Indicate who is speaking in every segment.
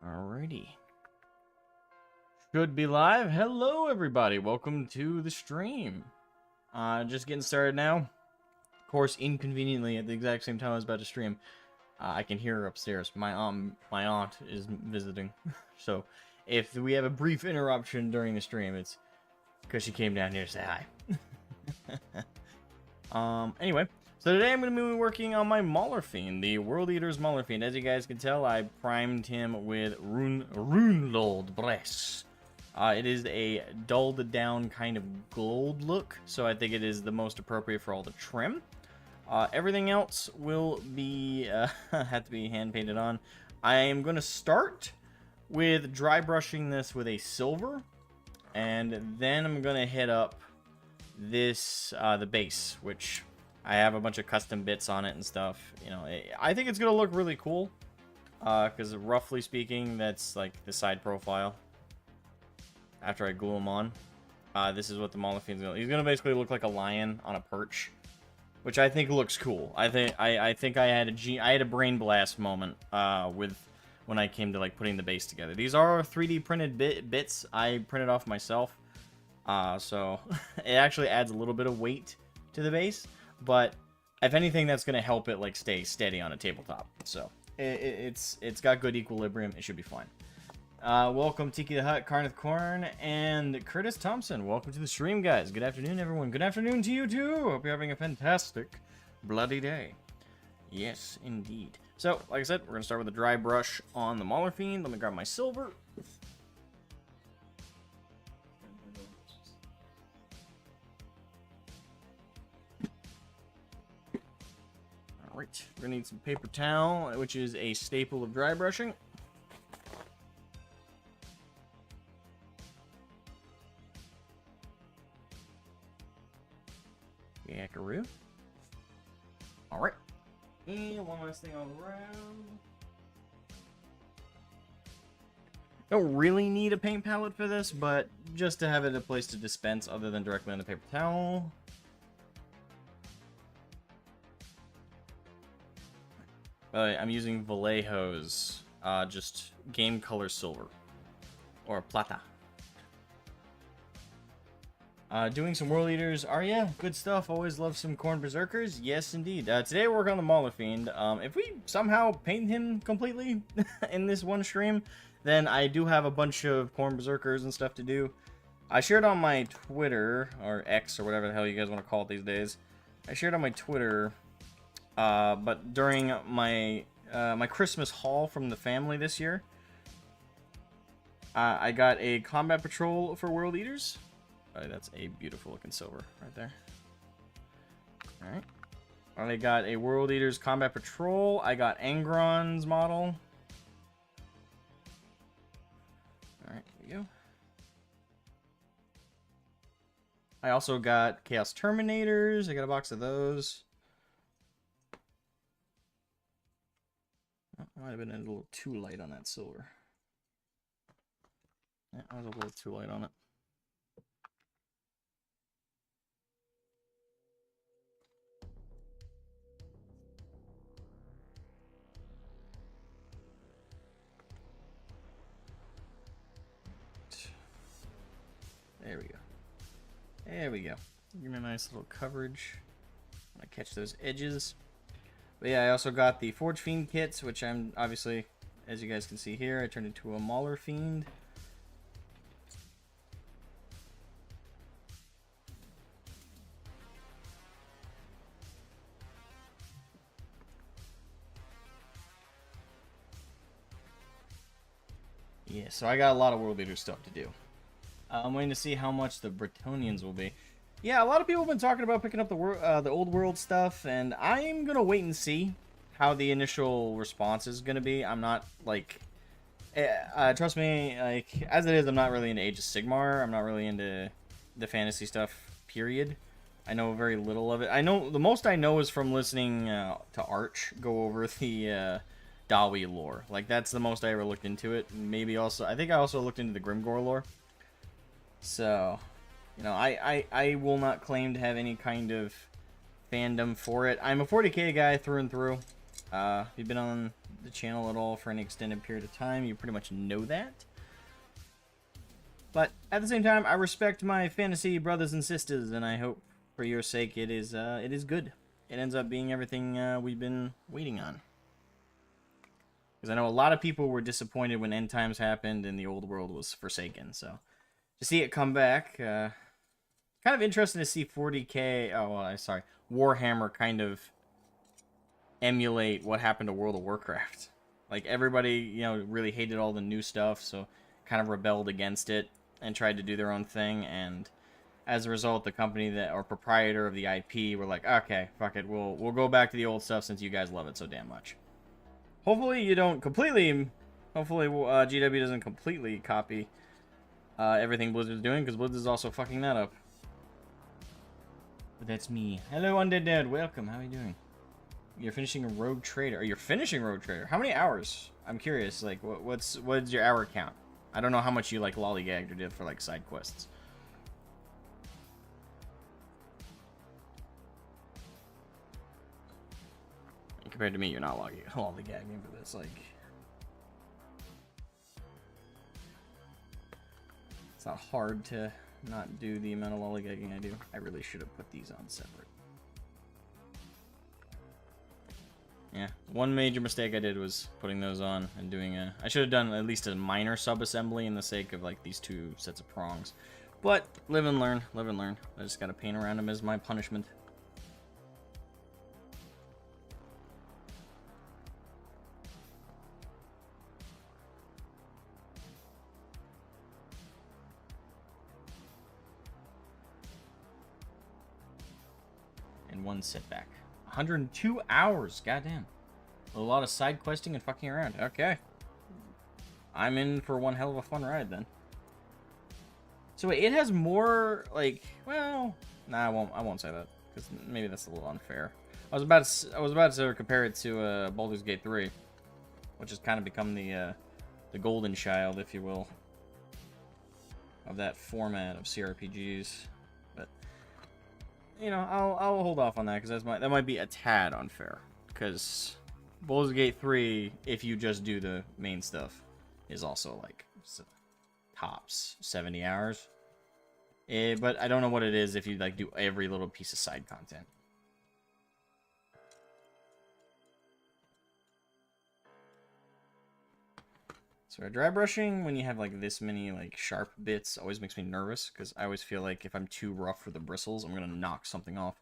Speaker 1: Alrighty. Should be live. Hello, everybody. Welcome to the stream. Just getting started now. Of course, inconveniently, at the exact same time I was about to stream, I can hear her upstairs. My aunt is visiting. So, if we have a brief interruption during the stream, it's because she came down here to say hi. Anyway. So today I'm going to be working on my Maulerfiend, the World Eater's Maulerfiend. As you guys can tell, I primed him with Runlold Bress. It is a dulled down kind of gold look, so I think it is the most appropriate for all the trim. Everything else will be have to be hand painted on. I am going to start with dry brushing this with a silver, and then I'm going to hit up this the base, which I have a bunch of custom bits on it and stuff. You know, I think it's going to look really cool. Because roughly speaking, that's like the side profile. After I glue him on. This is what the Maulerfiend's going to... He's going to basically look like a lion on a perch. Which I think looks cool. I think I had a brain blast moment with when I came to like putting the base together. These are 3D printed bits I printed off myself. So it actually adds a little bit of weight to the base. But if anything, that's going to help it like stay steady on a tabletop. So it's got good equilibrium. It should be fine. Welcome Tiki the Hut, Carneth Corn, and Curtis Thompson. Welcome to the stream, guys. Good afternoon, everyone. Good afternoon to you too. Hope you're having a fantastic bloody day. Yes, indeed. So, like I said, we're going to start with a dry brush on the Maulerfiend. Let me grab my silver. Alright, we're going to need some paper towel, which is a staple of dry brushing. Yackaroo. Alright. And one last thing all around. Don't really need a paint palette for this, but just to have it a place to dispense other than directly on the paper towel. I'm using Vallejo's, just game color silver, or plata. Doing some World Eaters. Yeah, good stuff. Always love some Corn Berserkers. Yes, indeed. Today we're working on the Maulerfiend. If we somehow paint him completely in this one stream, then I do have a bunch of Corn Berserkers and stuff to do. I shared on my Twitter, or X, or whatever the hell you guys want to call it these days. I shared on my Twitter... but during my my Christmas haul from the family this year, I got a Combat Patrol for World Eaters. That's a beautiful looking silver right there. Alright. I got a World Eaters Combat Patrol. I got Angron's model. Alright, here we go. I also got Chaos Terminators. I got a box of those. Might have been a little too light on that silver. Yeah, I was a little too light on it. There we go. There we go. Give me a nice little coverage. I catch those edges. But yeah, I also got the Forge Fiend kits, which I'm obviously, as you guys can see here, I turned into a Maulerfiend. Yeah, so I got a lot of World Eater stuff to do. I'm waiting to see how much the Bretonnians will be. Yeah, a lot of people have been talking about picking up the old world stuff, and I'm gonna wait and see how the initial response is gonna be. I'm not like, trust me, like as it is, I'm not really into Age of Sigmar. I'm not really into the fantasy stuff. Period. I know very little of it. I know the most I know is from listening to Arch go over the Dawi lore. Like that's the most I ever looked into it. Maybe also, I think I also looked into the Grimgore lore. So. You know, I will not claim to have any kind of fandom for it. I'm a 40k guy through and through. If you've been on the channel at all for any extended period of time, you pretty much know that. But at the same time, I respect my fantasy brothers and sisters, and I hope for your sake it is good. It ends up being everything we've been waiting on. Because I know a lot of people were disappointed when End Times happened and the old world was forsaken. So to see it come back, kind of interesting to see 40K. Oh, well, sorry, Warhammer kind of emulate what happened to World of Warcraft. Like everybody, you know, really hated all the new stuff, so kind of rebelled against it and tried to do their own thing. And as a result, the company that or proprietor of the IP were like, okay, fuck it, we'll go back to the old stuff since you guys love it so damn much. Hopefully you don't completely. Hopefully GW doesn't completely copy everything Blizzard's doing, because Blizzard's also fucking that up. But that's me. Hello, Undead Dad. Welcome. How are you doing? You're finishing a Rogue Trader. Or you're finishing Rogue Trader. How many hours? I'm curious. Like, what's your hour count? I don't know how much you like lollygagged or did for like side quests. Compared to me, you're not lollygagging for this. Like, it's not hard to not do the amount of lollygagging I do. I really should have put these on separate. Yeah, one major mistake I did was putting those on and doing a... I should have done at least a minor sub-assembly in the sake of, like, these two sets of prongs. But, live and learn, live and learn. I just gotta paint around them as my punishment. And one setback. 102 hours, goddamn. A lot of side questing and fucking around. Okay. I'm in for one hell of a fun ride then. So wait, it has more like, well, nah, I won't say that because maybe that's a little unfair. I was about to compare it to Baldur's Gate 3, which has kind of become the golden child, if you will, of that format of CRPGs. But you know, I'll hold off on that because that might be a tad unfair. Because Baldur's Gate 3, if you just do the main stuff, is also like tops 70 hours. But I don't know what it is if you like do every little piece of side content. So dry brushing when you have like this many like sharp bits always makes me nervous because I always feel like if I'm too rough for the bristles, I'm gonna knock something off.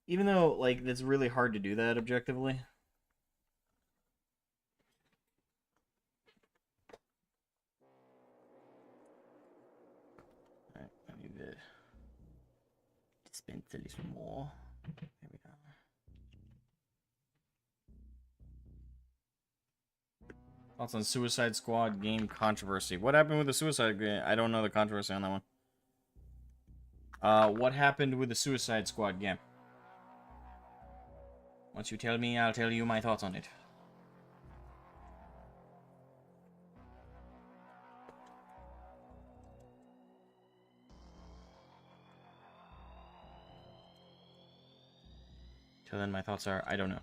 Speaker 1: Even though like it's really hard to do that objectively. Alright, I need to dispense a little more. There we go. Thoughts on Suicide Squad game controversy. What happened with the Suicide game? I don't know the controversy on that one. What happened with the Suicide Squad game? Once you tell me, I'll tell you my thoughts on it. Till then, my thoughts are, I don't know.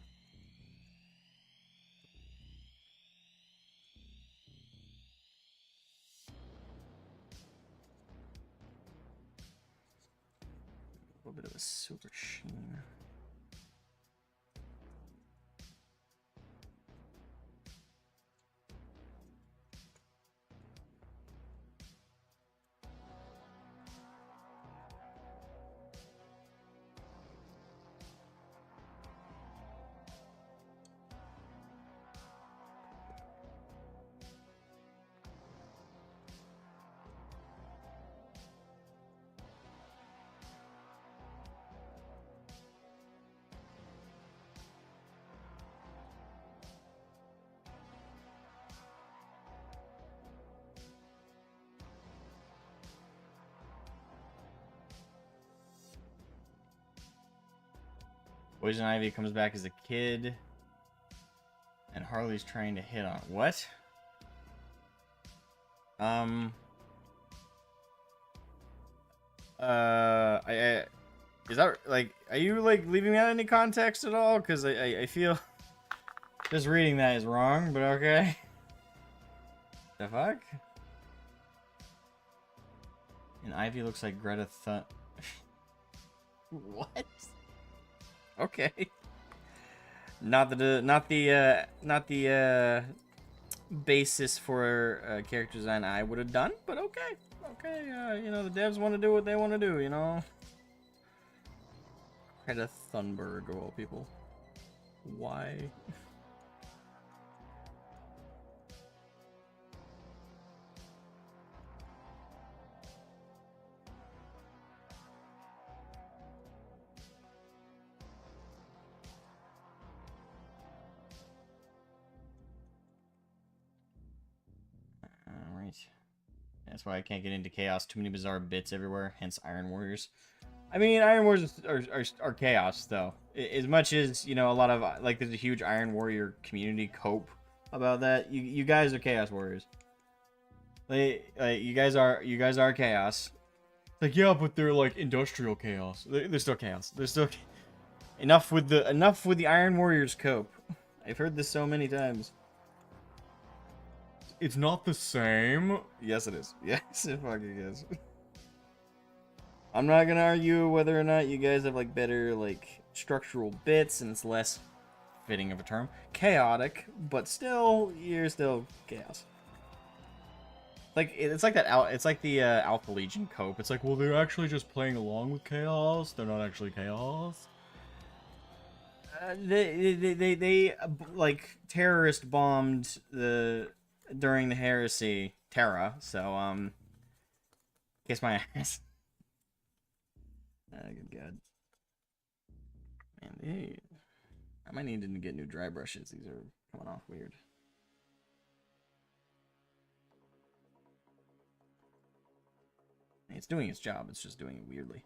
Speaker 1: A little bit of a silver sheen. Poison Ivy comes back as a kid. And Harley's trying to hit on... What? Is that, like... Are you, like, leaving out any context at all? Because I feel... Just reading that is wrong, but okay. The fuck? And Ivy looks like Greta Thun. What? Okay. Not the basis for character design I would have done, but okay. Okay, you know, the devs want to do what they want to do, you know? Greta Thunberg, of all people. Why? Alright. That's why I can't get into chaos. Too many bizarre bits everywhere, hence Iron Warriors. I mean, Iron Warriors are chaos, though. As much as, you know, a lot of, like, there's a huge Iron Warrior community cope about that. You guys are Chaos Warriors. Like, you guys are chaos. Like, yeah, but they're, like, industrial chaos. They're still chaos. They're still... Enough with the Iron Warriors cope. I've heard this so many times. It's not the same. Yes, it is. Yes, it fucking is. I'm not gonna argue whether or not you guys have, like, better, like, structural bits, and it's less fitting of a term. Chaotic, but still, you're still chaos. Like, it's like that. It's like the Alpha Legion cope. It's like, well, they're actually just playing along with chaos. They're not actually chaos. They like terrorist bombed during the heresy Terra. So kiss my ass. Good God. Man, I might need to get new dry brushes. These are coming off weird. It's doing its job. It's just doing it weirdly.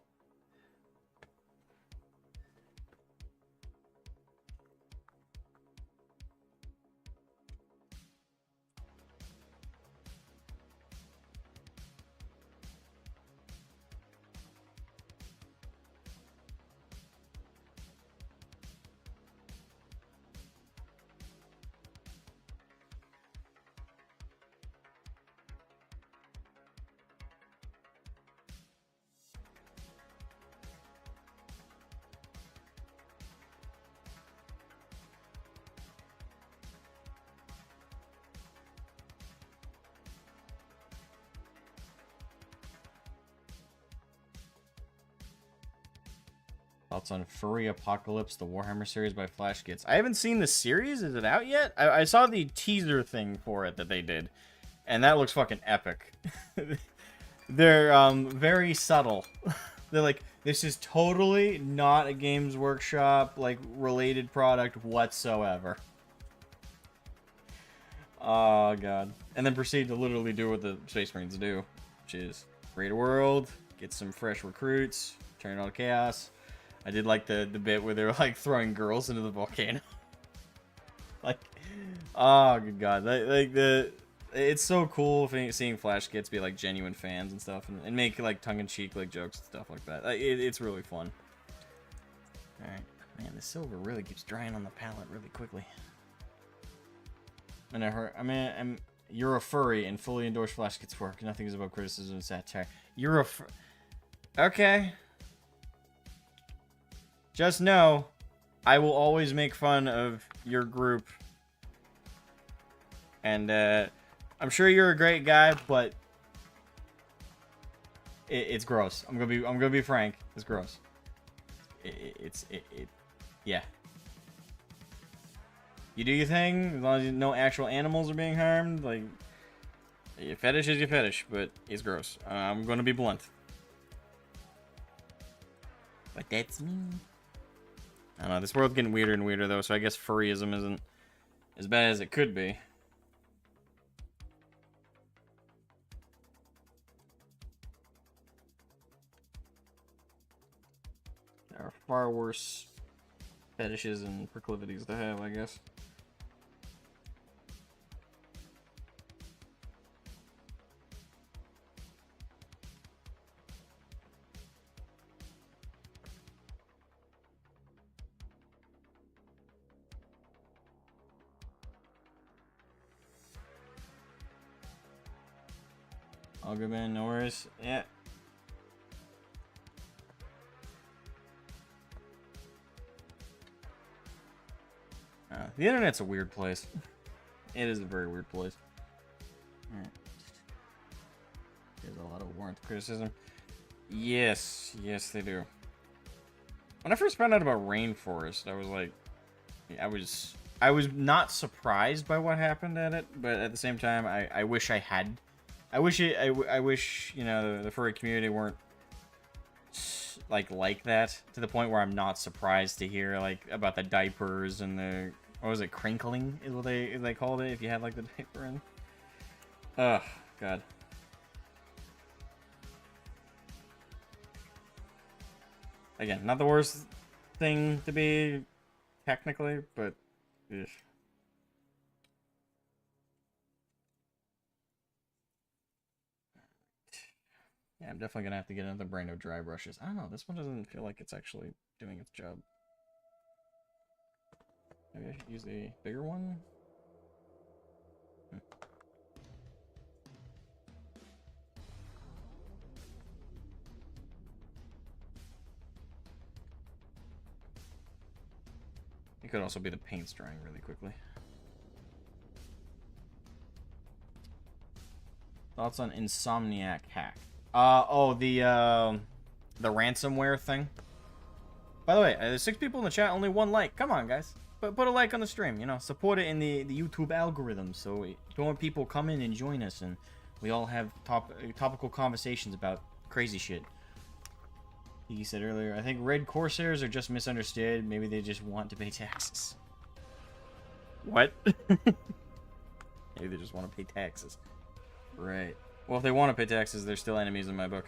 Speaker 1: Thoughts on Furry Apocalypse, the Warhammer series by Flash Gets. I haven't seen the series. Is it out yet? I saw the teaser thing for it that they did, and that looks fucking epic. They're very subtle. They're like, this is totally not a Games Workshop like related product whatsoever. Oh god. And then proceed to literally do what the Space Marines do, which is raid a world, get some fresh recruits, turn it all to chaos. I did like the bit where they were like throwing girls into the volcano. Like, oh good god, it's so cool seeing Flash Gets be like genuine fans and stuff, and make like tongue-in-cheek like jokes and stuff like that. It's really fun. All right, man, the silver really keeps drying on the palette really quickly. You're a furry and fully endorse Flash Gets work. Nothing is about criticism and satire. You're a okay. Just know, I will always make fun of your group. And, I'm sure you're a great guy, but it's gross. I'm gonna be frank. It's gross. Yeah. You do your thing, as long as no actual animals are being harmed. Like, your fetish is your fetish, but it's gross. I'm gonna be blunt. But that's me. I don't know, this world's getting weirder and weirder, though, so I guess furryism isn't as bad as it could be. There are far worse fetishes and proclivities to have, I guess. All good, man. No worries. Yeah. The internet's a weird place. It is a very weird place. Alright. There's a lot of warranted criticism. Yes, yes, they do. When I first found out about Rainforest, I was like, I was not surprised by what happened at it, but at the same time, I wish I had. I wish you know the furry community weren't like that to the point where I'm not surprised to hear like about the diapers and the what was it, crinkling is what they called it if you had like the diaper in. Ugh, God. Again, not the worst thing to be technically, but ugh. Yeah, I'm definitely gonna have to get another brand of dry brushes. I don't know, this one doesn't feel like it's actually doing its job. Maybe I should use a bigger one? It could also be the paint's drying really quickly. Thoughts on Insomniac hack? Oh, the ransomware thing. By the way, there's 6 people in the chat, only 1 like. Come on, guys. Put a like on the stream, you know. Support it in the YouTube algorithm so more people come in and join us and we all have topical conversations about crazy shit. He said earlier, I think Red Corsairs are just misunderstood. Maybe they just want to pay taxes. What? Maybe they just want to pay taxes. Right. Well, if they want to pay taxes, they're still enemies in my book.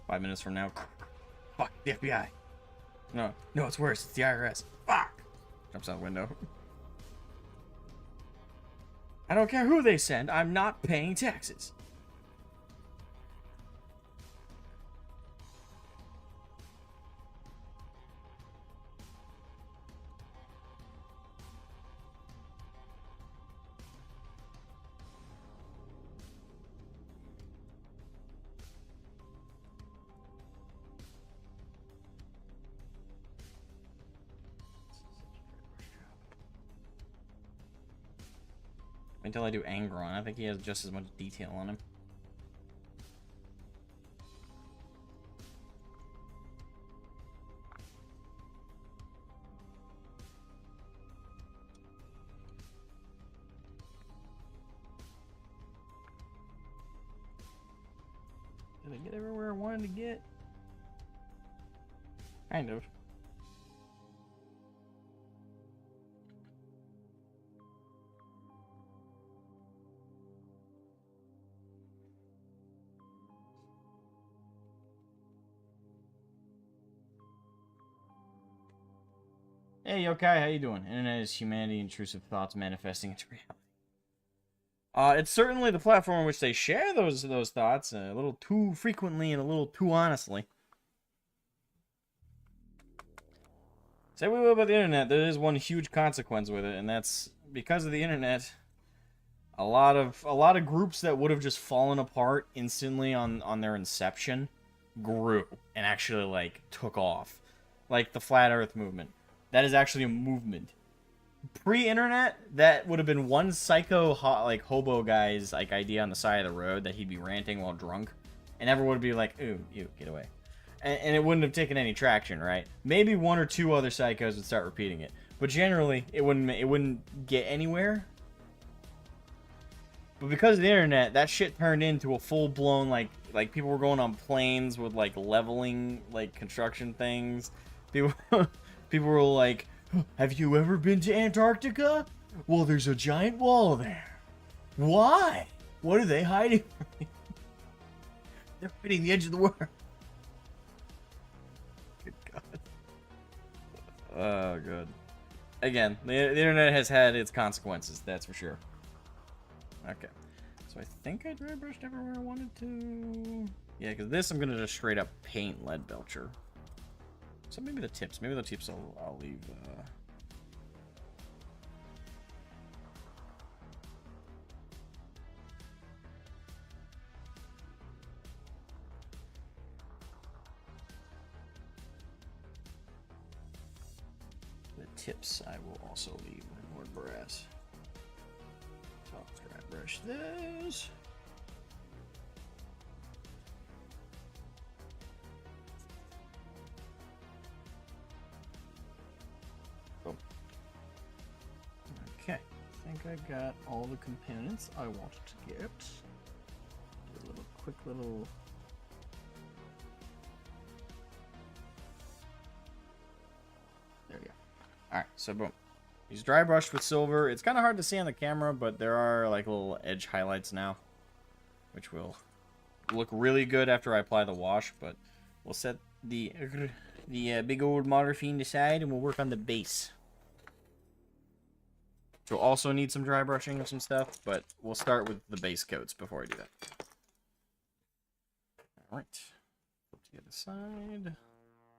Speaker 1: Five minutes from now. Fuck, the FBI. No, it's worse. It's the IRS. Fuck. Jumps out the window. I don't care who they send. I'm not paying taxes. Until I do Angron. I think he has just as much detail on him. Did I get everywhere I wanted to get? Kind of. Hey, Yokai, how you doing? Internet is humanity, intrusive thoughts manifesting into reality. It's certainly the platform in which they share those thoughts a little too frequently and a little too honestly. Say what we will about the internet, there is one huge consequence with it, and that's because of the internet. A lot of groups that would have just fallen apart instantly on their inception grew and actually like took off, like the flat Earth movement. That is actually a movement. Pre-internet, that would have been one psycho hobo guy's like idea on the side of the road that he'd be ranting while drunk, and everyone would be like, "Ooh, you get away," and it wouldn't have taken any traction, right? Maybe 1 or 2 other psychos would start repeating it, but generally it wouldn't get anywhere. But because of the internet, that shit turned into a full-blown like people were going on planes with like leveling like construction things. People were like, have you ever been to Antarctica? Well, there's a giant wall there. Why? What are they hiding from me? They're hiding the edge of the world. Good God. Oh, good. Again, the internet has had its consequences, that's for sure. Okay. So I think I dry brushed everywhere I wanted to. Yeah, because this I'm going to just straight up paint lead belcher. So maybe the tips. Maybe the tips I'll leave. tips, I will also leave Lord Brass. So let's dry brush those. Boom. Okay, I think I got all the components I wanted to get. Do a little quick little. There we go. Alright, so boom. He's dry brushed with silver. It's kind of hard to see on the camera, but there are like little edge highlights now, which will look really good after I apply the wash, but we'll set the big old Maulerfiend aside and we'll work on the base. We'll also need some dry brushing of some stuff, but we'll start with the base coats before I do that. Alright. Flip to the other side.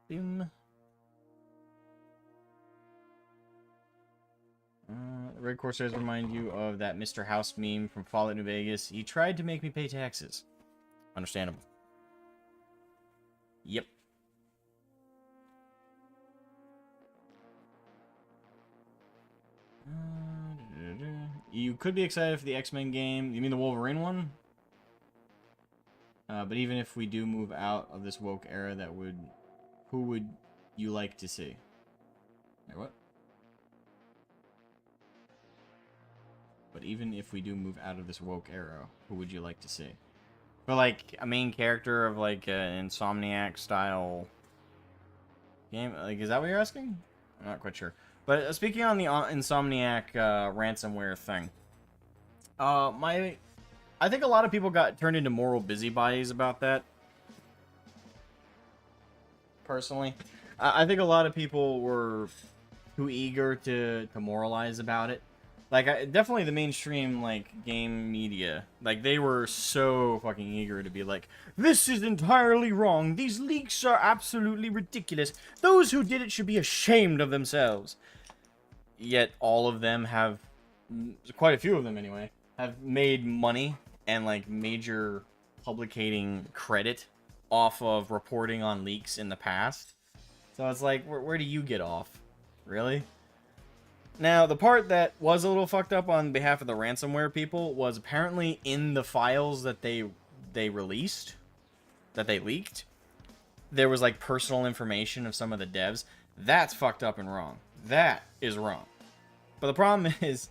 Speaker 1: Boom. The Red Corsairs remind you of that Mr. House meme from Fallout New Vegas. He tried to make me pay taxes. Understandable. Yep. You could be excited for the X-Men game. You mean the Wolverine one? But even if we do move out of this woke era, who would you like to see? Wait, what? But even if we do move out of this woke era, who would you like to see? For like a main character of like an Insomniac style game, like is that what you're asking? I'm not quite sure. But speaking on the Insomniac ransomware thing, I think a lot of people got turned into moral busybodies about that. Personally, I think a lot of people were too eager to moralize about it. Like, definitely the mainstream, like, game media, like, they were so fucking eager to be like, this is entirely wrong, these leaks are absolutely ridiculous, those who did it should be ashamed of themselves. Yet, all of them have, quite a few of them anyway, have made money and, like, major publicating credit off of reporting on leaks in the past. So it's like, where do you get off? Really? Now, the part that was a little fucked up on behalf of the ransomware people was apparently in the files that they released, that they leaked, there was like personal information of some of the devs. That's fucked up and wrong. That is wrong. But the problem is,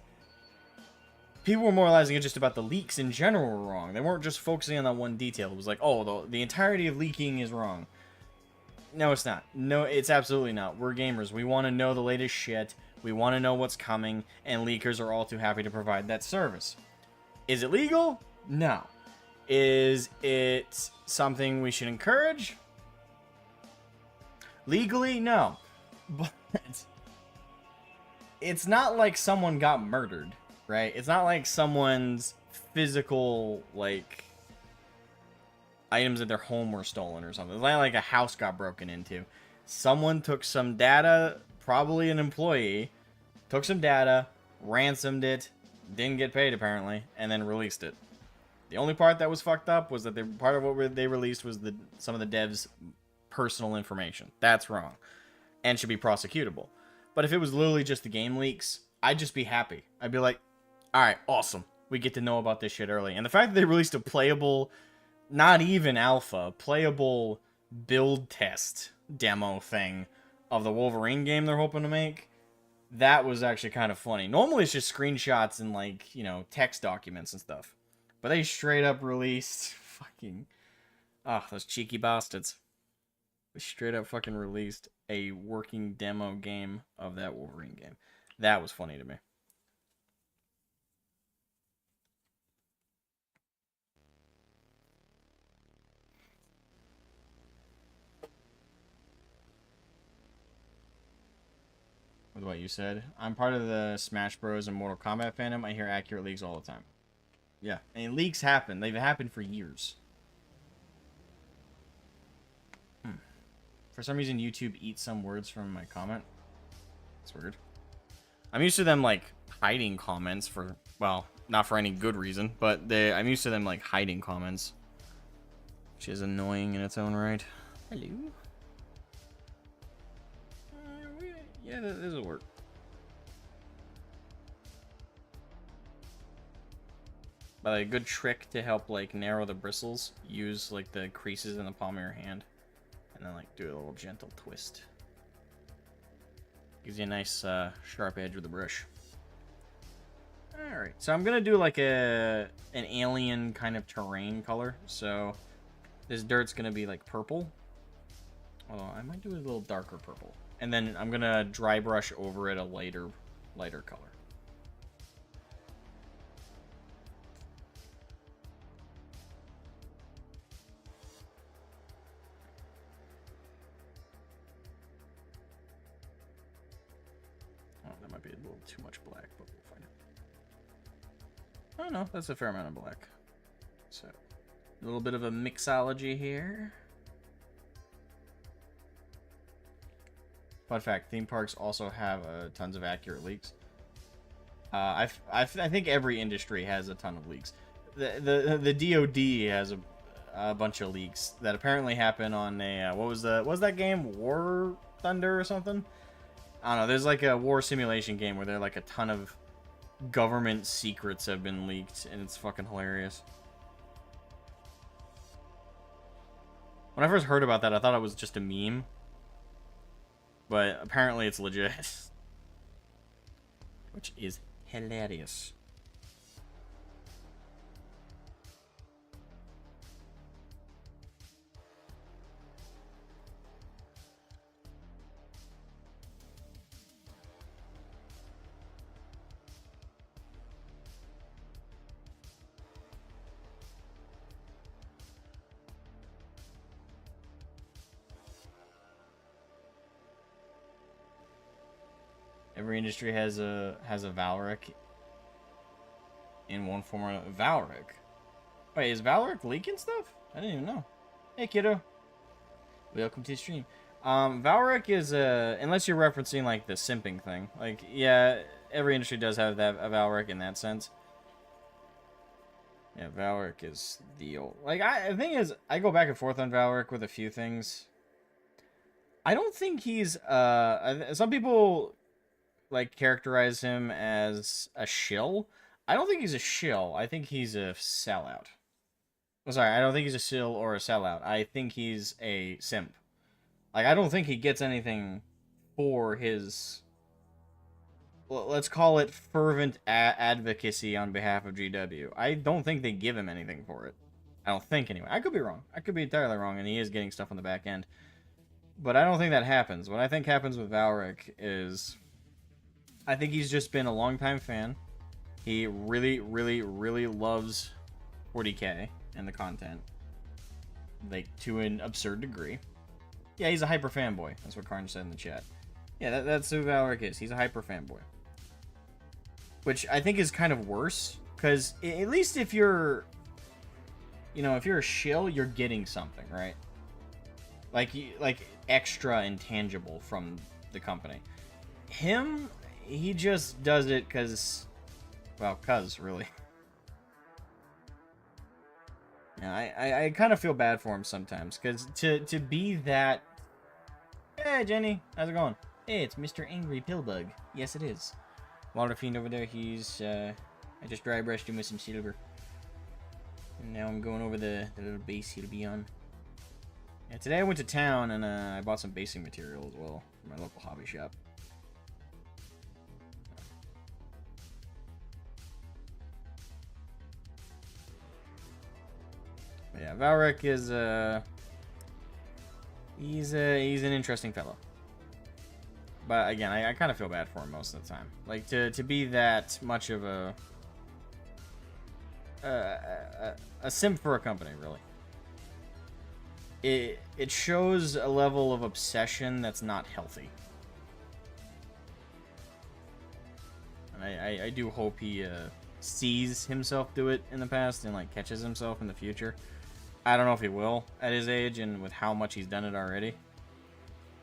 Speaker 1: people were moralizing it just about the leaks in general were wrong. They weren't just focusing on that one detail. It was like, oh, the entirety of leaking is wrong. No, it's not. No, it's absolutely not. We're gamers. We want to know the latest shit. We want to know what's coming, and leakers are all too happy to provide that service. Is it legal? No. Is it something we should encourage? Legally? No. But it's not like someone got murdered, right? It's not like someone's physical, like, items at their home were stolen or something. It's not like a house got broken into. Someone took some data, probably an employee, took some data, ransomed it, didn't get paid apparently, and then released it. The only part that was fucked up was that part of what they released was some of the devs' personal information. That's wrong, and should be prosecutable. But if it was literally just the game leaks, I'd just be happy. I'd be like, alright, awesome. We get to know about this shit early. And the fact that they released a playable, not even alpha, playable build test demo thing of the Wolverine game they're hoping to make, that was actually kind of funny. Normally it's just screenshots and, like, you know, text documents and stuff. But they straight up released fucking... those cheeky bastards. They straight up fucking released a working demo game of that Wolverine game. That was funny to me. With what you said, I'm part of the Smash Bros. And Mortal Kombat fandom. I hear accurate leaks all the time. Yeah, and leaks happen. They've happened for years. For some reason, YouTube eats some words from my comment. It's weird. I'm used to them, like, hiding comments for, well, not for any good reason, but I'm used to them, like, hiding comments. Which is annoying in its own right. Hello. Yeah, this will work. But a good trick to help like narrow the bristles, use like the creases in the palm of your hand, and then like do a little gentle twist. Gives you a nice sharp edge with the brush. All right, so I'm gonna do like an alien kind of terrain color. So this dirt's gonna be like purple. Although I might do a little darker purple, and then I'm gonna dry brush over it a lighter color. Oh, that might be a little too much black, but we'll find out. Oh no, that's a fair amount of black. So a little bit of a mixology here. Fun fact: theme parks also have tons of accurate leaks. I think every industry has a ton of leaks. The DoD has a bunch of leaks that apparently happen on a what was that game, War Thunder or something? I don't know. There's like a war simulation game where there like a ton of government secrets have been leaked, and it's fucking hilarious. When I first heard about that, I thought it was just a meme. But apparently it's legit. Which is hilarious. Every industry has a Valric in one form or another. Valric? Wait, is Valric leaking stuff? I didn't even know. Hey, kiddo. Welcome to the stream. Valric is unless you're referencing like the simping thing. Like, yeah, every industry does have that a Valric in that sense. Yeah, Valric is the old. Like, the thing is, I go back and forth on Valric with a few things. I don't think he's some people like characterize him as a shill. I don't think he's a shill. I think he's a sellout. Oh, sorry, I don't think he's a shill or a sellout. I think he's a simp. Like, I don't think he gets anything for his, well, let's call it fervent advocacy on behalf of GW. I don't think they give him anything for it. I don't think, anyway. I could be wrong. I could be entirely wrong, and he is getting stuff on the back end. But I don't think that happens. What I think happens with Valric is, I think he's just been a longtime fan. He really, really, really loves 40k and the content. Like, to an absurd degree. Yeah, he's a hyper fanboy. That's what Karn said in the chat. Yeah, that's who Valric is. He's a hyper fanboy. Which I think is kind of worse. Because at least if you're, you know, if you're a shill, you're getting something, right? Like extra intangible from the company. Him, he just does it because, well, really. Yeah, I kind of feel bad for him sometimes, because to be that... Hey, Jenny, how's it going? Hey, it's Mr. Angry Pillbug. Yes, it is. Maulerfiend over there, he's, I just dry brushed him with some silver. And now I'm going over the little base he'll be on. Yeah, today I went to town, and I bought some basing material as well from my local hobby shop. Yeah, Valric is he's an interesting fellow. But again, I kind of feel bad for him most of the time. Like, to be that much of a simp for a company, really. It shows a level of obsession that's not healthy. And I do hope he sees himself do it in the past and like catches himself in the future. I don't know if he will at his age and with how much he's done it already.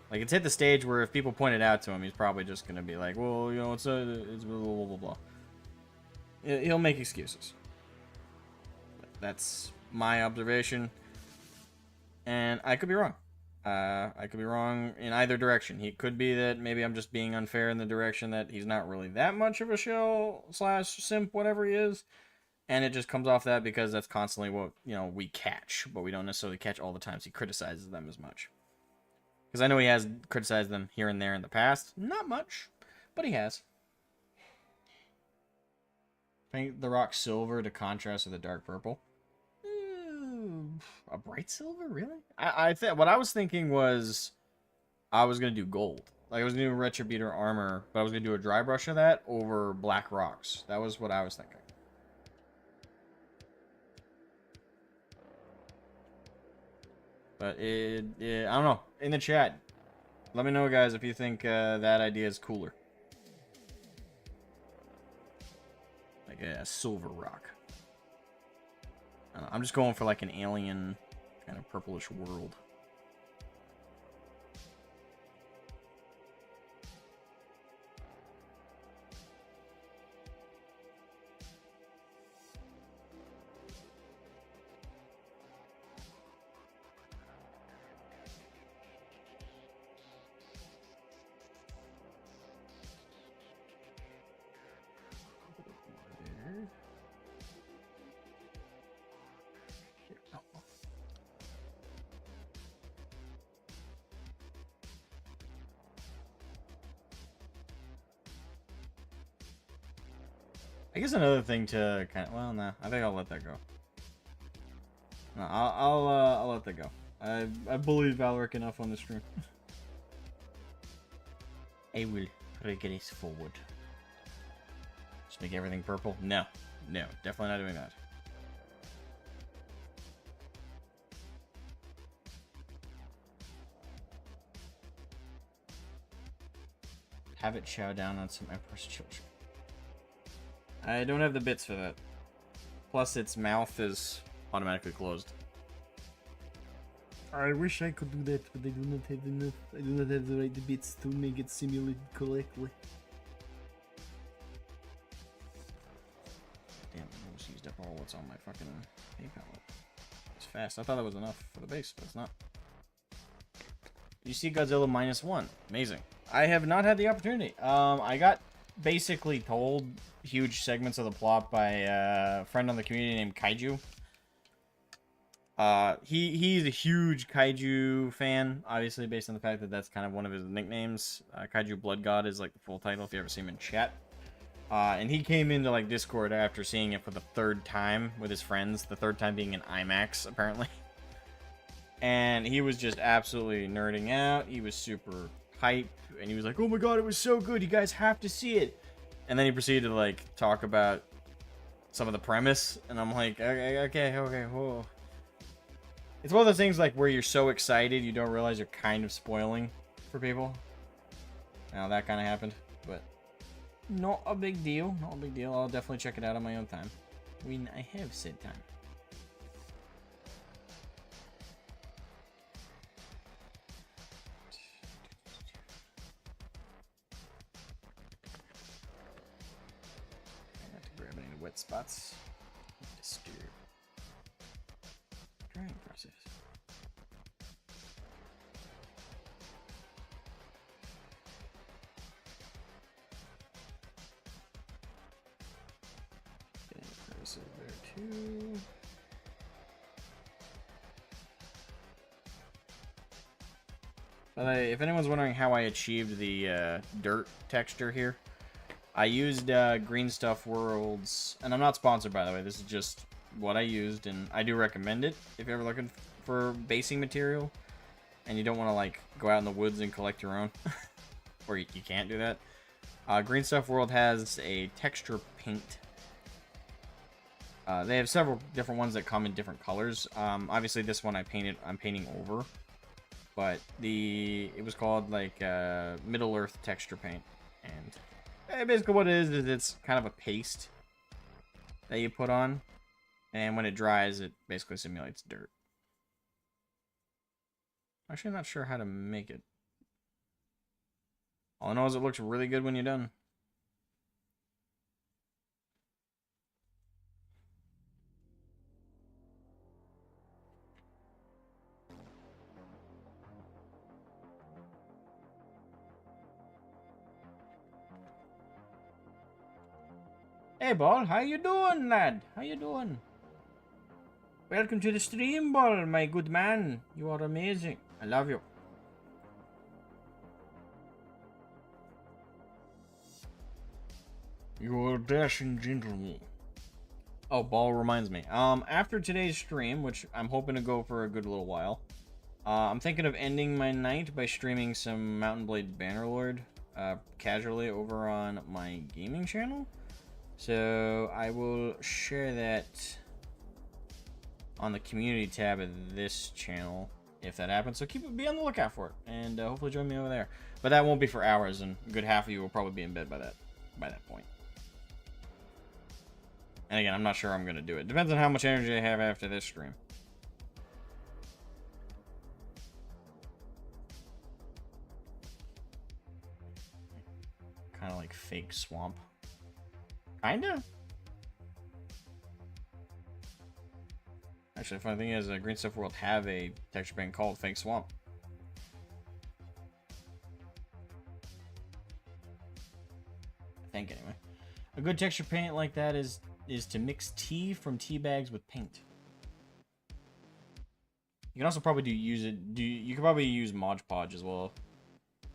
Speaker 1: Like, it's hit the stage where if people point it out to him, he's probably just going to be like, well, you know, it's blah, blah, blah, blah. He'll make excuses. That's my observation. And I could be wrong. I could be wrong in either direction. He could be that maybe I'm just being unfair in the direction that he's not really that much of a shell / simp, whatever he is. And it just comes off that because that's constantly what, you know, we catch, but we don't necessarily catch all the times he criticizes them as much. Because I know he has criticized them here and there in the past. Not much, but he has. Paint the rock silver to contrast with the dark purple. A bright silver, really? I think what I was thinking was I was gonna do gold. Like I was gonna do retributor armor, but I was gonna do a dry brush of that over black rocks. That was what I was thinking. But I don't know. In the chat, let me know, guys, if you think that idea is cooler. Like a silver rock. I don't know, I'm just going for like an alien kind of purplish world. I guess another thing to kind of, well, nah, I think I'll let that go. No, I'll let that go. I believe Valric enough on the stream. I will regress forward. Just make everything purple? No, no, definitely not doing that. Have it chow down on some Emperor's children. I don't have the bits for that. Plus, its mouth is automatically closed.
Speaker 2: I wish I could do that, but I do not have enough. I do not have the right bits to make it simulated correctly.
Speaker 1: Damn, I almost used up all what's on my fucking hay palette. It's fast. I thought that was enough for the base, but it's not. You see Godzilla -1. Amazing. I have not had the opportunity. I got basically told huge segments of the plot by a friend on the community named Kaiju. He's a huge Kaiju fan, obviously based on the fact that that's kind of one of his nicknames. Kaiju Blood God is like the full title if you ever see him in chat. And he came into like Discord after seeing it for the third time with his friends, the third time being in IMAX apparently. And he was just absolutely nerding out. He was super hype, and he was like, "Oh my god, it was so good! You guys have to see it." And then he proceeded to like talk about some of the premise, and I'm like, okay, whoa. It's one of those things like where you're so excited you don't realize you're kind of spoiling for people. Now that kind of happened, but not a big deal. Not a big deal. I'll definitely check it out on my own time when I have said time. Wet spots. Disturb. Drying process. Getting process there too. If anyone's wondering how I achieved the dirt texture here, I used Green Stuff Worlds, and I'm not sponsored, by the way. This is just what I used, and I do recommend it if you're ever looking for basing material, and you don't want to like go out in the woods and collect your own, or you can't do that. Green Stuff World has a texture paint. They have several different ones that come in different colors. Obviously, this one I'm painting over, but it was called like Middle Earth texture paint, and basically what it is it's kind of a paste that you put on, and when it dries, it basically simulates dirt. Actually, I'm not sure how to make it. All I know is it looks really good when you're done. Hey, Ball, how you doing, lad? How you doing? Welcome to the stream, Ball, my good man. You are amazing. I love you. You're a dashing gentleman. Oh, Ball reminds me. After today's stream, which I'm hoping to go for a good little while, I'm thinking of ending my night by streaming some Mountain Blade Bannerlord, casually over on my gaming channel. So I will share that on the community tab of this channel if that happens. So be on the lookout for it, and hopefully join me over there. But that won't be for hours, and a good half of you will probably be in bed by that point. And again, I'm not sure I'm gonna do it. Depends on how much energy I have after this stream. Kind of like fake swamp. Kinda. Actually, the funny thing is, Green Stuff World have a texture paint called Fake Swamp. I think, anyway. A good texture paint like that is to mix tea from tea bags with paint. You can also probably you can probably use Mod Podge as well,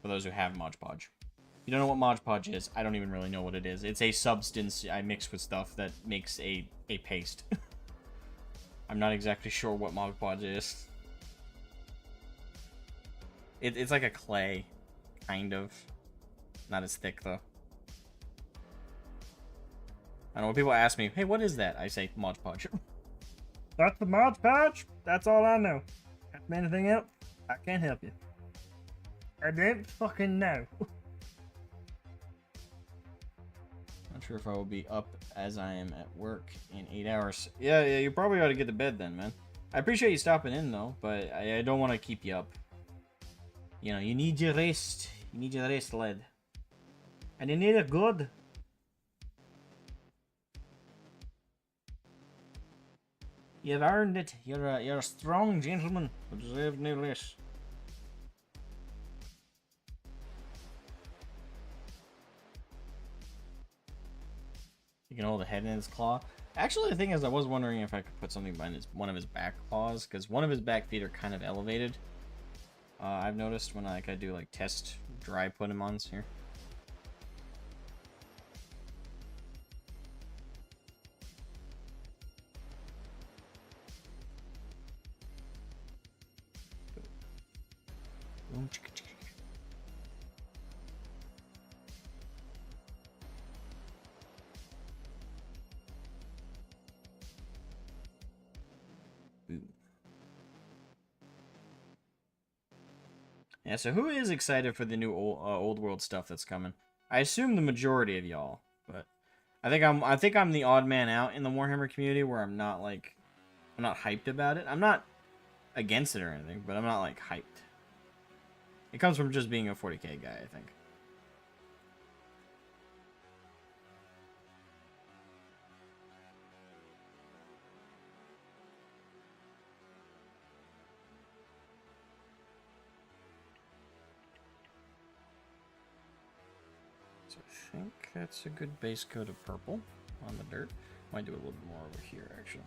Speaker 1: for those who have Mod Podge. If you don't know what Mod Podge is, I don't even really know what it is. It's a substance I mix with stuff that makes a paste. I'm not exactly sure what Mod Podge is. It's like a clay, kind of. Not as thick, though. I know when people ask me, hey, what is that? I say Mod Podge. That's the Mod Podge? That's all I know. Anything else? I can't help you. I don't fucking know. Not sure if I will be up as I am at work in 8 hours. Yeah, you probably ought to get to bed then, man. I appreciate you stopping in, though, but I don't want to keep you up. You know, you need your rest. You need your rest, lad. And you need it good. You've earned it. You're a strong gentleman who deserves no less. You can hold a head in his claw. Actually, the thing is, I was wondering if I could put something behind one of his back paws, because one of his back feet are kind of elevated. I've noticed when I do like test dry put him on here. Yeah, so who is excited for the new old world stuff that's coming? I assume the majority of y'all, but I think I'm the odd man out in the Warhammer community where I'm not hyped about it. I'm not against it or anything, but I'm not like hyped. It comes from just being a 40k guy, I think. So I think that's a good base coat of purple on the dirt. Might do a little bit more over here, actually.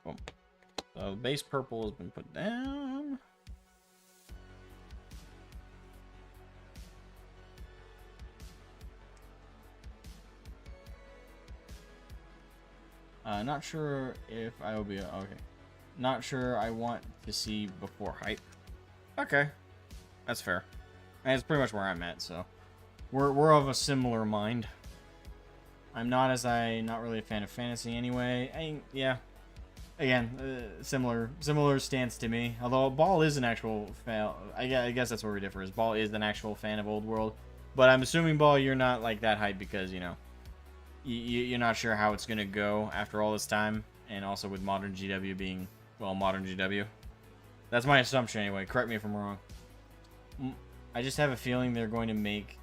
Speaker 1: Boom. So base purple has been put down. Not sure if I will be okay. Not sure I want to see before hype. Okay, that's fair. And it's pretty much where I'm at, so we're of a similar mind. I'm not really a fan of fantasy anyway. Yeah. Again, similar stance to me. Although Ball is an actual fan. I guess that's where we differ. Is Ball is an actual fan of Old World, but I'm assuming Ball you're not like that hype because you know you're not sure how it's gonna go after all this time, and also with modern GW being modern GW. That's my assumption anyway. Correct me if I'm wrong. I just have a feeling they're going to make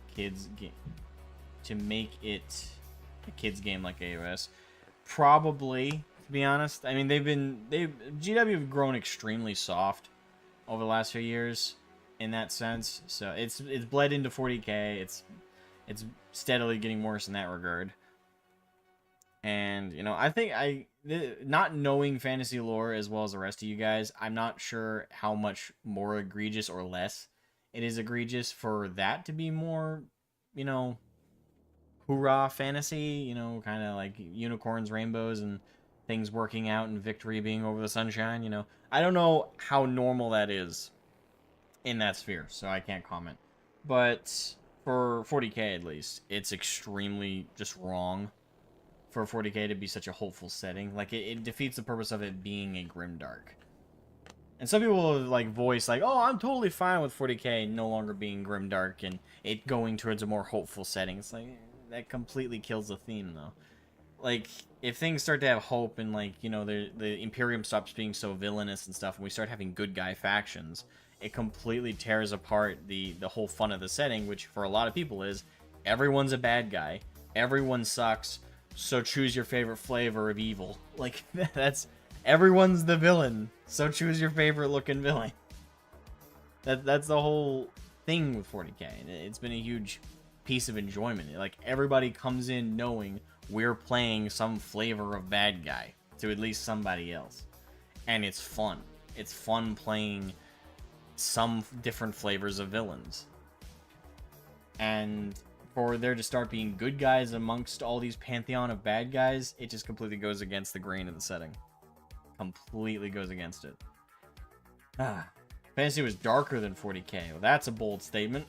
Speaker 1: make it a kids game like AOS. Probably, to be honest. I mean, GW have grown extremely soft over the last few years in that sense. So it's bled into 40K. It's steadily getting worse in that regard. And you know, I think not knowing fantasy lore as well as the rest of you guys, I'm not sure how much more egregious or less it is egregious for that to be more, you know, hoorah fantasy, you know, kind of like unicorns, rainbows, and things working out and victory being over the sunshine, you know. I don't know how normal that is in that sphere, so I can't comment. But for 40K at least, it's extremely just wrong for 40K to be such a hopeful setting. Like, it defeats the purpose of it being a grimdark. And some people will, like, voice, like, oh, I'm totally fine with 40K no longer being grimdark and it going towards a more hopeful setting. It's like, that completely kills the theme, though. Like, if things start to have hope and, like, you know, the Imperium stops being so villainous and stuff, and we start having good guy factions, it completely tears apart the whole fun of the setting, which for a lot of people is, everyone's a bad guy, everyone sucks, so choose your favorite flavor of evil. Like, that's... Everyone's the villain, so choose your favorite looking villain. That's the whole thing with 40K. It's been a huge piece of enjoyment. Like, everybody comes in knowing we're playing some flavor of bad guy to at least somebody else. And it's fun. It's fun playing some different flavors of villains. And for there to start being good guys amongst all these pantheon of bad guys, it just completely goes against the grain of the setting. Completely goes against it. Fantasy was darker than 40K. Well, that's a bold statement.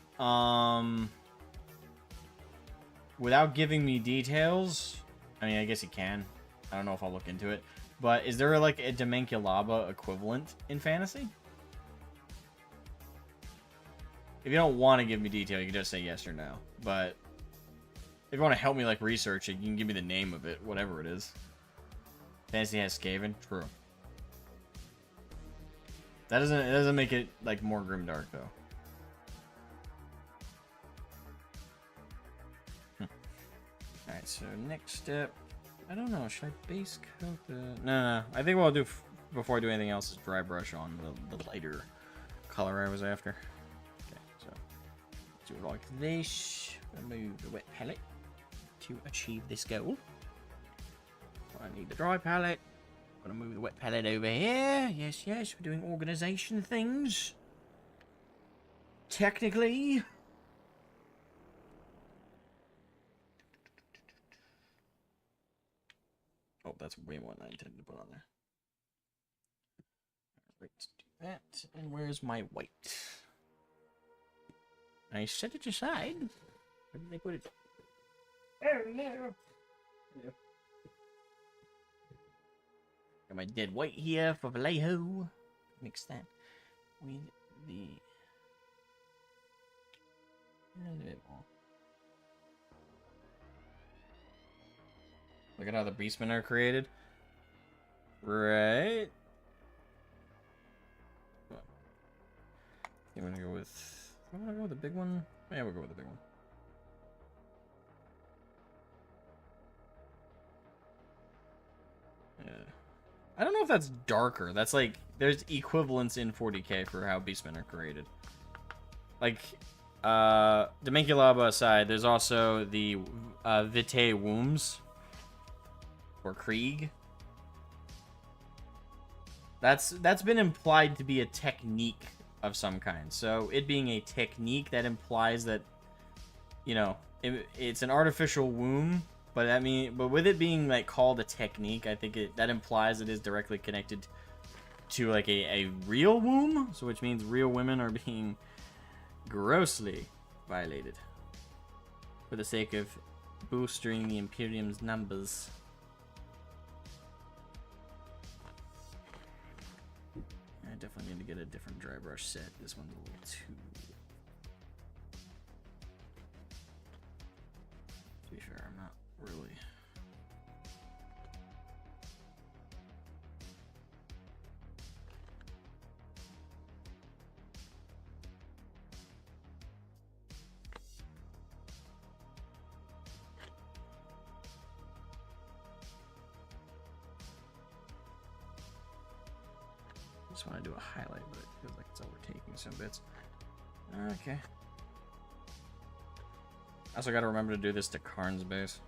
Speaker 1: Without giving me details, I mean, I guess you can. I don't know if I'll look into it. But is there like a Demenculaba equivalent in fantasy? If you don't want to give me detail, you can just say yes or no. But if you want to help me like research it, you can give me the name of it, whatever it is. Fantasy has Skaven? True. It doesn't make it like more grimdark though. Alright, so next step. I don't know, should I base coat the... No. I think what I'll do before I do anything else is dry brush on the lighter color I was after. Okay, so do it like this. Remove the wet palette to achieve this goal. I need the dry palette. I'm gonna move the wet palette over here. Yes, we're doing organization things. Technically. Oh, that's way more than I intended to put on there. Alright, do that. And where's my white? I set it aside. Where did they put it? Oh no. Got my dead white here for Vallejo. Mix that with the... A little bit more. Look at how the beastmen are created. Right. You want to go with... I want to go with the big one? Yeah, we'll go with the big one. Yeah. I don't know if that's darker. That's like, there's equivalents in 40K for how beastmen are created. Like, Demenculaba aside, there's also the Vitae Wombs. Or Krieg. That's been implied to be a technique of some kind. So, it being a technique, that implies that, you know, it's an artificial womb. But with it being like called a technique, I think that implies it is directly connected to like a real womb, so which means real women are being grossly violated for the sake of boosting the Imperium's numbers. I definitely need to get a different dry brush set. This one's a little too... To be fair, I'm not really... Just want to do a highlight, but it feels like it's overtaking some bits. Okay. I also got to remember to do this to Karn's base.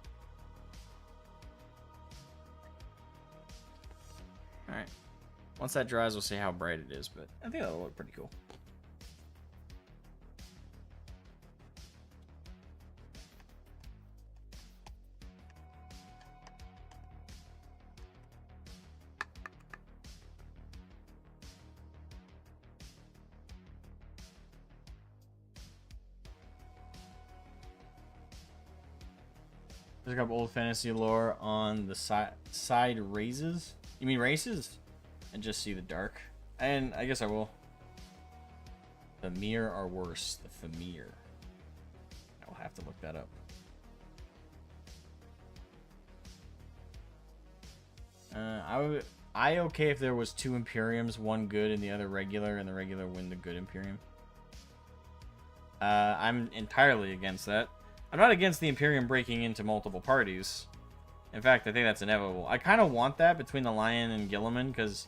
Speaker 1: Alright. Once that dries, we'll see how bright it is, but I think that'll look pretty cool. Look up old fantasy lore on the side raises. You mean races? And just see the dark. And I guess I will. The Mir are worse. The Famir. I'll have to look that up. I okay if there was two Imperiums, one good and the other regular, and the regular win the good Imperium. I'm entirely against that. I'm not against the Imperium breaking into multiple parties. In fact, I think that's inevitable. I kind of want that between the Lion and Gilliman, because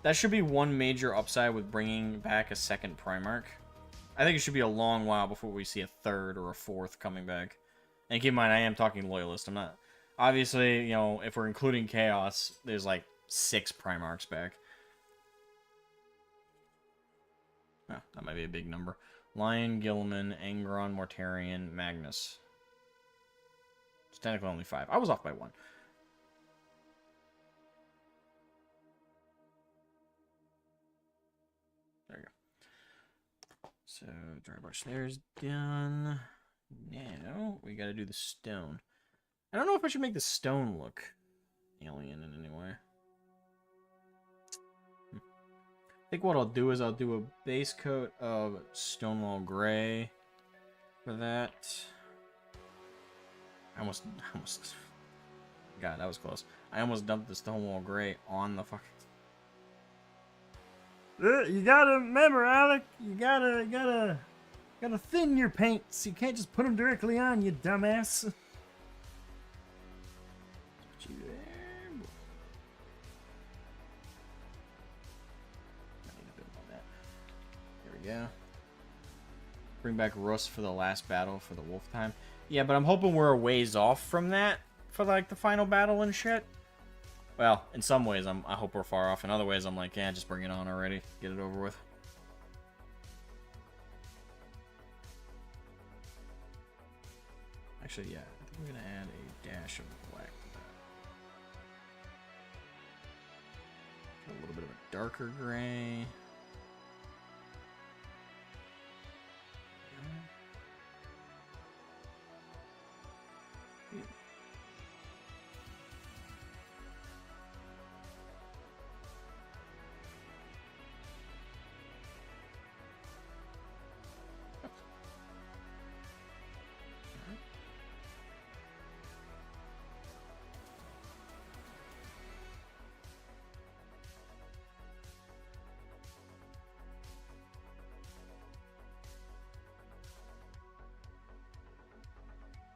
Speaker 1: that should be one major upside with bringing back a second Primarch. I think it should be a long while before we see a third or a fourth coming back. And keep in mind, I am talking Loyalist. I'm not... Obviously, you know, if we're including Chaos, there's like 6 Primarchs back. Oh, that might be a big number. Lion, Gilliman, Angron, Mortarion, Magnus. It's technically only 5. I was off by 1. There you go. So, dry brush there's done. Now, we gotta do the stone. I don't know if I should make the stone look alien in any way. I think what I'll do is I'll do a base coat of Stonewall Gray for that. I almost, God, that was close. I almost dumped the Stonewall Gray on the fucking...
Speaker 2: You gotta remember, Alec, you gotta thin your paints. You can't just put them directly on, you dumbass.
Speaker 1: Yeah. Bring back Rus for the last battle for the Wolf time. Yeah, but I'm hoping we're a ways off from that for like the final battle and shit. Well, in some ways I hope we're far off. In other ways I'm like, yeah, just bring it on already. Get it over with. Actually, yeah, I think we're gonna add a dash of black to that. A little bit of a darker gray.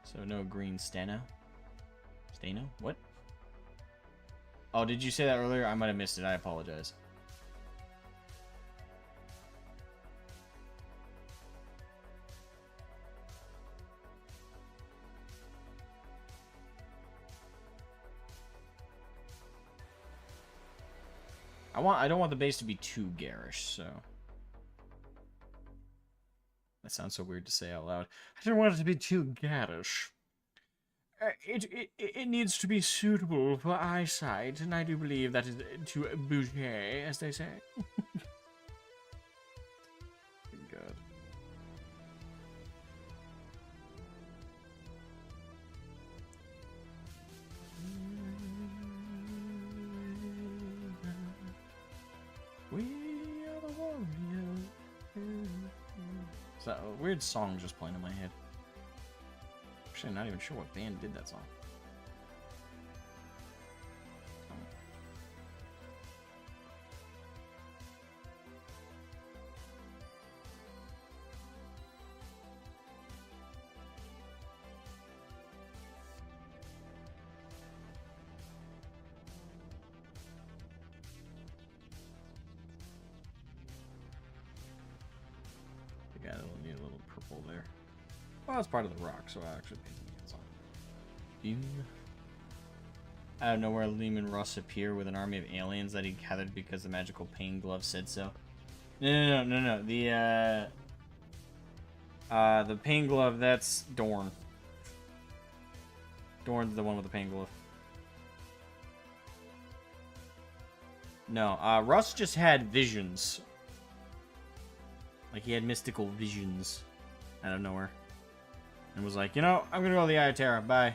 Speaker 1: So no green Steno? Steno? What? Oh, did you say that earlier? I might have missed it. I apologize. I don't want the base to be too garish, so... That sounds so weird to say out loud. I don't want it to be too garish. It needs to be suitable for eyesight, and I do believe that is to bouger, as they say. God. So, a weird song just playing in my head. Actually, I'm not even sure what band did that song. Need a little purple there. Well, it's part of the rock, so I'll actually paint the song. Beam. Out of nowhere, Lehman Russ appear with an army of aliens that he gathered because the magical pain glove said so. No. The pain glove, that's Dorn. Dorn's the one with the pain glove. No, Russ just had visions. Like, he had mystical visions out of nowhere. And was like, you know, I'm gonna go to the Eye of Terror. Bye.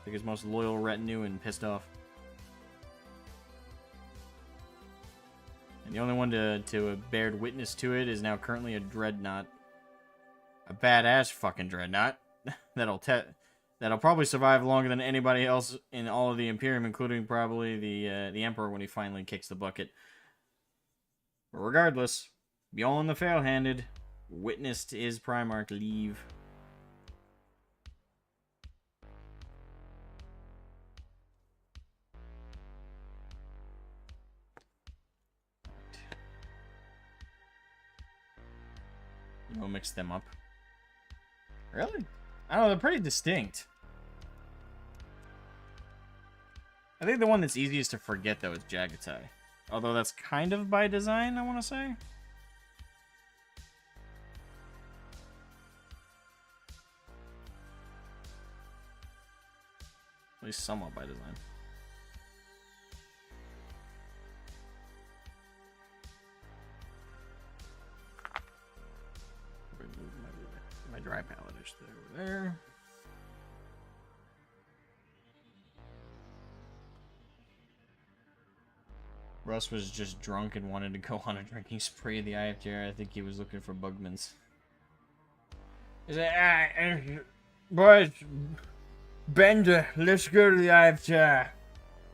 Speaker 1: Like his most loyal retinue and pissed off. And the only one to bear witness to it is now currently a dreadnought. A badass fucking dreadnought. That'll probably survive longer than anybody else in all of the Imperium, including probably the Emperor when he finally kicks the bucket. But regardless, beyond the fail-handed, witnessed his Primarch leave. We'll mix them up. Really? I don't know, they're pretty distinct. I think the one that's easiest to forget, though, is Jagatai. Although that's kind of by design, I want to say. At least somewhat by design. My dry palette is over there. Russ was just drunk and wanted to go on a drinking spree at the Eye of Terror. I think he was looking for Bugmans. He's like, boys, Bender, let's go to the Eye of Terror.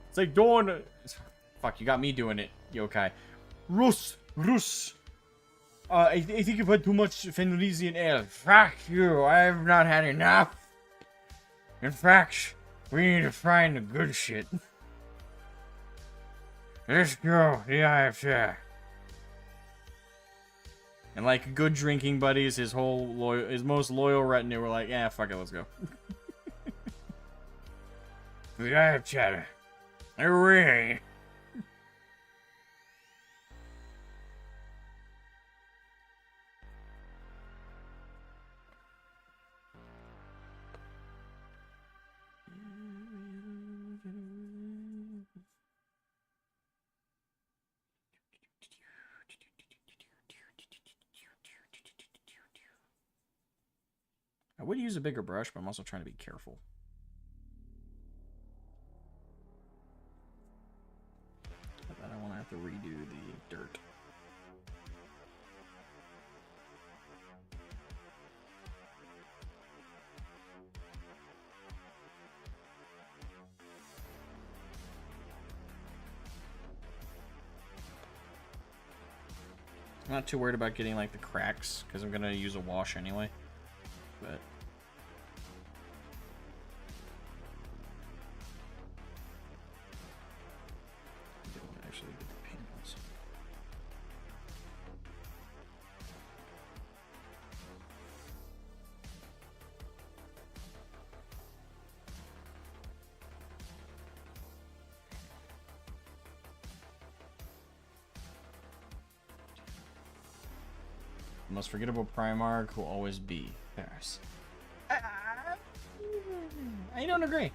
Speaker 1: It's like Dawn. Fuck, you got me doing it, yokai. Russ. I think you've had too much Fenrisian ale. Fuck you, I have not had enough. In fact, we need to find the good shit. Let's go, the Eye of Terror. And like good drinking buddies, his most loyal retinue were like, yeah, fuck it, let's go. The Eye of Terror. Hooray! I would use a bigger brush, but I'm also trying to be careful. But then I want to have to redo the dirt. I'm not too worried about getting like the cracks, because I'm going to use a wash anyway. But actually get the panels. The most forgettable Primarch will always be Paris. I don't agree.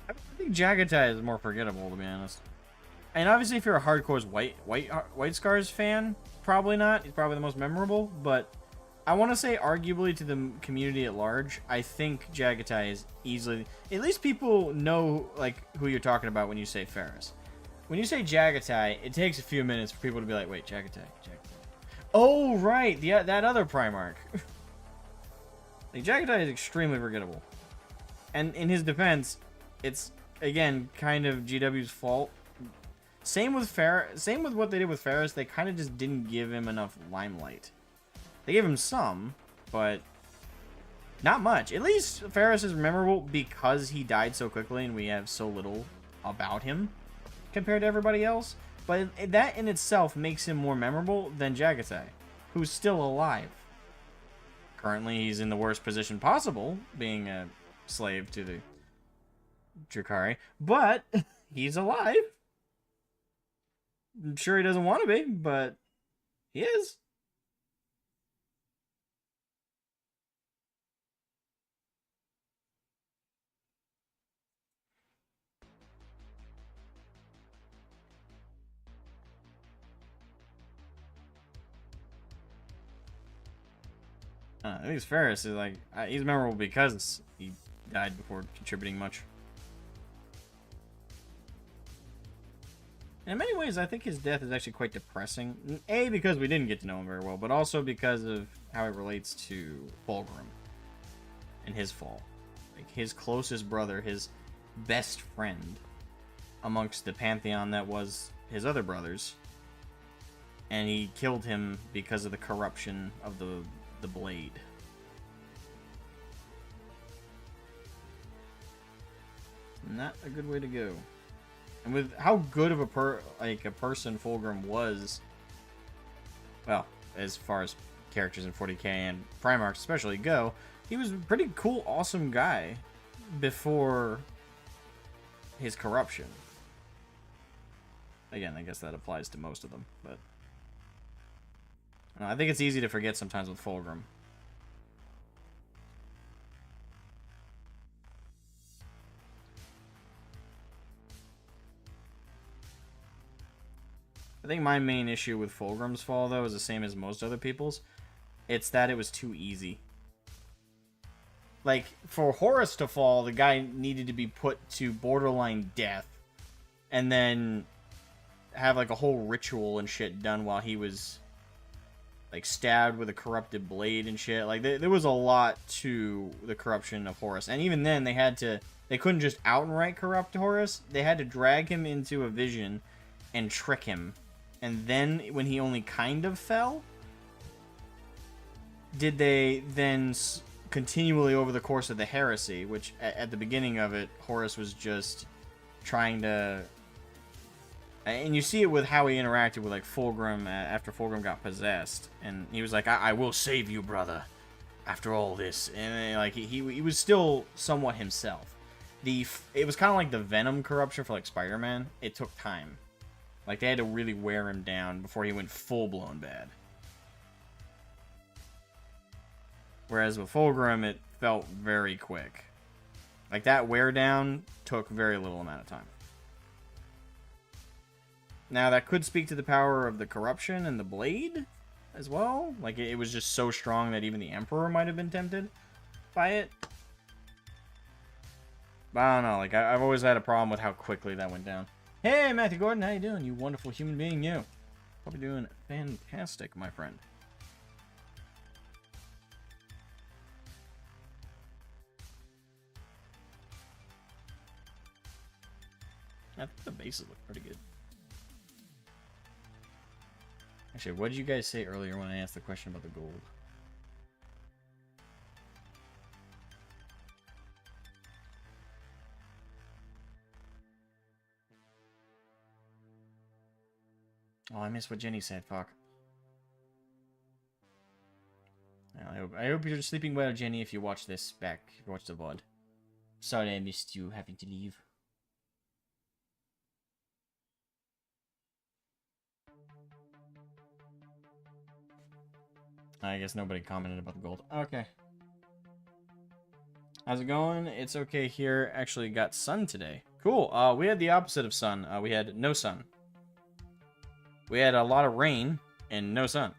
Speaker 1: I think Jagatai is more forgettable, to be honest. And obviously, if you're a hardcore White Scars fan, probably not. He's probably the most memorable. But I want to say, arguably to the community at large, I think Jagatai is easily. At least people know like who you're talking about when you say Ferris. When you say Jagatai, it takes a few minutes for people to be like, "Wait, Jagatai." Oh, right. Yeah, that other Primarch. Like, Jagatai is extremely forgettable. And in his defense, it's, again, kind of GW's fault. Same with what they did with Ferris. They kind of just didn't give him enough limelight. They gave him some, but not much. At least Ferris is memorable because he died so quickly and we have so little about him compared to everybody else. But that in itself makes him more memorable than Jagatai, who's still alive. Currently, he's in the worst position possible, being a slave to the Drukhari, but he's alive. I'm sure he doesn't want to be, but he is. I think Ferris is like, he's memorable because he died before contributing much. And in many ways, I think his death is actually quite depressing. A, because we didn't get to know him very well, but also because of how it relates to Fulgrim and his fall. Like, his closest brother, his best friend amongst the pantheon that was his other brothers. And he killed him because of the corruption of the blade. Not a good way to go. And with how good of a person Fulgrim was, well, as far as characters in 40k and Primarchs especially go, he was a pretty cool, awesome guy before his corruption. Again, I guess that applies to most of them, but I think it's easy to forget sometimes with Fulgrim. I think my main issue with Fulgrim's fall, though, is the same as most other people's. It's that it was too easy. Like, for Horus to fall, the guy needed to be put to borderline death. And then have, like, a whole ritual and shit done while he was, like, stabbed with a corrupted blade and shit. Like, there was a lot to the corruption of Horus. And even then, they couldn't just outright corrupt Horus. They had to drag him into a vision and trick him. And then, when he only kind of fell, did they then continually over the course of the heresy, which at the beginning of it, Horus was just trying to... And you see it with how he interacted with, like, Fulgrim after Fulgrim got possessed. And he was like, I will save you, brother, after all this. And, like, he was still somewhat himself. It was kind of like the Venom corruption for, like, Spider-Man. It took time. Like, they had to really wear him down before he went full-blown bad. Whereas with Fulgrim, it felt very quick. Like, that wear down took very little amount of time. Now, that could speak to the power of the corruption and the blade as well. Like, it was just so strong that even the Emperor might have been tempted by it. But I don't know. Like, I've always had a problem with how quickly that went down. Hey, Matthew Gordon, how you doing? You wonderful human being, you. Hope you're doing fantastic, my friend. I think the bases look pretty good. Actually, what did you guys say earlier when I asked the question about the gold? Oh, I missed what Jenny said, fuck. Well, I hope you're sleeping well, Jenny, if you watch this back, if you watch the VOD. Sorry I missed you having to leave. I guess nobody commented about the gold. Okay. How's it going? It's okay here. Actually got sun today. Cool. We had the opposite of sun. We had no sun. We had a lot of rain and no sun.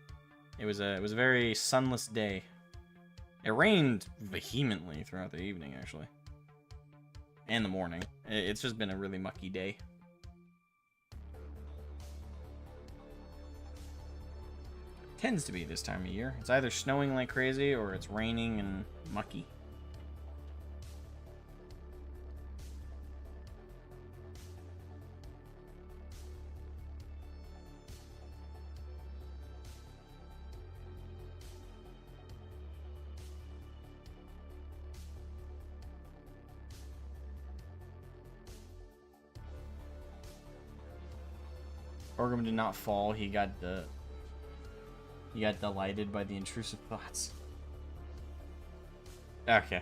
Speaker 1: It was a very sunless day. It rained vehemently throughout the evening, actually. And the morning. It's just been a really mucky day. Tends to be this time of year. It's either snowing like crazy or it's raining and mucky. Orgrim did not fall. He got delighted by the intrusive thoughts. Okay.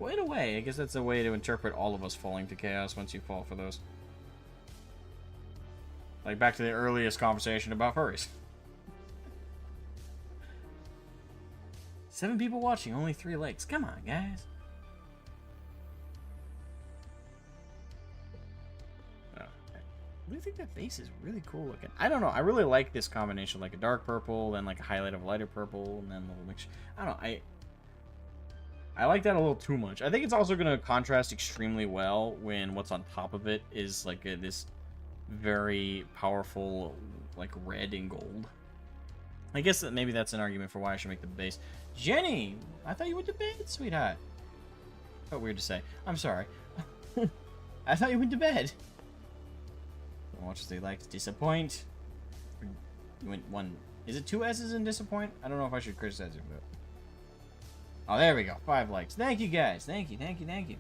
Speaker 1: Well, in a way, I guess that's a way to interpret all of us falling to chaos once you fall for those. Like back to the earliest conversation about furries. 7 people watching, only 3 likes. Come on, guys. I think that base is really cool looking. I don't know. I really like this combination, like a dark purple, then like a highlight of lighter purple, and then a little mix. I don't know. I like that a little too much. I think it's also going to contrast extremely well when what's on top of it is like this very powerful like red and gold. I guess that maybe that's an argument for why I should make the base. Jenny, I thought you went to bed, sweetheart. Felt weird to say. I'm sorry. I thought you went to bed. Watch as they like to disappoint. You went one. Is it 2 S's in disappoint? I don't know if I should criticize it, but. Oh, there we go. 5 likes. Thank you, guys. Thank you, thank you, thank you.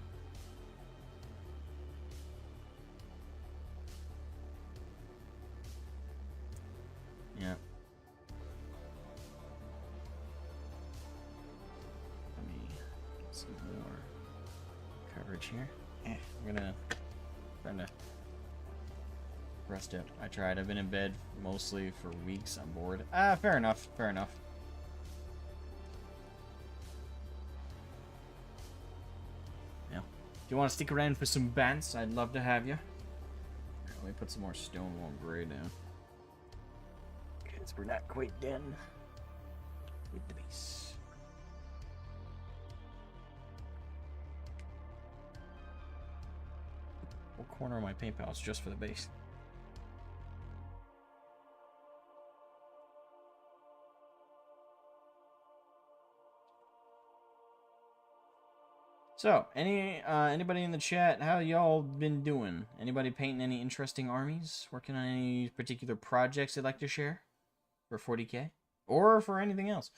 Speaker 1: Yeah. Let me get some more coverage here. I'm gonna try to rest up. I tried. I've been in bed mostly for weeks. I'm bored. Fair enough. Fair enough. Yeah. If you want to stick around for some bants, I'd love to have you. Right, let me put some more stone wall gray down. Because we're not quite done with the base. What corner of my paint palette is just for the base? So, anybody in the chat, how y'all been doing? Anybody painting any interesting armies? Working on any particular projects they'd like to share? For 40k? Or for anything else?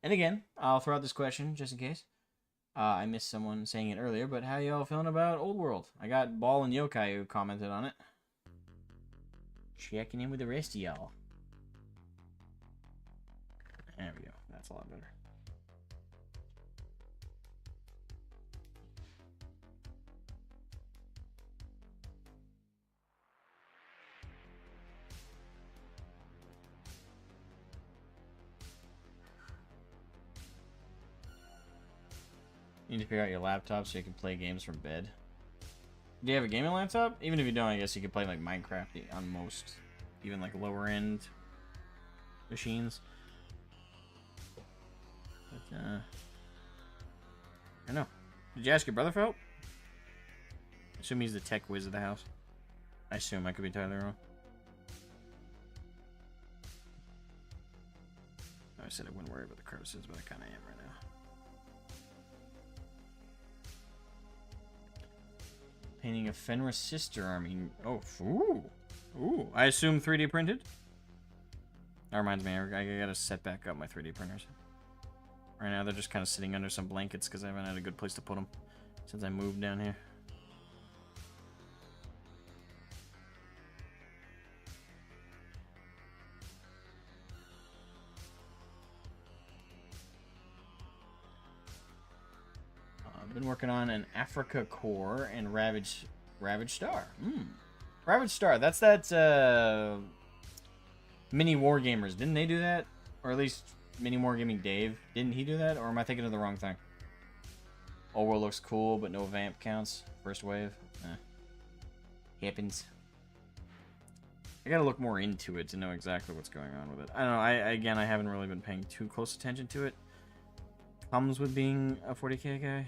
Speaker 1: And again, I'll throw out this question, just in case. I missed someone saying it earlier, but how y'all feeling about Old World? I got Ball and Yokai who commented on it. Checking in with the rest of y'all. There we go. That's a lot better. You need to figure out your laptop so you can play games from bed. Do you have a gaming laptop? Even if you don't, I guess you can play like Minecraft on most, even like lower end machines. But, I don't know. Did you ask your brother for help? I assume he's the tech whiz of the house. I assume. I could be entirely wrong. I said I wouldn't worry about the crevices, but I kind of am right now. Painting a Fenris sister army. Oh, ooh. Ooh. I assume 3D printed? That reminds me, I gotta set back up my 3D printers. Right now, they're just kind of sitting under some blankets because I haven't had a good place to put them since I moved down here. I've been working on an Africa Core and Ravage Star. Ravage Star, that's that Mini Wargamers. Didn't they do that? Or at least Mini Wargaming Dave. Didn't he do that? Or am I thinking of the wrong thing? Old World looks cool, but no vamp counts. First wave. Happens. I gotta look more into it to know exactly what's going on with it. I don't know. I haven't really been paying too close attention to it. Comes with being a 40k guy.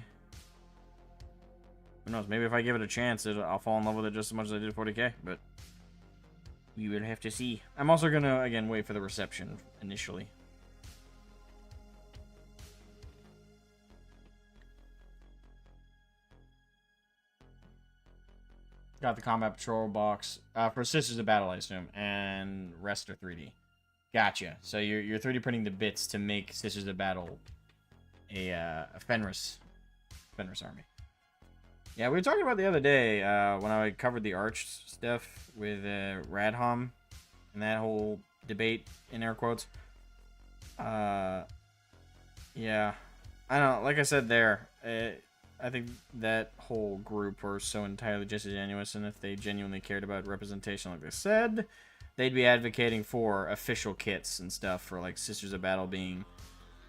Speaker 1: Who knows? Maybe if I give it a chance, I'll fall in love with it just as much as I did 40k. But We will have to see. I'm also gonna, again, wait for the reception initially. Got the combat patrol box for Sisters of Battle, I assume, and rest are 3D. Gotcha. So you're 3D printing the bits to make Sisters of Battle a Fenris army. Yeah, we were talking about the other day when I covered the Arch stuff with Radhom and that whole debate in air quotes. Yeah, I don't know. Like I said there, I think that whole group are so entirely disingenuous, and if they genuinely cared about representation, like they said, they'd be advocating for official kits and stuff for like Sisters of Battle being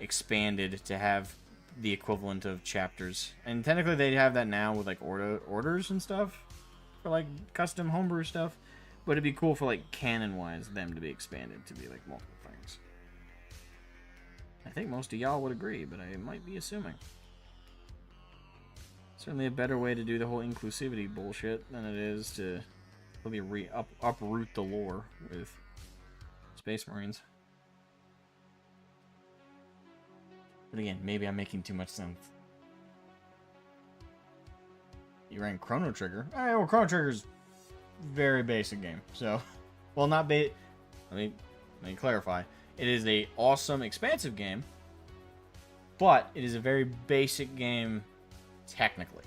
Speaker 1: expanded to have the equivalent of chapters. And technically they have that now with like orders and stuff for like custom homebrew stuff, but it'd be cool for like canon wise them to be expanded to be like multiple things. I think most of y'all would agree, but I might be assuming. Certainly a better way to do the whole inclusivity bullshit than it is to really uproot the lore with Space Marines. But again, maybe I'm making too much sense. You ran Chrono Trigger. Alright, well, Chrono Trigger's very basic game. So, well, not let me clarify. It is a awesome, expansive game, but it is a very basic game technically.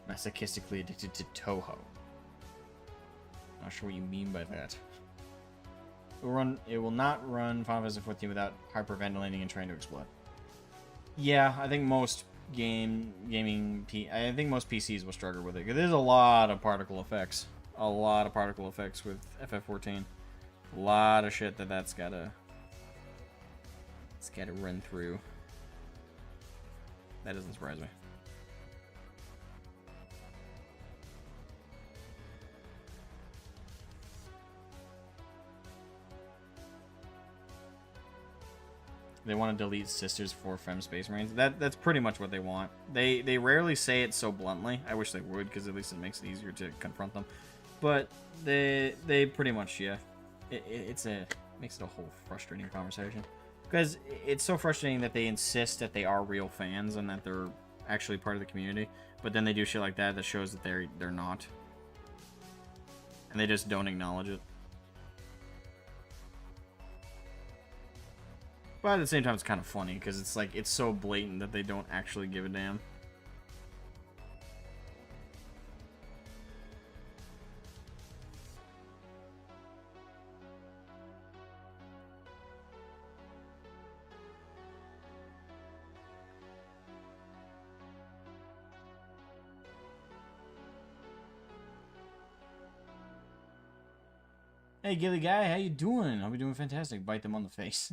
Speaker 1: Masochistically addicted to Toho. Not sure what you mean by that. It will not run Final Fantasy 14 without hyperventilating and trying to explode. Yeah, I think most I think most PCs will struggle with it because there's a lot of particle effects. A lot of particle effects with FF14. A lot of shit that's gotta run through. That doesn't surprise me. They want to delete Sisters for Fem Space Marines. That's pretty much what they want. They rarely say it so bluntly. I wish they would, because at least it makes it easier to confront them. But they pretty much, yeah. It makes it a whole frustrating conversation. Because it's so frustrating that they insist that they are real fans and that they're actually part of the community. But then they do shit like that shows that they're not. And they just don't acknowledge it. But at the same time, it's kind of funny, because it's like, it's so blatant that they don't actually give a damn. Hey, Gilly Guy, how you doing? I'll be doing fantastic. Bite them on the face.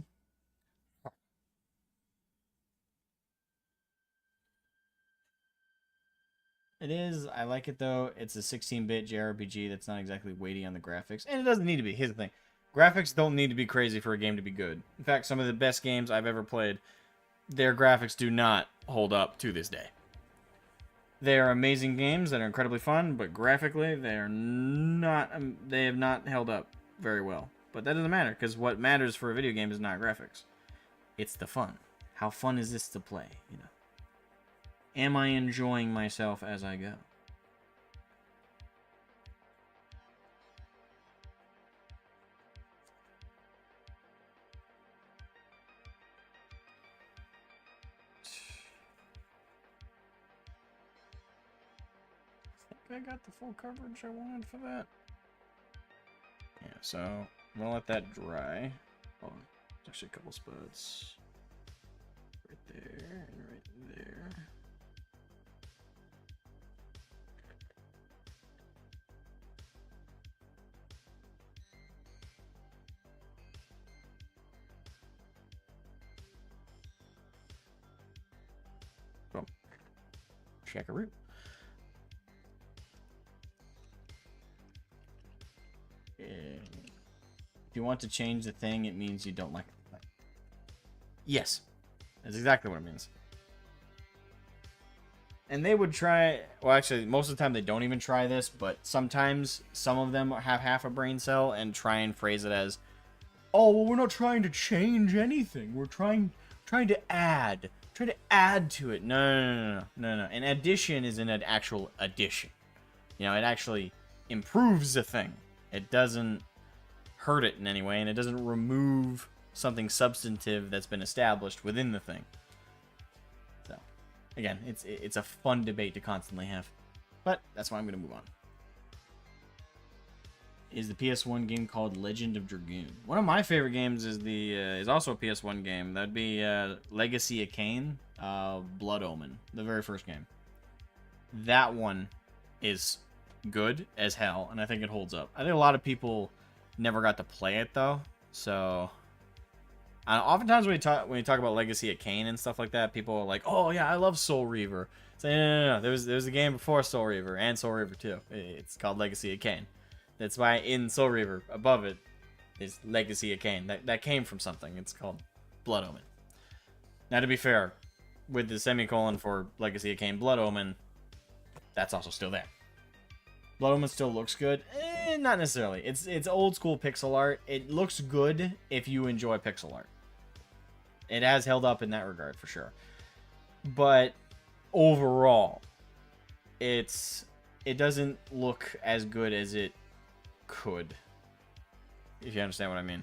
Speaker 1: It is. I like it, though. It's a 16-bit JRPG that's not exactly weighty on the graphics. And it doesn't need to be. Here's the thing. Graphics don't need to be crazy for a game to be good. In fact, some of the best games I've ever played, their graphics do not hold up to this day. They are amazing games that are incredibly fun, but graphically, they are not. They have not held up very well. But that doesn't matter, because what matters for a video game is not graphics. It's the fun. How fun is this to play, you know? Am I enjoying myself as I go? I think I got the full coverage I wanted for that. Yeah, so I'm gonna let that dry. Oh, there's actually a couple spots. Right there and right there. Boom. Checkaroo. If you want to change the thing, it means you don't like it. Yes. That's exactly what it means. And they would try, well, actually, most of the time they don't even try this, but sometimes some of them have half a brain cell and try and phrase it as, oh, well, we're not trying to change anything. We're trying to add. Try to add to it. No. An addition is an actual addition. You know, it actually improves the thing. It doesn't hurt it in any way, and it doesn't remove something substantive that's been established within the thing. So, again, it's a fun debate to constantly have. But that's why I'm going to move on. Is the PS1 game called Legend of Dragoon. One of my favorite games is is also a PS1 game. That'd be Legacy of Kain, Blood Omen, the very first game. That one is good as hell, and I think it holds up. I think a lot of people never got to play it though, so oftentimes when you talk about Legacy of Kain and stuff like that, people are like, "Oh yeah, I love Soul Reaver." So no. There was a game before Soul Reaver and Soul Reaver 2. It's called Legacy of Kain. That's why in Soul Reaver, above it, is Legacy of Kain. That came from something. It's called Blood Omen. Now, to be fair, with the semicolon for Legacy of Kain, Blood Omen, that's also still there. Blood Omen still looks good. Not necessarily. It's old school pixel art. It looks good if you enjoy pixel art. It has held up in that regard, for sure. But overall, it doesn't look as good as it could, if you understand what I mean.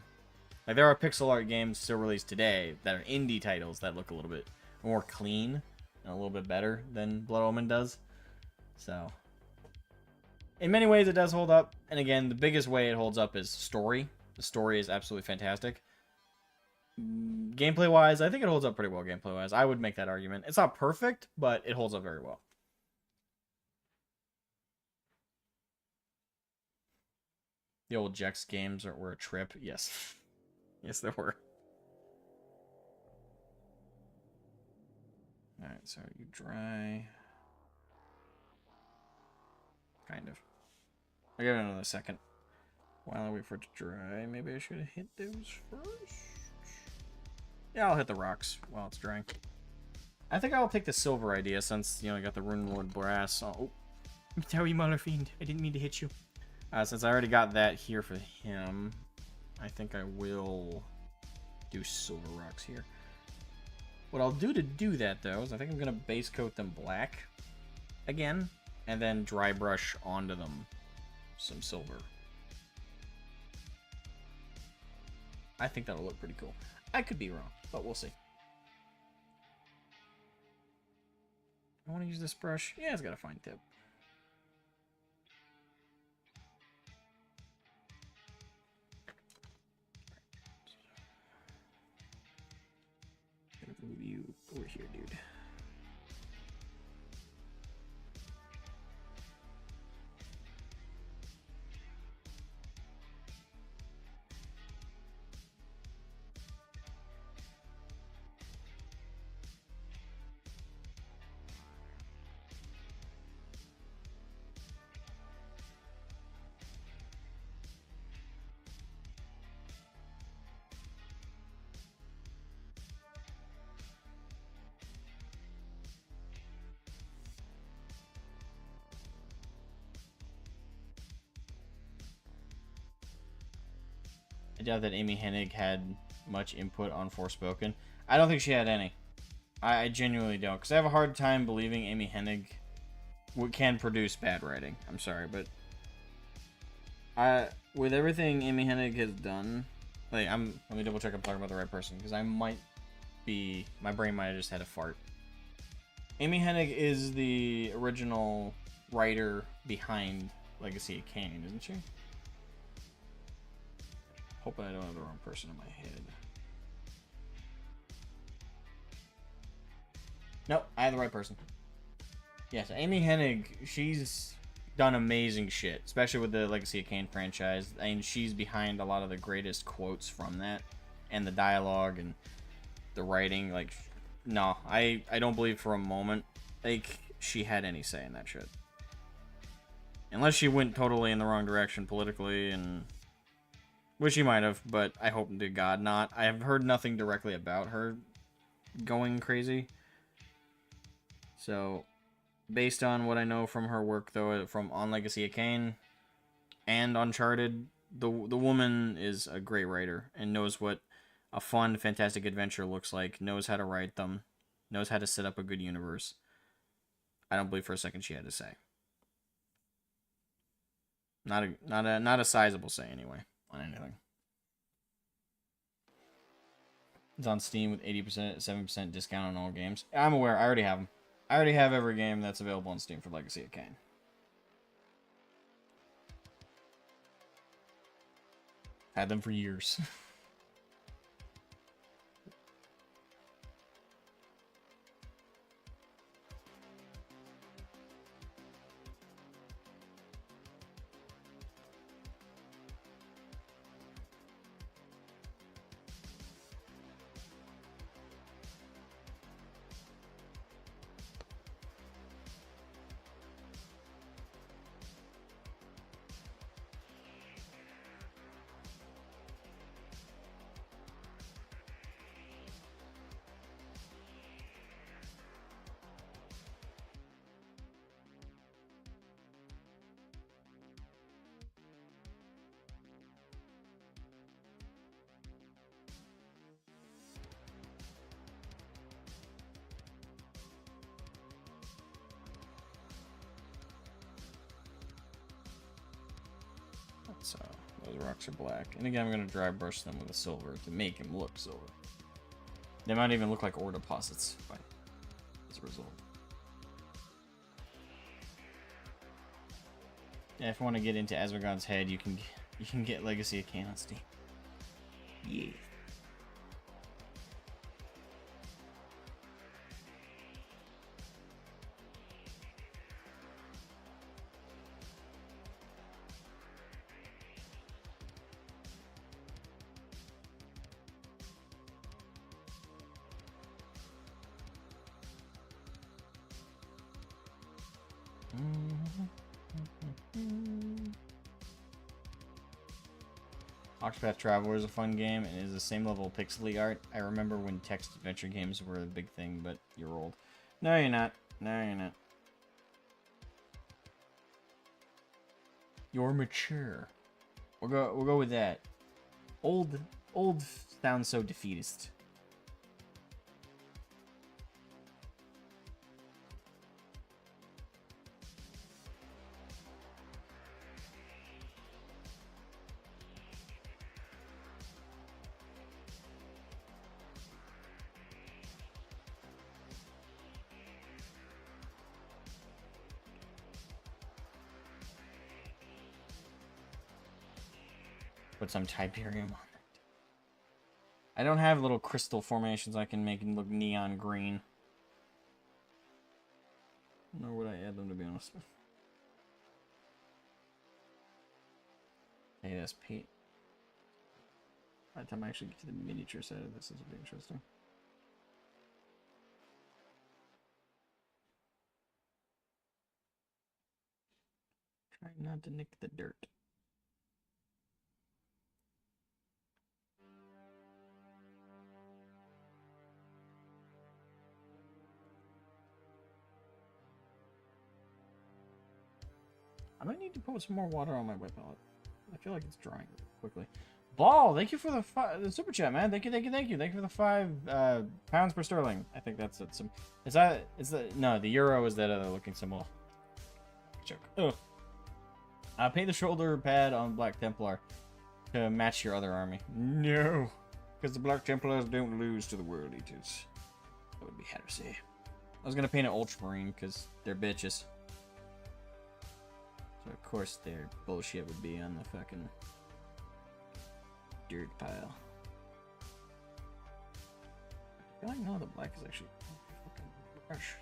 Speaker 1: Like, there are pixel art games still released today that are indie titles that look a little bit more clean and a little bit better than Blood Omen does. So, in many ways, it does hold up. And again, the biggest way it holds up is story. The story is absolutely fantastic. Gameplay-wise, I think it holds up pretty well gameplay-wise. I would make that argument. It's not perfect, but it holds up very well. The old Jex games were a trip. Yes. Yes, there were. Alright, so are you dry? Kind of. I'll give it another second. While I wait for it to dry, maybe I should have hit those first. Yeah, I'll hit the rocks while it's drying. I think I'll take the silver idea since, you know, I got the Rune Lord brass. Oh, I'm sorry, Maulerfiend. I didn't mean to hit you. Since I already got that here for him, I think I will do silver rocks here. What I'll do to do that, though, is I think I'm going to base coat them black again, and then dry brush onto them some silver. I think that'll look pretty cool. I could be wrong, but we'll see. I want to use this brush. Yeah, it's got a fine tip. Move you over here, dude. I doubt that Amy Hennig had much input on Forspoken. I don't think she had any. I genuinely don't, because I have a hard time believing Amy Hennig can produce bad writing. I'm sorry, but with everything Amy Hennig has done, like, let me double check I'm talking about the right person, because my brain might have just had a fart. Amy Hennig is the original writer behind Legacy of Kain, isn't she? Hoping I don't have the wrong person in my head. Nope, I have the right person. Yes, Amy Hennig, she's done amazing shit, especially with the Legacy of Kain franchise. I mean, she's behind a lot of the greatest quotes from that, and the dialogue and the writing. Like, no, I don't believe for a moment, like, she had any say in that shit. Unless she went totally in the wrong direction politically, and which she might have, but I hope to God not. I have heard nothing directly about her going crazy. So, based on what I know from her work, though, from on Legacy of Kain and Uncharted, the woman is a great writer and knows what a fun, fantastic adventure looks like, knows how to write them, knows how to set up a good universe. I don't believe for a second she had to say. Not a sizable say anyway on anything. It's on Steam with 80%, 7% discount on all games. I'm aware. I already have them. I already have every game that's available on Steam for Legacy of Kain. Had them for years. So those rocks are black. And again, I'm going to dry brush them with a silver to make them look silver. They might even look like ore deposits as a result. Yeah, if you want to get into Asmogan's head, you can get Legacy of Kain on Steam. Yeah. Octopath Traveler is a fun game and is the same level of pixely art. I remember when text adventure games were a big thing, but you're old. No, you're not. No, you're not. You're mature. We'll go with that. Old sounds so defeatist. Put some Tiberium on it. I don't have little crystal formations I can make and look neon green. Nor would I add them, to be honest. Hey, that's Pete. By the time I actually get to the miniature side of this, will be interesting. Try not to nick the dirt. I might need to put some more water on my wet palette. I feel like it's drying quickly. Ball, thank you for the super chat, man. Thank you for the 5 pounds per sterling. I think that's it. No, the euro is that other looking symbol. Joke. Oh. Paint the shoulder pad on Black Templar to match your other army. No, because the Black Templars don't lose to the World Eaters. That would be heresy. I was gonna paint an Ultramarine because they're bitches. So of course their bullshit would be on the fucking dirt pile. I feel like no, the black is actually fucking fresh.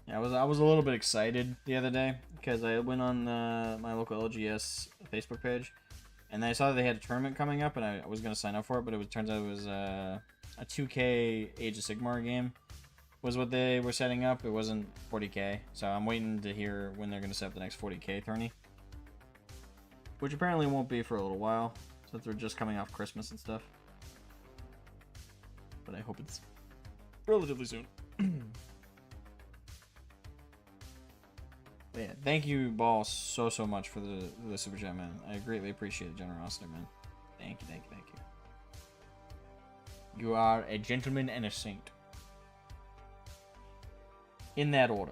Speaker 1: Yeah, I was a little bit excited the other day because I went on my local LGS Facebook page and I saw that they had a tournament coming up and I was gonna sign up for it, but turns out it was a 2K Age of Sigmar game was what they were setting up. It wasn't 40K, so I'm waiting to hear when they're going to set up the next 40K tourney, which apparently won't be for a little while since they're just coming off Christmas and stuff. but I hope it's relatively soon. Yeah, thank you, boss, so much for the super chat, man. I greatly appreciate the generosity, man. Thank you. You are a gentleman and a saint. In that order.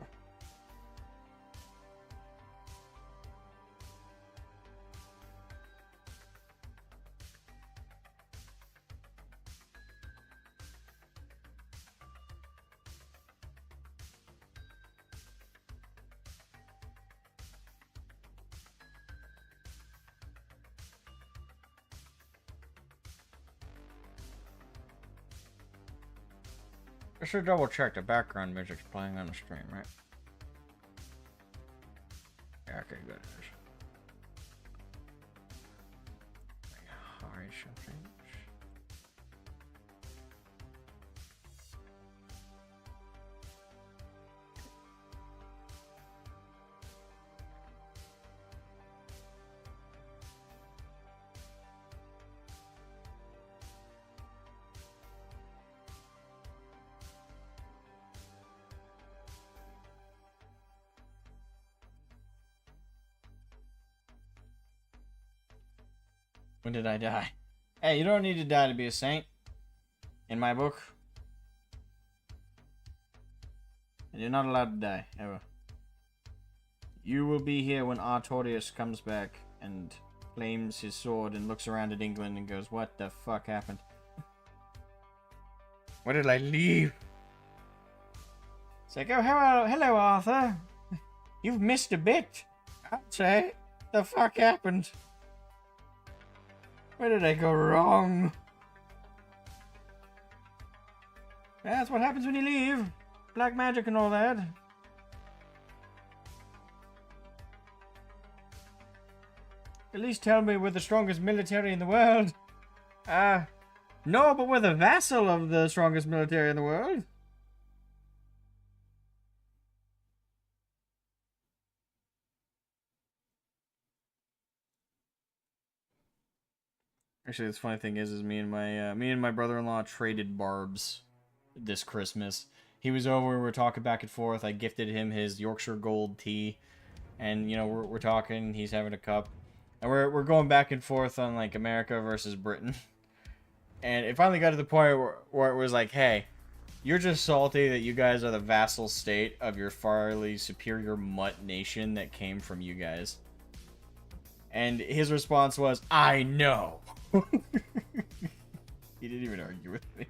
Speaker 1: I should double check the background music's playing on the stream, right? Yeah, okay, good. Hide something. When did I die? Hey, you don't need to die to be a saint. In my book. And you're not allowed to die, ever. You will be here when Artorius comes back and claims his sword and looks around at England and goes, what the fuck happened? Where did I leave? It's like, oh, hello, Arthur. You've missed a bit. I'd say. The fuck happened? Where did I go wrong? That's what happens when you leave. Black magic and all that. At least tell me we're the strongest military in the world. No, but we're the vassal of the strongest military in the world. Actually, the funny thing is me and my brother-in-law traded barbs this Christmas. He was over, we were talking back and forth. I gifted him his Yorkshire Gold tea, and you know we're talking. He's having a cup, and we're going back and forth on like America versus Britain. And it finally got to the point where it was like, hey, you're just salty that you guys are the vassal state of your farly superior mutt nation that came from you guys. And his response was, I know. He didn't even argue with me.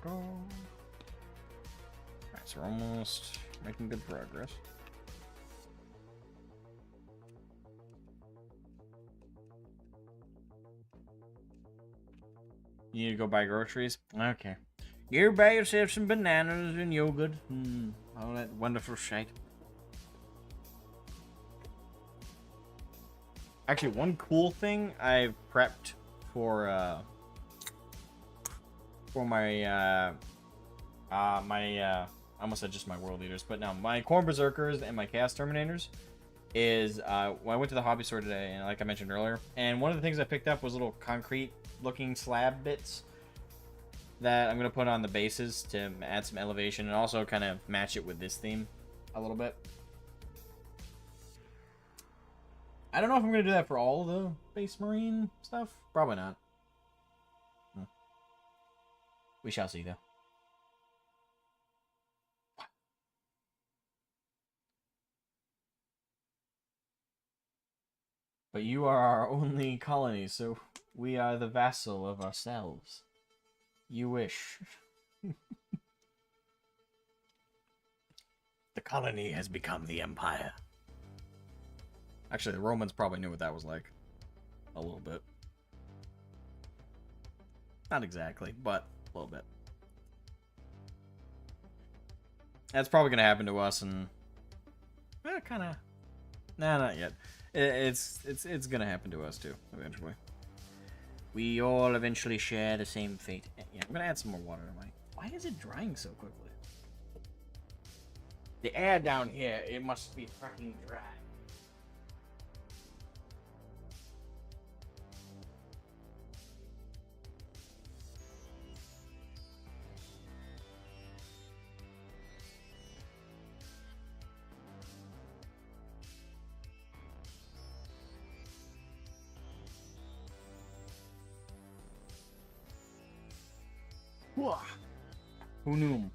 Speaker 1: Alright, so we're almost making good progress. You need to go buy groceries? Okay. You buy yourself some bananas and yogurt. All that wonderful shit. Actually, one cool thing I've prepped for my I almost said just my world leaders, but no, my corn berserkers and my chaos terminators is well, I went to the hobby store today, and like I mentioned earlier, and one of the things I picked up was little concrete looking slab bits that I'm gonna put on the bases to add some elevation and also kind of match it with this theme a little bit. I don't know if I'm gonna do that for all the base marine stuff. Probably not. We shall see, though. But you are our only colony, so we are the vassal of ourselves. You wish. The colony has become the empire. Actually, the Romans probably knew what that was like. A little bit. Not exactly, but a little bit. That's probably gonna happen to us, and kind of. Nah, not yet. It's gonna happen to us too eventually. We all eventually share the same fate. Yeah, I'm gonna add some more water to my. Why is it drying so quickly? The air down here, it must be fucking dry. Who knew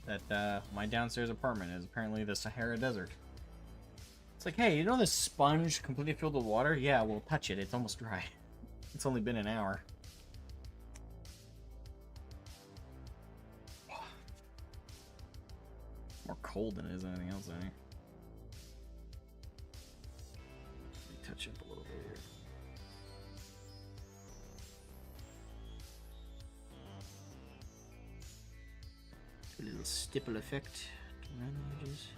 Speaker 1: that my downstairs apartment is apparently the Sahara Desert? It's like, hey, you know this sponge completely filled with water? Yeah, well, touch it. It's almost dry. It's only been an hour. More cold than it is anything else, I think. Let me touch it a little bit here. A little stipple effect around the edges.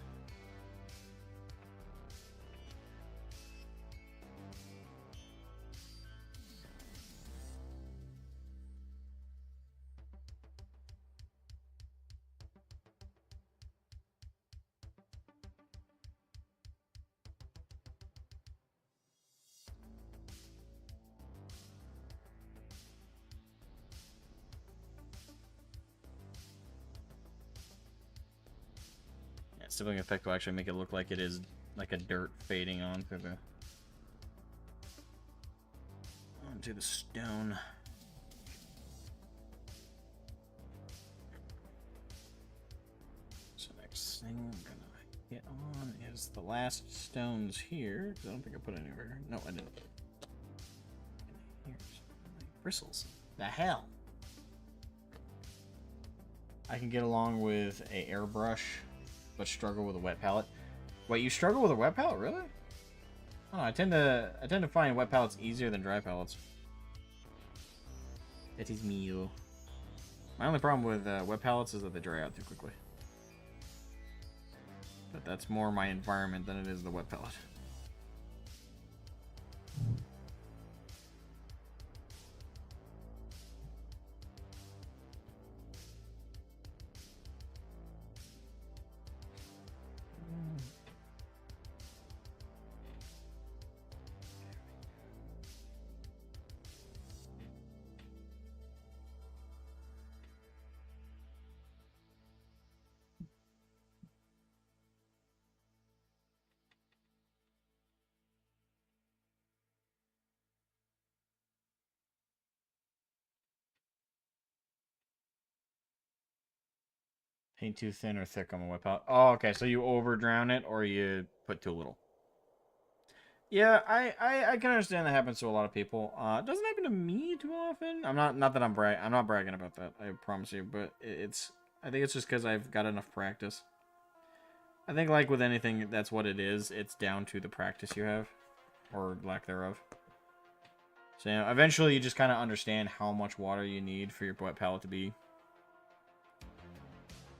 Speaker 1: Stippling effect will actually make it look like it is like a dirt fading onto the stone. So next thing I'm gonna hit on is the last stones here. I don't think I put any over here. No, I didn't. Here's my bristles. The hell? I can get along with a airbrush, but struggle with a wet palette. Wait, you struggle with a wet palette, really? Oh, I tend to find wet palettes easier than dry palettes. That is me. My only problem with wet palettes is that they dry out too quickly. But that's more my environment than it is the wet palette. Paint too thin or thick on the wet palette. Oh, okay. So you over drown it or you put too little. Yeah, I can understand that happens to a lot of people. It doesn't happen to me too often. I'm not that I'm not bragging about that. I promise you, but I think it's just because I've got enough practice. I think like with anything, that's what it is. It's down to the practice you have, or lack thereof. So you know, eventually you just kind of understand how much water you need for your wet palette to be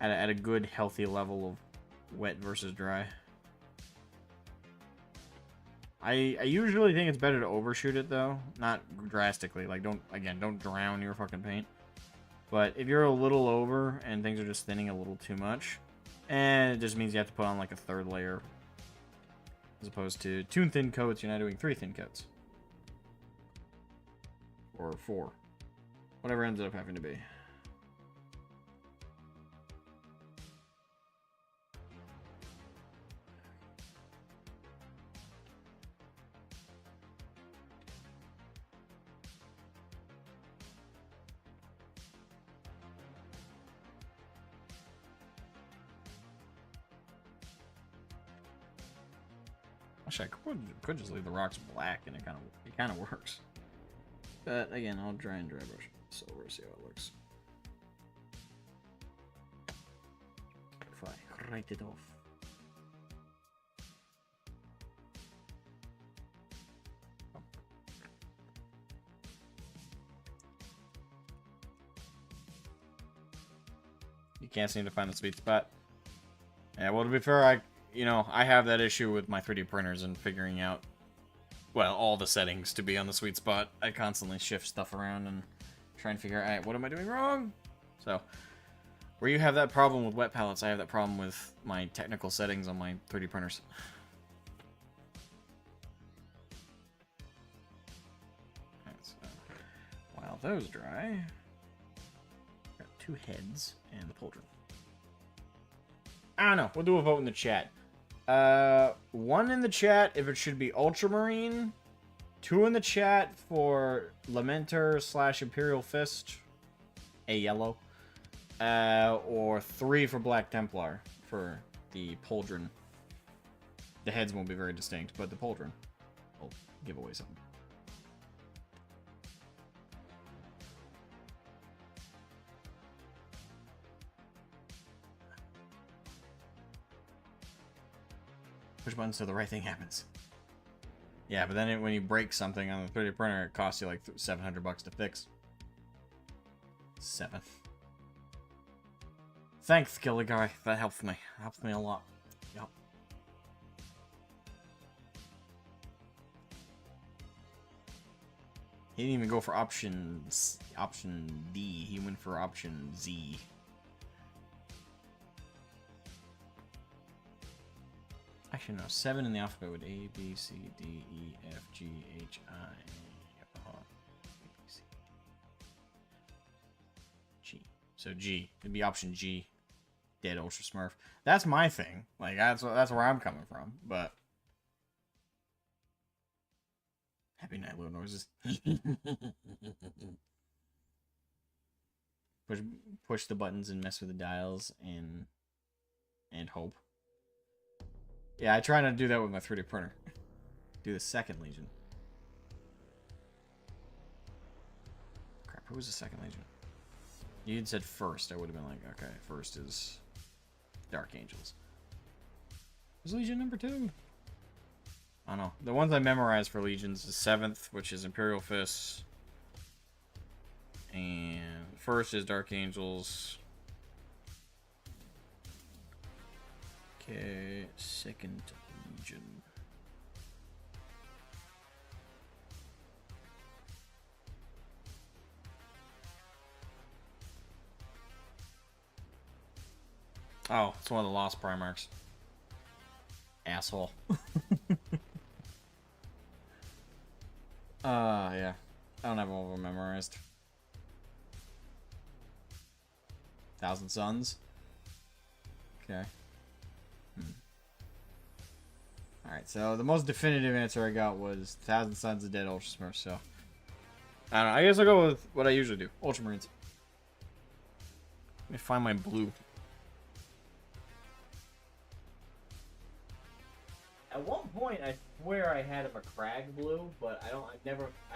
Speaker 1: at a good, healthy level of wet versus dry. I usually think it's better to overshoot it though, not drastically. Like don't drown your fucking paint. But if you're a little over and things are just thinning a little too much, and it just means you have to put on like a third layer, as opposed to 2 thin coats. You're not doing 3 thin coats or 4, whatever ends up having to be. Actually, I could just leave the rocks black, and it kind of works. But again, I'll dry brush silver, see how it looks. If I write it off. You can't seem to find the sweet spot. Yeah, well, to be fair, I have that issue with my 3D printers and figuring out, well, all the settings to be on the sweet spot. I constantly shift stuff around and try and figure out, alright, what am I doing wrong? So, where you have that problem with wet palettes, I have that problem with my technical settings on my 3D printers. Alright, so, while those dry, got 2 heads and the pauldron. I don't know. We'll do a vote in the chat. 1 in the chat if it should be Ultramarine. 2 in the chat for Lamenter / Imperial Fist. A yellow. Or 3 for Black Templar for the pauldron. The heads won't be very distinct, but the pauldron will give away something. Push buttons so the right thing happens. Yeah, but then when you break something on the 3D printer, it costs you like $700 to fix. 7. Thanks, Killer Guy. That helps me. Helps me a lot. Yep. He didn't even go for option D. He went for option Z. Actually, no. 7 in the alphabet would A, B, C, D, E, F, G, H, I, C, G. So G. It'd be option G. Dead Ultra Smurf. That's my thing. Like, that's where I'm coming from. But happy night, little noises. push the buttons and mess with the dials and hope. Yeah, I try not to do that with my 3D printer. Do the second Legion. Crap, who was the second Legion? You had said first. I would have been like, okay, first is Dark Angels. Was Legion number 2? I don't know. The ones I memorized for Legions is 7th, which is Imperial Fists. And first is Dark Angels. Okay, second Legion. Oh, it's one of the Lost Primarchs. Asshole. Yeah. I don't have all of them memorized. Thousand Suns. Okay. Alright, so the most definitive answer I got was Thousand Suns of Dead Ultra Smurfs, so I don't know. I guess I'll go with what I usually do. Ultramarines. Let me find my blue. At one point, I swear I had a McCrag blue, but I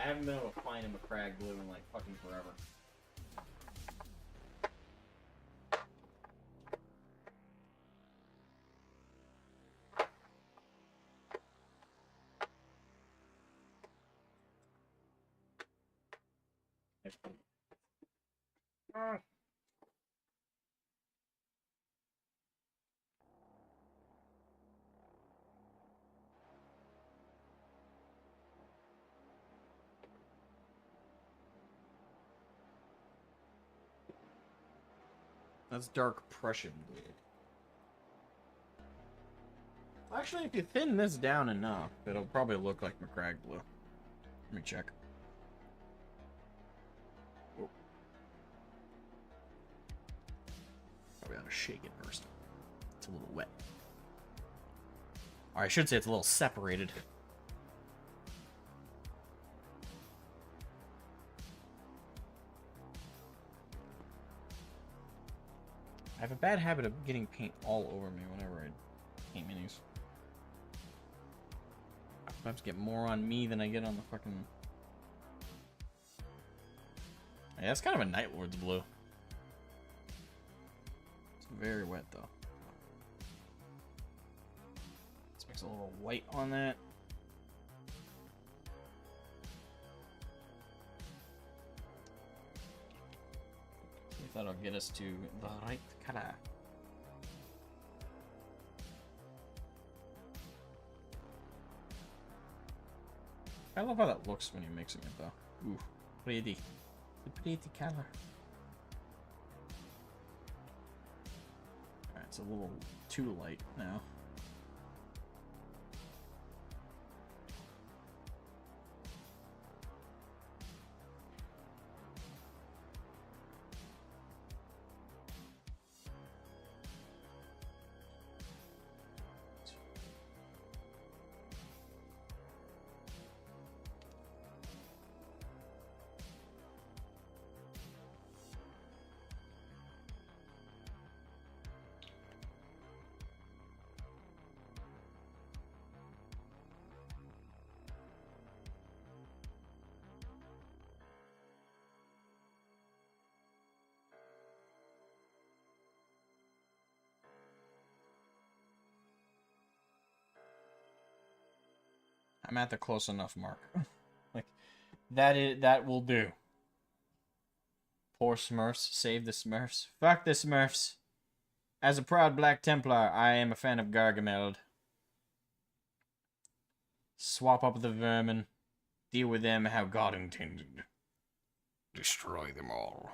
Speaker 1: haven't been able to find a McCrag blue in like fucking forever. That's Dark Prussian blue. Actually, if you thin this down enough, it'll probably look like McCrag blue. Let me check. Oh. Probably ought to shake it first. It's a little wet. Or I should say it's a little separated. I have a bad habit of getting paint all over me whenever I paint minis. I sometimes get more on me than I get on the fucking... Yeah, that's kind of a Night Lord's blue. It's very wet, though. Let's mix a little white on that. See if That'll get us to the right color. I love how that looks when you're mixing it, though. Ooh, pretty. The pretty color. Alright, it's a little too light now. I'm at the close enough mark. Like, that will do. Poor Smurfs. Save the Smurfs. Fuck the Smurfs. As a proud Black Templar, I am a fan of Gargamel. Swap up the vermin. Deal with them how God intended. Destroy them all.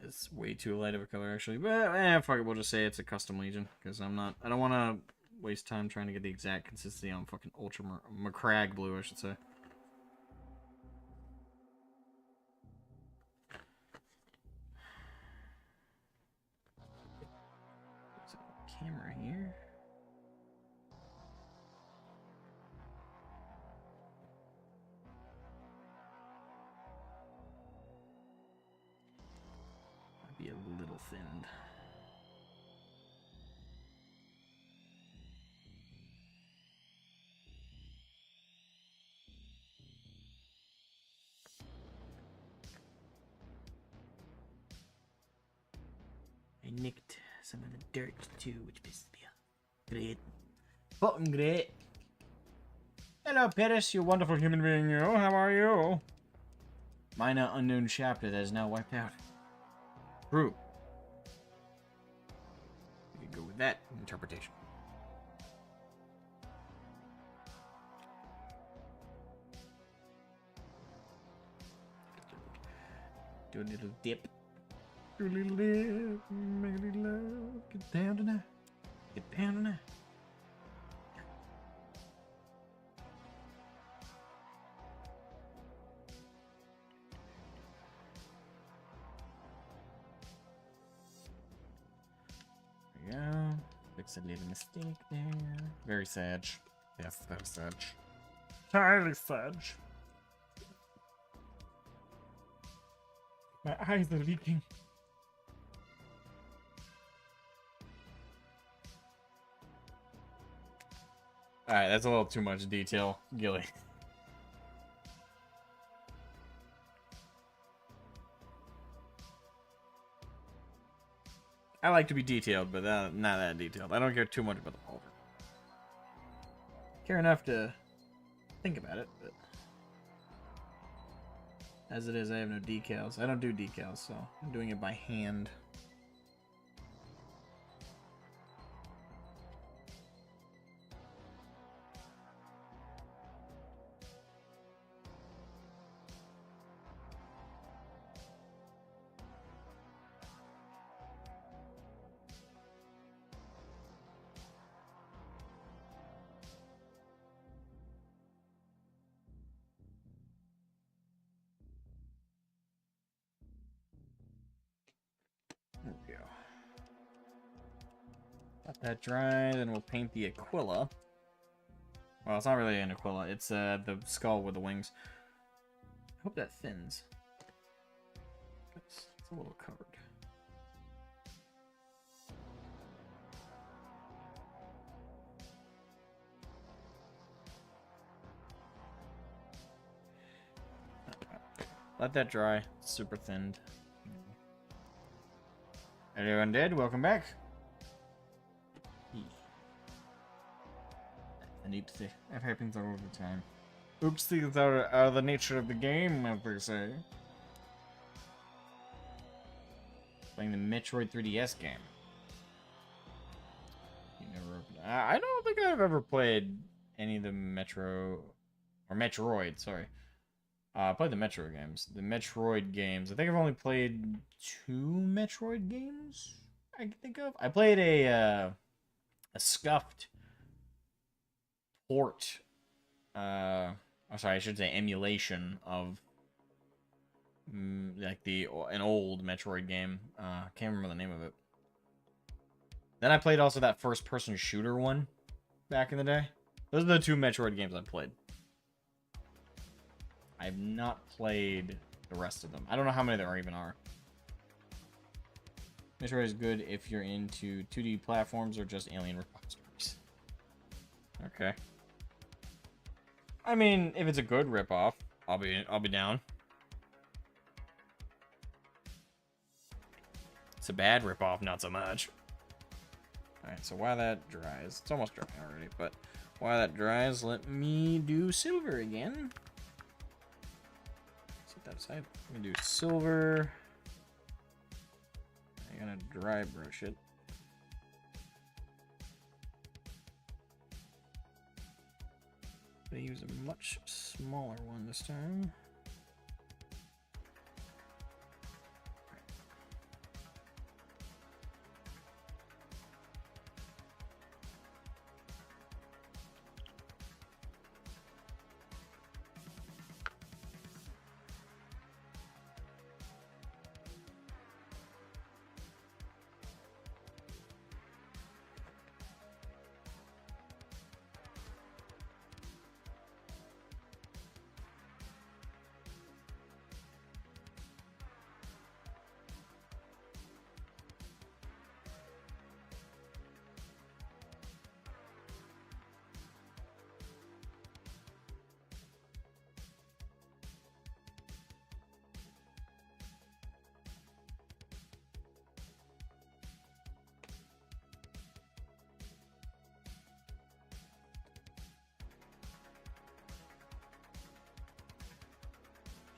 Speaker 1: It's way too light of a color, actually. But, fuck it, we'll just say it's a custom Legion. Because I don't want to waste time trying to get the exact consistency on fucking Ultra Macragge blue, I should say. There's a camera here. Might be a little thinned. I nicked some of the dirt too, which pisses me off. Great. Fucking great. Hello, Paris, you wonderful human being, you. How are you? Minor unknown chapter that is now wiped out. True. We can go with that interpretation. Do a little dip. Do a little dip. Make a little love. Get down tonight. Get down tonight. There we go. Fix a little mistake there. Very sage. Yes, very sage.
Speaker 2: Entirely sage. My eyes are leaking.
Speaker 1: Alright, that's a little too much detail, Gilly. I like to be detailed, but not that detailed. I don't care too much about the pulver. Care enough to think about it, but as it is, I have no decals. I don't do decals, so I'm doing it by hand. There we go. Let that dry, then we'll paint the Aquila. Well, it's not really an Aquila, it's the skull with the wings. I hope that thins. It's a little covered. Let that dry. It's super thinned. Hello, Undead. Welcome back. An oopsie. That happens all the time. Oopsies are the nature of the game, as they say. Playing the Metroid 3DS game. You never opened... I don't think I've ever played any of the Metroid, sorry. I played the Metroid games. The Metroid games. I think I've only played 2 Metroid games I can think of. I played a scuffed port. I'm sorry, I should say emulation of like an old Metroid game. I can't remember the name of it. Then I played also that first-person shooter one back in the day. Those are the 2 Metroid games I played. I've not played the rest of them. I don't know how many there even are. Metroid is good if you're into 2D platforms or just alien ripoffs. Okay. I mean, if it's a good ripoff, I'll be down. It's a bad ripoff, not so much. Alright, so while that dries, it's almost dry already, but while that dries, let me do silver again. Set that aside. I'm gonna do silver. I'm gonna dry brush it. I'm gonna use a much smaller one this time.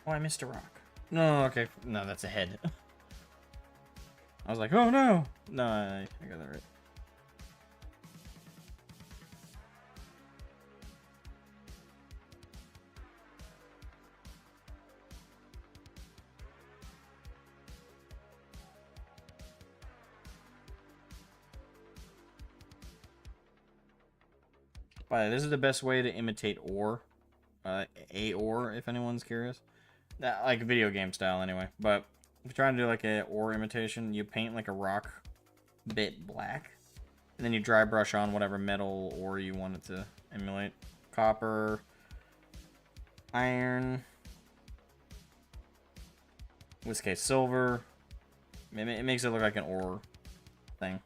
Speaker 1: Oh, I missed a rock. No, okay. No, that's a head. I was like, oh no! No, I got that right. By the way, this is the best way to imitate ore. A ore, if anyone's curious. Like video game style anyway, but if you're trying to do like a ore imitation, you paint like a rock bit black, and then you dry brush on whatever metal ore you want it to emulate. Copper, iron, in this case silver. It makes it look like an ore thing.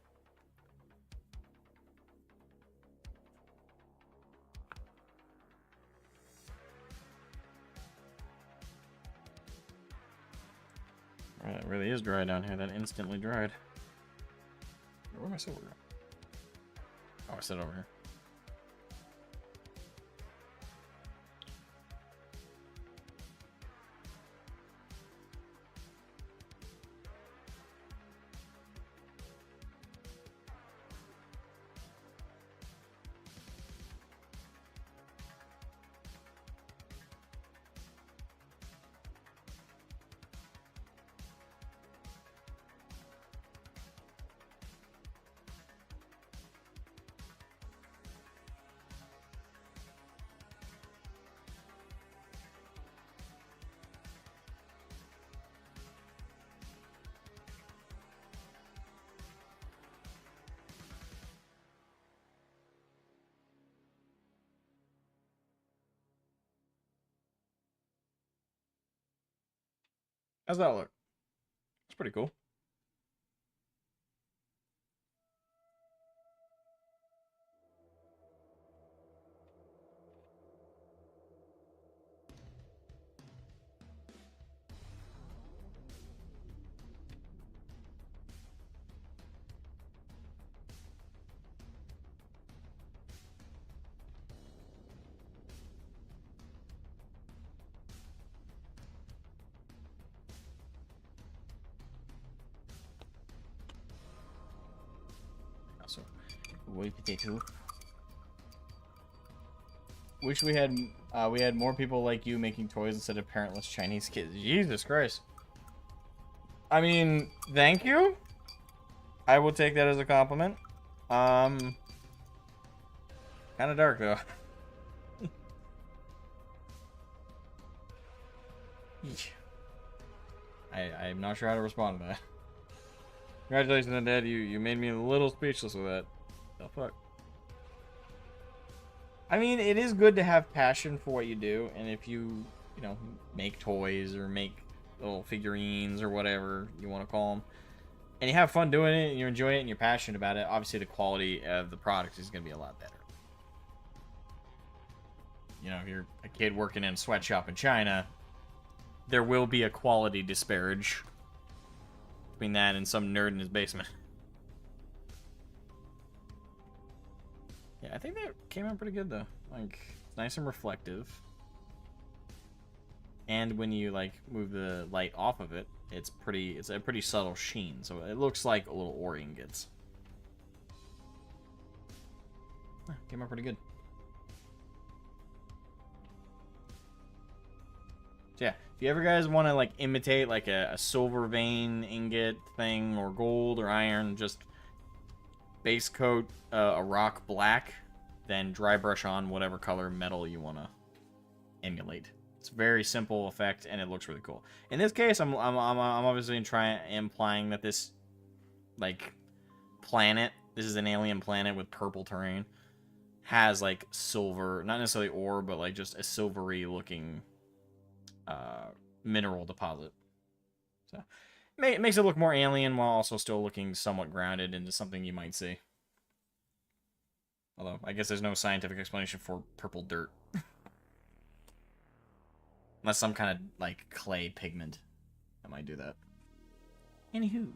Speaker 1: It really is dry down here. That instantly dried. Where am I silver? Oh, I set it over here. How's that look? It's pretty cool. Boy potato. Wish we had more people like you making toys instead of parentless Chinese kids. Jesus Christ. I mean, thank you. I will take that as a compliment. Kind of dark though. I'm not sure how to respond to that. Congratulations on that. You made me a little speechless with that. The fuck. I mean, it is good to have passion for what you do, and if you know, make toys or make little figurines or whatever you want to call them, and you have fun doing it, and you enjoy it, and you're passionate about it, obviously the quality of the product is going to be a lot better. You know, if you're a kid working in a sweatshop in China, there will be a quality disparage between that and some nerd in his basement. Yeah, I think that came out pretty good, though. Like, it's nice and reflective. And when you, like, move the light off of it, it's a pretty subtle sheen. So it looks like a little ore ingots. Came out pretty good. So yeah, if you ever guys want to, like, imitate, like, a silver vein ingot thing, or gold or iron, just base coat a rock black, then dry brush on whatever color metal you want to emulate. It's a very simple effect, and it looks really cool. In this case, I'm obviously implying that this, like, planet, this is an alien planet with purple terrain, has, like, silver, not necessarily ore, but, like, just a silvery looking mineral deposit. So it makes it look more alien while also still looking somewhat grounded into something you might see. Although, I guess there's no scientific explanation for purple dirt. Unless some kind of, like, clay pigment that might do that. Anywho.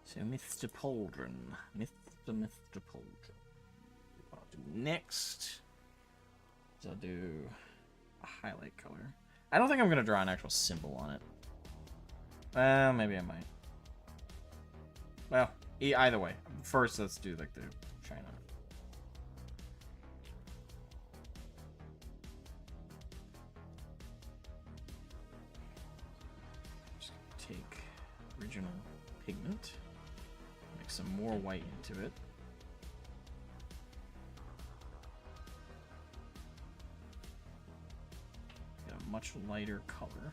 Speaker 1: So, Mr. Pauldron. Mr. Pauldron. What I'll do next is I'll do a highlight color. I don't think I'm going to draw an actual symbol on it. Well, maybe I might. Well, either way. First, let's do, like, the China. Just take original pigment, mix some more white into it. Get a much lighter color.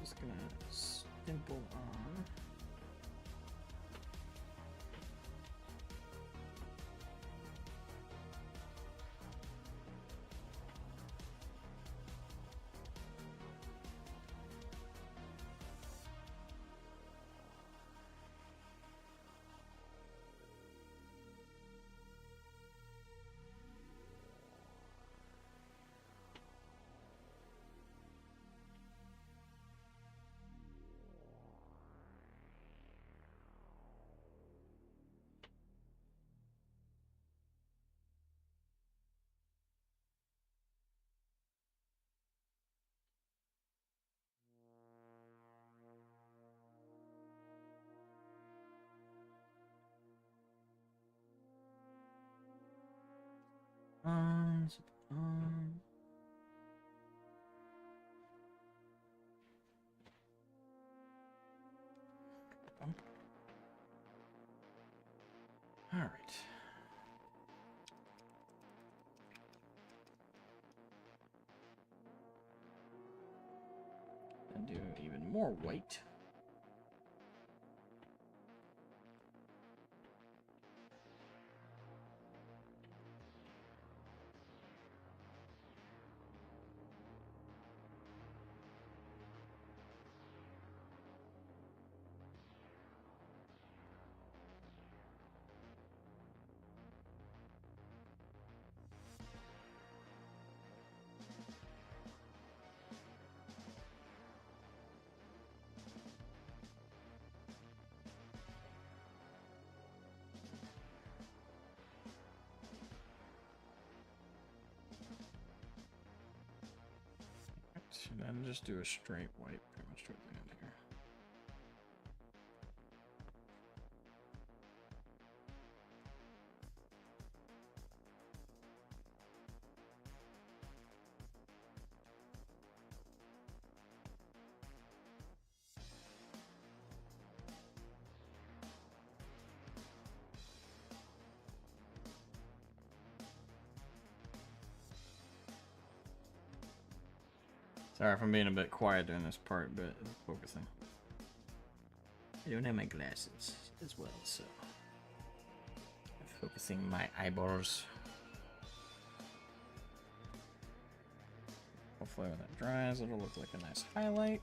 Speaker 1: Just gonna stipple on. Um, um, all right. do even more white. And then just do a straight white pretty much towards the end here. Sorry if I'm being a bit quiet during this part, but focusing. I don't have my glasses as well, so I'm focusing my eyeballs. Hopefully when that dries, it'll look like a nice highlight.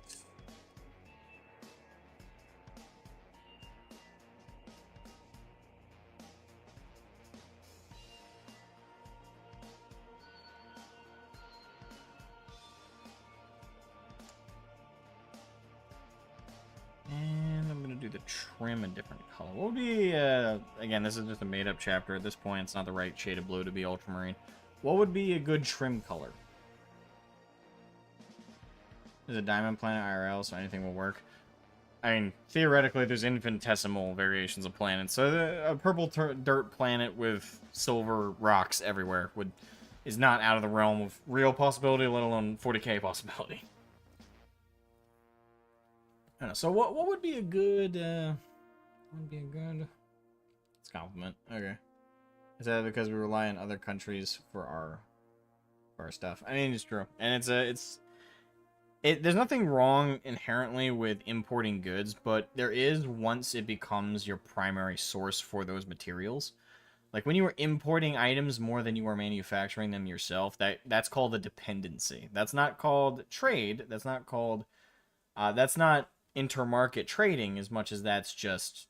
Speaker 1: And I'm gonna do the trim a different color. What would be, again, this is just a made-up chapter at this point. It's not the right shade of blue to be ultramarine. What would be a good trim color? There's a diamond planet IRL, so anything will work. I mean, theoretically, there's infinitesimal variations of planets. So a purple dirt planet with silver rocks everywhere is not out of the realm of real possibility, let alone 40k possibility. I don't know. So what would be a good it's compliment. Okay. Is that because we rely on other countries for our stuff? I mean, it's true. And there's nothing wrong inherently with importing goods, but there is once it becomes your primary source for those materials. Like when you are importing items more than you are manufacturing them yourself, that's called a dependency. That's not called trade. That's not called that's not intermarket trading as much as that's just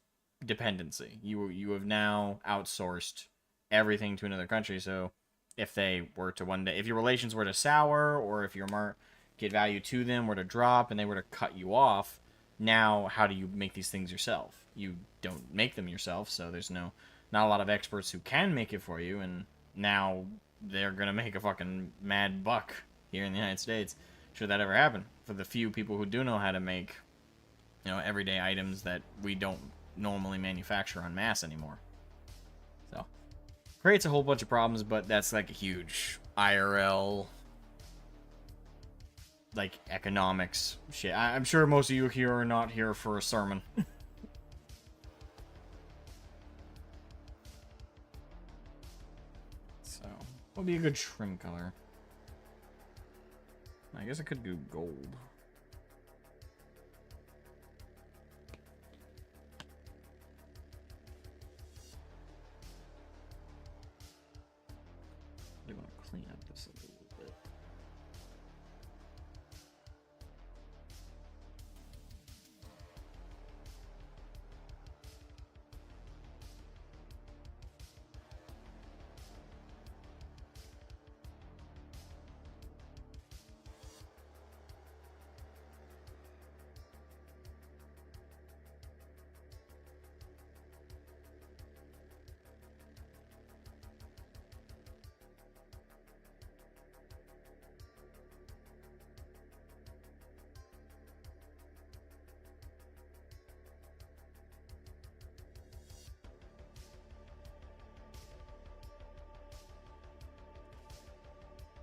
Speaker 1: dependency. You have now outsourced everything to another country. So if they were to one day, if your relations were to sour, or if your market value to them were to drop and they were to cut you off, now how do you make these things yourself? You don't make them yourself, so there's not a lot of experts who can make it for you, and now they're gonna make a fucking mad buck here in the United States should that ever happen. For the few people who do know how to make, you know, everyday items that we don't normally manufacture en masse anymore. So creates a whole bunch of problems, but that's like a huge IRL, like, economics shit. I'm sure most of you here are not here for a sermon. So what would be a good trim color? I guess I could do gold. I want to clean up this a little bit.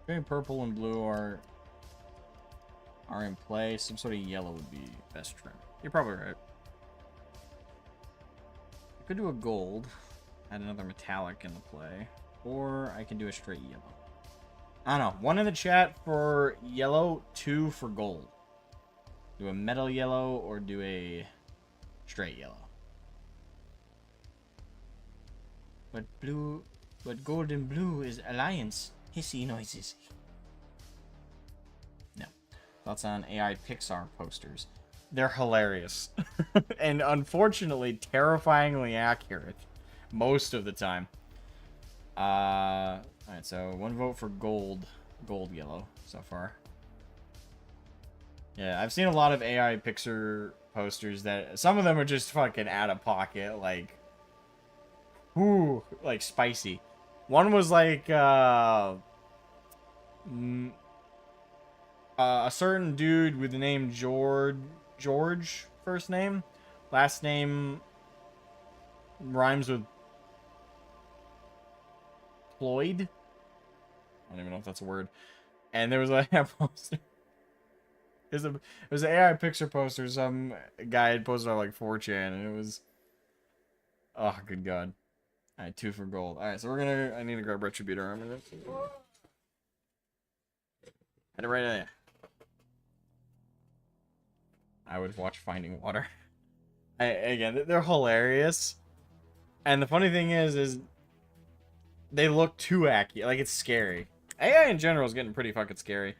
Speaker 1: Okay, purple and blue are in play. Some sort of yellow would be best trim. You're probably right. I could do a gold, add another metallic into play, or I can do a straight yellow. I don't know. 1 in the chat for yellow, 2 for gold. Do a metal yellow or do a straight yellow? But gold and blue is alliance. Hissy noises. No. Thoughts on AI Pixar posters? They're hilarious. And unfortunately, terrifyingly accurate. Most of the time. Alright, so 1 vote for gold yellow so far. Yeah, I've seen a lot of AI Pixar posters that some of them are just fucking out of pocket, like, ooh, like spicy. One was like a certain dude with the name George first name, last name rhymes with Floyd. I don't even know if that's a word. And there was a poster. It was an AI picture poster some guy had posted on like 4chan, and it was, oh good god. Alright, 2 for gold. Alright, so I need to grab Retributor armor. Had it right there. I would watch Finding Water. Again, they're hilarious. And the funny thing is they look too accurate. Like, it's scary. AI in general is getting pretty fucking scary.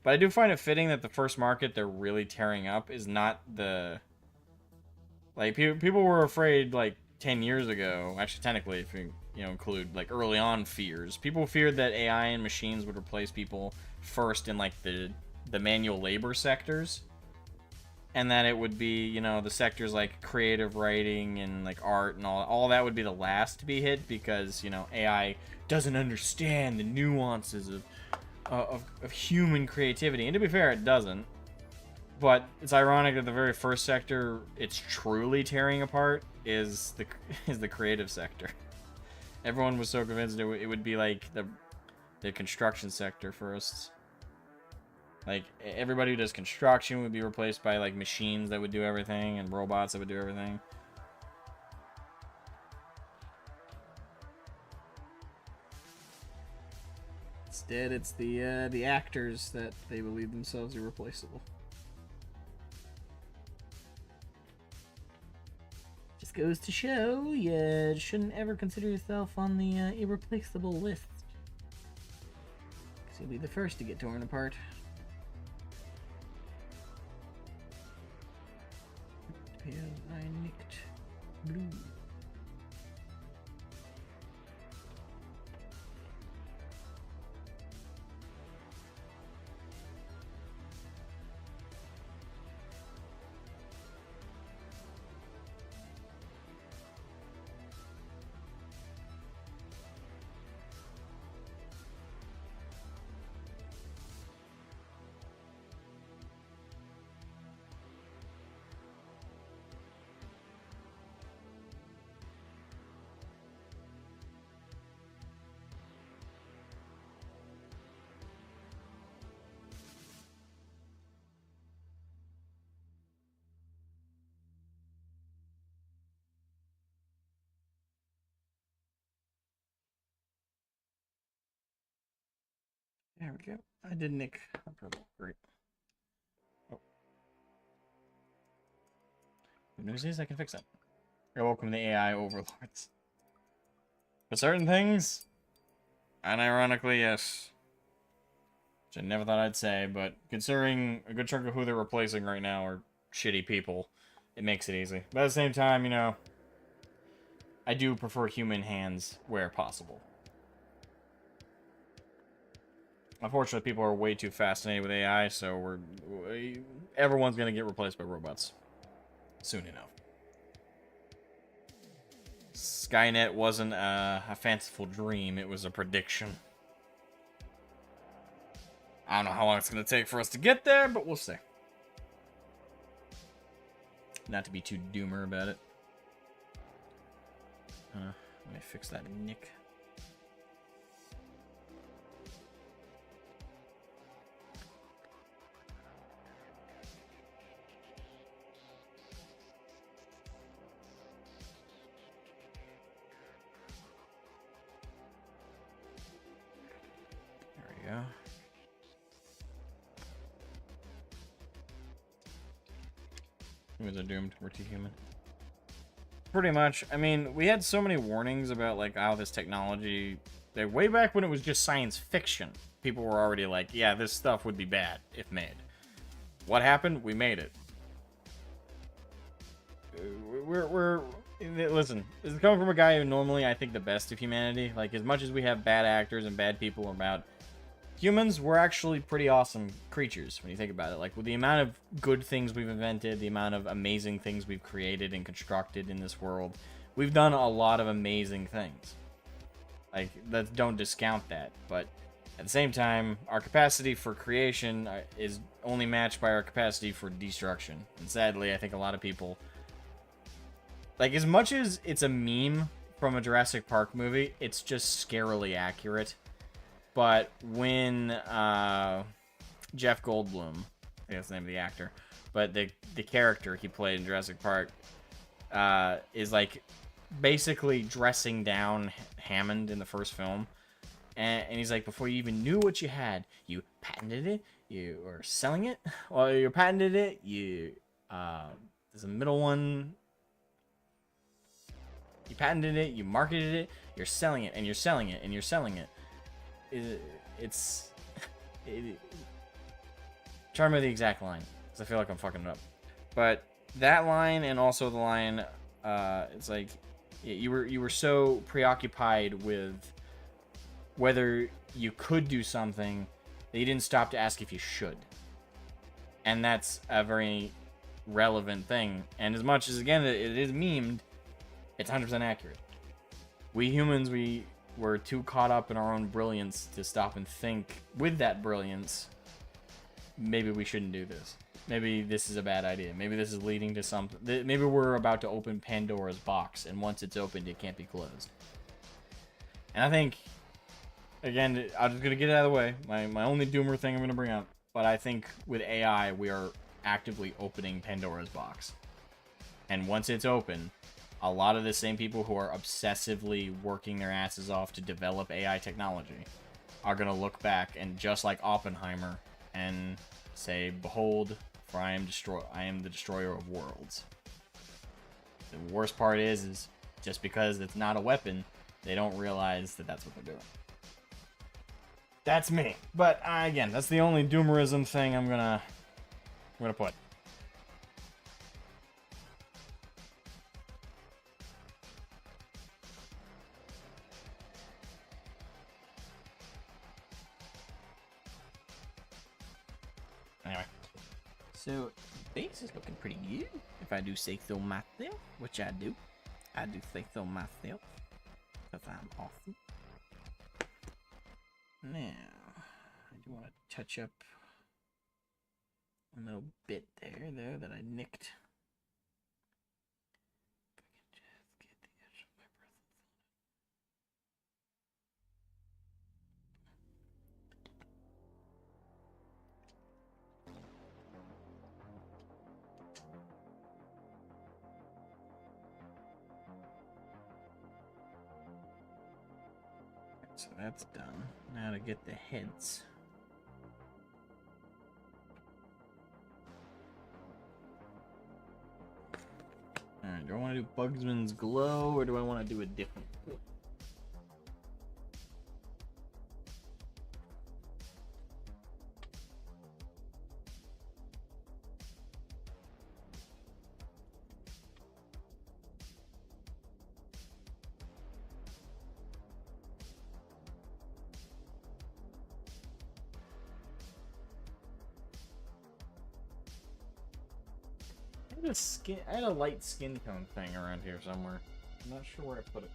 Speaker 1: But I do find it fitting that the first market they're really tearing up is not the... Like, people were afraid, like, 10 years ago. Actually, technically, if you include, like, early on fears. People feared that AI and machines would replace people first in, like, the manual labor sectors. And that it would be, the sectors like creative writing and like art and all that would be the last to be hit because, AI doesn't understand the nuances of human creativity. And to be fair, it doesn't. But it's ironic that the very first sector it's truly tearing apart is the creative sector. Everyone was so convinced it would be like the construction sector first. Like, everybody who does construction would be replaced by, like, machines that would do everything and robots that would do everything. Instead, it's the actors that they believe themselves irreplaceable. Just goes to show you shouldn't ever consider yourself on the irreplaceable list. Because you'll be the first to get torn apart. Have I nicked blue? There we go. I did nick a purple. Great. Oh. Good news is I can fix it. You're welcome to the AI overlords. For certain things, unironically, yes. Which I never thought I'd say, but considering a good chunk of who they're replacing right now are shitty people, it makes it easy. But at the same time, I do prefer human hands where possible. Unfortunately, people are way too fascinated with AI, so everyone's gonna get replaced by robots soon enough. Skynet wasn't a fanciful dream; it was a prediction. I don't know how long it's gonna take for us to get there, but we'll see. Not to be too doomer about it. Let me fix that nick. There we go. Humans are doomed. We're too human. Pretty much. I mean, we had so many warnings about, like, how this technology... Like, way back when it was just science fiction, people were already like, yeah, this stuff would be bad if made. What happened? We made it. Listen, this is coming from a guy who normally I think the best of humanity. Like, as much as we have bad actors and bad people about humans, we're actually pretty awesome creatures when you think about it. Like, with the amount of good things we've invented, the amount of amazing things we've created and constructed in this world, we've done a lot of amazing things. Like, don't discount that. But at the same time, our capacity for creation is only matched by our capacity for destruction. And sadly, I think a lot of people... Like, as much as it's a meme from a Jurassic Park movie, it's just scarily accurate. But when Jeff Goldblum, I think that's the name of the actor, but the character he played in Jurassic Park is, like, basically dressing down Hammond in the first film. And he's like, before you even knew what you had, you patented it, you were selling it, or you patented it, you, there's a middle one... You patented it, you marketed it, you're selling it, and you're selling it, and you're selling it. It's... trying to remember the exact line, because I feel like I'm fucking it up. But that line, and also the line, it's like, you were so preoccupied with whether you could do something that you didn't stop to ask if you should. And that's a very relevant thing. And as much as, again, it is memed, it's 100% accurate. We humans, we were too caught up in our own brilliance to stop and think, with that brilliance, maybe we shouldn't do this. Maybe this is a bad idea. Maybe this is leading to something. Maybe we're about to open Pandora's box, and once it's opened, it can't be closed. And I think, again, I'm just going to get it out of the way. My only doomer thing I'm going to bring up. But I think with AI, we are actively opening Pandora's box. And once it's open... A lot of the same people who are obsessively working their asses off to develop AI technology are going to look back and, just like Oppenheimer, and say, behold, for I am the destroyer of worlds. The worst part is just because it's not a weapon, they don't realize that that's what they're doing. That's me. But again, that's the only doomerism thing I'm gonna put. Anyway, so base is looking pretty good, if I do say so myself, which I do. I do say so myself, because I'm awesome. Now, I do want to touch up a little bit there, though, that I nicked. If I can just get the edge of my breath. So that's done. Now to get the heads. Alright, do I want to do Bugsman's Glow, or do I want to do a different? I had a light skin tone thing around here somewhere. I'm not sure where I put it.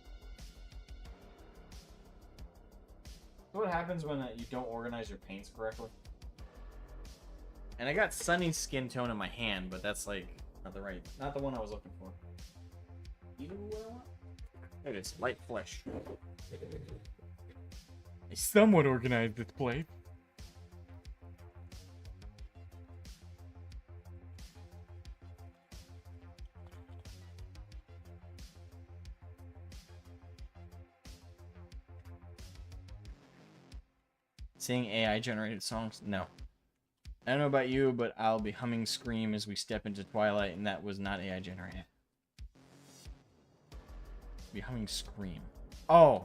Speaker 1: So what happens when you don't organize your paints correctly? And I got sunny skin tone in my hand, but that's like not the one I was looking for. You know what I want? There it is, light flesh. I somewhat organized this plate. Seeing AI generated songs? No. I don't know about you, but I'll be humming Scream as we step into Twilight, and that was not AI generated. Be humming Scream. Oh,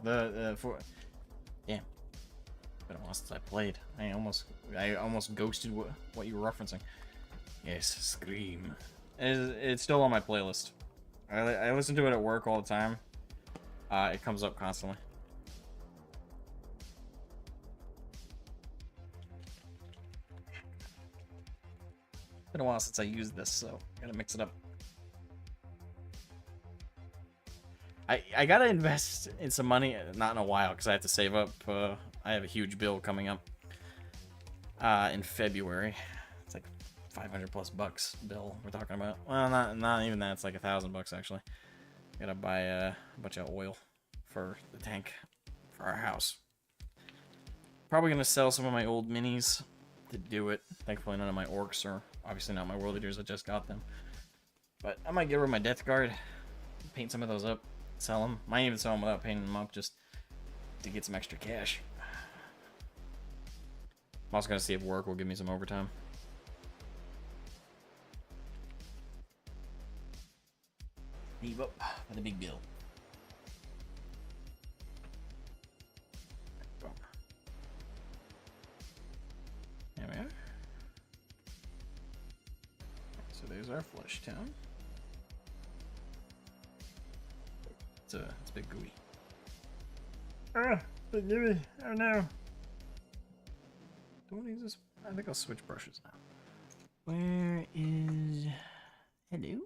Speaker 1: for damn. Been a while since I played. I almost ghosted what you were referencing. Yes, Scream. It's still on my playlist. I listen to it at work all the time. It comes up constantly. Been a while since I used this, so gotta mix it up. I gotta invest in some money, not in a while, because I have to save up. I have a huge bill coming up in February. It's like 500 plus bucks bill we're talking about. Well, not even that. It's like $1,000 actually. Gotta buy a bunch of oil for the tank for our house. Probably gonna sell some of my old minis to do it. Thankfully, none of my orcs are obviously not my world eaters. I just got them, but I might get rid of my death guard, paint some of those up, sell them. Might even sell them without painting them up, just to get some extra cash. I'm also gonna see if work will give me some overtime. Leave up for the big bill. There we are. So there's our flush town. It's a bit gooey.
Speaker 2: But give me. Oh no.
Speaker 1: Don't use this. I think I'll switch brushes now. Where is... Hello?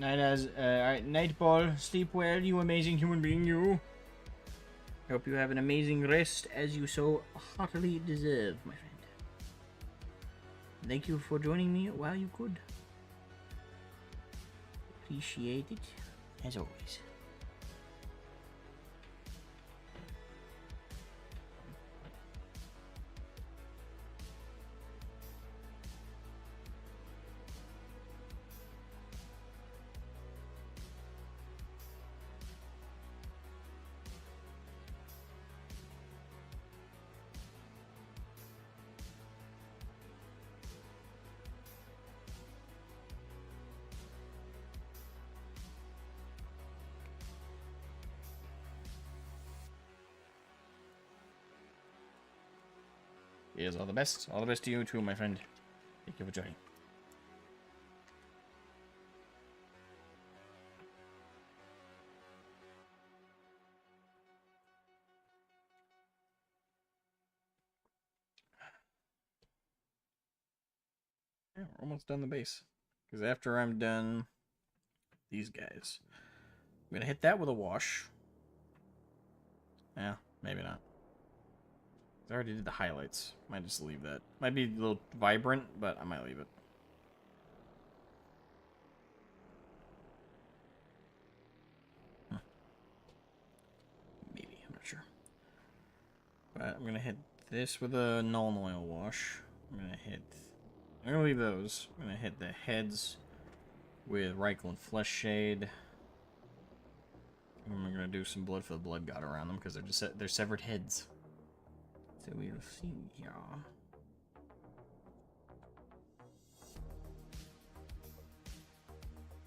Speaker 1: Alright, Nightball, sleep well, you amazing human being, you. Hope you have an amazing rest as you so heartily deserve, my friend. Thank you for joining me while you could. Appreciate it, as always. Yes, all the best. All the best to you too, my friend. Thank you for joining. Yeah, we're almost done the base. Because after I'm done these guys, I'm going to hit that with a wash. Yeah, maybe not. I already did the highlights. Might just leave that. Might be a little vibrant, but I might leave it. Maybe, I'm not sure. But I'm gonna hit this with a null and oil wash. I'm gonna hit I'm gonna leave those. I'm gonna hit the heads with Reichel and Flesh Shade. And we're gonna do some blood for the blood god around them because they're severed heads. So we'll see here.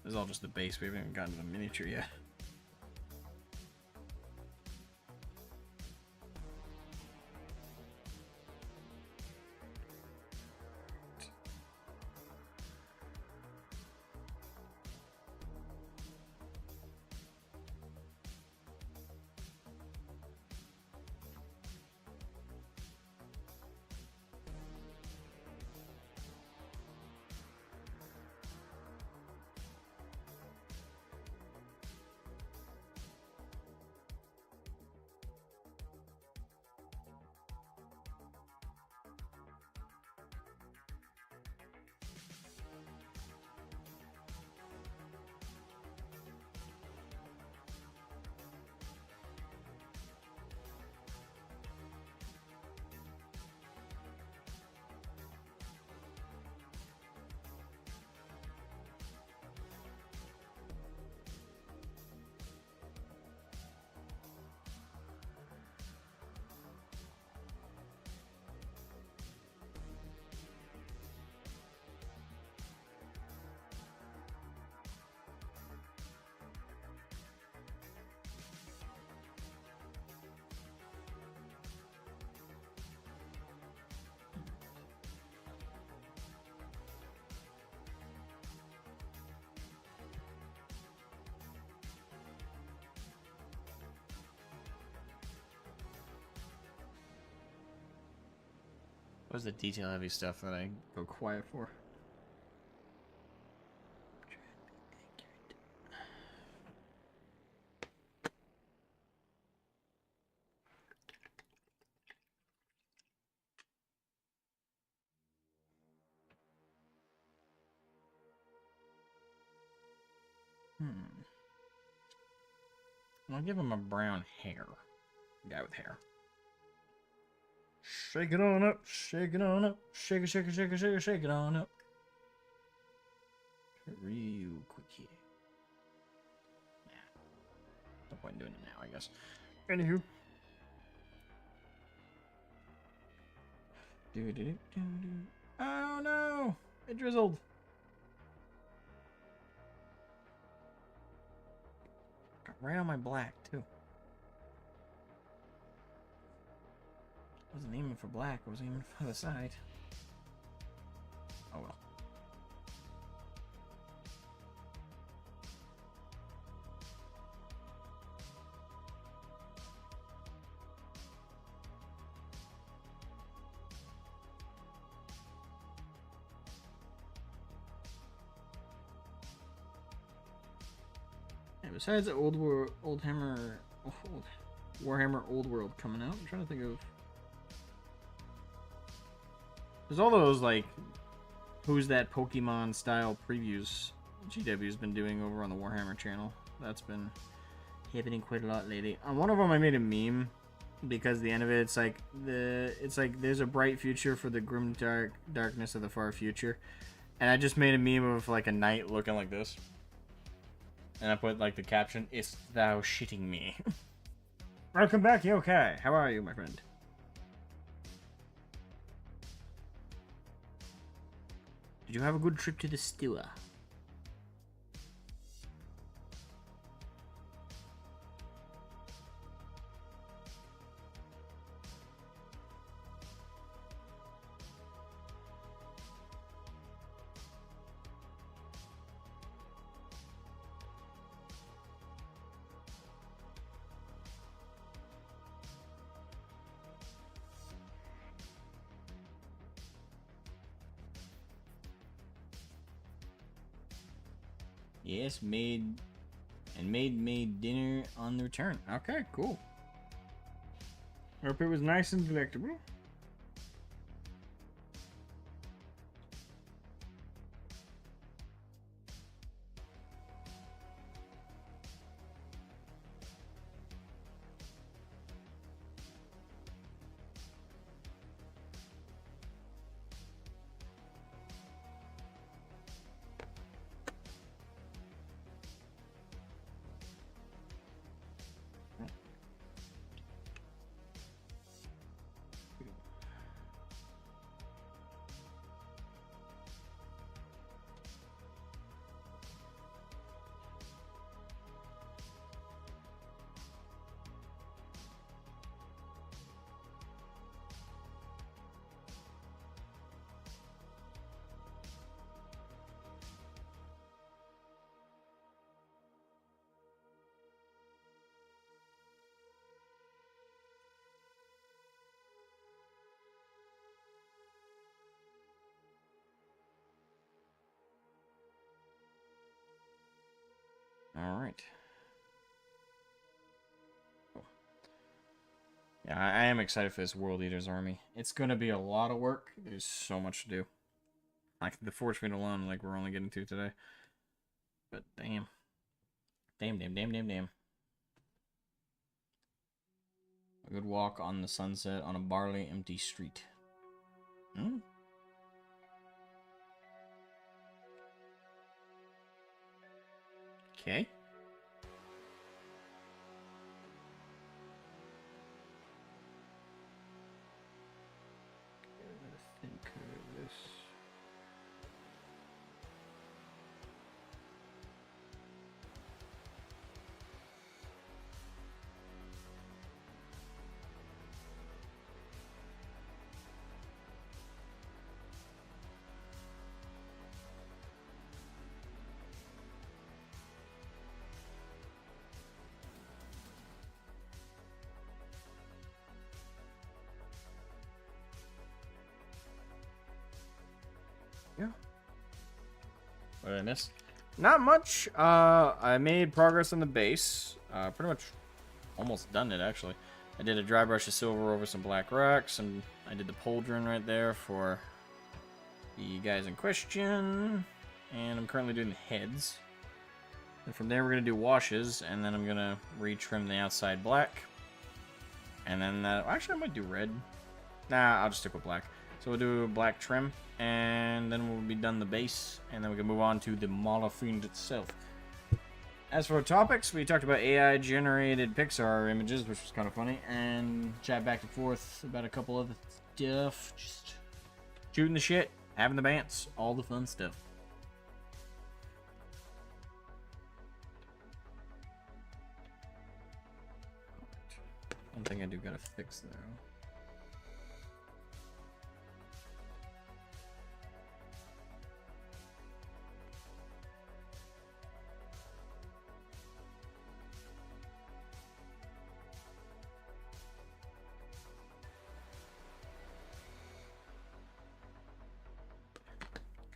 Speaker 1: This is all just the base. We haven't even gotten to the miniature yet. What's the detail heavy stuff that I go quiet for? I'll give him a brown hair. Guy with hair.
Speaker 2: Shake it on up, shake it on up, shake it, shake it, shake it, shake it, shake it on up.
Speaker 1: Real quick here. Yeah. No point in doing it now, I guess.
Speaker 2: Anywho.
Speaker 1: Oh no! It drizzled. Got right on my black, too. Wasn't aiming for black, I was aiming for the side. Oh well. And besides the Warhammer Old World coming out, I'm trying to think of. There's all those, like, who's that Pokemon style previews GW's been doing over on the Warhammer channel. That's been happening quite a lot lately. On one of them I made a meme because the end of it's like there's a bright future for the grim darkness of the far future. And I just made a meme of like a knight looking like this. And I put like the caption, "Is thou shitting me?"
Speaker 2: Welcome back, Yokai. How are you, my friend?
Speaker 1: Did you have a good trip to the Stewa? Yes, made dinner on the return. Okay, cool.
Speaker 2: Hope it was nice and delectable.
Speaker 1: All right. Cool. Yeah, I am excited for this World Eaters army. It's gonna be a lot of work. There's so much to do. Like the Forge Field alone, like we're only getting to today. But damn. Damn. A good walk on the sunset on a barley empty street. Hmm? Okay. Think of this. Yeah. What did I miss? Not much. I made progress on the base. Pretty much almost done it, actually. I did a dry brush of silver over some black rocks, and I did the pauldron right there for the guys in question. And I'm currently doing the heads. And from there, we're going to do washes, and then I'm going to retrim the outside black. And then, actually, I might do red. Nah, I'll just stick with black. So we'll do black trim, and then we'll be done the base, and then we can move on to the Maulerfiend itself. As for topics, we talked about AI-generated Pixar images, which was kind of funny, and chat back and forth about a couple other stuff. Just shooting the shit, having the bants, all the fun stuff. One thing I do gotta fix, though.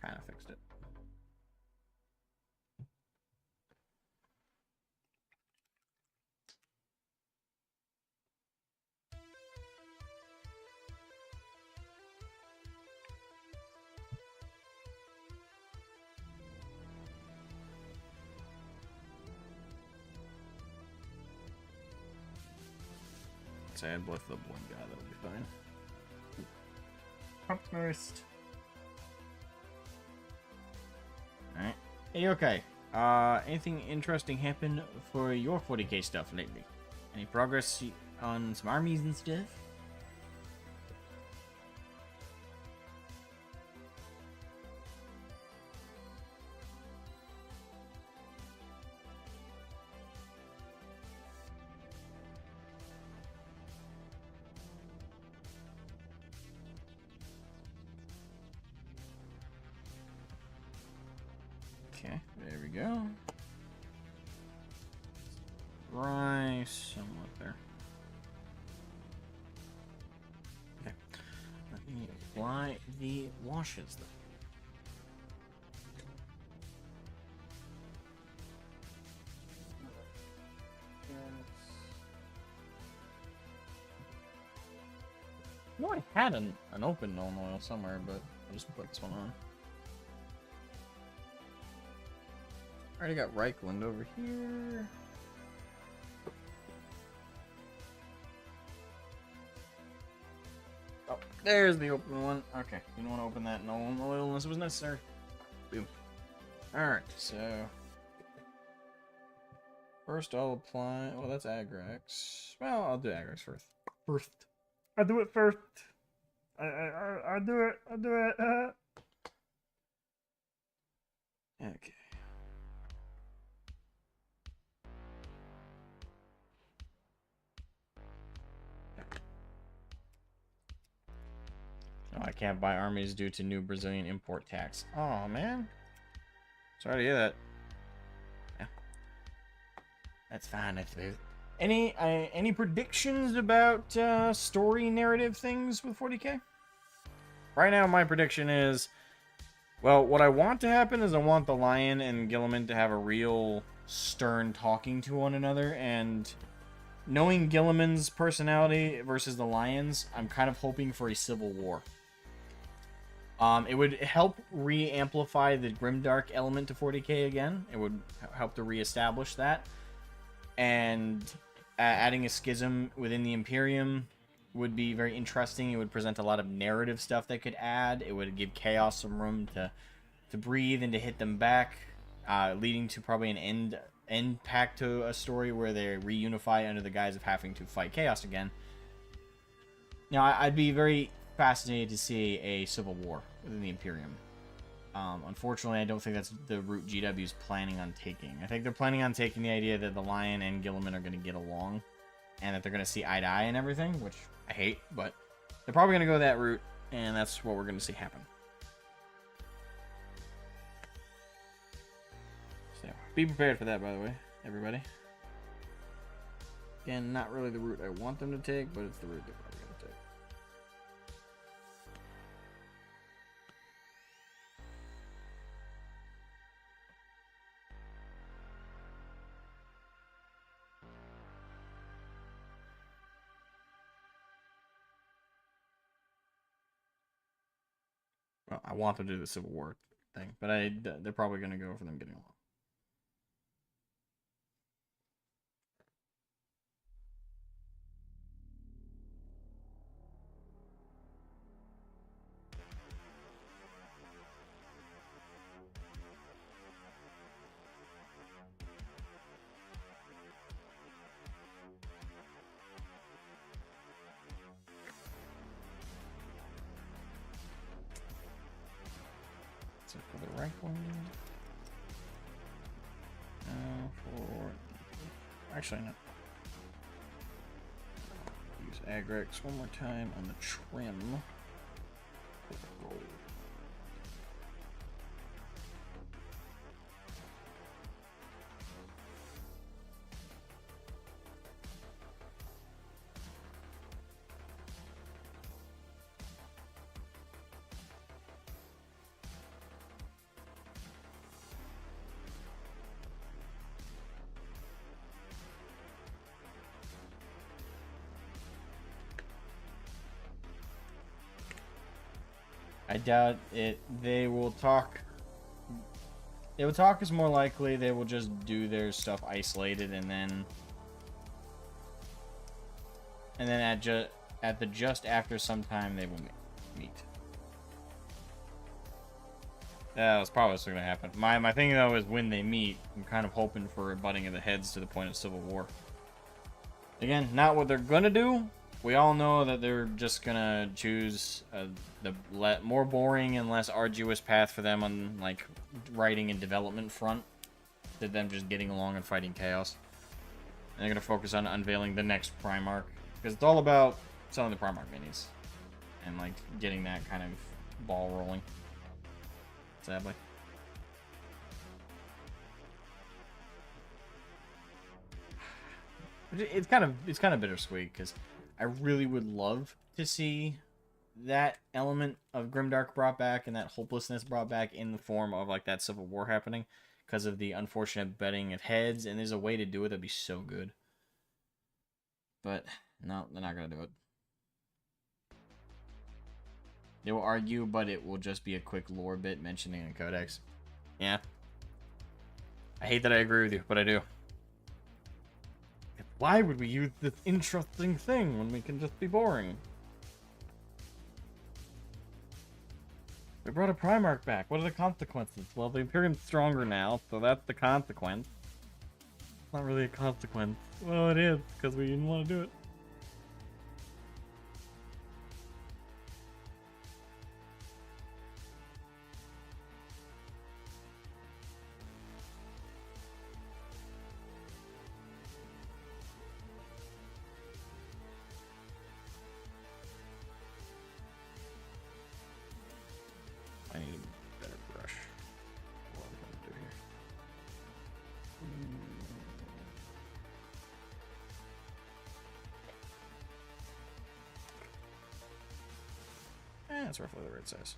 Speaker 1: Kind of fixed it. Let's add both the one guy, that'll be fine.
Speaker 2: Up first.
Speaker 1: Alright. Hey, okay. Anything interesting happen for your 40k stuff lately? Any progress on some armies and stuff? Okay, there we go. Right, somewhat there. Okay, let me apply the washes then. No, I had an open known oil somewhere, but I'll just put this one on. Already got Reichland over here. Oh, there's the open one. Okay, you don't want to open that known oil unless it was necessary. Boom. Alright, so first I'll apply. Well, that's Agrax. Well, I'll do Agrax first.
Speaker 2: I do it first. I do it. I do it.
Speaker 1: Okay. Oh, I can't buy armies due to new Brazilian import tax. Oh man. Sorry to hear that. Yeah. That's fine, I suppose. Any predictions about story narrative things with 40k? Right now, my prediction is, well, what I want to happen is I want the Lion and Gilliman to have a real stern talking to one another, and knowing Gilliman's personality versus the Lions, I'm kind of hoping for a civil war. It would help re-amplify the grimdark element to 40k again. It would help to re-establish that. And adding a schism within the Imperium would be very interesting. It would present a lot of narrative stuff they could add. It would give Chaos some room to breathe and to hit them back, leading to probably an end pack to a story where they reunify under the guise of having to fight Chaos again. Now, I'd be very fascinated to see a civil war within the Imperium. Unfortunately, I don't think that's the route GW's planning on taking. I think they're planning on taking the idea that the Lion and Gilliman are going to get along, and that they're going to see eye to eye and everything, which I hate, but they're probably going to go that route, and that's what we're going to see happen. So, be prepared for that, by the way, everybody. Again, not really the route I want them to take, but it's the route they're probably going to take. Well, I want them to do the Civil War thing, but they're probably going to go for them getting along. So for the rank one, actually no. Use Agrex one more time on the trim. Gold. I doubt it. They will talk. They will talk is more likely. They will just do their stuff isolated, and then at the just after some time they will meet. That's probably what's going to happen. My thing though is when they meet, I'm kind of hoping for a butting of the heads to the point of civil war. Again, not what they're gonna do. We all know that they're just gonna choose the more boring and less arduous path for them on like writing and development front, than them just getting along and fighting Chaos. And they're gonna focus on unveiling the next Primarch, because it's all about selling the Primarch minis and like getting that kind of ball rolling. Sadly. It's kind of bittersweet, because I really would love to see that element of Grimdark brought back and that hopelessness brought back in the form of like that civil war happening, because of the unfortunate betting of heads, and there's a way to do it that'd be so good. But no, they're not gonna do it. They will argue, but it will just be a quick lore bit mentioning a codex. Yeah. I hate that I agree with you, but I do. Why would we use this interesting thing when we can just be boring? We brought a Primarch back. What are the consequences? Well, the Imperium's stronger now, so that's the consequence. It's not really a consequence. Well, it is, because we didn't want to do it. I need a better brush. What am I going to do here? That's roughly the right size.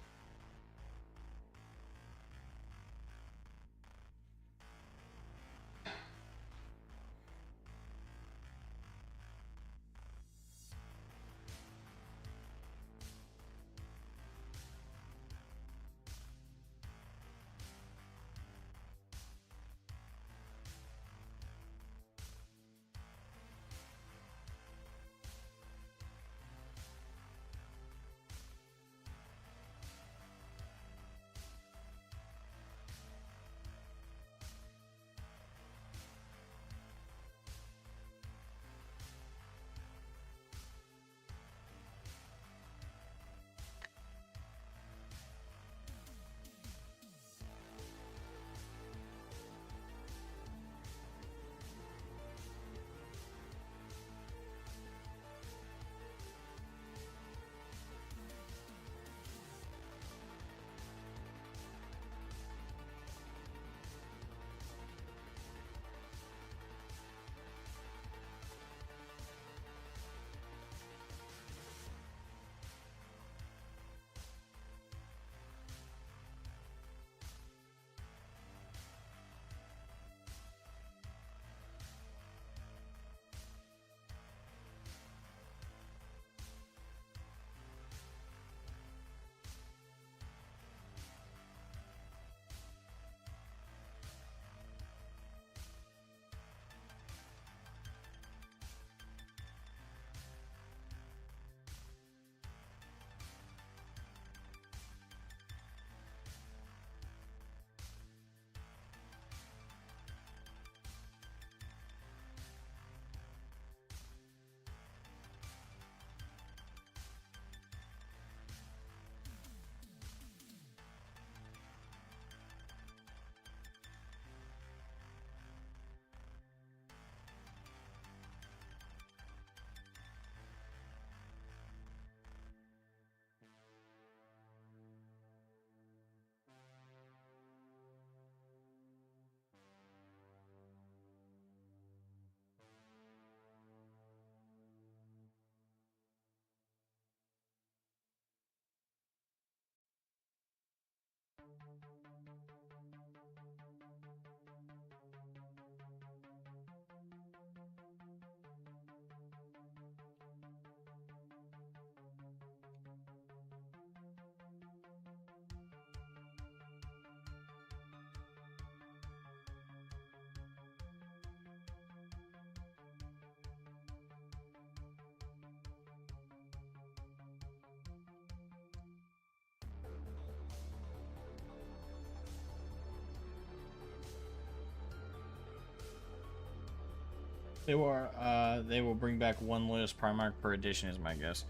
Speaker 1: They will bring back one list Primarch per edition is my guess.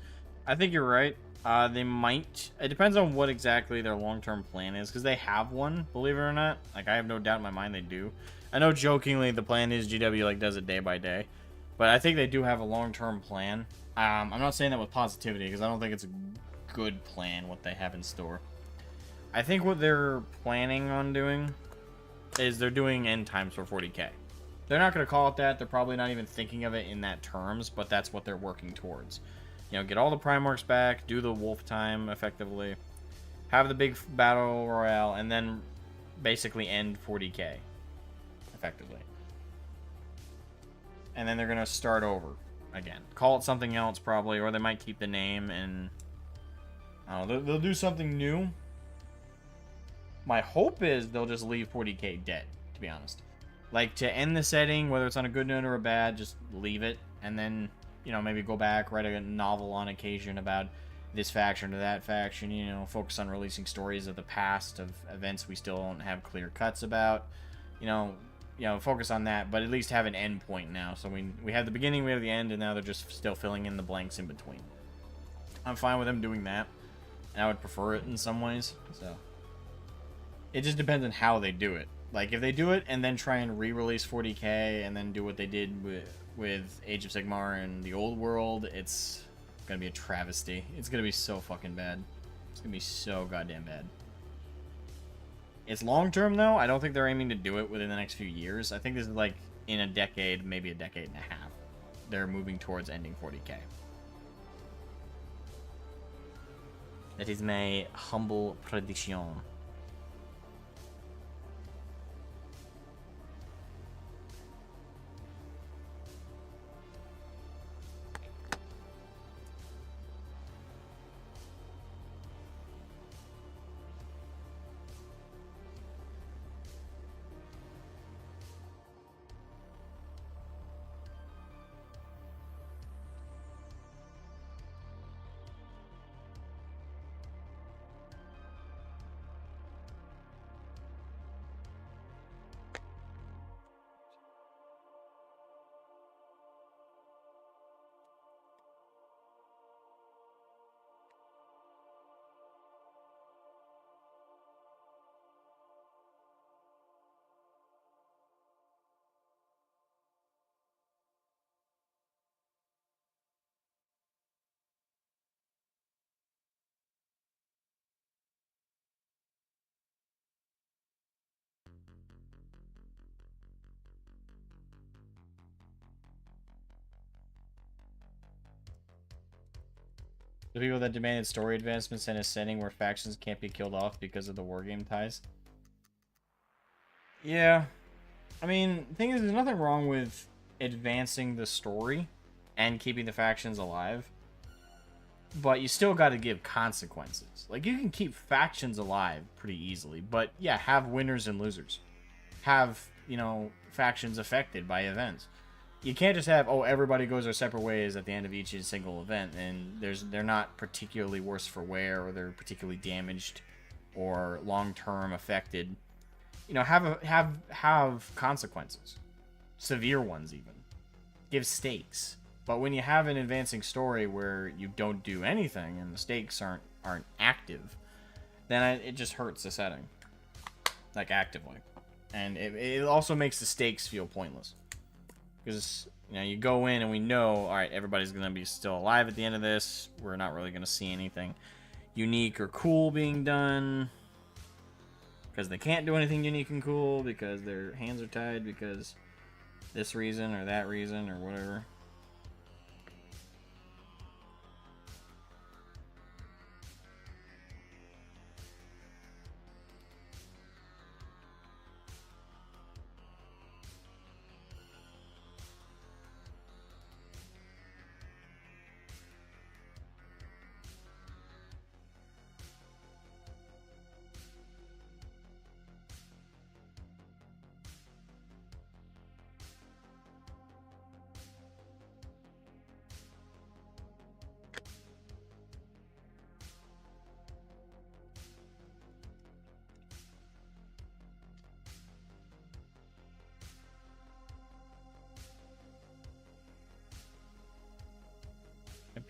Speaker 1: I think you're right. They might. It depends on what exactly their long-term plan is, because they have one, believe it or not. Like, I have no doubt in my mind they do. I know jokingly the plan is GW like does it day by day, but I think they do have a long-term plan. I'm not saying that with positivity, because I don't think it's a good plan what they have in store. I think what they're planning on doing is they're doing end times for 40k. They're not going to call it that. They're probably not even thinking of it in that terms, but that's what they're working towards. You know, get all the Primarchs back, do the Wolf time effectively, have the big battle royale, and then basically end 40k effectively. And then they're going to start over again. Call it something else probably, or they might keep the name and I don't know, they'll do something new. My hope is they'll just leave 40k dead, to be honest. Like, to end the setting, whether it's on a good note or a bad, just leave it. And then, you know, maybe go back, write a novel on occasion about this faction or that faction. You know, focus on releasing stories of the past, of events we still don't have clear cuts about. You know, focus on that, but at least have an end point now. So we have the beginning, we have the end, and now they're just still filling in the blanks in between. I'm fine with them doing that. And I would prefer it in some ways, so... It just depends on how they do it. Like, if they do it and then try and re-release 40k and then do what they did with Age of Sigmar and the old world, it's gonna be a travesty. It's gonna be so fucking bad. It's gonna be so goddamn bad. It's long-term, though. I don't think they're aiming to do it within the next few years. I think this is, like, in a decade, maybe a decade and a half. They're moving towards ending 40k. That is my humble prediction. The people that demanded story advancements in a setting where factions can't be killed off because of the wargame ties. Yeah. I mean, the thing is, there's nothing wrong with advancing the story and keeping the factions alive. But you still got to give consequences. Like, you can keep factions alive pretty easily. But, yeah, have winners and losers. Have, you know, factions affected by events. You can't just have, oh, everybody goes their separate ways at the end of each single event, and they're not particularly worse for wear, or they're particularly damaged, or long-term affected. You know, have consequences, severe ones even. Give stakes. But when you have an advancing story where you don't do anything and the stakes aren't active, then it just hurts the setting, like actively, and it also makes the stakes feel pointless. Because, you know, you go in and we know, alright, everybody's going to be still alive at the end of this. We're not really going to see anything unique or cool being done. Because they can't do anything unique and cool because their hands are tied because this reason or that reason or whatever.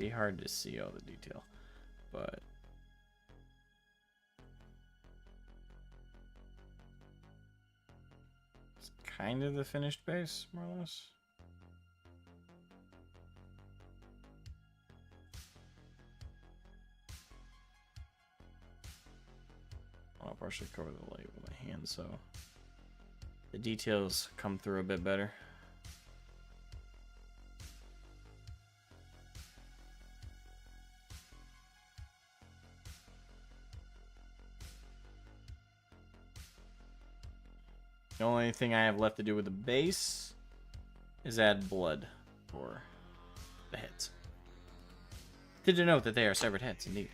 Speaker 1: be hard to see all the detail, but it's kind of the finished base, more or less. I'll partially cover the light with my hand so the details come through a bit better. The only thing I have left to do with the base is add blood for the heads, to denote that they are severed heads, indeed.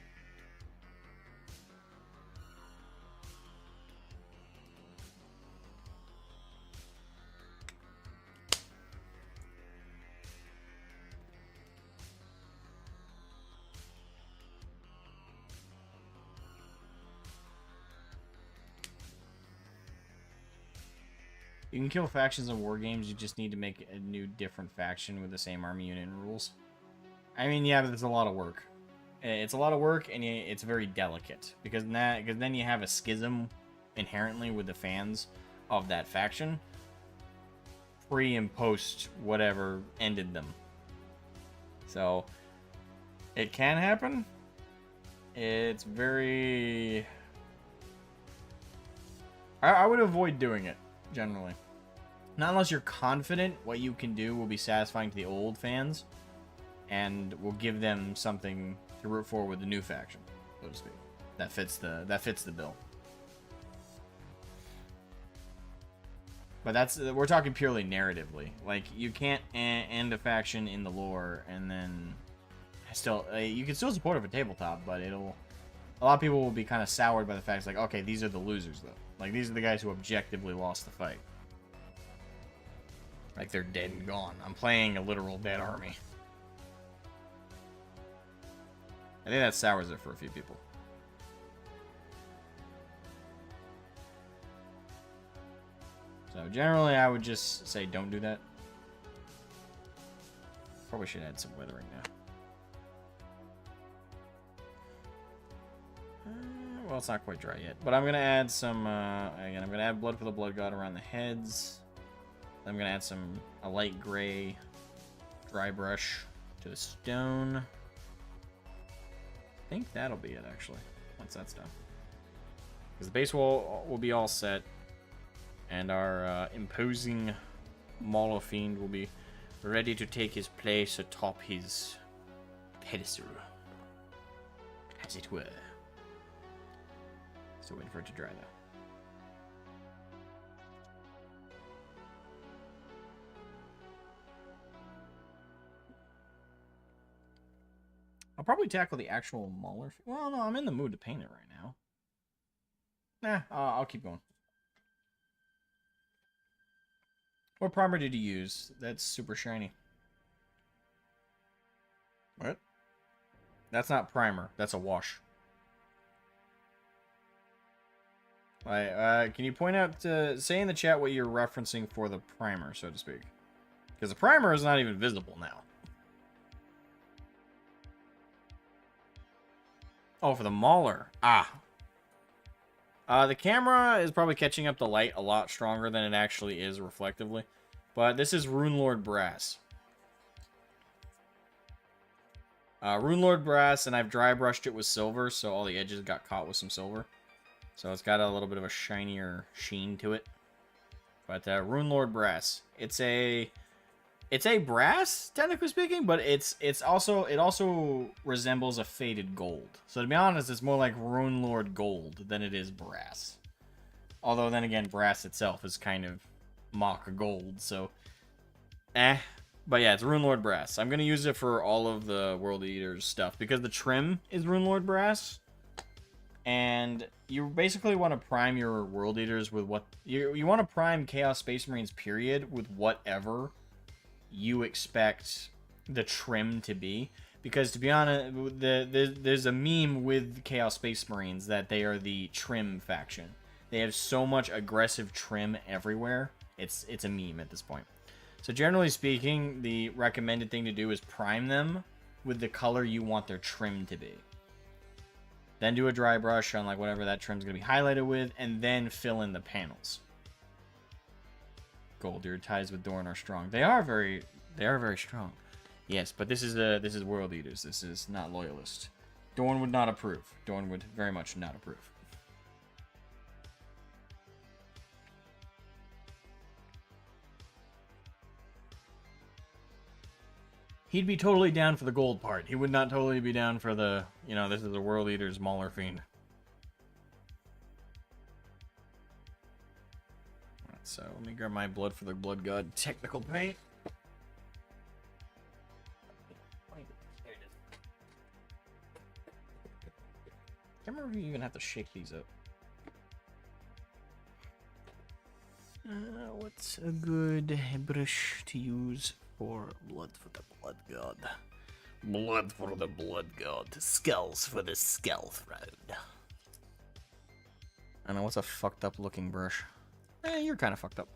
Speaker 1: You can kill factions in war games, you just need to make a new different faction with the same army unit and rules. I mean, yeah, but it's a lot of work. It's a lot of work, and it's very delicate. Because then you have a schism inherently with the fans of that faction. Pre and post whatever ended them. So, it can happen. It's very... I would avoid doing it, generally. Not unless you're confident what you can do will be satisfying to the old fans and will give them something to root for with the new faction, so to speak. That fits the bill. But we're talking purely narratively. Like, you can't end a faction in the lore and then you can still support it for tabletop, but a lot of people will be kind of soured by the fact, like, okay, these are the losers though. Like, these are the guys who objectively lost the fight. Like, they're dead and gone. I'm playing a literal dead army. I think that sours it for a few people. So, generally, I would just say don't do that. Probably should add some weathering now. Well, it's not quite dry yet. But I'm going to add some, again, I'm going to add blood for the blood god around the heads. I'm going to add a light gray dry brush to the stone. I think that'll be it, actually, once that's done. Because the base wall will be all set, and our imposing Maulerfiend will be ready to take his place atop his pedestal, as it were. Still waiting for it to dry, though. I'll probably tackle the actual Maulerfiend. Well, no, I'm in the mood to paint it right now. Nah, I'll keep going. What primer did you use? That's super shiny. What? That's not primer. That's a wash. Can you point out, say in the chat what you're referencing for the primer, so to speak? Because the primer is not even visible now. Oh, for the Mauler. Ah. The camera is probably catching up the light a lot stronger than it actually is reflectively. But this is Runelord Brass. Runelord Brass, and I've dry brushed it with silver, so all the edges got caught with some silver. So it's got a little bit of a shinier sheen to it. But Runelord Brass. It's a brass, technically speaking, but it also resembles a faded gold. So to be honest, it's more like Runelord Gold than it is brass. Although then again, brass itself is kind of mock gold, so But yeah, it's Runelord Brass. I'm gonna use it for all of the World Eaters stuff because the trim is Runelord Brass, and you basically want to prime your World Eaters with what you want to prime Chaos Space Marines period with whatever you expect the trim to be, because to be honest, there's a meme with Chaos Space Marines that they are the trim faction. They have so much aggressive trim everywhere. It's a meme at this point. So generally speaking, the recommended thing to do is prime them with the color you want their trim to be. Then do a dry brush on like whatever that trim's going to be highlighted with, and then fill in the panels. Gold, your ties with Dorn are strong. They are very strong. Yes, but this is World Eaters. This is not Loyalist. Dorn would not approve. Dorn would very much not approve. He'd be totally down for the gold part. He would not totally be down for the, you know, this is the World Eater's Maulerfiend. Alright, so let me grab my Blood for the Blood God technical paint. I can't remember if you even have to shake these up. What's a good brush to use for Blood for the Blood God? Blood for the Blood God. Skulls for the Skull Throne. I don't know, what's a fucked up looking brush? You're kind of fucked up.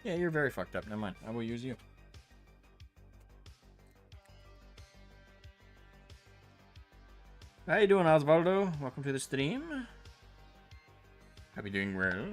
Speaker 1: Yeah, you're very fucked up. Never mind. I will use you. How you doing, Osvaldo? Welcome to the stream. Hope you're doing well.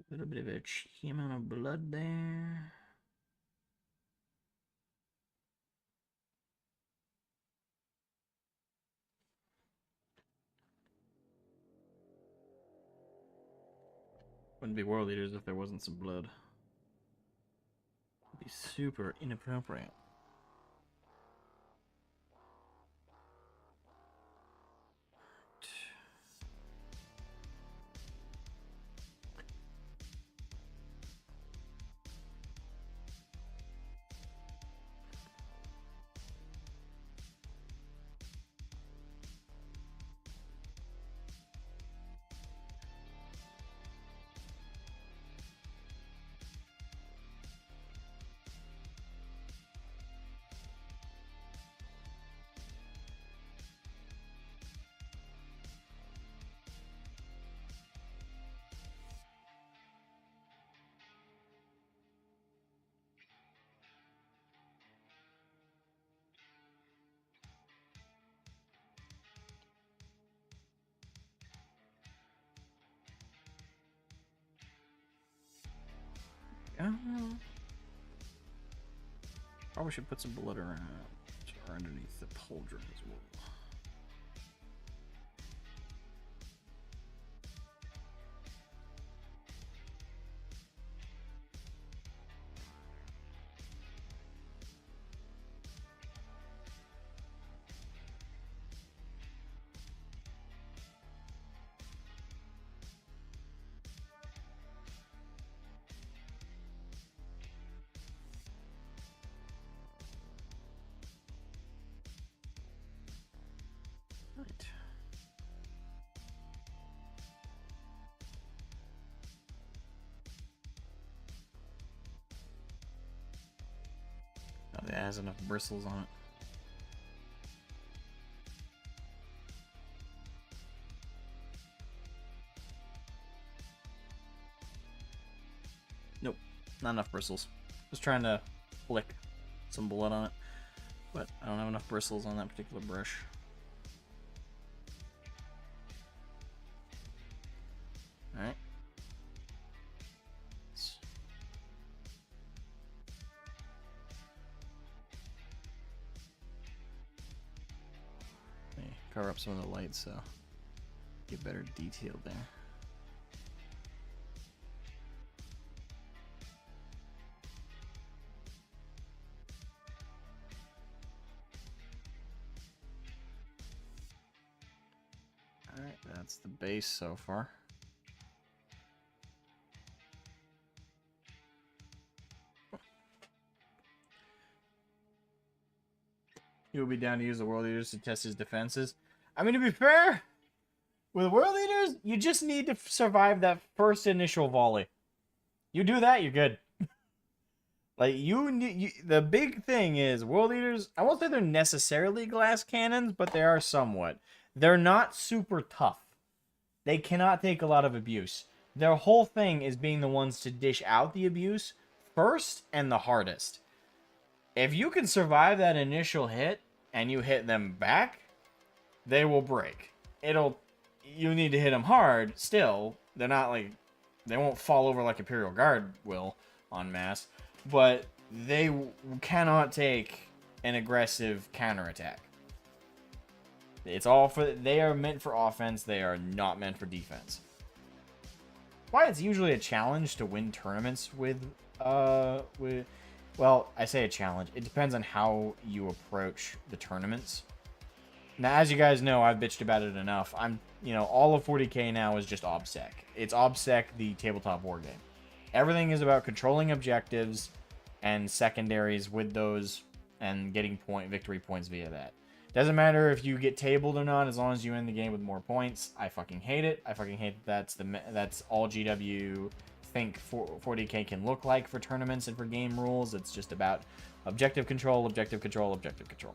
Speaker 1: A little bit of a cheeky amount of blood there. Wouldn't be World Eaters if there wasn't some blood. It'd be super inappropriate. Probably should put some blood around or underneath the pauldron as well. Right. Oh, it has enough bristles on it. Nope, not enough bristles. Just trying to flick some blood on it, but I don't have enough bristles on that particular brush. Alright. Cover up some of the lights so get better detail there. Alright, that's the base so far. He will be down to use the World Eaters to test his defenses. I mean, to be fair, With World Eaters, you just need to survive that first initial volley. You do that, you're good. Like, the big thing is, World Eaters, I won't say they're necessarily glass cannons, but they are somewhat. They're not super tough. They cannot take a lot of abuse. Their whole thing is being the ones to dish out the abuse first and the hardest. If you can survive that initial hit, and you hit them back, they will break. You need to hit them hard, still. They're not like, they won't fall over like Imperial Guard will en masse. But they cannot take an aggressive counterattack. They are meant for offense. They are not meant for defense. Why it's usually a challenge to win tournaments with, well, I say a challenge. It depends on how you approach the tournaments. Now, as you guys know, I've bitched about it enough. All of 40k now is just OBSEC. It's OBSEC, the tabletop war game. Everything is about controlling objectives and secondaries with those and getting victory points via that. Doesn't matter if you get tabled or not, as long as you end the game with more points. I fucking hate it. I fucking hate that's all GW think 40k can look like for tournaments and for game rules. It's just about objective control, objective control, objective control.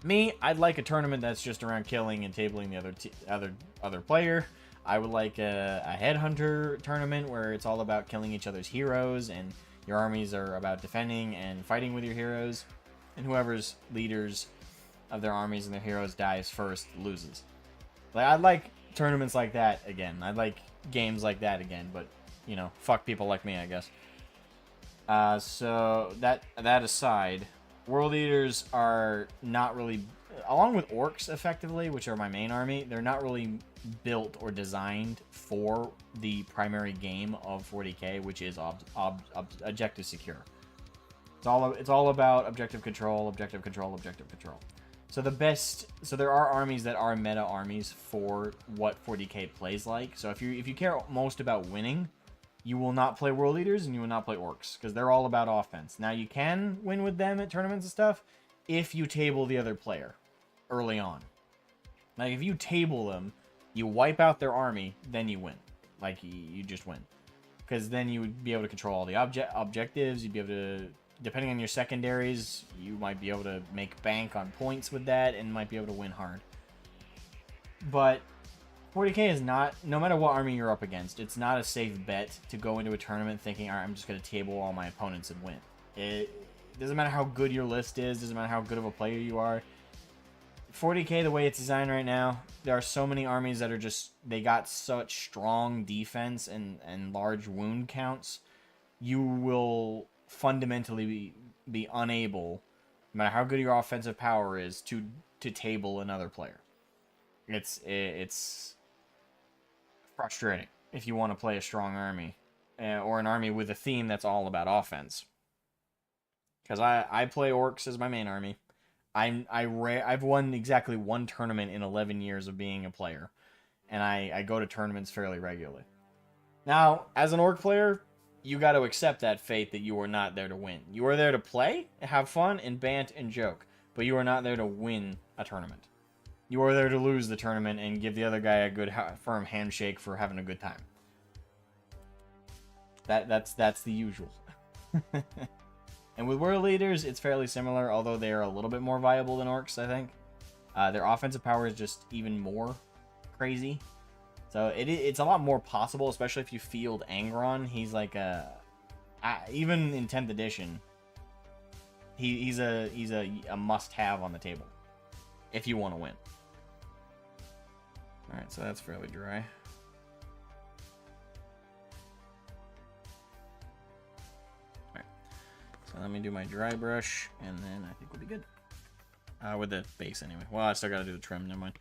Speaker 1: Me, I'd like a tournament that's just around killing and tabling the other player. I would like a headhunter tournament where it's all about killing each other's heroes and your armies are about defending and fighting with your heroes, and whoever's leaders of their armies and their heroes dies first loses. Like, I'd like tournaments like that again. I'd like games like that again, but fuck people like me, I guess. So that aside, World Eaters are not really, along with Orcs effectively, which are my main army, they're not really built or designed for the primary game of 40k, which is objective secure. It's all about objective control, objective control, objective control. So there are armies that are meta armies for what 40k plays like. So if you care most about winning, you will not play World Eaters and you will not play Orcs, because they're all about offense. Now, you can win with them at tournaments and stuff if you table the other player early on. Like, if you table them, you wipe out their army, then you win. Like, you just win. Because then you would be able to control all the objectives. You'd be able to, depending on your secondaries, you might be able to make bank on points with that and might be able to win hard. But 40k is not, no matter what army you're up against, it's not a safe bet to go into a tournament thinking, all right, I'm just going to table all my opponents and win. It doesn't matter how good your list is, doesn't matter how good of a player you are. 40k, the way it's designed right now, there are so many armies that are just, they got such strong defense and large wound counts, you will fundamentally be unable, no matter how good your offensive power is, to table another player. It's frustrating if you want to play a strong army, or an army with a theme that's all about offense. Because I play Orcs as my main army. I've won exactly one tournament in 11 years of being a player, and I go to tournaments fairly regularly. Now, as an Orc player, you got to accept that fate that you are not there to win. You are there to play, have fun, and bant and joke, but you are not there to win a tournament. You are there to lose the tournament and give the other guy a good, firm handshake for having a good time. That's the usual. And with World Leaders, it's fairly similar, although they are a little bit more viable than Orcs, I think. Their offensive power is just even more crazy. So it's a lot more possible, especially if you field Angron. He's like even in 10th edition, he's a must-have on the table if you want to win. All right, so that's fairly dry. So let me do my dry brush, and then I think we'll be good. With the base anyway. Well, I still gotta do the trim, never mind.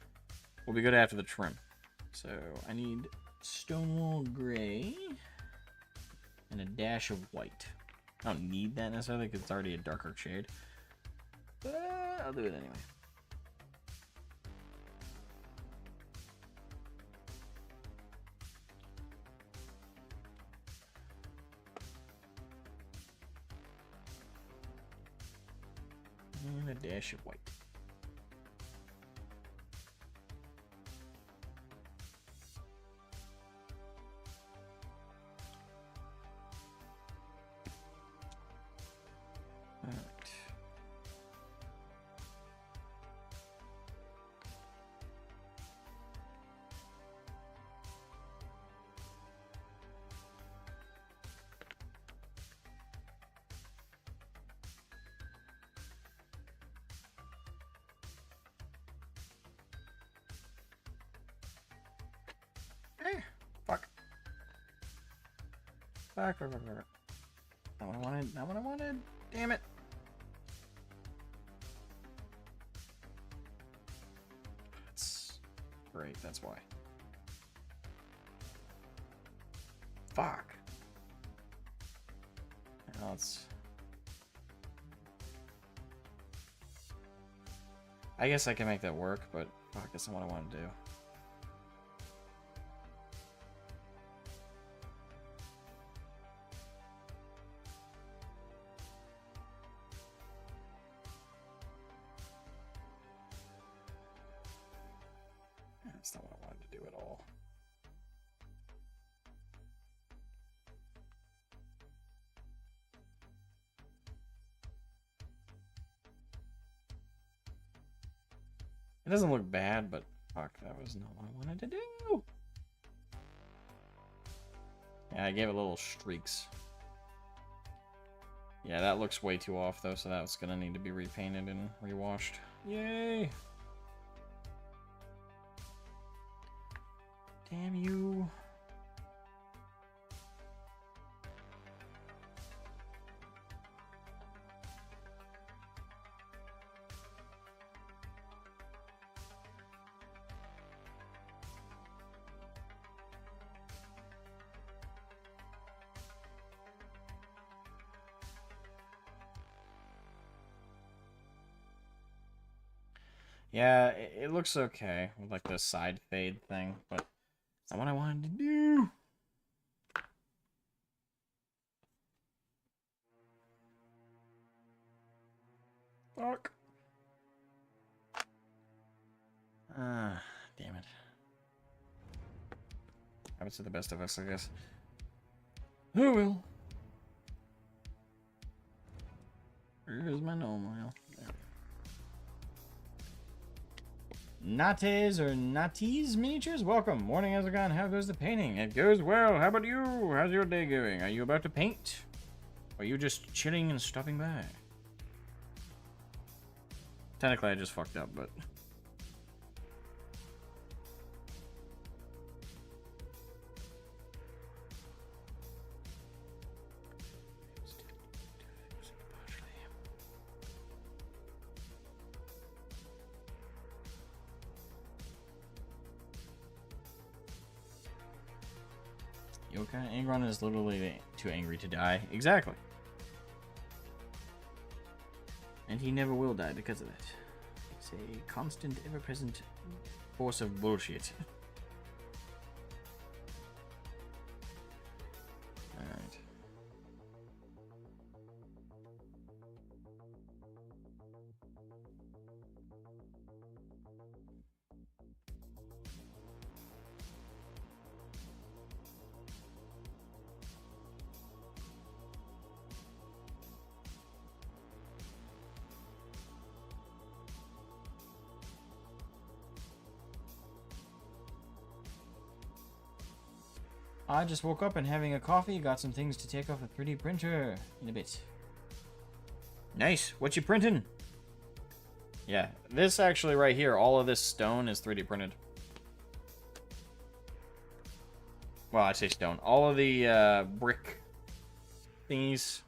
Speaker 1: We'll be good after the trim. So I need Stonewall Gray and a dash of white. I don't need that necessarily because it's already a darker shade, but I'll do it anyway. And a dash of white. Fuck. Not what I wanted. Not what I wanted. Damn it. That's great. That's why. Fuck. Now it's... I guess I can make that work, but fuck, that's not what I want to do. That's not what I wanted to do at all. It doesn't look bad, but fuck, that was not what I wanted to do. Yeah, I gave it little streaks. Yeah, that looks way too off though, so that's gonna need to be repainted and rewashed. Yay! Damn you. Yeah, it looks okay with like the side fade thing, but it's not what I wanted to do. Fuck. Ah, damn it. Happens to the best of us, I guess. Who will? Here's my normal. Nates or Nates miniatures, welcome. Morning, Asmogan. How goes the painting? It goes well. How about you? How's your day going? Are you about to paint? Or are you just chilling and stopping by? Technically, I just fucked up, but... Okay, Angron is literally too angry to die. Exactly. And he never will die because of it. It's a constant, ever-present force of bullshit. Alright. I just woke up and having a coffee, got some things to take off a 3D printer in a bit. Nice. What you printing? Yeah, this actually right here, all of this stone is 3D printed. Well, I say stone. All of the brick thingies,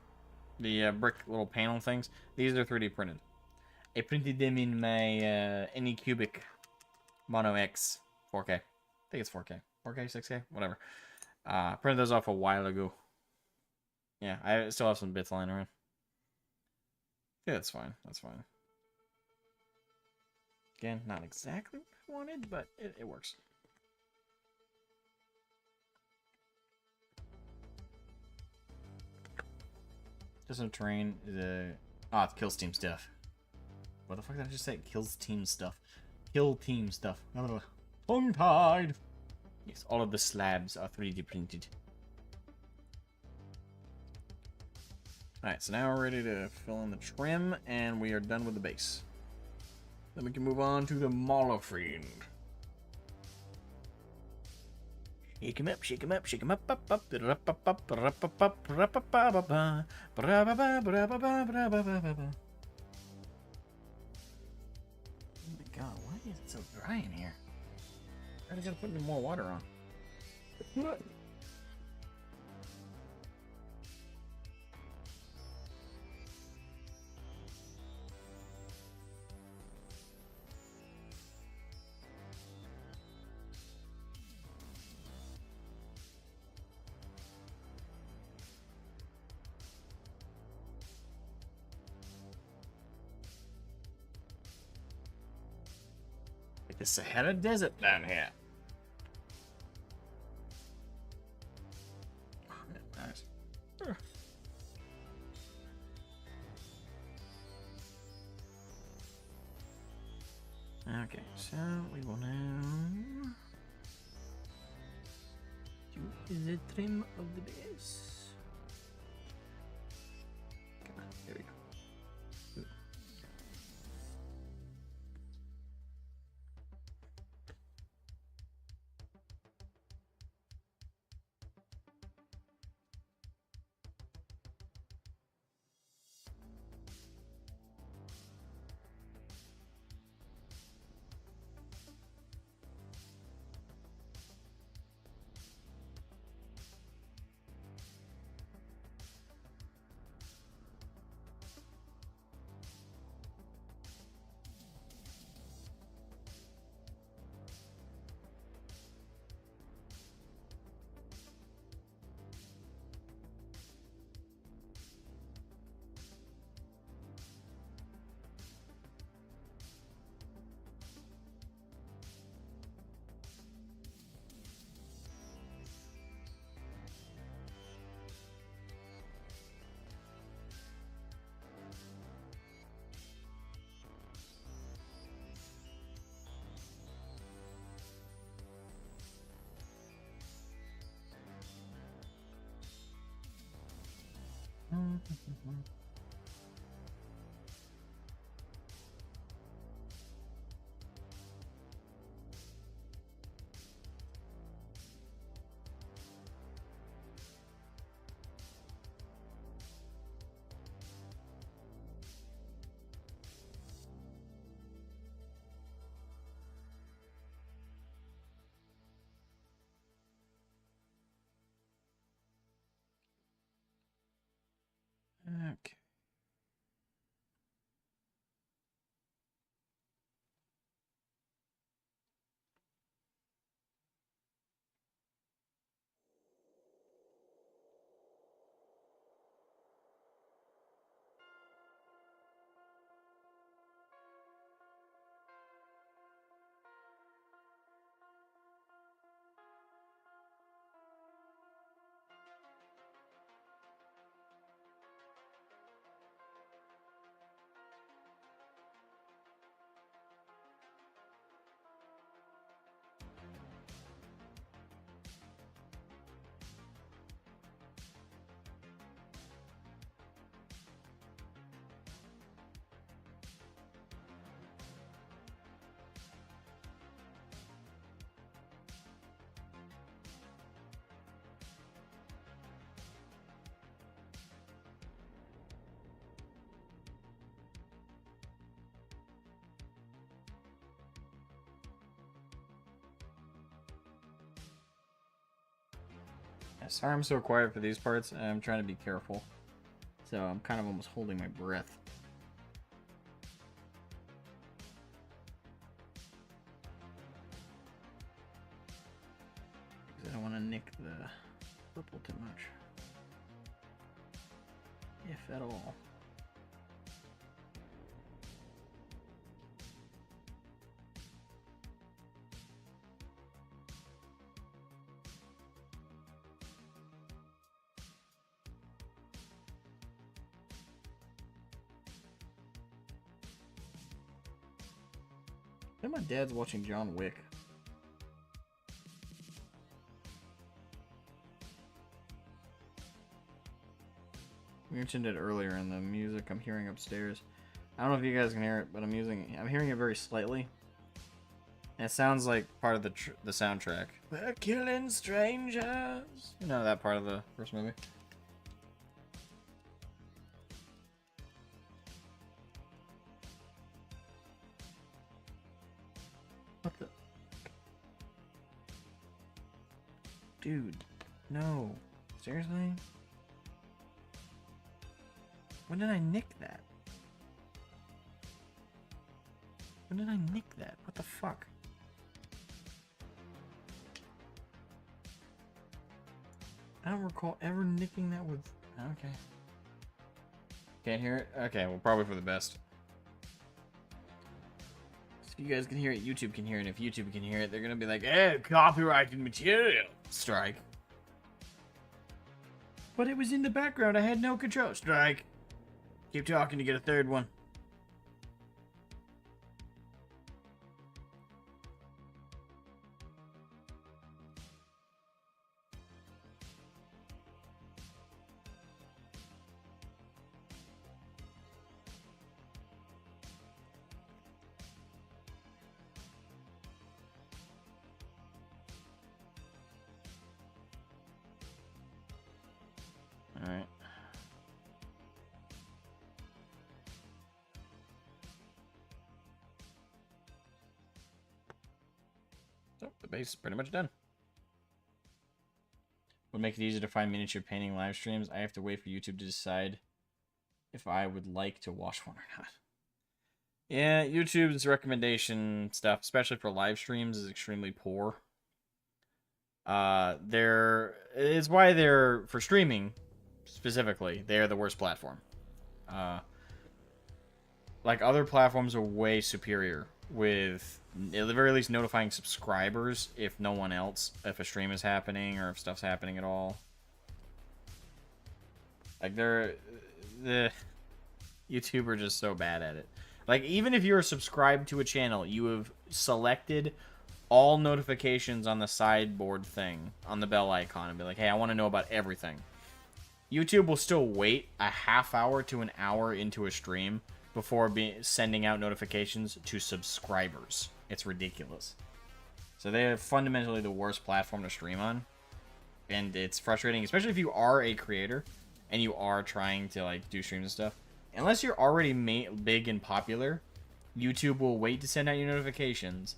Speaker 1: the brick little panel things, these are 3D printed. I printed them in my Anycubic Mono X 4K. I think it's 4K. 4K, 6K, whatever. Printed those off a while ago. Yeah, I still have some bits lying around. Yeah, that's fine. That's fine. Again, not exactly what I wanted, but it works. Just some terrain. Oh, it kills team stuff. What the fuck did I just say? It kills team stuff. Kill team stuff. Tongue-tied. Yes, all of the slabs are 3D printed. Alright, so now we're ready to fill in the trim, and we are done with the base. Then we can move on to the Maulerfiend. Shake him up, shake him up, shake him up, up, up, up, up, up, up, up, up, up, up, up, Oh my god, why is it so dry in here? I just gotta put more water on. What? the Sahara Desert down here. Nice. Okay, so we will now do the trim of the base. Come on, there we go. Ooh. Okay. Sorry I'm so quiet for these parts. I'm trying to be careful. So I'm kind of almost holding my breath. Because I don't want to nick the purple too much. If at all. I think my dad's watching John Wick. We mentioned it earlier in the music I'm hearing upstairs. I don't know if you guys can hear it, but I'm hearing it very slightly. And it sounds like part of the soundtrack. We're killing strangers. You know that part of the first movie. What the? Dude, no. Seriously? When did I nick that? When did I nick that? What the fuck? I don't recall ever nicking that with... Okay. Can't hear it? Okay, well, probably for the best. you guys can hear it, YouTube can hear it. And if YouTube can hear it, they're gonna be like, "Eh, copyrighted material." Strike. But it was in the background. I had no control. Strike. Keep talking to get a third one. Alright. So, the base is pretty much done. Would make it easier to find miniature painting live streams. I have to wait for YouTube to decide if I would like to watch one or not. Yeah, YouTube's recommendation stuff, especially for live streams, is extremely poor. It's why they're, for streaming specifically, they're the worst platform. Like, other platforms are way superior with, at the very least, notifying subscribers if no one else, if a stream is happening or if stuff's happening at all. Like, the YouTube are just so bad at it. Like, even if you're subscribed to a channel, you have selected all notifications on the sideboard thing, on the bell icon, and be like, hey, I want to know about everything. YouTube will still wait a half hour to an hour into a stream before sending out notifications to subscribers. It's ridiculous. So they're fundamentally the worst platform to stream on. And it's frustrating, especially if you are a creator and you are trying to like do streams and stuff. Unless you're already big and popular, YouTube will wait to send out your notifications.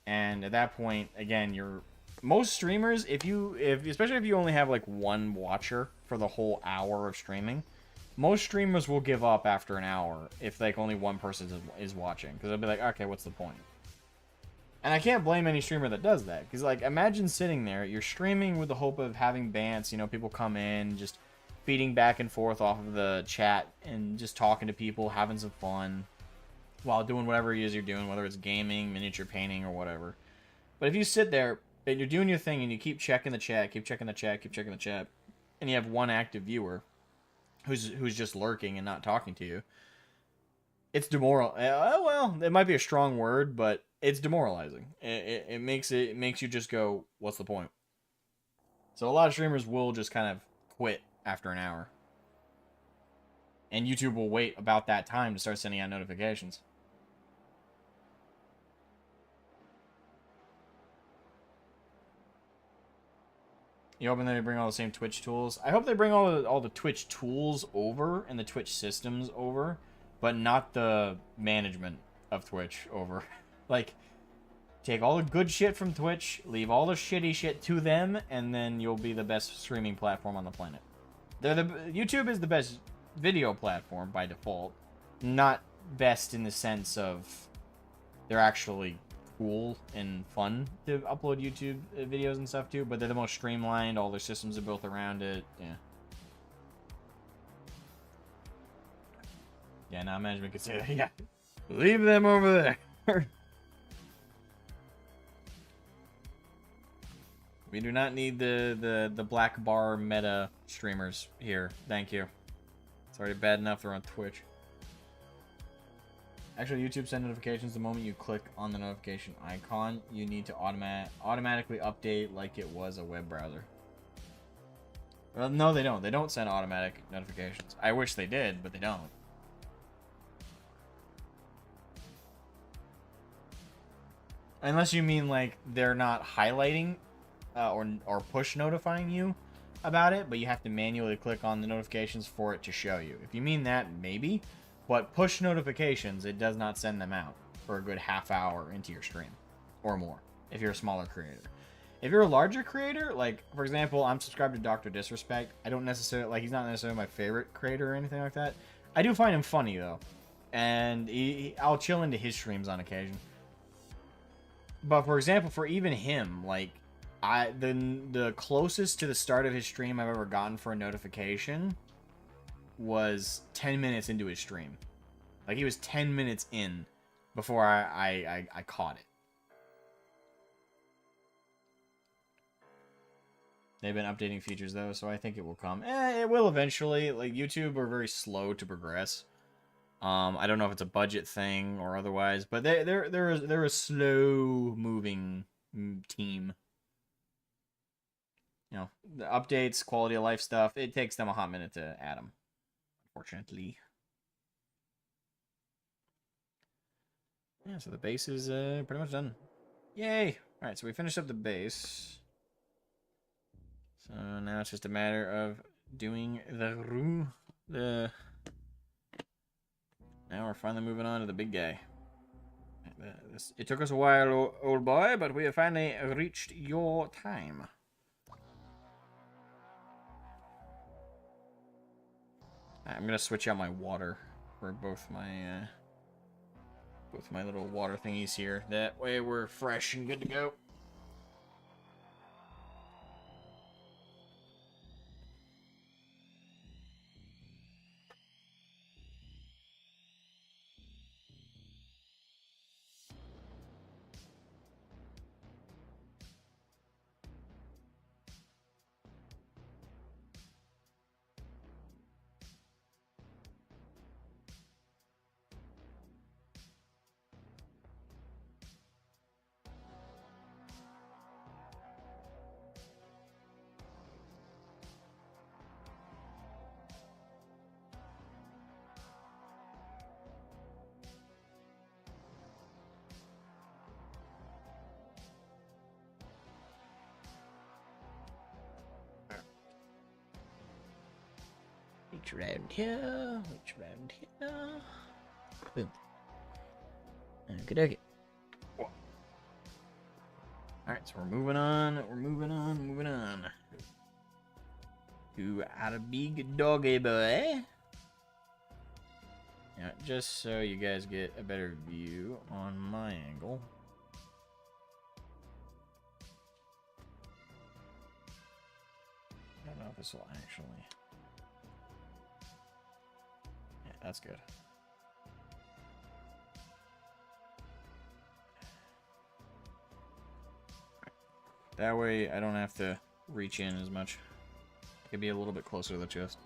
Speaker 1: And at that point, again, most streamers, especially if you only have like one watcher for the whole hour of streaming, most streamers will give up after an hour if like only one person is watching, because they'll be like, okay, what's the point? And I can't blame any streamer that does that, because like, imagine sitting there, you're streaming with the hope of having bants, you know, people come in, just feeding back and forth off of the chat and just talking to people, having some fun while doing whatever it is you're doing, whether it's gaming, miniature painting, or whatever. But if you sit there and you're doing your thing and you keep checking the chat, and you have one active viewer who's just lurking and not talking to you, it's well, it might be a strong word, but it's demoralizing. It makes you just go, what's the point? So a lot of streamers will just kind of quit after an hour. And YouTube will wait about that time to start sending out notifications. You hoping they bring all the same Twitch tools? I hope they bring all the Twitch tools over and the Twitch systems over, but not the management of Twitch over. Like, take all the good shit from Twitch, leave all the shitty shit to them, and then you'll be the best streaming platform on the planet. YouTube is the best video platform by default. Not best in the sense of they're actually cool and fun to upload YouTube videos and stuff to, but they're the most streamlined, all their systems are built around it. Yeah, now management could say that. Yeah, leave them over there. We do not need the black bar meta streamers here. Thank you. It's already bad enough they're on Twitch. Actually, YouTube send notifications the moment you click on the notification icon. You need to automatically update like it was a web browser. Well, no, they don't. They don't send automatic notifications. I wish they did, but they don't. Unless you mean like they're not highlighting or push notifying you about it, but you have to manually click on the notifications for it to show you. If you mean that, maybe. But push notifications, it does not send them out for a good half hour into your stream. Or more, if you're a smaller creator. If you're a larger creator, like, for example, I'm subscribed to Dr. Disrespect. I don't necessarily, like, he's not necessarily my favorite creator or anything like that. I do find him funny, though. And I'll chill into his streams on occasion. But, for example, for even him, like, the closest to the start of his stream I've ever gotten for a notification was 10 minutes into his stream. Like, he was 10 minutes in before I caught it. They've been updating features though, so I think it will come. It will eventually. Like YouTube are very slow to progress. I don't know if it's a budget thing or otherwise, but they're a slow moving team. You know, the updates, quality of life stuff. It takes them a hot minute to add them, unfortunately. Yeah, so the base is pretty much done. Yay! All right, so we finished up the base. So now it's just a matter of doing the room. Now we're finally moving on to the big guy. It took us a while, old boy, but we have finally reached your time. I'm gonna switch out my water for both my little water thingies here. That way we're fresh and good to go. Reach around here, reach around here. Boom. Okay, okay. Alright, so we're moving on, moving on. To our big doggy boy. Yeah, just so you guys get a better view on my angle. I don't know if this will actually... Yeah, that's good. That way I don't have to reach in as much. I can be a little bit closer to the chest.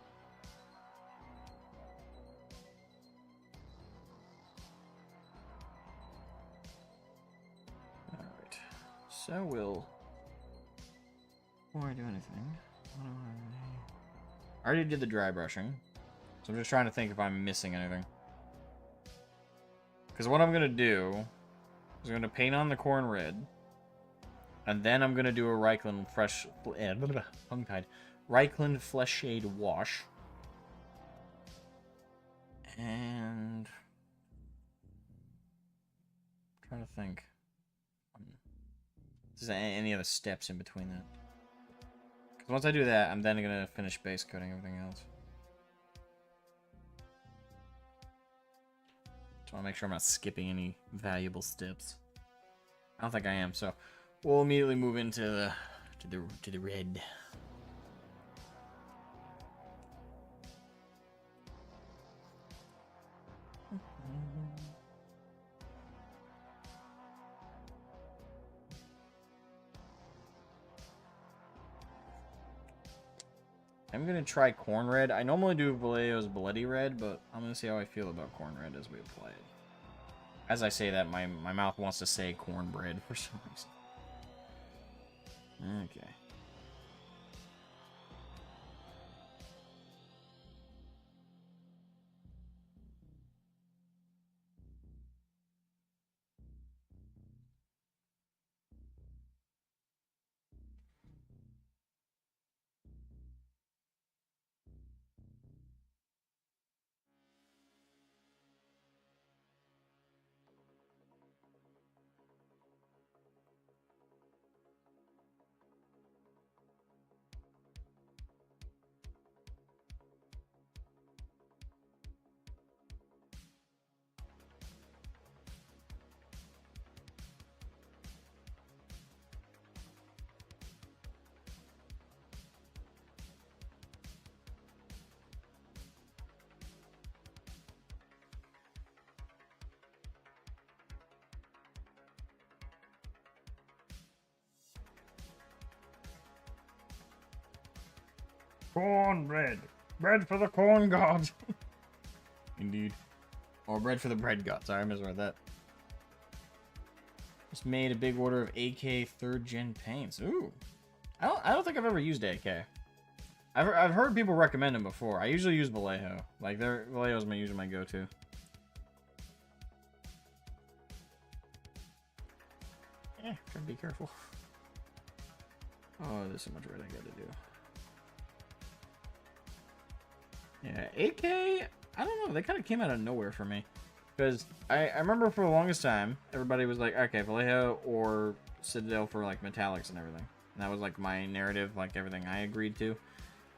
Speaker 1: Alright. So we'll... Before I do anything... I already did the dry brushing. So I'm just trying to think if I'm missing anything. Because what I'm going to do is I'm going to paint on the corn red. And then I'm going to do a Reichland fresh... tongue-tied. Reichland Flesh Shade wash. And... I'm trying to think. Is there any other steps in between that? Because once I do that, I'm then going to finish base coating everything else. Just want to make sure I'm not skipping any valuable steps. I don't think I am, so we'll immediately move into the red. I'm gonna try corn red. I normally do Vallejo's bloody red, but I'm gonna see how I feel about corn red as we apply it. As I say that, my mouth wants to say cornbread for some reason. Okay.
Speaker 2: cornbread. Bread for the corn god.
Speaker 1: Indeed. Or bread for the bread god. Sorry, I misread that. Just made a big order of AK 3rd gen paints. Ooh. I don't think I've ever used AK. I've heard people recommend them before. I usually use Vallejo. Like, Vallejo's usually my go-to. Yeah, try to be careful. Oh, there's so much red I gotta do. Yeah, AK, I don't know. They kind of came out of nowhere for me. Because I remember for the longest time, everybody was like, okay, Vallejo or Citadel for, like, metallics and everything. And that was, like, my narrative, like, everything I agreed to.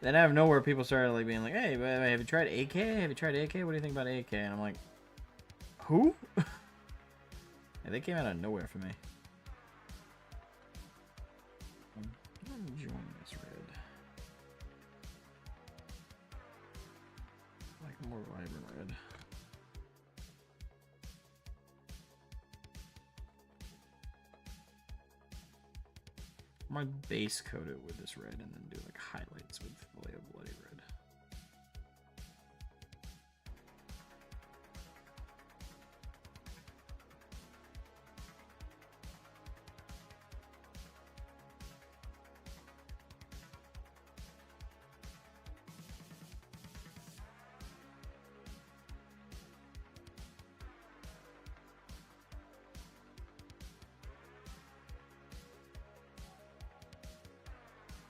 Speaker 1: Then out of nowhere, people started, like, being like, hey, have you tried AK? Have you tried AK? What do you think about AK? And I'm like, who? Yeah, they came out of nowhere for me. I'm enjoying this red. Like more vibrant red. I might base coat it with this red and then do like highlights with Vallejo Bloody Red.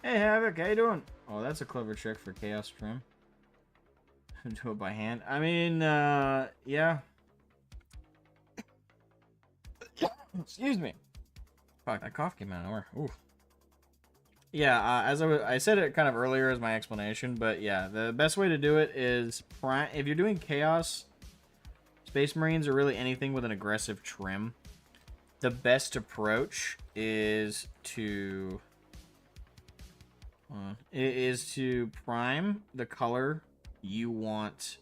Speaker 1: Hey Havoc, how you doing? Oh, that's a clever trick for Chaos Trim. Do it by hand. I mean, yeah. Excuse me. Fuck, that cough came out of nowhere. Ooh. Yeah, as I said it kind of earlier as my explanation, but yeah, the best way to do it is if you're doing Chaos, Space Marines, or really anything with an aggressive trim, the best approach is to prime the color you want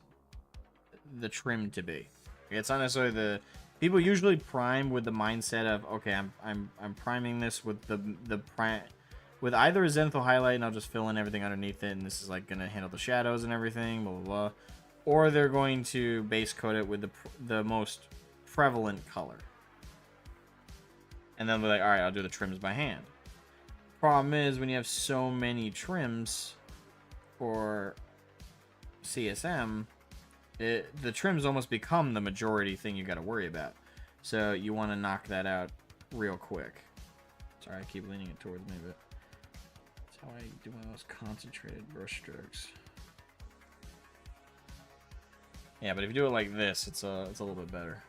Speaker 1: the trim to be. It's not necessarily the people usually prime with the mindset of, okay, I'm priming this with with either a zenithal highlight and I'll just fill in everything underneath it, and this is like gonna handle the shadows and everything, blah blah blah, or they're going to base coat it with the most prevalent color, and then be like, all right, I'll do the trims by hand. Problem is, when you have so many trims for CSM, the trims almost become the majority thing you got to worry about. So you want to knock that out real quick. Sorry, I keep leaning it towards me, but that's how I do my most concentrated brush strokes. Yeah, but if you do it like this, it's a little bit better.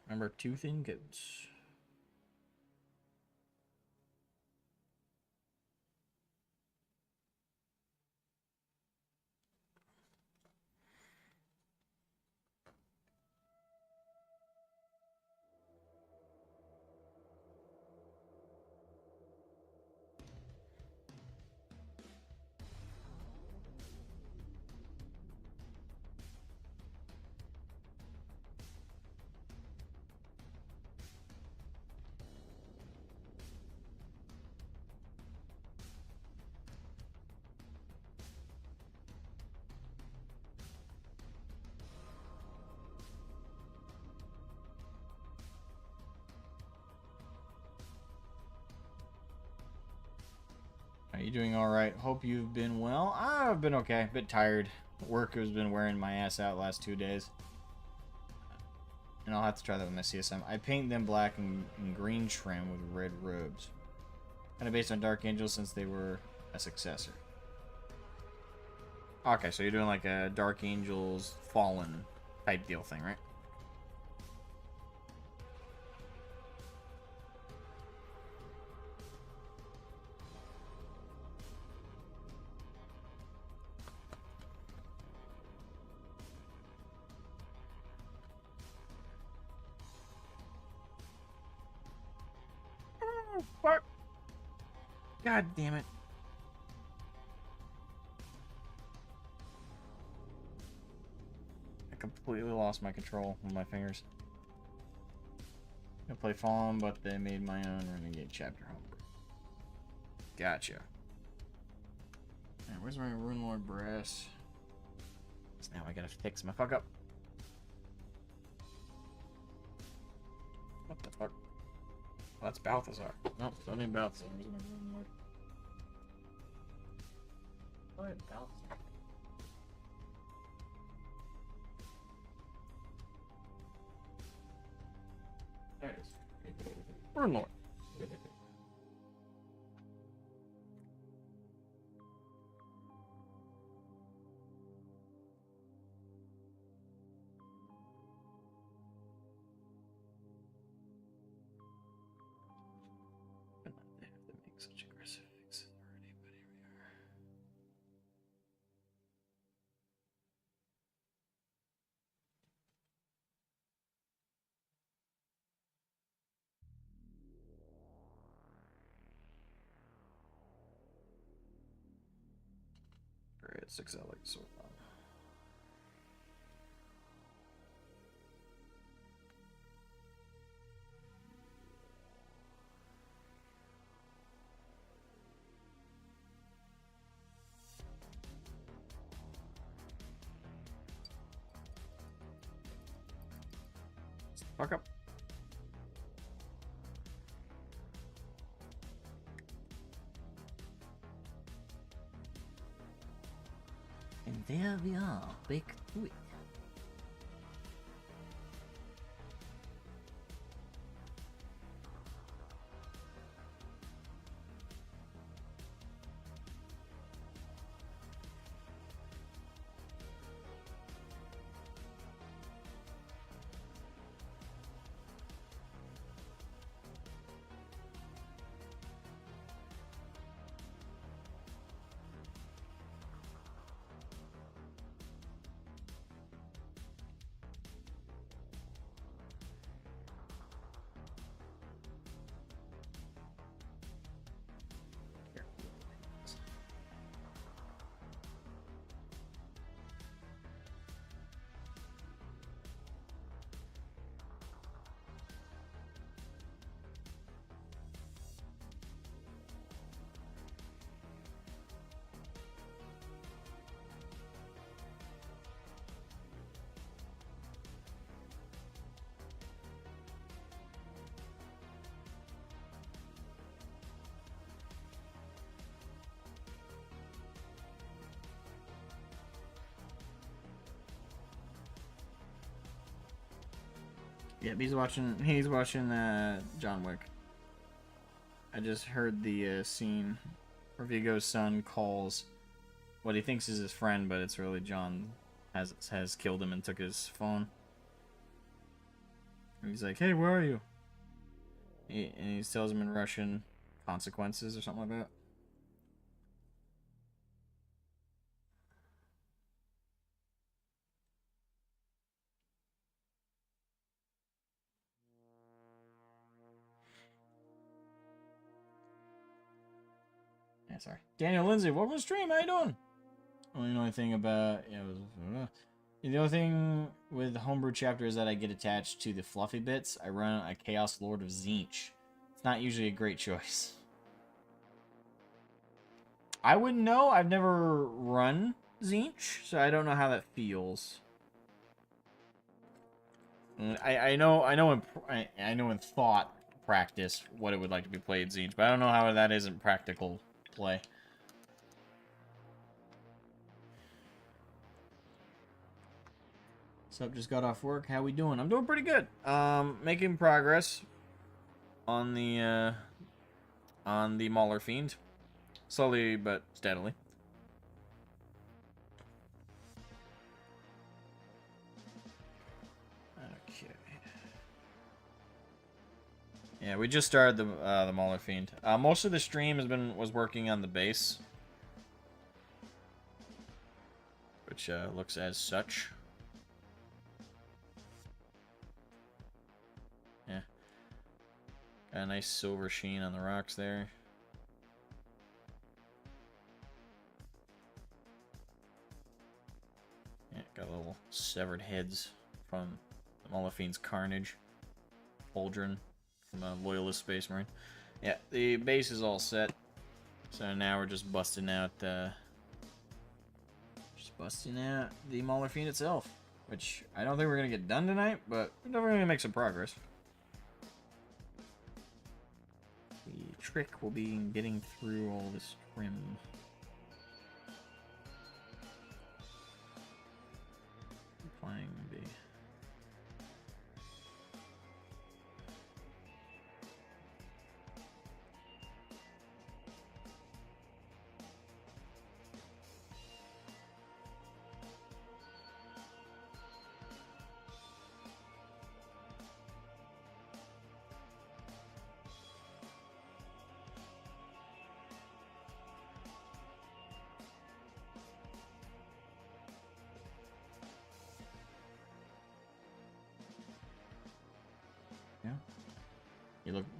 Speaker 1: Remember, 2 thin coats. Are you doing alright? Hope you've been well. I've been okay. A bit tired. Work has been wearing my ass out last 2 days. And I'll have to try that with my CSM. I paint them black and green trim with red robes. Kind of based on Dark Angels since they were a successor. Okay, so you're doing like a Dark Angels Fallen type deal thing, right? Fuck. God damn it. I completely lost my control with my fingers. I play Fallen, but they made my own Renegade chapter homebrew. Gotcha. Alright, where's my Runelord brass? So now I gotta fix my fuck up. What the fuck? Oh, that's Balthazar. Nope, don't need Balthazar. Where's my Runelord? What? Balthazar? There it is. Runelord. They have to make such aggressive fixes already, but here we are. Alright, 6 out like so. Fuck up. And there we are, back to it. Yep, he's watching John Wick. I just heard the scene where Vigo's son calls what he thinks is his friend, but it's really John has killed him and took his phone. And he's like, "Hey, where are you?" And he tells him in Russian, "Consequences" or something like that. Yeah, sorry. Daniel Lindsay, welcome to the stream. How you doing? Only know anything about the only thing with the homebrew chapter is that I get attached to the fluffy bits. I run a Chaos Lord of Tzeentch. It's not usually a great choice. I wouldn't know. I've never run Tzeentch, so I don't know how that feels. I know in thought practice what it would like to be played Tzeentch, but I don't know how that is in practical play. Sup, just got off work. How we doing? I'm doing pretty good. Making progress on the Maulerfiend. Slowly but steadily. Okay. Yeah, we just started the Maulerfiend. Most of the stream was working on the base, which looks as such. Yeah. Got a nice silver sheen on the rocks there. Yeah, got little severed heads from the Maulerfiend's carnage. Pauldron. from a loyalist space marine. Yeah, the base is all set. So now we're just busting out the Maulerfiend itself, which I don't think we're gonna get done tonight, but we're definitely gonna make some progress. The trick will be in getting through all this trim. Applying the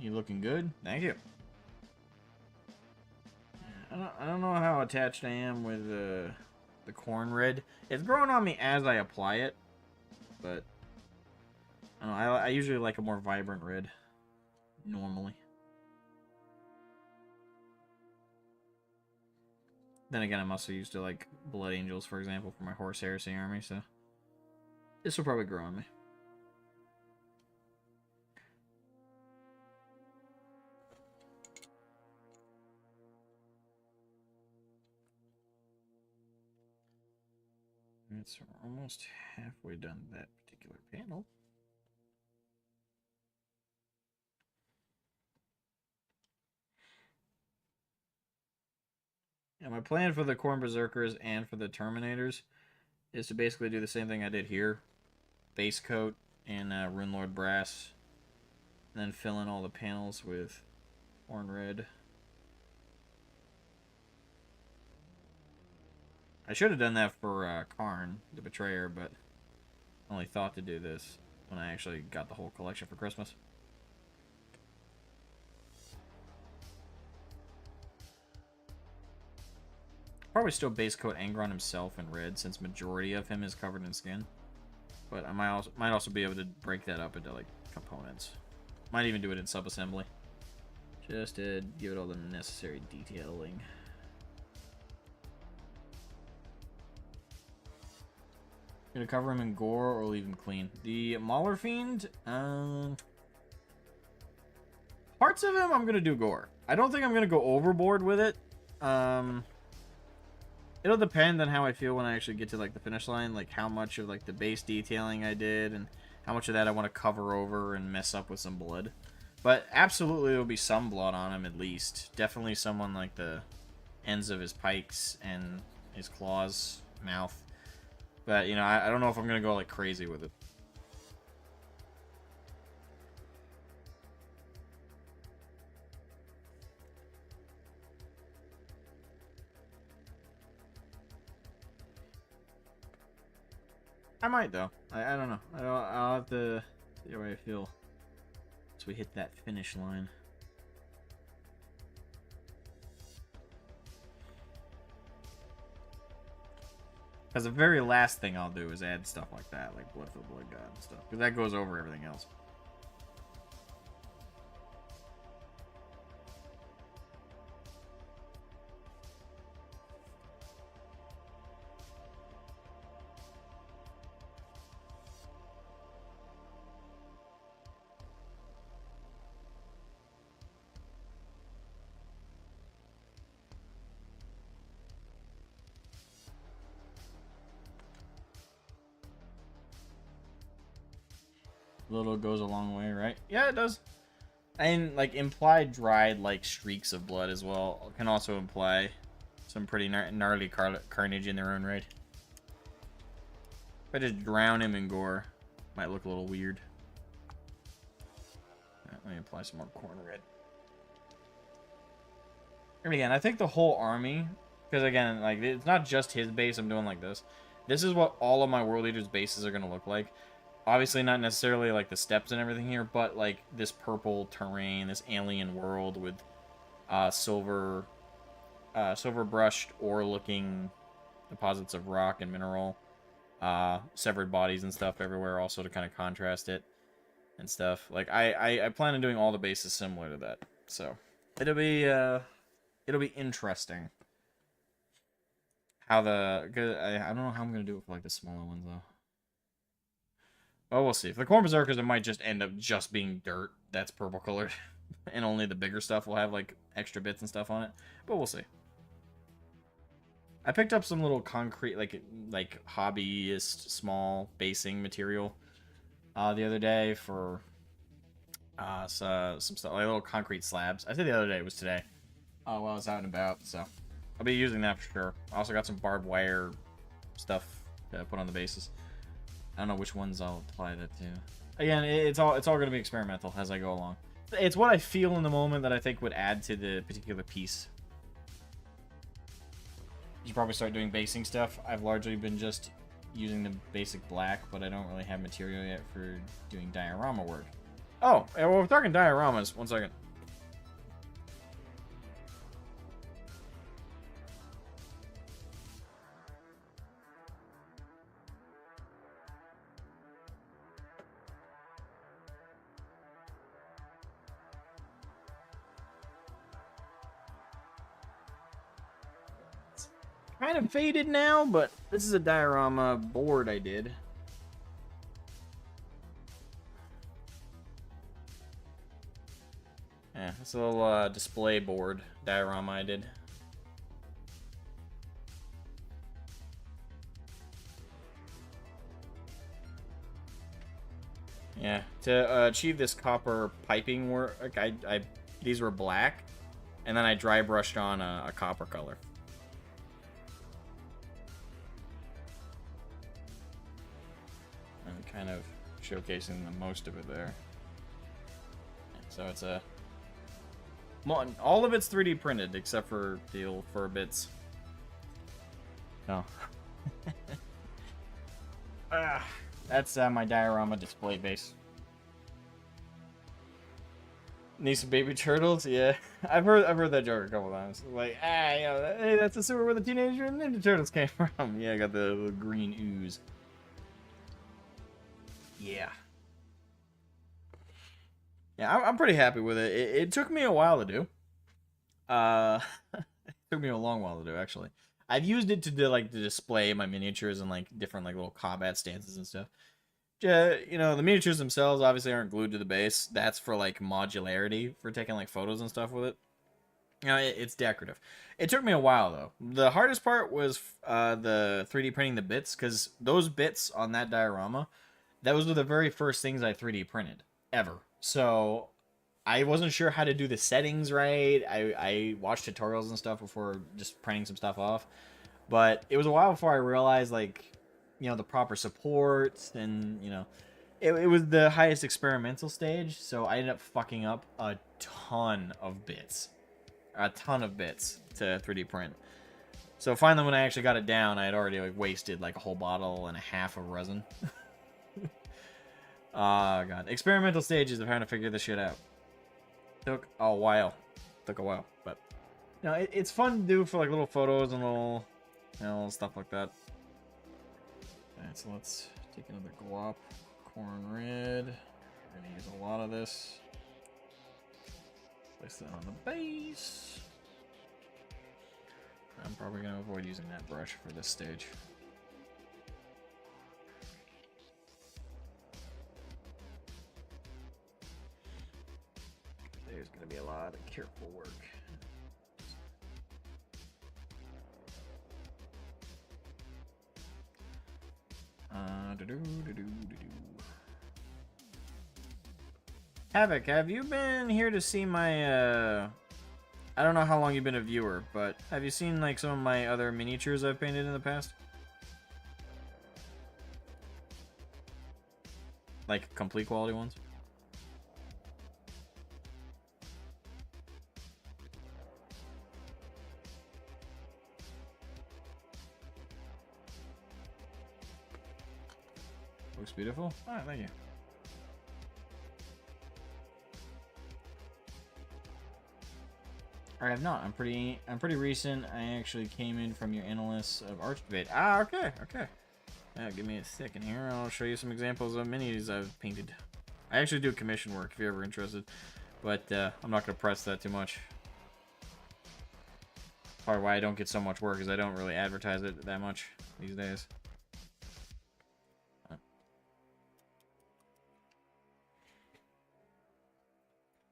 Speaker 1: You looking good? Thank you. I don't know how attached I am with the corn red. It's growing on me as I apply it, but I don't know. I usually like a more vibrant red normally. Then again, I'm also used to like Blood Angels, for example, for my Horse Heresy army, so this will probably grow on me. So we're almost halfway done that particular panel. Yeah, my plan for the Corn Berserkers and for the Terminators is to basically do the same thing I did here. Base coat in Runelord Brass. And then fill in all the panels with Horn Red. I should have done that for Karn, the Betrayer, but I only thought to do this when I actually got the whole collection for Christmas. Probably still base coat Angron himself in red, since majority of him is covered in skin. But I might also be able to break that up into like components. Might even do it in subassembly, just to give it all the necessary detailing. Gonna cover him in gore or leave him clean. The Maulerfiend, parts of him I'm gonna do gore. I don't think I'm gonna go overboard with it. It'll depend on how I feel when I actually get to like the finish line, like how much of like the base detailing I did and how much of that I want to cover over and mess up with some blood. But absolutely there'll be some blood on him at least. Definitely someone like the ends of his pikes and his claws, mouth. But, you know, I don't know if I'm going to go, like, crazy with it. I might, though. I don't know. I'll have to see how I feel once we hit that finish line. Because the very last thing I'll do is add stuff like that, like Blood for the Blood God and stuff. Because that goes over everything else. Little goes a long way, right? Yeah, it does. And, like, implied dried, like, streaks of blood as well can also imply some pretty gnarly carnage in their own right. If I just drown him in gore, might look a little weird. Right, let me apply some more corn red. And again, I think the whole army, because again, like, it's not just his base I'm doing like this. This is what all of my World Eaters' bases are going to look like. Obviously not necessarily like the steps and everything here, but like this purple terrain, this alien world with silver brushed ore looking deposits of rock and mineral, severed bodies and stuff everywhere also to kind of contrast it. and stuff. Like I plan on doing all the bases similar to that. So it'll be interesting how cause I don't know how I'm gonna do it for like the smaller ones though. Well, we'll see. For the Corn Berserkers, it might just end up just being dirt that's purple colored, and only the bigger stuff will have like extra bits and stuff on it. But we'll see. I picked up some little concrete, like hobbyist small basing material the other day for some stuff, like little concrete slabs. I said the other day, it was today. While I was out and about, so I'll be using that for sure. I also got some barbed wire stuff to put on the bases. I don't know which ones I'll apply that to. Again, it's all gonna be experimental as I go along. It's what I feel in the moment that I think would add to the particular piece. You should probably start doing basing stuff. I've largely been just using the basic black, but I don't really have material yet for doing diorama work. Oh, well, we're talking dioramas. One second. Kind of faded now, but this is a diorama board I did. Yeah, it's a little display board diorama I did. Yeah, to achieve this copper piping work, these were black, and then I dry brushed on a copper color. And kind of showcasing the most of it there. So it's a... all of it's 3D printed, except for the little fur bits. No. That's my diorama display base. Need some baby turtles? Yeah, I've heard that joke a couple times. Like, you know, hey, that's the sewer where the Teenage Mutant Ninja Turtles came from. Yeah, I got the little green ooze. Yeah. Yeah, I'm pretty happy with it. It took me a while to do. It took me a long while to do, actually. I've used it to display my miniatures and like different like little combat stances and stuff. You know, the miniatures themselves obviously aren't glued to the base. That's for like modularity, for taking like photos and stuff with it. You know, it's decorative. It took me a while though. The hardest part was the 3D printing the bits, because those bits on that diorama, those were the very first things I 3D printed ever. So I wasn't sure how to do the settings right. I watched tutorials and stuff before just printing some stuff off. But it was a while before I realized, like, you know, the proper support, and, you know, it was the highest experimental stage, so I ended up fucking up a ton of bits. A ton of bits to 3D print. So finally, when I actually got it down, I had already like wasted like a whole bottle and a half of resin. Oh god. Experimental stages of how to figure this shit out. Took a while. Took a while, but you know, it's fun to do for like little photos and little, you know, little stuff like that. Alright, so let's take another glop. Corn red. We're gonna use a lot of this. Place that on the base. I'm probably gonna avoid using that brush for this stage. There's gonna be a lot of careful work. Havoc, have you been here to see my, I don't know how long you've been a viewer, but have you seen, like, some of my other miniatures I've painted in the past? Like, complete quality ones? Looks beautiful. Alright, thank you. I have not. I'm pretty recent. I actually came in from your analysts of Arch debate. Ah, okay. Give me a second here. I'll show you some examples of minis I've painted. I actually do commission work if you're ever interested, but I'm not gonna press that too much. Probably why I don't get so much work is I don't really advertise it that much these days.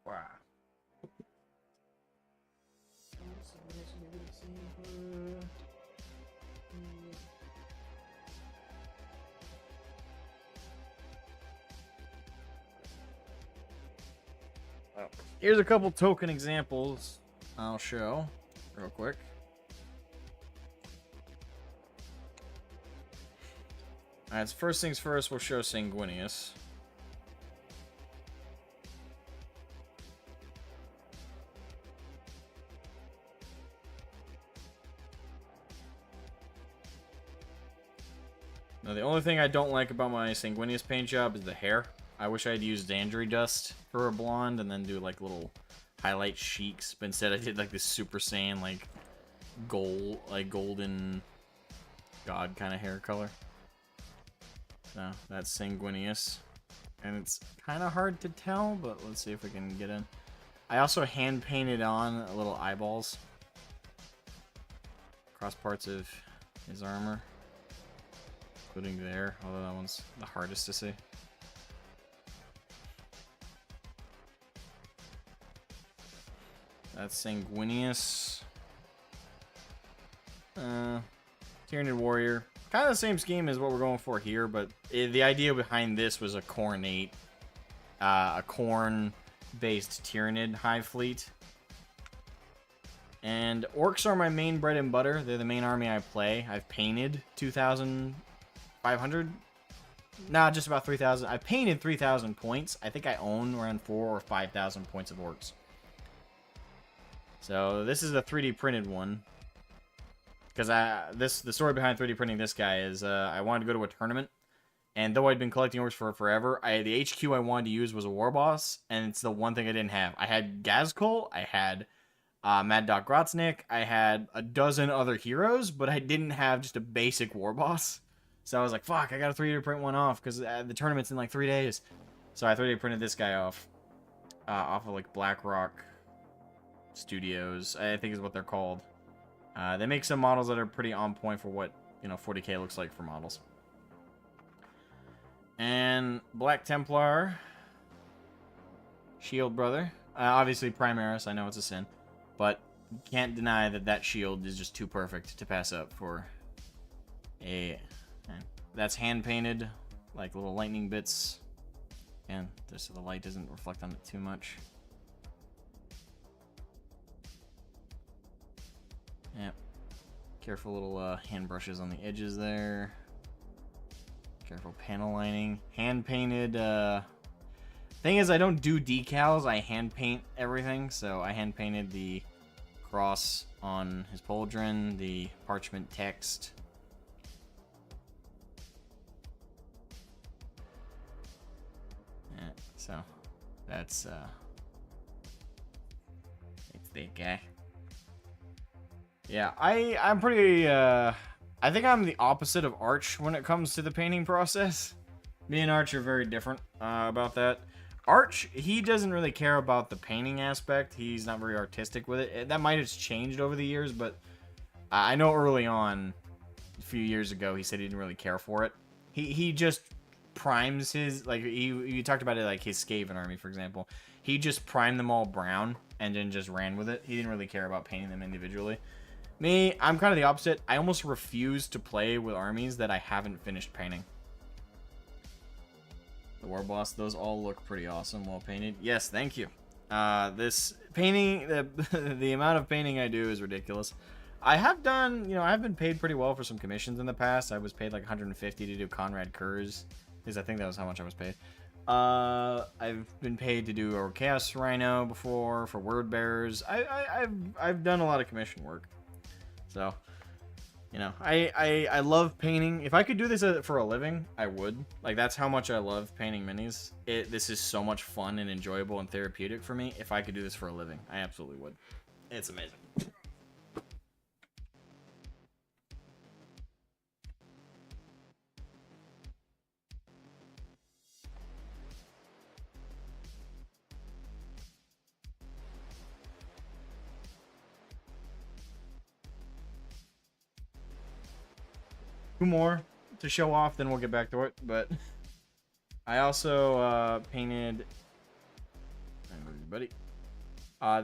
Speaker 1: Wow. Here's a couple token examples I'll show real quick. Alright, so first things first, we'll show Sanguinius. Now, the only thing I don't like about my Sanguinius paint job is the hair. I wish I'd used Dandry dust for a blonde and then do like little highlight cheeks, but instead I did like this Super Saiyan like gold, like golden god kind of hair color. So that's Sanguinius, and it's kind of hard to tell, but let's see if we can get in. I also hand painted on little eyeballs across parts of his armor, including there, although that one's the hardest to see. That's Sanguinius. Tyranid Warrior. Kind of the same scheme as what we're going for here, but the idea behind this was a Khornate, a Khorne-based Tyranid Hive Fleet. And Orcs are my main bread and butter. They're the main army I play. I've painted 2,500. Nah, just about 3,000. I painted 3,000 points. I think I own around 4,000 or 5,000 points of Orcs. So this is a 3D printed one. Because the story behind 3D printing this guy is I wanted to go to a tournament, and though I'd been collecting orcs for forever, the HQ I wanted to use was a war boss, and it's the one thing I didn't have. I had Gazkul, I had Mad Dog Grotznik, I had a dozen other heroes, but I didn't have just a basic war boss. So I was like, fuck, I gotta 3D print one off, because the tournament's in like 3 days. So I 3D printed this guy off of like BlackRock Studios, I think is what they're called. They make some models that are pretty on point for what, 40k looks like for models. And Black Templar, Shield Brother. Obviously Primaris, I know it's a sin, but you can't deny that that shield is just too perfect to pass up for a... That's hand-painted, like little lightning bits. And just so the light doesn't reflect on it too much. Yep. Careful little hand brushes on the edges there. Careful panel lining. Hand painted. Thing is, I don't do decals. I hand paint everything. So I hand painted the cross on his pauldron, the parchment text. Yeah, so that's that guy. Yeah, I'm pretty, I think I'm the opposite of Arch when it comes to the painting process. Me and Arch are very different about that. Arch, he doesn't really care about the painting aspect. He's not very artistic with it. That might have changed over the years, but I know early on, a few years ago, he said he didn't really care for it. He just primes his, like, you talked about it, like his Skaven army, for example. He just primed them all brown and then just ran with it. He didn't really care about painting them individually. Me, I'm kind of the opposite. I almost refuse to play with armies that I haven't finished painting. The War Boss, those all look pretty awesome, well painted. Yes, thank you. This painting, the amount of painting I do is ridiculous. I have done, I've been paid pretty well for some commissions in the past. I was paid like 150 to do Conrad Kurz, because I think that was how much I was paid. I've been paid to do a Chaos Rhino before, for Word Bearers. I've done a lot of commission work. So, I love painting. If I could do this for a living, I would. Like, that's how much I love painting minis. This is so much fun and enjoyable and therapeutic for me. If I could do this for a living, I absolutely would. It's amazing. 2 more to show off, then we'll get back to it. But I also painted. Buddy.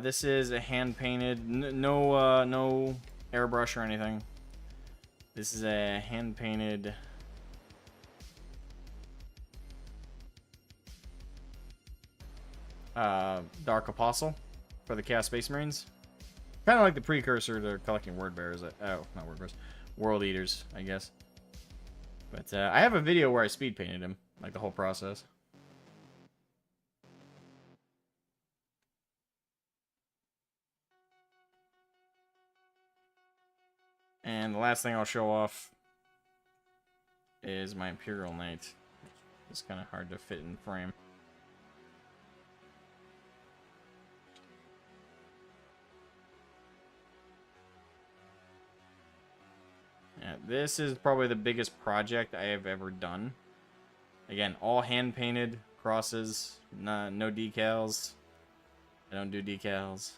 Speaker 1: This is a hand painted, no airbrush or anything. This is a hand painted Dark Apostle for the Chaos Space Marines. Kind of like the precursor to collecting word bearers. Oh, not word bearers, world eaters, I guess. But I have a video where I speed painted him, like the whole process. And the last thing I'll show off is my Imperial Knight. It's kind of hard to fit in frame. Yeah, this is probably the biggest project I have ever done. Again, all hand painted crosses, no decals. I don't do decals.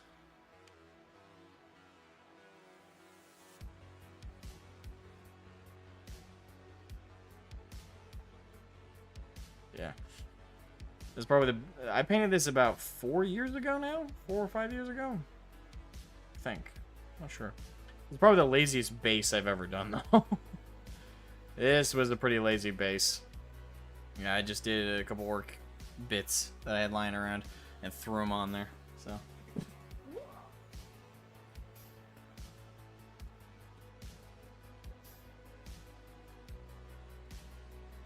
Speaker 1: Yeah. This is probably I painted this about 4 years ago now? 4 or 5 years ago? I think. Not sure. It's probably the laziest base I've ever done, though. This was a pretty lazy base. Yeah, I just did a couple work bits that I had lying around and threw them on there, so.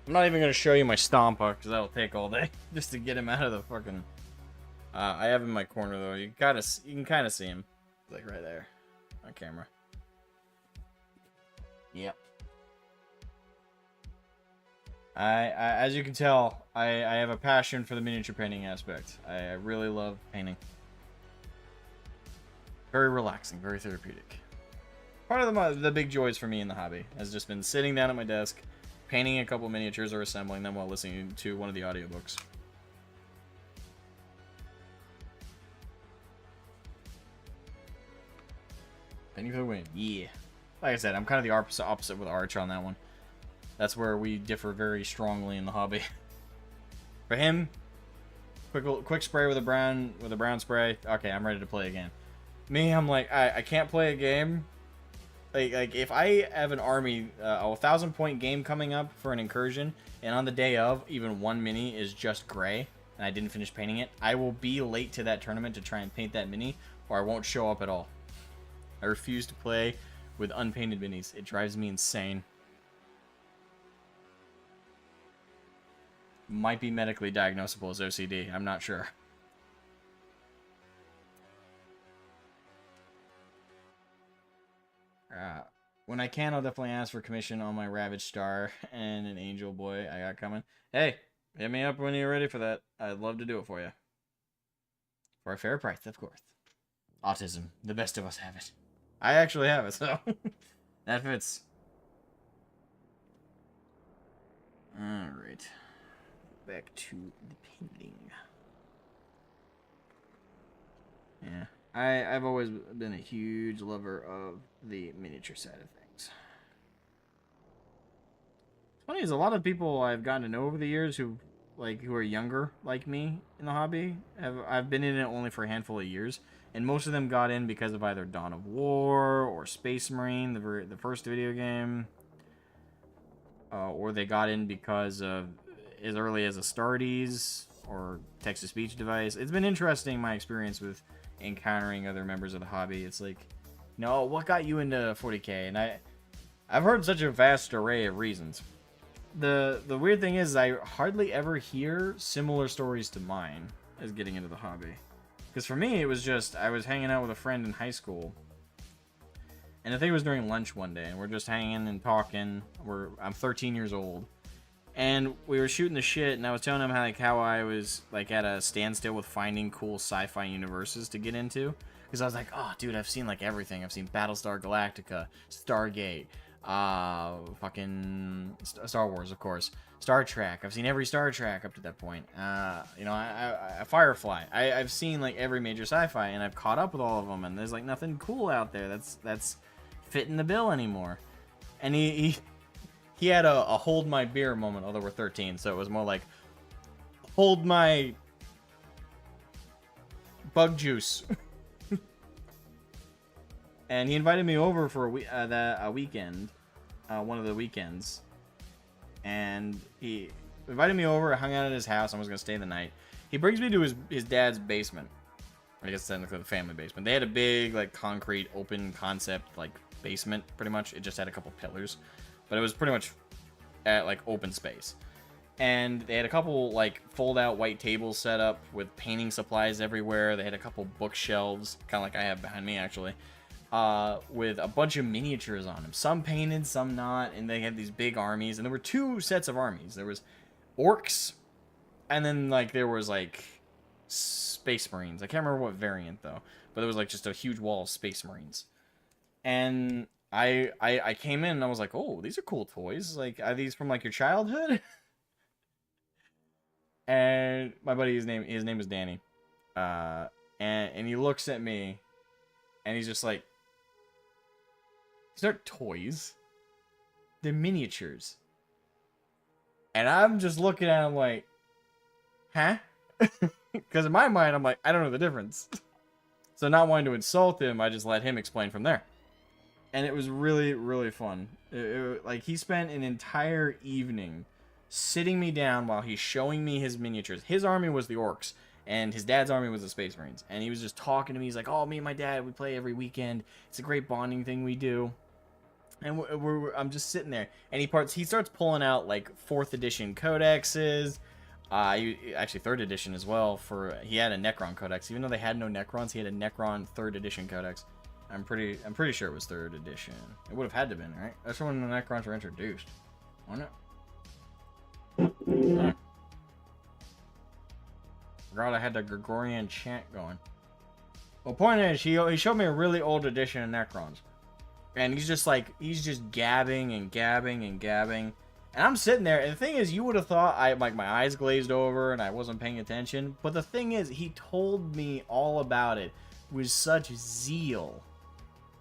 Speaker 1: I'm not even going to show you my Stompa, because that'll take all day, just to get him out of the fucking... I have him in my corner, though. You can kind of see him. Like, right there. On camera. Yep. As you can tell, I have a passion for the miniature painting aspect. I really love painting. Very relaxing, very therapeutic. Part of the big joys for me in the hobby has just been sitting down at my desk, painting a couple miniatures or assembling them while listening to one of the audiobooks. Painting for the win. Yeah. Like I said, I'm kind of the opposite with Arch on that one. That's where we differ very strongly in the hobby. For him, quick spray with a brown spray. Okay, I'm ready to play again. Me, I'm like, I can't play a game. Like if I have an army, a 1,000-point game coming up for an incursion, and on the day of, even one mini is just gray, and I didn't finish painting it, I will be late to that tournament to try and paint that mini, or I won't show up at all. I refuse to play with unpainted minis. It drives me insane. Might be medically diagnosable as OCD. I'm not sure. When I can, I'll definitely ask for commission on my Ravage Star and an Angel Boy I got coming. Hey, hit me up when you're ready for that. I'd love to do it for you. For a fair price, of course. Autism. The best of us have it. I actually have it, so that fits. Alright. Back to the painting. Yeah. I've always been a huge lover of the miniature side of things. It's funny, is a lot of people I've gotten to know over the years who are younger like me in the hobby. I've been in it only for a handful of years, and most of them got in because of either Dawn of War or Space Marine, the first video game, or they got in because of as early as Astartes or text-to-speech device. It's been interesting, my experience with encountering other members of the hobby. It's like, no, what got you into 40k? And I've heard such a vast array of reasons. The weird thing is I hardly ever hear similar stories to mine as getting into the hobby. Because for me, it was just, I was hanging out with a friend in high school. And I think it was during lunch one day, and we're just hanging and talking. I'm 13 years old. And we were shooting the shit, and I was telling him how I was like at a standstill with finding cool sci-fi universes to get into. Because I was like, oh, dude, I've seen like everything. I've seen Battlestar Galactica, Stargate, fucking Star Wars, of course, Star Trek. I've seen every Star Trek up to that point. You know, I Firefly. I've seen like every major sci-fi, and I've caught up with all of them. And there's like nothing cool out there that's fitting the bill anymore. And he he had a hold my beer moment, although we're 13, so it was more like hold my bug juice. And he invited me over for a weekend, one of the weekends. And he invited me over, I hung out at his house, I was going to stay the night. He brings me to his dad's basement. I guess technically the family basement. They had a big, like, concrete, open concept, like, basement, pretty much. It just had a couple pillars. But it was pretty much at, like, open space. And they had a couple, like, fold-out white tables set up with painting supplies everywhere. They had a couple bookshelves, kind of like I have behind me, actually, with a bunch of miniatures on them. Some painted, some not. And they had these big armies. And there were two sets of armies. There was orcs, and then, like, there was, like, Space Marines. I can't remember what variant, though. But there was, like, just a huge wall of Space Marines. And I came in and I was like, oh, these are cool toys. Like, are these from, like, your childhood? And my buddy, his name is Danny. And he looks at me, and he's just like, these aren't toys. They're miniatures. And I'm just looking at him like, huh? Because in my mind, I'm like, I don't know the difference. So not wanting to insult him, I just let him explain from there. And it was really, really fun. Like, he spent an entire evening sitting me down while he's showing me his miniatures. His army was the orcs, and his dad's army was the Space Marines. And he was just talking to me. He's like, oh, me and my dad, we play every weekend. It's a great bonding thing we do. And I'm just sitting there. And he starts pulling out, like, 4th edition codexes. Actually 3rd edition as well. He had a Necron codex. Even though they had no Necrons, he had a Necron 3rd edition codex. I'm pretty sure it was 3rd edition. It would have had to have been, right? That's when the Necrons were introduced. Wasn't it? Forgot I had the Gregorian chant going. Well, point is, he showed me a really old edition of Necrons. And he's just gabbing and gabbing and gabbing. And I'm sitting there, and the thing is, you would have thought my eyes glazed over and I wasn't paying attention. But the thing is, he told me all about it with such zeal.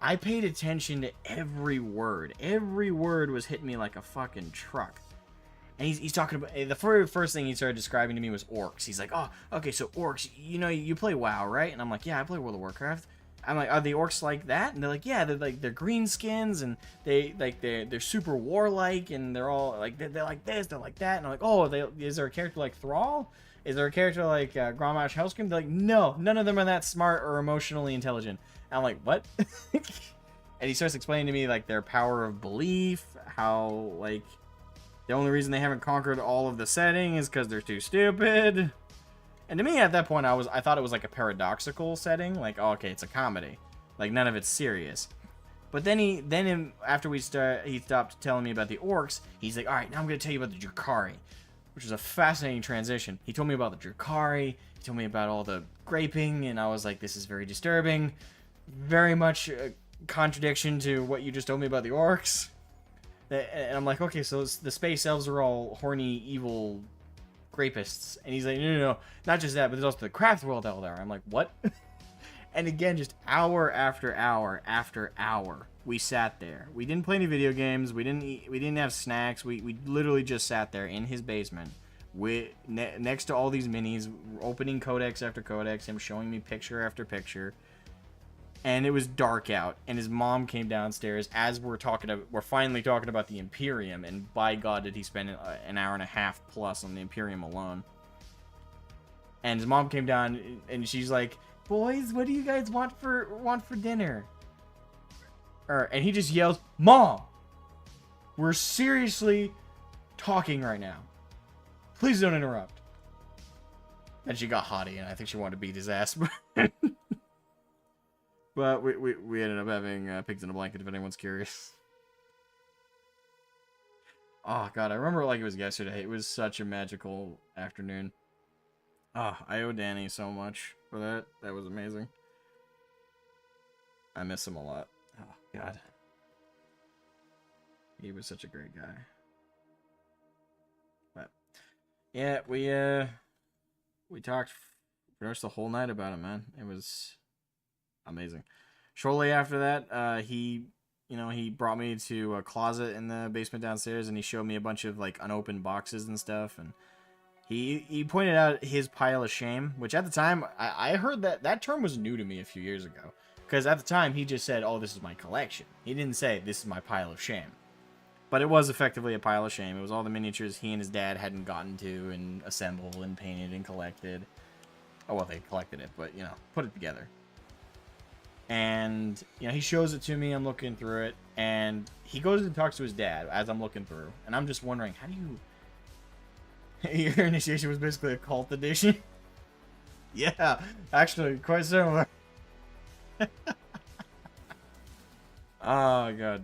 Speaker 1: I paid attention to every word. Every word was hitting me like a fucking truck. And he's talking about, the first thing he started describing to me was orcs. He's like, oh, okay, so orcs, you know, you play WoW, right? And I'm like, yeah, I play World of Warcraft. I'm like, are the orcs like that? And they're like, yeah, they're green skins, and they're super warlike, and they're all like, they're like this, they're like that. And I'm like, oh, is there a character like Thrall? Is there a character like Grommash Hellscream? They're like, no, none of them are that smart or emotionally intelligent. And I'm like, what? And he starts explaining to me, like, their power of belief, how, like, the only reason they haven't conquered all of the setting is because they're too stupid. And to me, at that point, I thought it was like a paradoxical setting. Like, oh, okay, it's a comedy. Like, none of it's serious. But then after he stopped telling me about the orcs, he's like, all right, now I'm going to tell you about the Drukhari, which is a fascinating transition. He told me about the Drukhari. He told me about all the graping, and I was like, this is very disturbing. Very much a contradiction to what you just told me about the orcs. And I'm like, okay, so the space elves are all horny, evil rapists. And he's like, no, not just that, but there's also the craft world out there. I'm like, what? And again, just hour after hour after hour, we sat there. We didn't play any video games. We didn't eat, we didn't have snacks. We literally just sat there in his basement next to all these minis, opening codex after codex, him showing me picture after picture. And it was dark out, and his mom came downstairs as we're finally talking about the Imperium, and by God did he spend an hour and a half plus on the Imperium alone. And his mom came down, and she's like, boys, what do you guys want for dinner? And he just yells, Mom! We're seriously talking right now. Please don't interrupt. And she got haughty, and I think she wanted to beat his ass. But we ended up having pigs in a blanket, if anyone's curious. Oh, God, I remember it like it was yesterday. It was such a magical afternoon. Ah, I owe Danny so much for that. That was amazing. I miss him a lot. Oh, God. He was such a great guy. But, yeah, we talked pretty much the whole night about it, man. It was amazing. Shortly after that, he you know, he brought me to a closet in the basement downstairs, and he showed me a bunch of like unopened boxes and stuff, and he pointed out his pile of shame, which at the time I heard that term was new to me a few years ago, because at the time he just said, "Oh, this is my collection." He didn't say this is my pile of shame, but it was effectively a pile of shame. It was all the miniatures he and his dad hadn't gotten to and assembled and painted and collected. Oh well, they collected it, but you know, put it together. And, you know, he shows it to me, I'm looking through it, and he goes and talks to his dad as I'm looking through. And I'm just wondering, how do you... Your initiation was basically a cult edition? Yeah, actually, quite similar. Oh, God.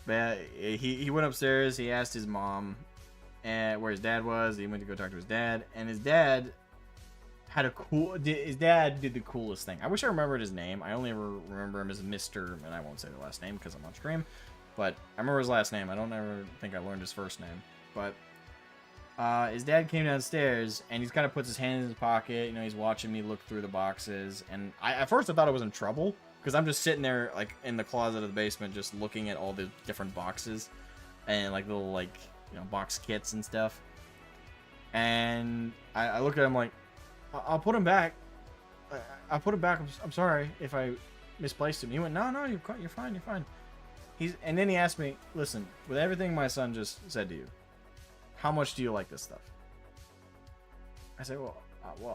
Speaker 1: But he went upstairs, he asked his mom where his dad was, he went to go talk to his dad, and his dad... His dad did the coolest thing. I wish I remembered his name. I only ever remember him as Mr. And I won't say the last name because I'm on stream. But I remember his last name. I don't ever think I learned his first name. But his dad came downstairs and he's kind of puts his hand in his pocket. You know, he's watching me look through the boxes. And at first I thought I was in trouble because I'm just sitting there like in the closet of the basement just looking at all the different boxes and like little like, you know, box kits and stuff. And I look at him like, I'll put him back. I'll put him back. I'm sorry if I misplaced him. He went, no, you're fine, you're fine. And then he asked me, listen, with everything my son just said to you, how much do you like this stuff? I said, well,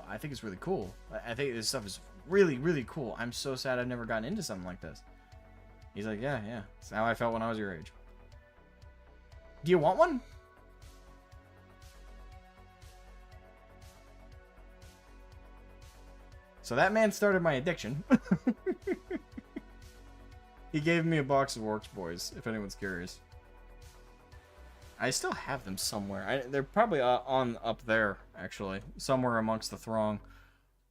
Speaker 1: I think it's really cool. I think this stuff is really, really cool. I'm so sad I've never gotten into something like this. He's like, yeah. It's how I felt when I was your age. Do you want one? So that man started my addiction. He gave me a box of Orcs Boys, if anyone's curious. I still have them somewhere. They're probably on up there, actually. Somewhere amongst the throng.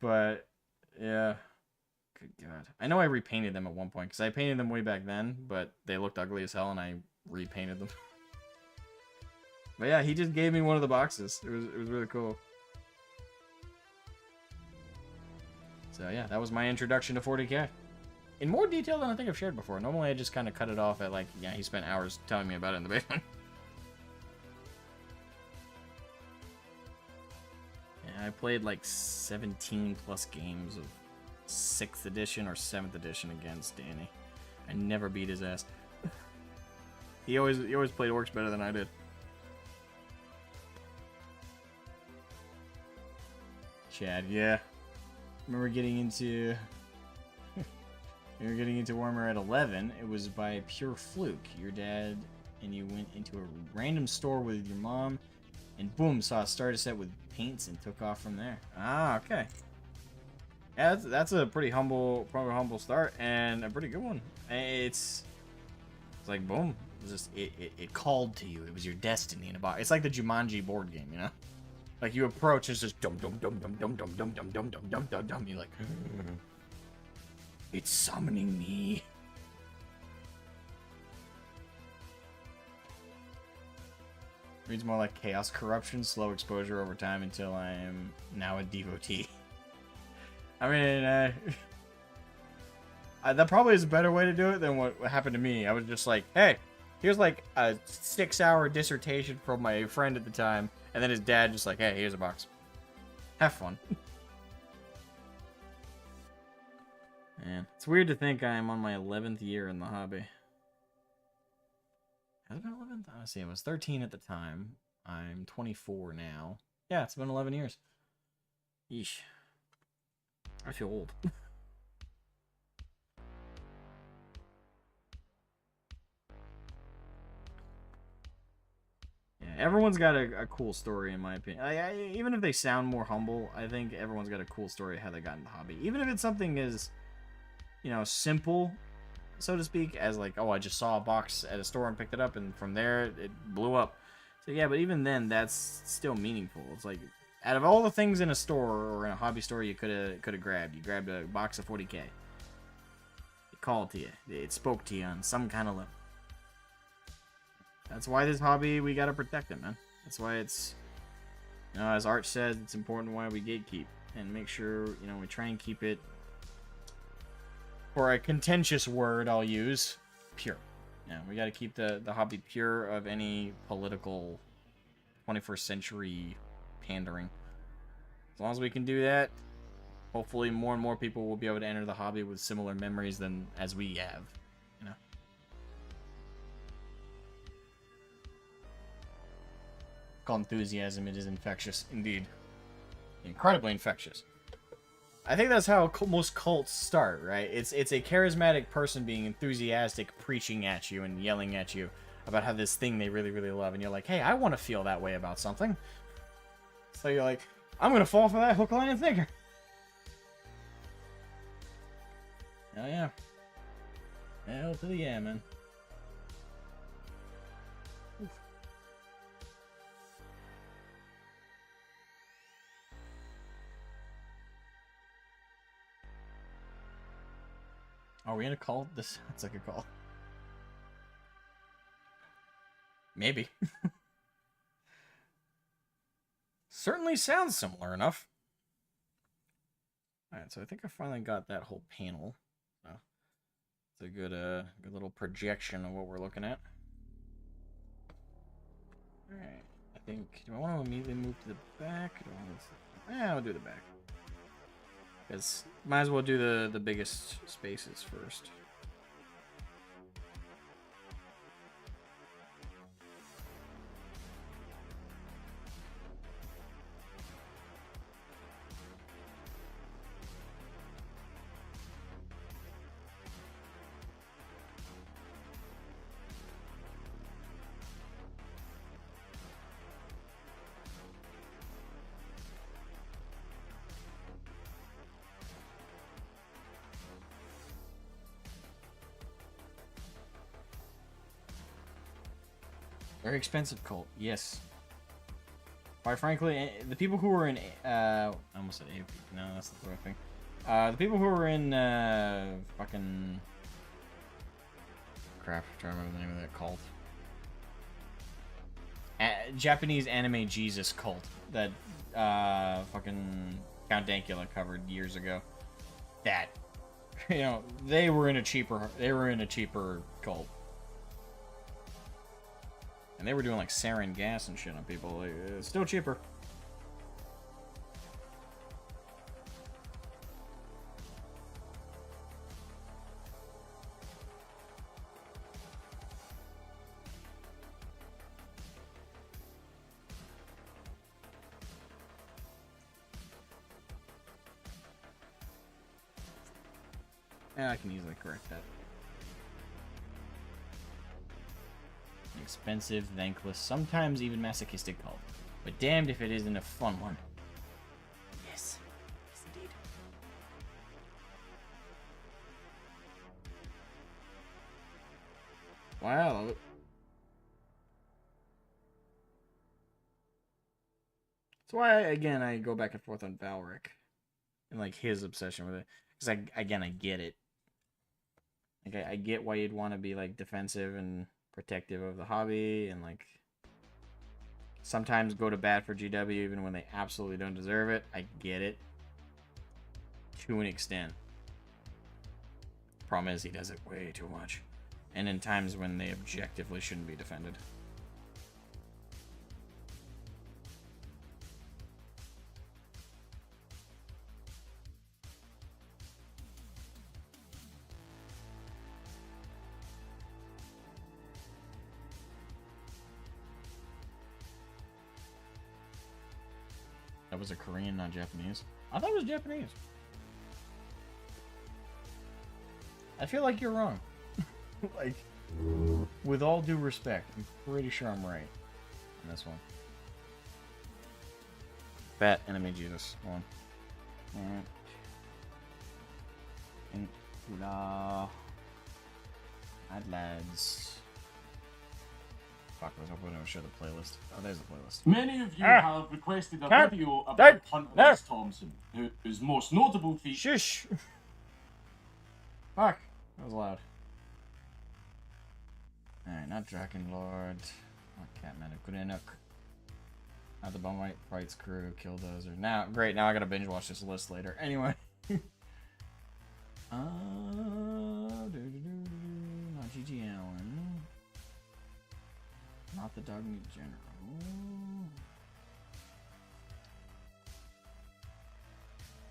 Speaker 1: But, yeah. Good God. I know I repainted them at one point, because I painted them way back then, but they looked ugly as hell, and I repainted them. But yeah, he just gave me one of the boxes. It was really cool. So yeah, that was my introduction to 40k. In more detail than I think I've shared before. Normally I just kind of cut it off at like, yeah, he spent hours telling me about it in the basement. Yeah, I played like 17 plus games of 6th edition or 7th edition against Danny. I never beat his ass. He always played Orcs better than I did. Chad, yeah. Remember getting into Warhammer at 11. It was by pure fluke. Your dad and you went into a random store with your mom, and boom, saw a starter set with paints and took off from there. Ah, okay. Yeah, that's a pretty humble start and a pretty good one. It's like boom, it called to you. It was your destiny in a box. It's like the Jumanji board game, you know. Like you approach, it's just dum dum dum dum dum dum dum dum dum dum dum dum dum. You're like, it's summoning me. Reads more like chaos, corruption, slow exposure over time until I am now a devotee. I mean, that probably is a better way to do it than what happened to me. I was just like, hey, here's like a 6-hour dissertation from my friend at the time. And then his dad just like, hey, here's a box. Have fun. Man, it's weird to think I'm on my 11th year in the hobby. Has it been 11th? Let's see, I was 13 at the time. I'm 24 now. Yeah, it's been 11 years. Yeesh. I feel old. Everyone's got a cool story, in my opinion. Even if they sound more humble, I think everyone's got a cool story of how they got into the hobby. Even if it's something as, you know, simple, so to speak, as like, oh, I just saw a box at a store and picked it up, and from there, it blew up. So yeah, but even then, that's still meaningful. It's like, out of all the things in a store or in a hobby store you could have grabbed, you grabbed a box of 40k. It called to you. It spoke to you on some kind of level. That's why this hobby, we gotta protect it, man. That's why it's, you know, as Arch says, it's important why we gatekeep. And make sure, you know, we try and keep it, for a contentious word I'll use, pure. Yeah, we got to keep the hobby pure of any political 21st century pandering. As long as we can do that, hopefully more and more people will be able to enter the hobby with similar memories than as we have, you know. Called enthusiasm, it is infectious indeed. Incredibly infectious. I think that's how most cults start, right? It's a charismatic person being enthusiastic, preaching at you and yelling at you about how this thing they really, really love, and you're like, hey, I want to feel that way about something. So you're like, I'm gonna fall for that hook, line, and sinker. Oh yeah. Hell to the yeah, man. Oof. Are we in a call? This sounds like a call. Maybe. Certainly sounds similar enough. Alright, so I think I finally got that whole panel. So it's a good little projection of what we're looking at. Alright, I think, do I want to immediately move to the back? I'll do the back. Because might as well do the biggest spaces first. Very expensive cult, yes. Quite frankly, the people who were in, I almost said AOP. No, that's not the right thing. The people who were in, fucking, crap, I'm trying to remember the name of that cult. Japanese anime Jesus cult that, fucking Count Dankula covered years ago. That, you know, they were in a cheaper cult. And they were doing like sarin gas and shit on people. Like, it's still cheaper. Yeah, I can easily correct that. Expensive, thankless, sometimes even masochistic cult. But damned if it isn't a fun one. Yes. Yes, indeed. Wow. That's why, again, I go back and forth on Valric. And, like, his obsession with it. Because, I get it. Like, I get why you'd want to be, like, defensive and protective of the hobby, and like sometimes go to bat for GW even when they absolutely don't deserve it. I get it to an extent. Problem is he does it way too much, and in times when they objectively shouldn't be defended. That was a Korean, not Japanese. I thought it was Japanese. I feel like you're wrong. Like, with all due respect, I'm pretty sure I'm right on this one. Bat enemy Jesus. One. Alright. Mad lads. Fuck, I was hoping I would show the playlist. Oh, there's the playlist.
Speaker 3: Many of you have requested a video about Hunter Thompson, whose most notable feat.
Speaker 1: Shush! Fuck, that was loud. Alright, not Draken Lord. Not Catman of Kudenuk. Not the Bumwhite Prites crew, Killdozer. Now, great, now I gotta binge watch this list later. Anyway. Not GG Allen. not the dog meat general.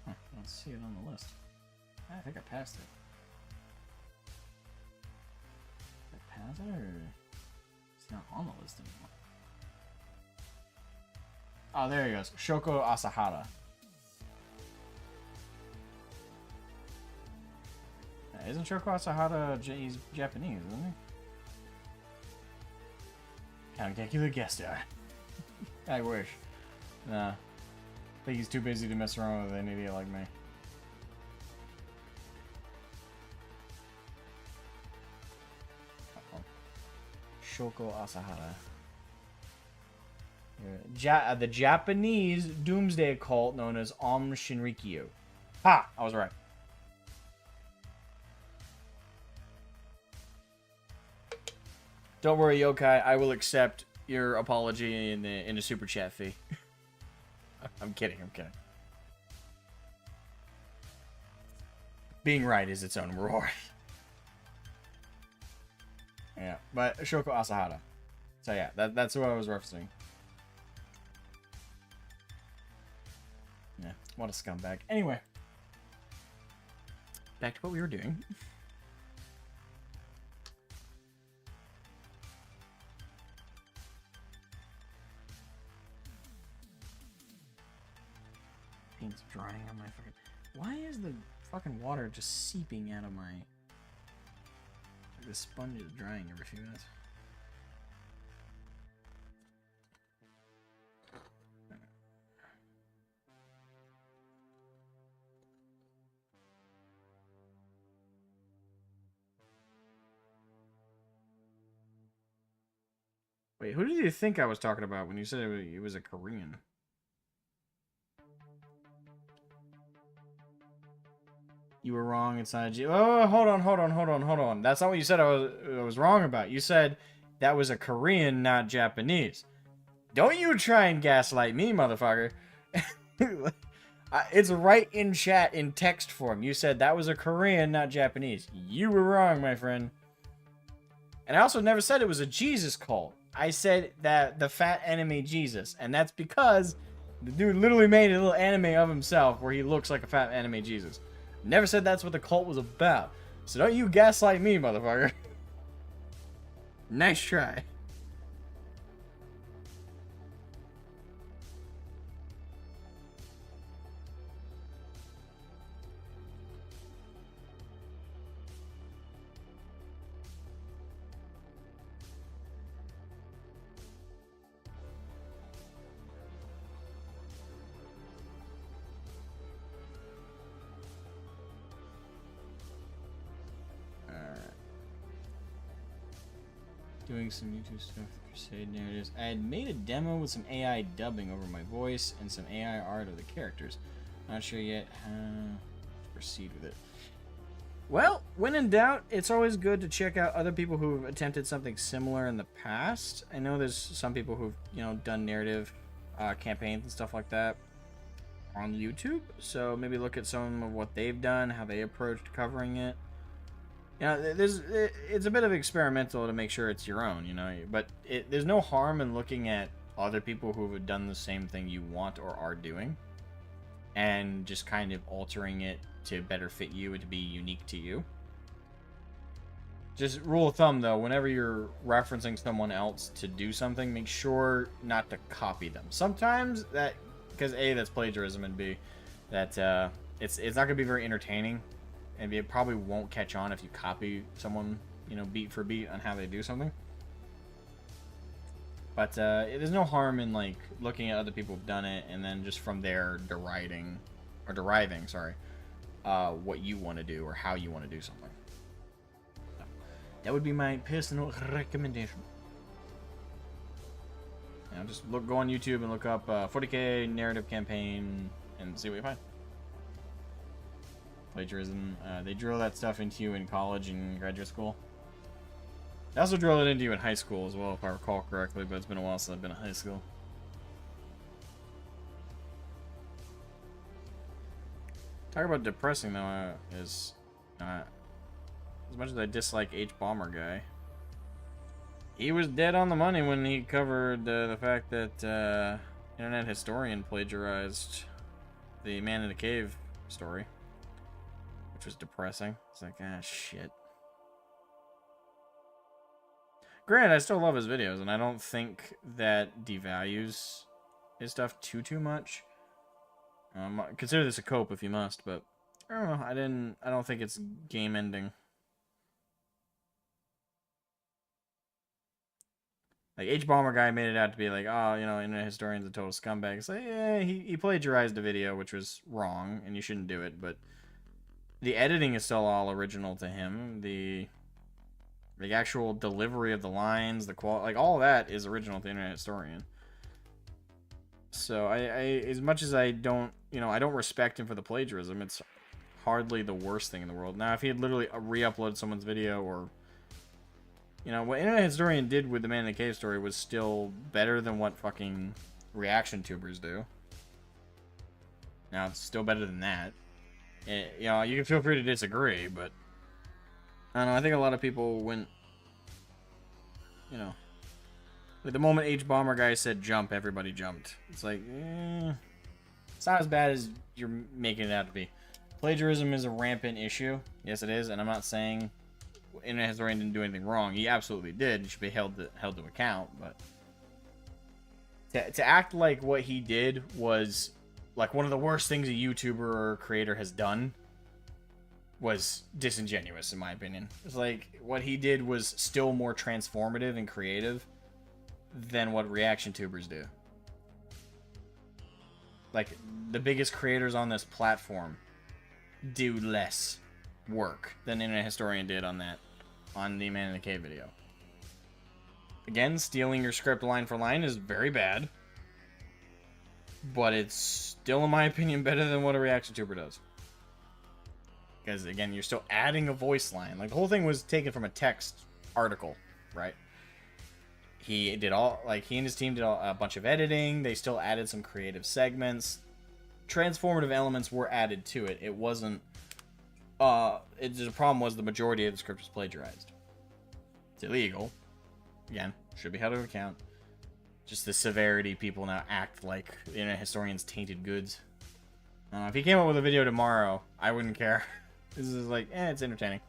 Speaker 1: Huh, I don't see it on the list. I think I passed it. Did I pass it or it's not on the list anymore? Oh, there he goes. Shoko Asahara. Isn't Shoko Asahara he's Japanese, isn't he? Can't get you the guest eye. I wish. Nah. I think he's too busy to mess around with an idiot like me. Shoko Asahara. The Japanese doomsday cult known as Om Shinrikyo. Ha! I was right. Don't worry, Yokai. I will accept your apology in the super chat fee. I'm kidding. I'm kidding. Being right is its own reward. Yeah, but Shoko Asahara. So yeah, that's what I was referencing. Yeah, what a scumbag. Anyway, back to what we were doing. Paint's drying on my fucking... Why is the fucking water just seeping out of my... Like the sponge is drying every few minutes. Wait, who did you think I was talking about when you said it was a Korean? You were wrong inside you. Oh, hold on. That's not what you said I was wrong about. You said that was a Korean, not Japanese. Don't you try and gaslight me, motherfucker. It's right in chat in text form. You said that was a Korean, not Japanese. You were wrong, my friend. And I also never said it was a Jesus cult. I said that the fat enemy Jesus. And that's because the dude literally made a little anime of himself where he looks like a fat enemy Jesus. Never said that's what the cult was about. So don't you gaslight me, motherfucker. Nice try. Doing some YouTube stuff, Crusade narratives. I had made a demo with some AI dubbing over my voice and some AI art of the characters. Not sure yet how to proceed with it. Well, when in doubt, it's always good to check out other people who've attempted something similar in the past. I know there's some people who've, done narrative campaigns and stuff like that on YouTube. So maybe look at some of what they've done, how they approached covering it. It's a bit of experimental to make sure it's your own, but there's no harm in looking at other people who have done the same thing you want or are doing and just kind of altering it to better fit you and to be unique to you. Just rule of thumb, though, whenever you're referencing someone else to do something, make sure not to copy them. Sometimes that, because A, that's plagiarism, and B, that it's not going to be very entertaining. And it probably won't catch on if you copy someone, beat for beat on how they do something. But there's no harm in looking at other people who've done it and then just from there deriving, what you want to do or how you want to do something. So, that would be my personal recommendation. Just go on YouTube and look up 40K narrative campaign and see what you find. Plagiarism. They drill that stuff into you in college and graduate school. They also drill it into you in high school as well, if I recall correctly, but it's been a while since I've been in high school. Talk about depressing, though, is as much as I dislike H-Bomber guy, he was dead on the money when he covered the fact that Internet Historian plagiarized the Man in the Cave story, which was depressing. It's like, ah, shit. Granted, I still love his videos, and I don't think that devalues his stuff too much. Consider this a cope if you must, but I don't know. I don't think it's game ending. Like, H-Bomber guy made it out to be like, oh, you know, Internet Historian's a total scumbag. It's like, yeah, he plagiarized a video, which was wrong, and you shouldn't do it, but the editing is still all original to him. The actual delivery of the lines, the quality, like, all that is original to Internet Historian. So, I as much as I don't, you know, I don't respect him for the plagiarism, it's hardly the worst thing in the world. Now, if he had literally re-uploaded someone's video, or, you know, what Internet Historian did with the Man in the Cave story was still better than what fucking reaction tubers do. Now, it's still better than that. You know, you can feel free to disagree, but I don't know, I think a lot of people went, you know, like the moment H-Bomber guy said jump, everybody jumped. It's like, it's not as bad as you're making it out to be. Plagiarism is a rampant issue. Yes, it is, and I'm not saying Internet Historian didn't do anything wrong. He absolutely did. He should be held to account, but to act like what he did was like one of the worst things a YouTuber or creator has done was disingenuous, in my opinion. It's like what he did was still more transformative and creative than what reaction tubers do. Like, the biggest creators on this platform do less work than Internet Historian did on the Man in the Cave video. Again, stealing your script line for line is very bad, but it's still, in my opinion, better than what a reaction tuber does. Because, again, you're still adding a voice line. Like, the whole thing was taken from a text article, right? He did he and his team did a bunch of editing. They still added some creative segments. Transformative elements were added to it. It wasn't, the problem was the majority of the script was plagiarized. It's illegal. Again, should be held to account. Just the severity people now act like the Internet Historian's tainted goods. If he came up with a video tomorrow, I wouldn't care. This is like, it's entertaining.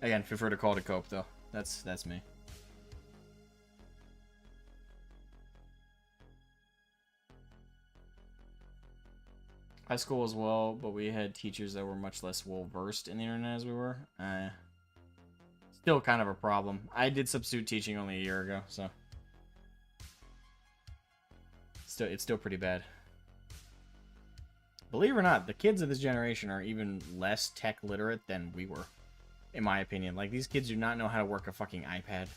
Speaker 1: Again, feel free to call it a cope, though. That's me. High school as well, but we had teachers that were much less well-versed in the internet as we were. Still kind of a problem. I did substitute teaching only a year ago, so it's still pretty bad. Believe it or not, the kids of this generation are even less tech literate than we were, in my opinion. Like, these kids do not know how to work a fucking iPad.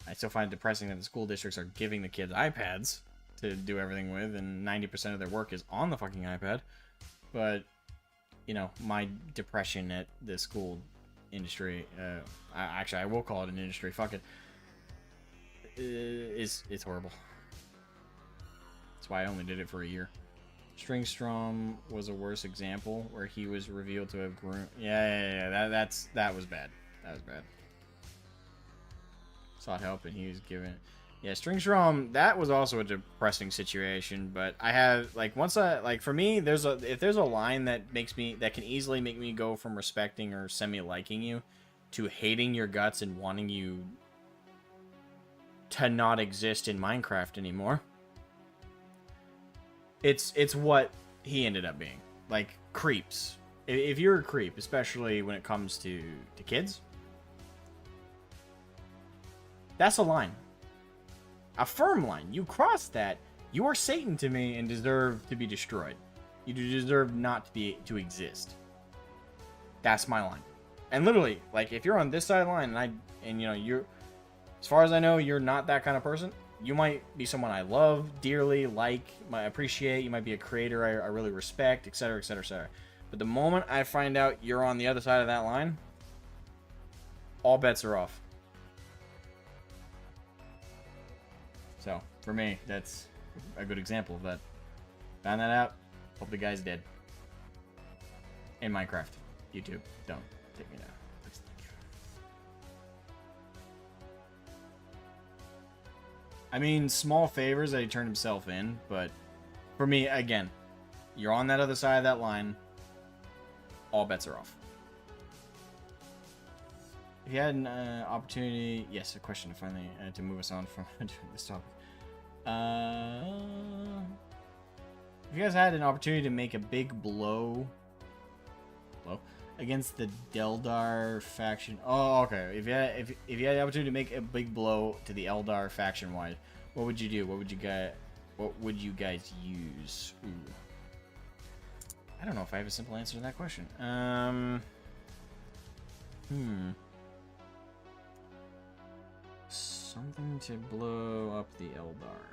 Speaker 1: I still find it depressing that the school districts are giving the kids iPads to do everything with, and 90% of their work is on the fucking iPad. But, you know, my depression at the school industry, I will call it an industry, fuck it, it's horrible. That's why I only did it for a year. Stringstrom was a worse example, where he was revealed to have grown. Yeah, that was bad. That was bad. Sought help and he was given. Yeah, Stringstrom, that was also a depressing situation, but I have, like, for me, if there's a line that can easily make me go from respecting or semi-liking you to hating your guts and wanting you to not exist in Minecraft anymore, it's what he ended up being. Like, creeps. If you're a creep, especially when it comes to kids, that's a line. A firm line. You cross that, you are Satan to me and deserve to be destroyed. You deserve not to exist. That's my line. And literally, like, if you're on this side line and you know, you're, as far as I know, you're not that kind of person, you might be someone I love dearly, might appreciate, you might be a creator I really respect, etc., etc., etc. But the moment I find out you're on the other side of that line, all bets are off. So, for me, that's a good example of that. Found that out, hope the guy's dead. In Minecraft. YouTube, don't take me down. Please, thank you. I mean, small favors that he turned himself in, but for me, again, you're on that other side of that line. All bets are off. If you had an opportunity... Yes, a question to finally to move us on from this topic. If you guys had an opportunity to make a big blow against the Eldar faction... Oh, okay. If you had the opportunity to make a big blow to the Eldar faction-wide, what would you do? What would you guys use? Ooh. I don't know if I have a simple answer to that question. Something to blow up the Eldar.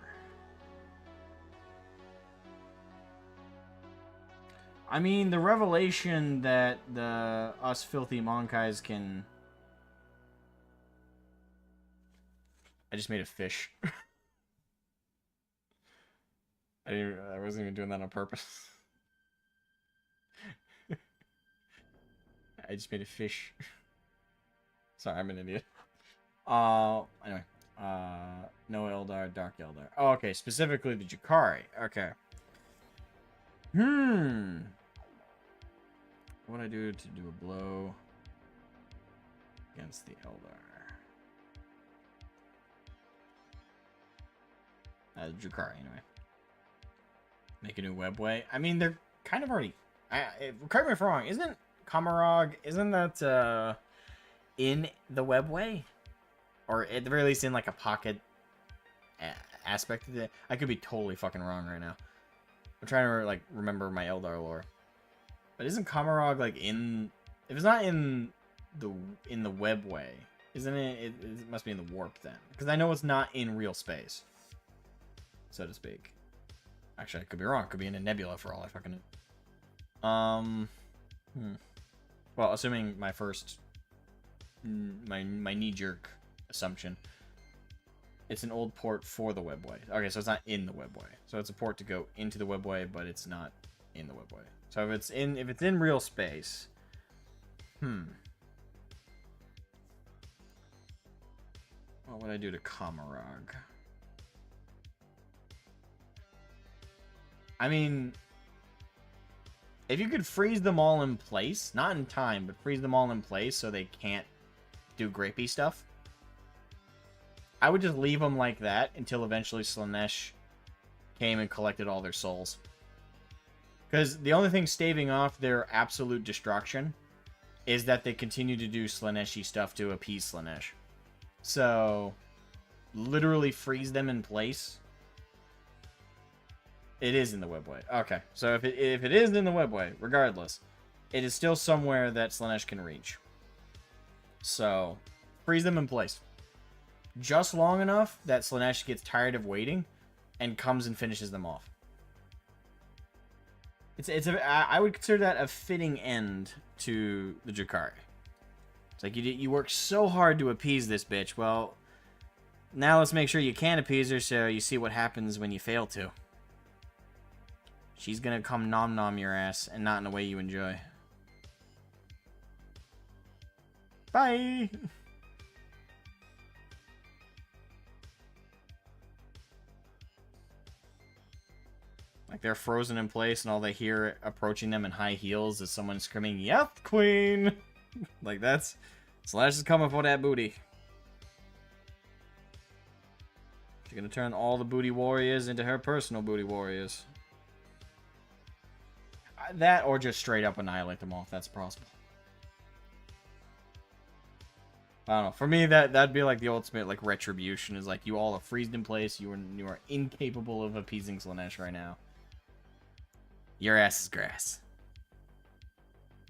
Speaker 1: I mean, the revelation that us filthy Monkais can... I just made a fish. I wasn't even doing that on purpose. I just made a fish. Sorry, I'm an idiot. Anyway. No Eldar, Dark Eldar. Oh, okay, specifically the Jakari. Okay. What would I do to do a blow against the Eldar? Jakari, anyway. Make a new webway. I mean, they're kind of already... correct me if I'm wrong. Isn't Kamarog... Isn't that in the webway? Or at the very least in like a pocket aspect of it. I could be totally fucking wrong right now. I'm trying to like remember my Eldar lore. But isn't Kamarog like in... If it's not in the webway, isn't it? It must be in the warp then. Because I know it's not in real space, so to speak. Actually, I could be wrong. It could be in a nebula for all I fucking know. Well, assuming my first... My knee-jerk assumption. It's an old port for the webway. Okay, so it's not in the webway. So it's a port to go into the webway, but it's not in the webway. So if it's in real space, what would I do to Kamarog? I mean, if you could freeze them all in place, not in time, but freeze them all in place so they can't do grapey stuff, I would just leave them like that until eventually Slaanesh came and collected all their souls. Because the only thing staving off their absolute destruction is that they continue to do Slaaneshi stuff to appease Slaanesh. So, literally freeze them in place. It is in the webway. Okay, so if it is in the webway, regardless, it is still somewhere that Slaanesh can reach. So, freeze them in place. Just long enough that Slaanesh gets tired of waiting and comes and finishes them off. I would consider that a fitting end to the Jakari. It's like you work so hard to appease this bitch. Well, now let's make sure you can appease her so you see what happens when you fail to. She's gonna come nom your ass and not in a way you enjoy. Bye! Like they're frozen in place and all they hear approaching them in high heels is someone screaming, "Yep, queen!" Like that's... Slash is coming for that booty. She's gonna turn all the booty warriors into her personal booty warriors. That or just straight up annihilate them all if that's possible. I don't know. For me, that'd be like the ultimate like retribution. Is like you all are freezed in place. You are incapable of appeasing Slaanesh right now. Your ass is grass.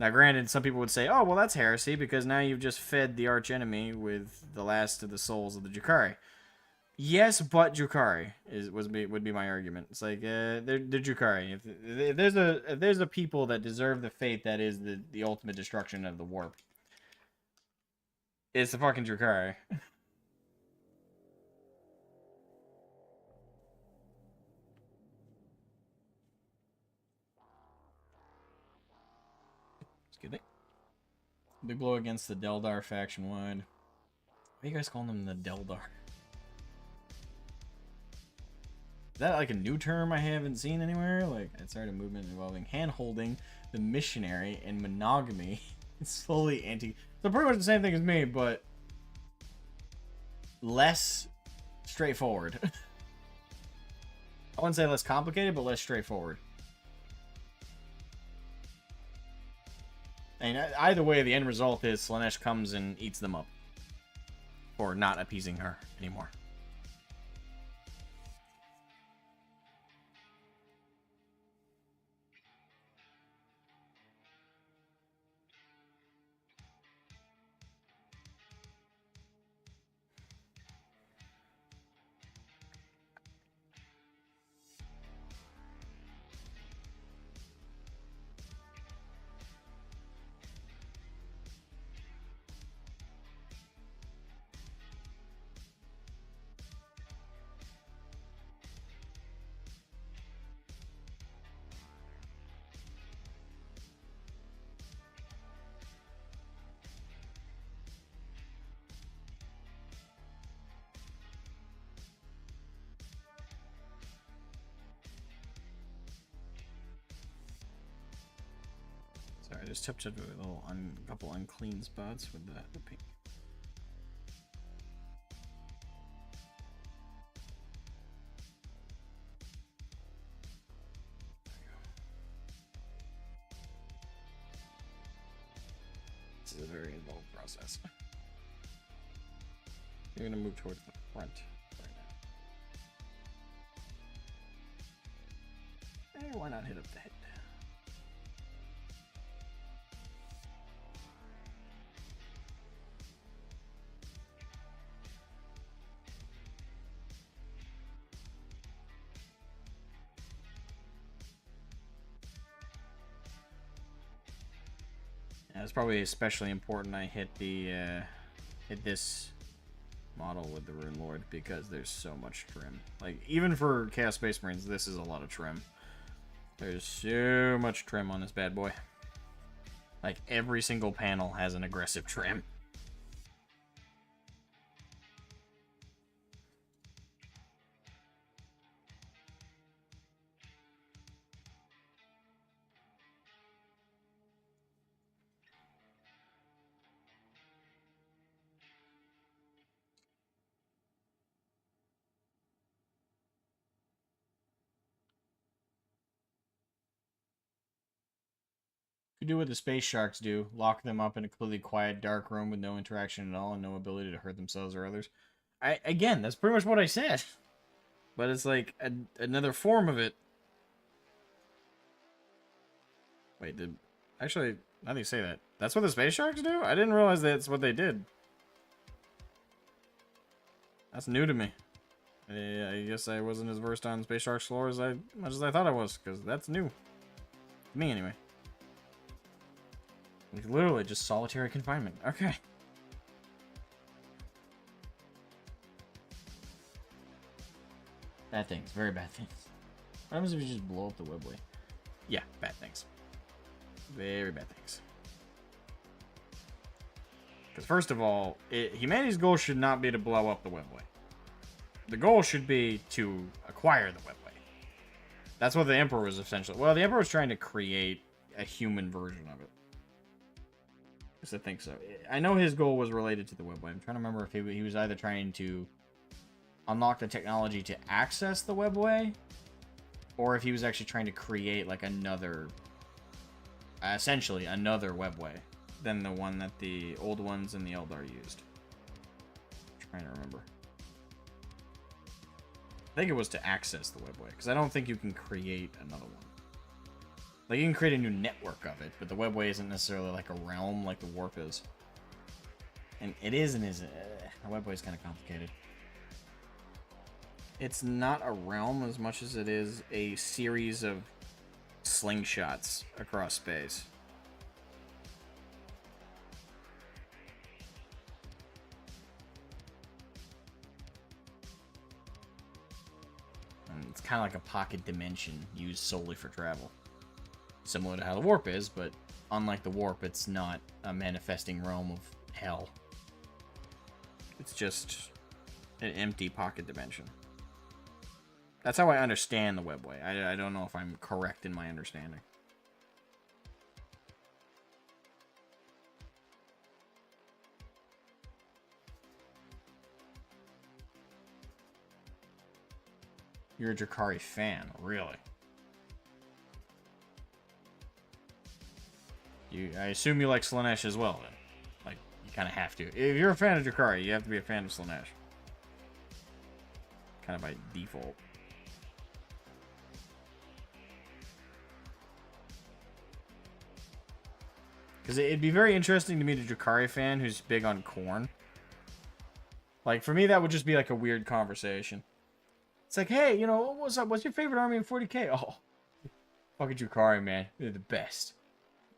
Speaker 1: Now, granted, some people would say, "Oh, well, that's heresy because now you've just fed the archenemy with the last of the souls of the Jakari." Yes, but Jakari would be my argument. It's like they're Jakari. If there's a people that deserve the fate that is the ultimate destruction of the warp, it's the fucking Jakari. Excuse me. Big blow against the Deldar faction wide. Why are you guys calling them the Deldar? Is that like a new term I haven't seen anywhere? Like, it started a movement involving hand-holding, the missionary, and monogamy. It's slowly anti... So pretty much the same thing as me, but less straightforward. I wouldn't say less complicated, but less straightforward. And either way, the end result is Slaanesh comes and eats them up. For not appeasing her anymore. Sorry, I just touched it with a little couple unclean spots with the pink. This is a very involved process. You're gonna move towards the front right now. Hey, why not hit up the head? It's probably especially important I hit this model with the Rune Lord because there's so much trim. Like, even for Chaos Space Marines, this is a lot of trim. There's so much trim on this bad boy. Like, every single panel has an aggressive trim. You do what the space sharks do, lock them up in a completely quiet, dark room with no interaction at all and no ability to hurt themselves or others. Again, that's pretty much what I said. But it's like another form of it. Wait, actually, now that you say that, that's what the space sharks do? I didn't realize that's what they did. That's new to me. I guess I wasn't as versed on space sharks lore as much as I thought I was, because that's new. To me, anyway. Like, literally just solitary confinement. Okay. Bad things. Very bad things. What happens if you just blow up the webway? Yeah, bad things. Very bad things. Because first of all, humanity's goal should not be to blow up the webway. The goal should be to acquire the webway. That's what the Emperor was essentially... Well, the Emperor was trying to create a human version of it. Yes, I think so. I know his goal was related to the webway. I'm trying to remember if he was either trying to unlock the technology to access the webway, or if he was actually trying to create like another, essentially another webway than the one that the old ones and the Eldar used. I'm trying to remember. I think it was to access the webway, because I don't think you can create another one. Like, you can create a new network of it, but the webway isn't necessarily like a realm like the warp is. And it is and isn't. The webway is kind of complicated. It's not a realm as much as it is a series of slingshots across space. And it's kind of like a pocket dimension used solely for travel. Similar to how the warp is, but unlike the warp, it's not a manifesting realm of hell. It's just an empty pocket dimension. That's how I understand the webway. I don't know if I'm correct in my understanding. You're a Drakari fan, really? I assume you like Slaanesh as well, then. Like, you kind of have to. If you're a fan of Drakari, you have to be a fan of Slaanesh. Kind of by default. Because it'd be very interesting to meet a Drakari fan who's big on corn. Like, for me, that would just be like a weird conversation. It's like, hey, you know, what's up? What's your favorite army in 40k? Oh, fucking Drakari, man. They're the best.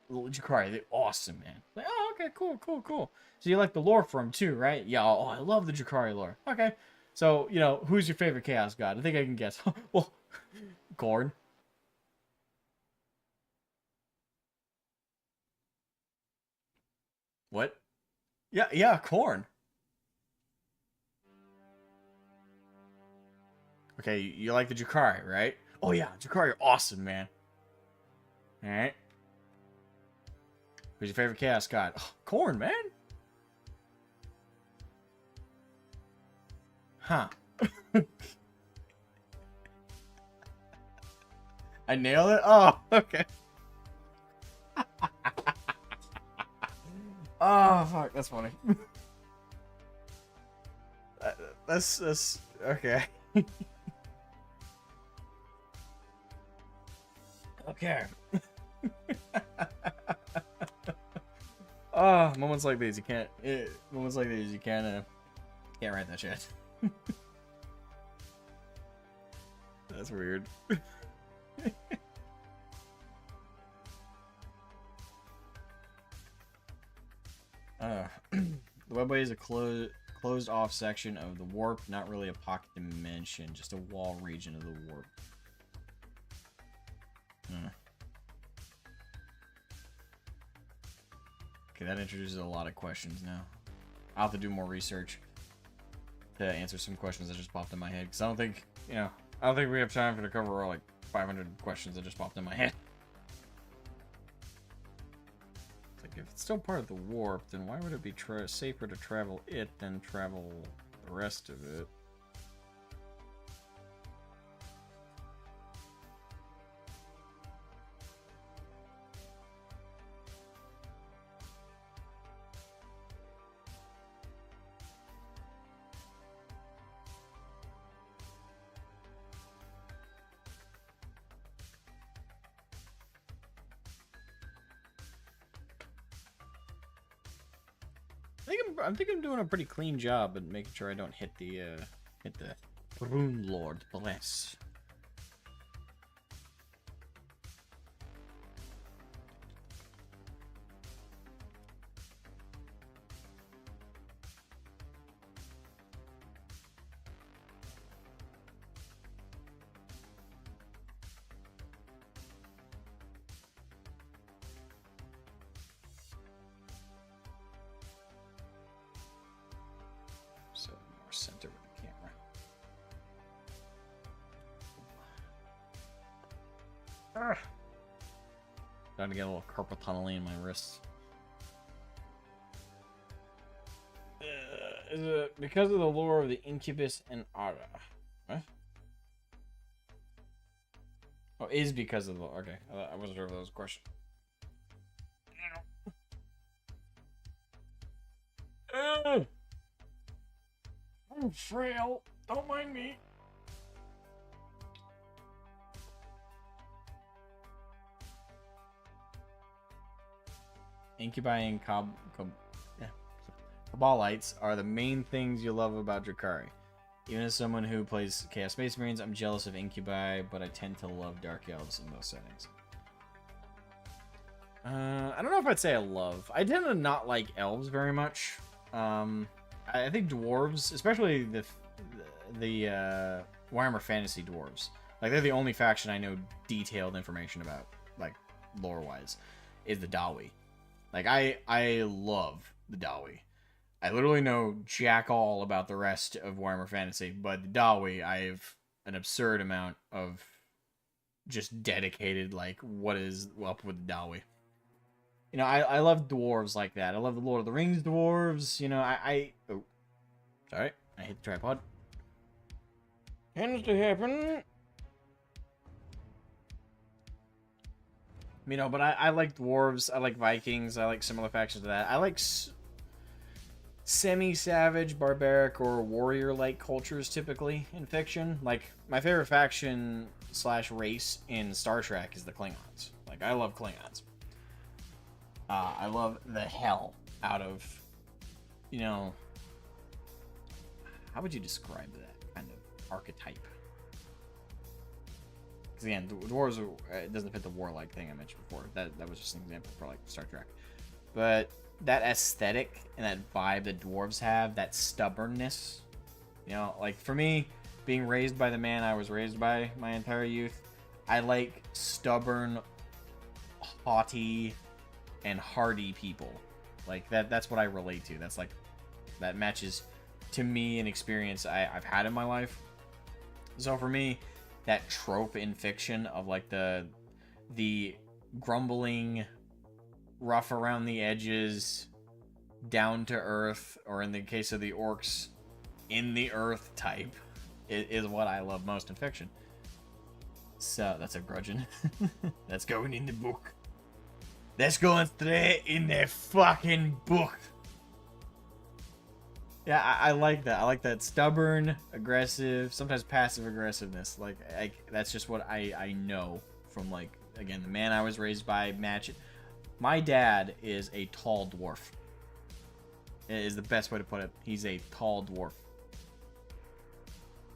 Speaker 1: Drakari, they're awesome, man. Like, oh, okay, cool. So you like the lore from them too, right? Yeah, oh, I love the Drakari lore. Okay. So, you know, who's your favorite Chaos God? I think I can guess. Well, Gorn. What? Yeah, Corn. Okay, you like the Drakari, right? Oh yeah, Drakari are awesome, man. Alright. Who's your favorite Chaos God? Oh, Corn, man. Huh. I nailed it? Oh, okay. Oh, fuck, that's funny. That's okay. Okay. Oh, moments like these you can't. Moments like these you can't write that shit. That's weird. The webway is a closed off section of the warp, not really a pocket dimension, just a wall region of the warp. Okay, that introduces a lot of questions now. I'll have to do more research to answer some questions that just popped in my head, because I don't think, you know, I don't think we have time to cover all like 500 questions that just popped in my head. It's like, if it's still part of the warp, then why would it be safer to travel it than travel the rest of it? I think I'm doing a pretty clean job at making sure I don't hit the Rune Lord bless. So more center with the camera. Starting to get a little carpal tunnel in my wrists. Is it because of the lore of the Incubus and Ara? What? Oh, is because of the... Okay, I wasn't sure if that was a question. I'm frail. Don't mind me. Incubi and Cabalites are the main things you love about Drakari. Even as someone who plays Chaos Space Marines, I'm jealous of Incubi, but I tend to love Dark Elves in most settings. I don't know if I'd say I love. I tend to not like elves very much. I think dwarves, especially the Warhammer Fantasy dwarves, like they're the only faction I know detailed information about, like lore-wise, is the Dawi. Like I love the Dawi. I literally know jack all about the rest of Warhammer Fantasy, but the Dawi, I've an absurd amount of just dedicated, like, what is up with Dawi. You know, I love dwarves like that. I love the Lord of the Rings dwarves. You know, oh, sorry, I hit the tripod. Tends to happen. You know, but I like dwarves. I like Vikings. I like similar factions to that. I like semi-savage, barbaric, or warrior-like cultures typically in fiction. Like, my favorite faction / race in Star Trek is the Klingons. Like, I love Klingons. I love the hell out of, you know, how would you describe that kind of archetype? Because again, dwarves it doesn't fit the warlike thing I mentioned before. That was just an example for like Star Trek. But that aesthetic and that vibe that dwarves have, that stubbornness, you know, like for me, being raised by the man I was raised by my entire youth, I like stubborn, haughty, and hardy people. Like that's what I relate to. That's like, that matches to me an experience I've had in my life. So for me, that trope in fiction of like the grumbling, rough around the edges, down to earth, or in the case of the orcs, in the earth type, is what I love most in fiction. So that's a grudging. That's going in the book. That's going straight in the fucking book. Yeah, I like that. I like that stubborn, aggressive, sometimes passive aggressiveness. Like, that's just what I know from, like, again, the man I was raised by. Match it. My dad is a tall dwarf. Is the best way to put it. He's a tall dwarf.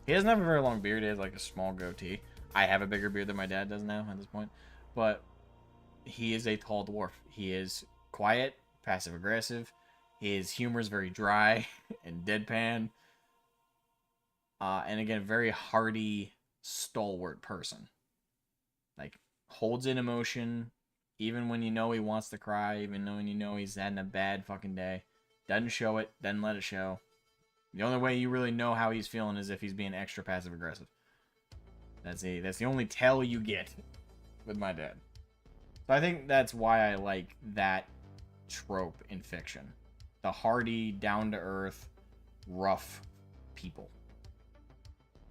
Speaker 1: He doesn't have a very long beard. He has like a small goatee. I have a bigger beard than my dad does now at this point. But he is a tall dwarf. He is quiet, passive aggressive. His humor is very dry and deadpan. And again, very hardy, stalwart person. Like, holds in emotion, even when you know he wants to cry, even when you know he's having a bad fucking day. Doesn't show it, doesn't let it show. The only way you really know how he's feeling is if he's being extra passive aggressive. That's the only tell you get with my dad. So I think that's why I like that trope in fiction. The hardy, down-to-earth, rough people.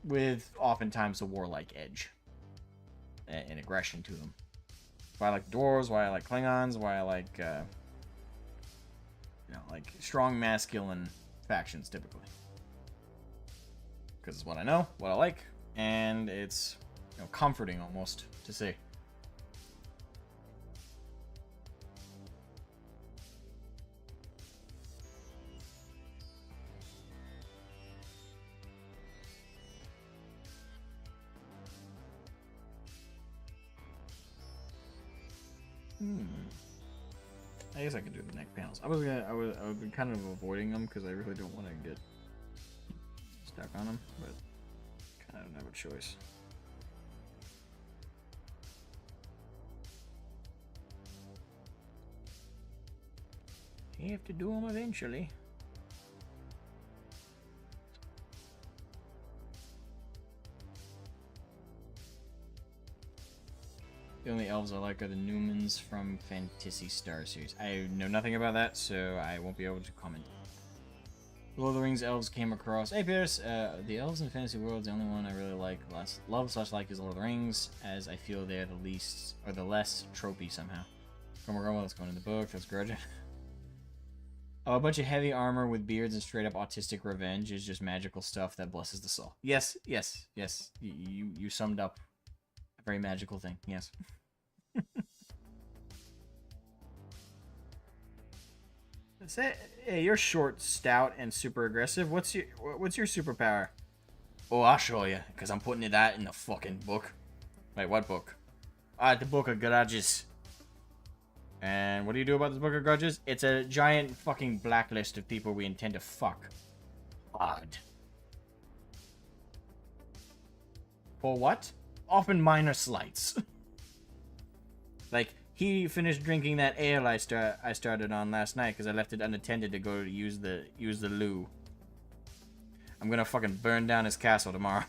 Speaker 1: With oftentimes a warlike edge. And aggression to them. Why I like dwarves, why I like Klingons, why I like, you know, like strong masculine factions typically. Because it's what I know, what I like, and it's, you know, comforting almost to see. I guess I could do the neck panels. I would be kind of avoiding them because I really don't want to get stuck on them, but kind of don't have a choice. You have to do them eventually. The only elves I like are the Newmans from Fantasy Star Series. I know nothing about that, so I won't be able to comment. Lord of the Rings elves came across. Hey, Pierce! The elves in Fantasy World, the only one I really like, love/like is Lord of the Rings, as I feel they're the least, or the less tropey somehow. Grumble, that's going in the book, that's grudging. Oh, a bunch of heavy armor with beards and straight up autistic revenge is just magical stuff that blesses the soul. Yes, yes, yes. You summed up a very magical thing, yes. Say, hey, you're short, stout, and super aggressive. What's your superpower? Oh, I'll show you, because I'm putting that in the fucking book. Wait, what book? The Book of Grudges. And what do you do about this Book of Grudges? It's a giant fucking blacklist of people we intend to fuck. Odd. For what? Often minor slights. Like, he finished drinking that ale I started on last night because I left it unattended to go use the loo. I'm gonna fucking burn down his castle tomorrow.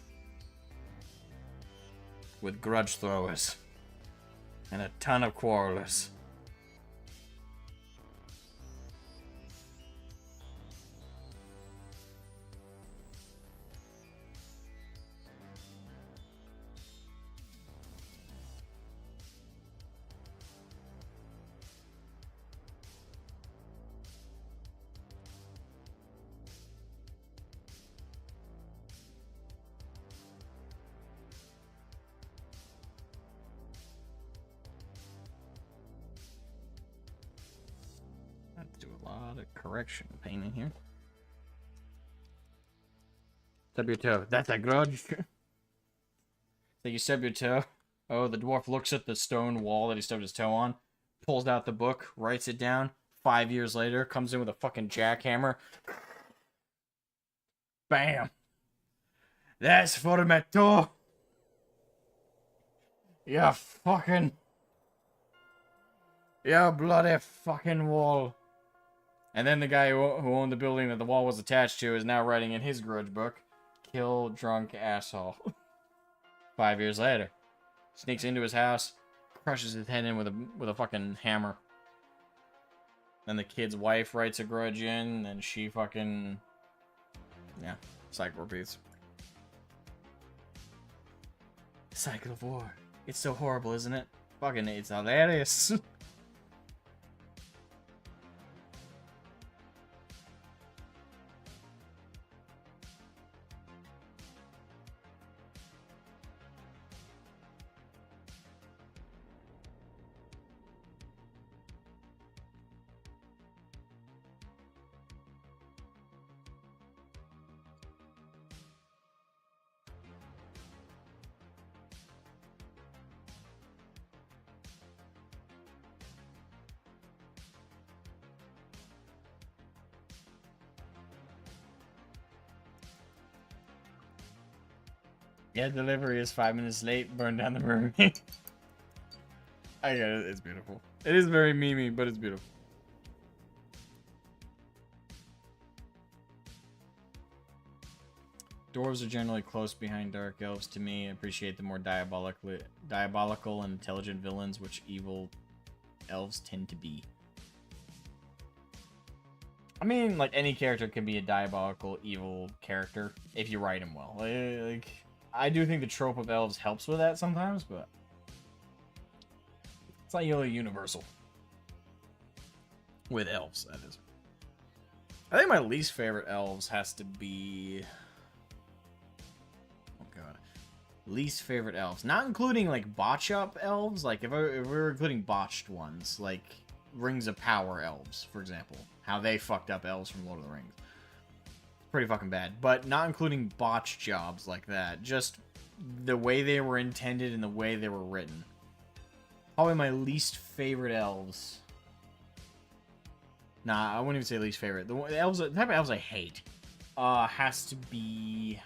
Speaker 1: with grudge throwers. And a ton of quarrelers. Do a lot of correction painting here. Stub your toe. That's a grudge. So you stub your toe. Oh, the dwarf looks at the stone wall that he stubbed his toe on, pulls out the book, writes it down. 5 years later, comes in with a fucking jackhammer. Bam. That's for my toe. You fucking... You bloody fucking wall. And then the guy who owned the building that the wall was attached to is now writing in his grudge book, kill drunk asshole. 5 years later. Sneaks into his house, crushes his head in with a fucking hammer. Then the kid's wife writes a grudge in, and she fucking... Yeah, cycle repeats. Cycle of war. It's so horrible, isn't it? Fucking, it's hilarious. Yeah, delivery is 5 minutes late. Burn down the mermaid. I get it. It's beautiful. It is very memey, but it's beautiful. Dwarves are generally close behind dark elves to me. I appreciate the more diabolical and intelligent villains, which evil elves tend to be. I mean, like, any character can be a diabolical, evil character if you write him well. Like, I do think the trope of elves helps with that sometimes, but it's not really universal. With elves, that is. I think my least favorite elves has to be... Oh, God. Least favorite elves. Not including, like, botch-up elves. Like, if we're including botched ones, like Rings of Power elves, for example. How they fucked up elves from Lord of the Rings. Pretty fucking bad. But not including botch jobs like that. Just the way they were intended and the way they were written. Probably my least favorite elves. Nah, I wouldn't even say least favorite. The elves, the type of elves I hate has to be...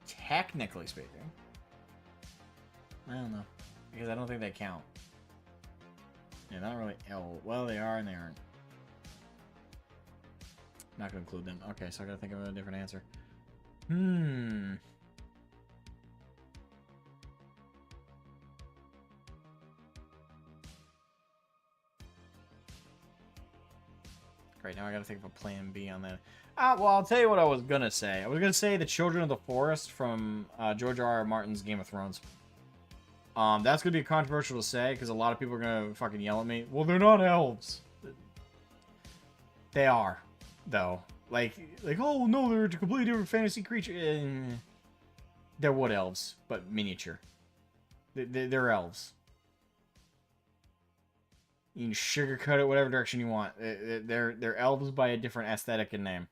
Speaker 1: Technically speaking. I don't know. Because I don't think they count. Yeah, not really elf. Well, they are and they aren't. Not gonna include them. Okay, so I gotta think of a different answer. Great, now I gotta think of a plan B on that. Well, I'll tell you what I was gonna say. I was gonna say the Children of the Forest from George R.R. Martin's Game of Thrones. That's gonna be controversial to say because a lot of people are gonna fucking yell at me. Well, they're not elves. They are, though. Like, oh no, they're a completely different fantasy creature. They're wood elves, but miniature. They're elves. You can sugarcoat it whatever direction you want. They're elves by a different aesthetic and name.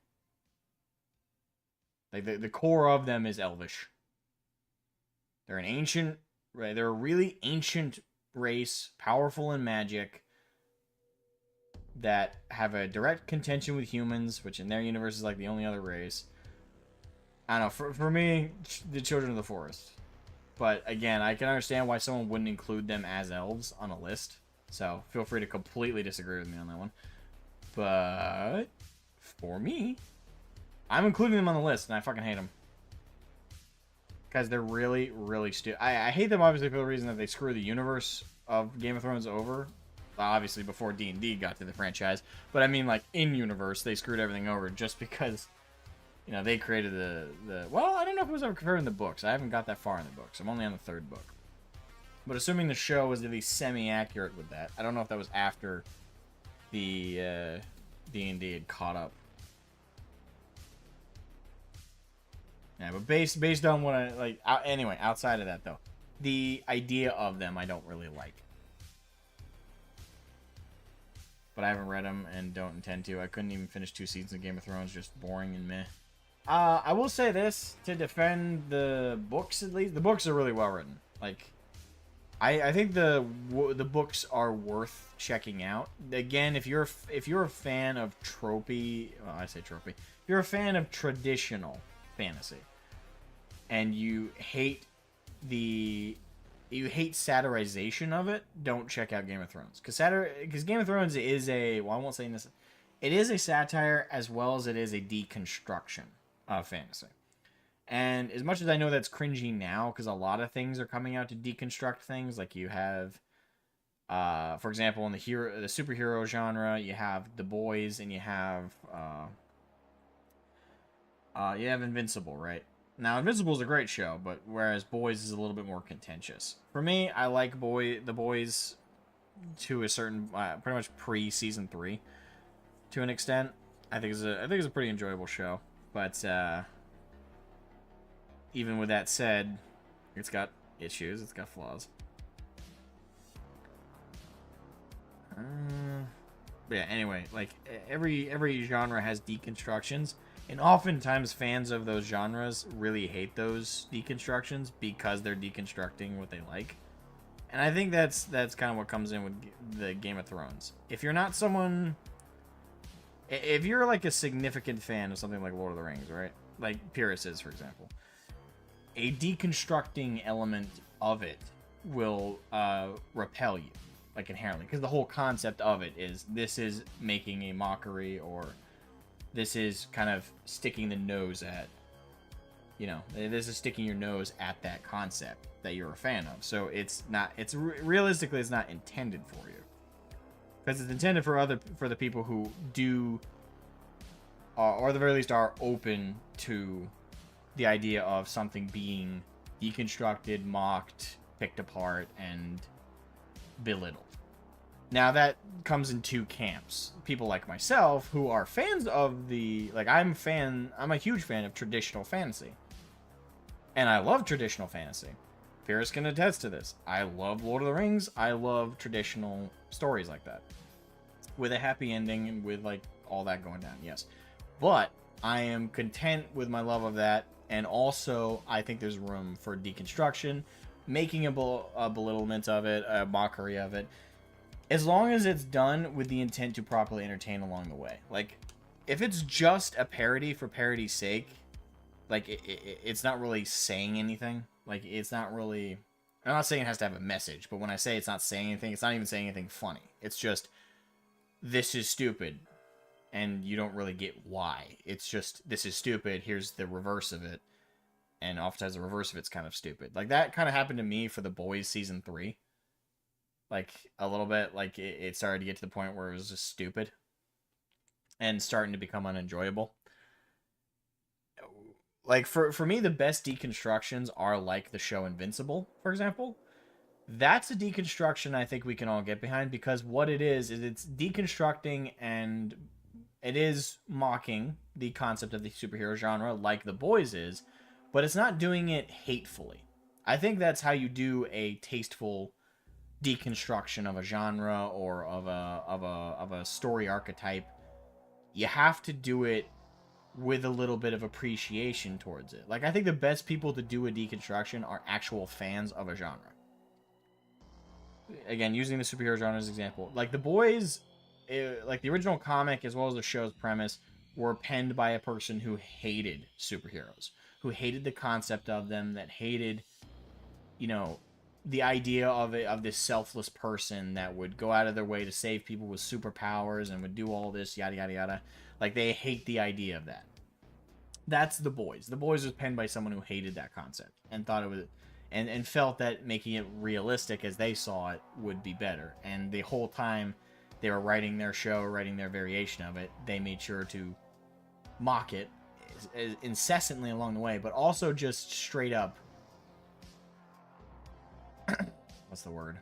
Speaker 1: Like the core of them is elvish. They're an ancient. Right, they're a really ancient race, powerful in magic, that have a direct contention with humans, which in their universe is like the only other race. I don't know, for me, the Children of the Forest. But again, I can understand why someone wouldn't include them as elves on a list. So feel free to completely disagree with me on that one. But for me, I'm including them on the list, and I fucking hate them. Because they're really, really stupid. I hate them, obviously, for the reason that they screw the universe of Game of Thrones over. Obviously, before D&D got to the franchise. But I mean, like, in-universe, they screwed everything over just because, you know, they created the... Well, I don't know if it was ever confirmed in the books. I haven't got that far in the books. I'm only on the 3rd book. But assuming the show was at least semi-accurate with that. I don't know if that was after the D&D had caught up. Yeah, but based on what I like, anyway, outside of that though, the idea of them I don't really like. But I haven't read them and don't intend to. I couldn't even finish 2 seasons of Game of Thrones, just boring and meh. I will say this to defend the books at least. The books are really well written. Like, I think the books are worth checking out. Again, if you're a fan of tropey, well, I say tropey. If you're a fan of traditional fantasy and you hate satirization of it, don't check out Game of Thrones, because Game of Thrones is I won't say this, it is a satire as well as it is a deconstruction of fantasy. And as much as I know that's cringy now, because a lot of things are coming out to deconstruct things, like you have for example, in the superhero genre, you have The Boys and you have Invincible, right? Now, Invincible is a great show, but whereas Boys is a little bit more contentious. For me, I like The Boys to a certain, pretty much pre-season 3, to an extent. I think it's a pretty enjoyable show, but even with that said, it's got issues, it's got flaws. But yeah, anyway, like every genre has deconstructions. And oftentimes fans of those genres really hate those deconstructions because they're deconstructing what they like. And I think that's kind of what comes in with the Game of Thrones. If you're not someone... If you're like a significant fan of something like Lord of the Rings, right? Like Pyrrhus is, for example. A deconstructing element of it will repel you, like inherently. Because the whole concept of it is this is making a mockery, or... this is kind of sticking the nose at, you know, this is sticking your nose at that concept that you're a fan of. So realistically, it's not intended for you. Because it's intended for the people who do, or at the very least are open to the idea of something being deconstructed, mocked, picked apart, and belittled. Now, that comes in 2 camps. People like myself, who are fans of I'm a huge fan of traditional fantasy. And I love traditional fantasy. Pyrrhus can attest to this. I love Lord of the Rings. I love traditional stories like that. With a happy ending and with, like, all that going down, yes. But I am content with my love of that. And also, I think there's room for deconstruction, making a belittlement of it, a mockery of it. As long as it's done with the intent to properly entertain along the way. Like, if it's just a parody for parody's sake, like, it's not really saying anything. Like, it's not really... I'm not saying it has to have a message, but when I say it's not saying anything, it's not even saying anything funny. It's just, this is stupid, and you don't really get why. It's just, this is stupid, here's the reverse of it, and oftentimes the reverse of it's kind of stupid. Like, that kind of happened to me for The Boys Season 3. Like, a little bit, like, it started to get to the point where it was just stupid and starting to become unenjoyable. Like, for me, the best deconstructions are like the show Invincible, for example. That's a deconstruction I think we can all get behind, because what it is it's deconstructing and it is mocking the concept of the superhero genre like The Boys is, but it's not doing it hatefully. I think that's how you do a tasteful deconstruction of a genre or of a story archetype. You have to do it with a little bit of appreciation towards it. Like, I think the best people to do a deconstruction are actual fans of a genre. Again, using the superhero genre as an example. Like, The Boys, like the original comic as well as the show's premise, were penned by a person who hated superheroes. Who hated the concept of them, that hated, you know, the idea of this selfless person that would go out of their way to save people with superpowers and would do all this yada yada yada. Like, they hate the idea of that. That's The Boys. The Boys was penned by someone who hated that concept and thought it was, and felt that making it realistic as they saw it would be better. And the whole time they were writing their show, writing their variation of it, they made sure to mock it incessantly along the way, but also just straight up. What's the word?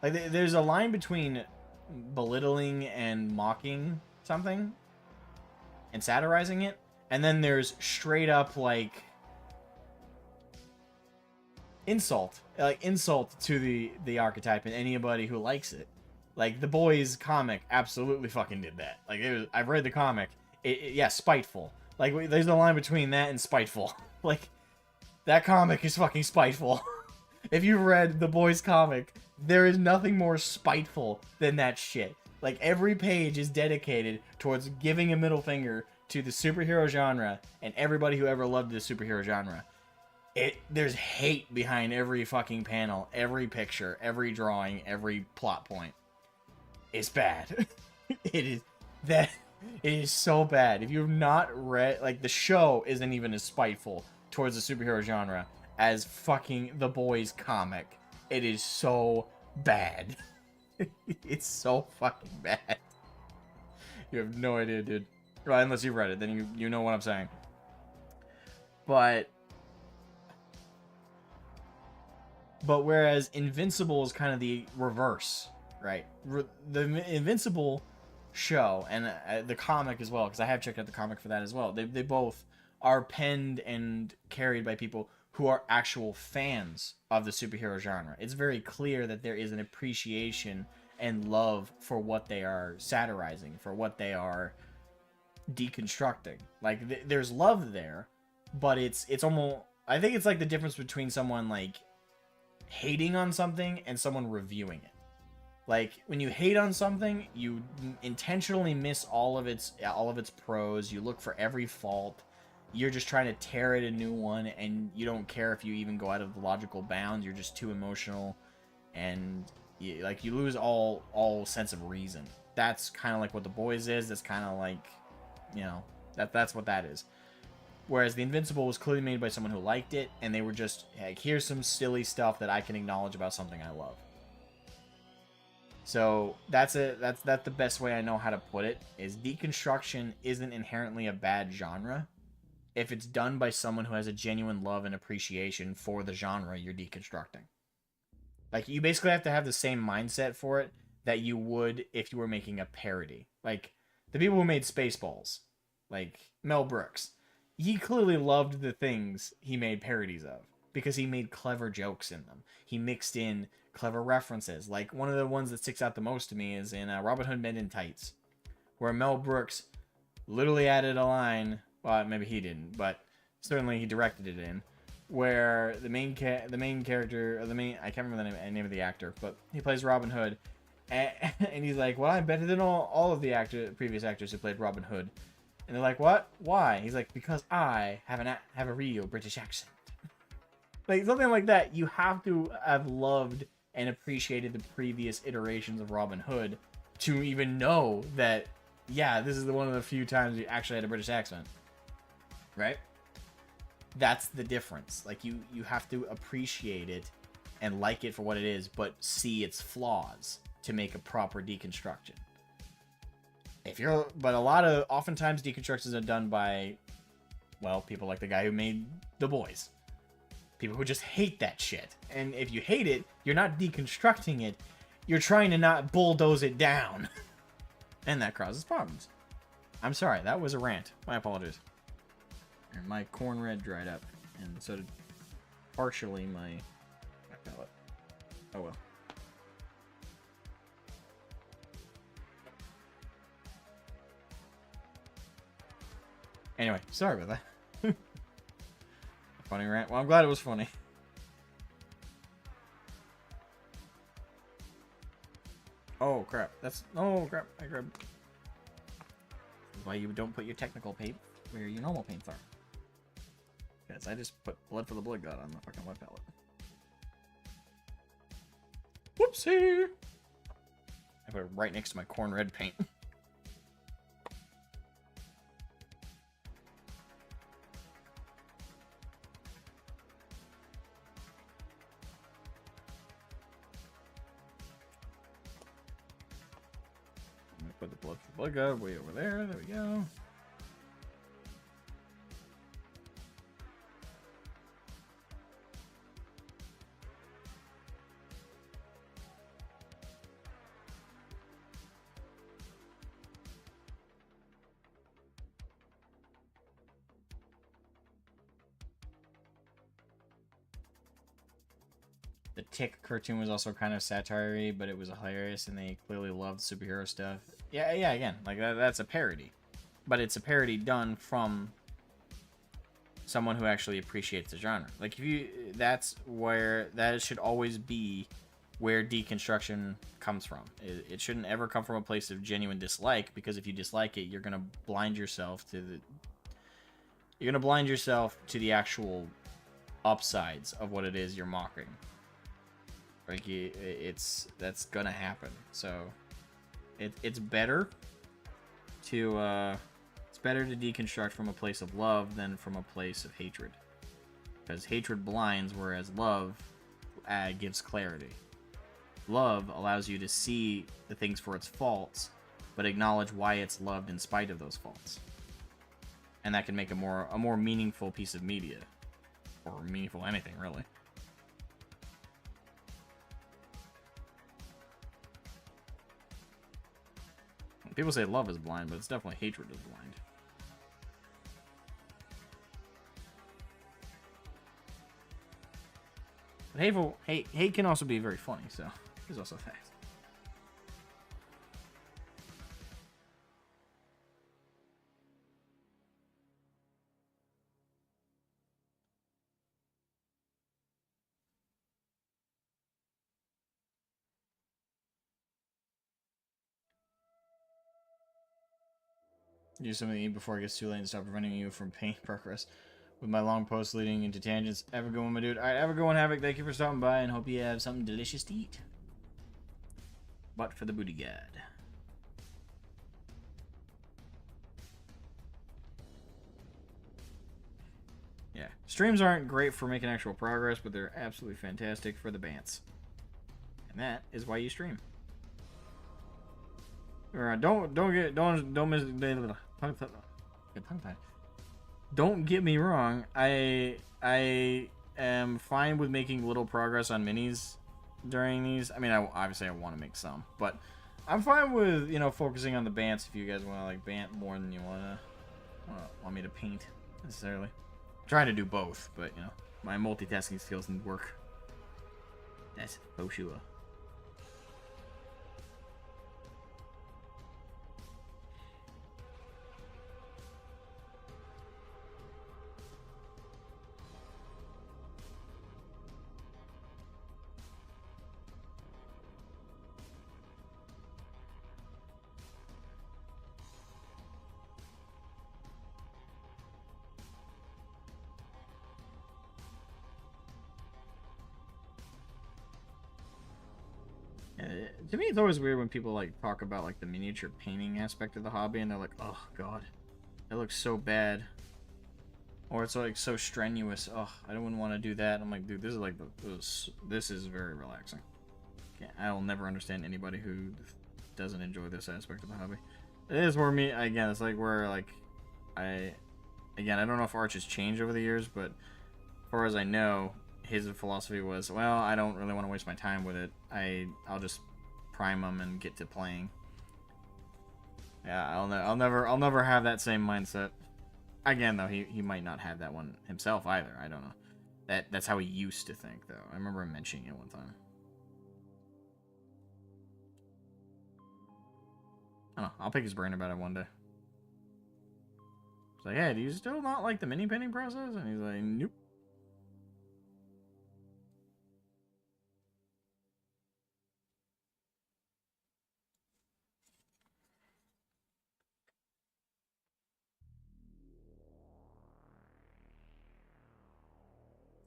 Speaker 1: Like, there's a line between belittling and mocking something and satirizing it, and then there's straight up, like, insult to the archetype and anybody who likes it. Like, The Boys comic absolutely fucking did that. Like, I've read the comic. Yeah, spiteful. Like, there's a line between that and spiteful. Like, that comic is fucking spiteful. If you've read The Boys comic, there is nothing more spiteful than that shit. Like, every page is dedicated towards giving a middle finger to the superhero genre and everybody who ever loved the superhero genre. There's hate behind every fucking panel, every picture, every drawing, every plot point. It's bad. It is so bad. If you've not read, like, the show isn't even as spiteful towards the superhero genre as fucking The Boys comic. It is so bad. It's so fucking bad. You have no idea, dude. Well, unless you've read it, then you know what I'm saying. But whereas Invincible is kind of the reverse, right? The Invincible show and the comic as well, because I have checked out the comic for that as well. They both are penned and carried by people who are actual fans of the superhero genre. It's very clear that there is an appreciation and love for what they are satirizing, for what they are deconstructing. Like, there's love there, but it's almost, I think it's like the difference between someone, like, hating on something and someone reviewing it. Like, when you hate on something, you intentionally miss all of its pros. You look for every fault. You're just trying to tear it a new one, and you don't care if you even go out of the logical bounds. You're just too emotional, and you lose all sense of reason. That's kind of like what The Boys is. That's kind of like, you know, that's what that is. Whereas The Invincible was clearly made by someone who liked it, and they were just, like, here's some silly stuff that I can acknowledge about something I love. So that's the best way I know how to put it, is deconstruction isn't inherently a bad genre if it's done by someone who has a genuine love and appreciation for the genre you're deconstructing. Like, you basically have to have the same mindset for it that you would if you were making a parody. Like, the people who made Spaceballs, like Mel Brooks, he clearly loved the things he made parodies of because he made clever jokes in them. He mixed in clever references. Like, one of the ones that sticks out the most to me is in Robin Hood Men in Tights, where Mel Brooks literally added a line. Well, maybe he didn't, but certainly he directed it in, where the main character, or I can't remember the name of the actor, but he plays Robin Hood, and he's like, well, I'm better than all of the previous actors who played Robin Hood. And they're like, what? Why? He's like, because I have a real British accent. Like, something like that. You have to have loved and appreciated the previous iterations of Robin Hood to even know that, yeah, this is one of the few times you actually had a British accent. Right? That's the difference. Like, you have to appreciate it and like it for what it is, but see its flaws to make a proper deconstruction. Oftentimes deconstructions are done by, well, people like the guy who made The Boys. People who just hate that shit. And if you hate it, you're not deconstructing it. You're trying to not bulldoze it down. And that causes problems. I'm sorry, that was a rant. My apologies. And my corn red dried up. And so did partially my palette. Oh well. Anyway, sorry about that. Funny rant. Well, I'm glad it was funny. Oh crap! Oh crap! I grabbed. That's why you don't put your technical paint where your normal paints are. Yes, I just put blood for the blood god on the fucking wet palette. Whoopsie! I put it right next to my corn red paint. Put the blood god way over there. There we go. The Tick cartoon was also kind of satire-y, but it was hilarious, and they clearly loved superhero stuff. Yeah, again, like that's a parody. But it's a parody done from someone who actually appreciates the genre. Like, that should always be where deconstruction comes from. It shouldn't ever come from a place of genuine dislike, because if you dislike it, you're going to blind yourself to the actual upsides of what it is you're mocking. Like, that's gonna happen. So it's better to deconstruct from a place of love than from a place of hatred, because hatred blinds, whereas love gives clarity. Love allows you to see the things for its faults, but acknowledge why it's loved in spite of those faults, and that can make a more meaningful piece of media, or meaningful anything really. People say love is blind, but it's definitely hatred is blind. But hate can also be very funny, so there's also that. Do something before it gets too late and stop preventing you from pain progress with my long posts leading into tangents. Have a good one, my dude. Alright, have a good one, Havoc. Thank you for stopping by, and hope you have something delicious to eat. But for the booty god. Yeah. Streams aren't great for making actual progress, but they're absolutely fantastic for the bants. And that is why you stream. Don't get me wrong. I am fine with making little progress on minis during these. I mean, obviously I want to make some, but I'm fine with, focusing on the bants if you guys want to like bant more than you want me to paint necessarily. I'm trying to do both, but my multitasking skills didn't work. That's for sure. To me, it's always weird when people like talk about like the miniature painting aspect of the hobby, and they're like, "Oh God, that looks so bad," or it's like so strenuous. Oh, I don't want to do that. I'm like, dude, this is like this is very relaxing. I'll never understand anybody who doesn't enjoy this aspect of the hobby. It is where me again. It's like where like I don't know if Arch has changed over the years, but as far as I know, his philosophy was, well, I don't really want to waste my time with it. I'll just prime them and get to playing. Yeah, I'll never have that same mindset. Again, though, he might not have that one himself either. I don't know. That's how he used to think, though. I remember him mentioning it one time. I don't know. I'll pick his brain about it one day. It's like, hey, do you still not like the mini painting process? And he's like, nope.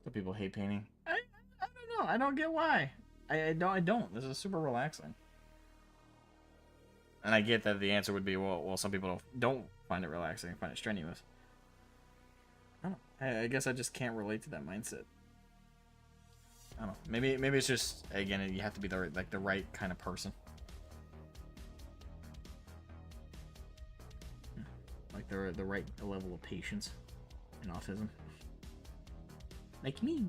Speaker 1: Some people hate painting. I don't know. I don't get why. I don't. This is super relaxing. And I get that the answer would be, well, some people don't find it relaxing, find it strenuous. I don't know. I guess I just can't relate to that mindset. I don't know. Maybe it's just, again, you have to be the right kind of person. Like the right level of patience in autism. Like me.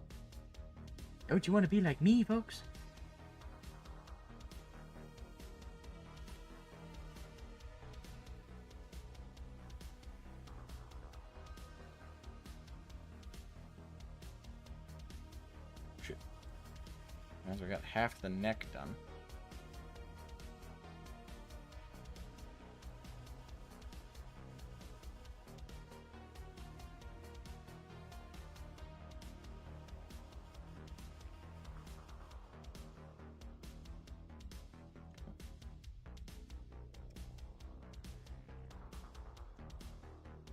Speaker 1: Don't you want to be like me, folks? Shit. As we got half the neck done.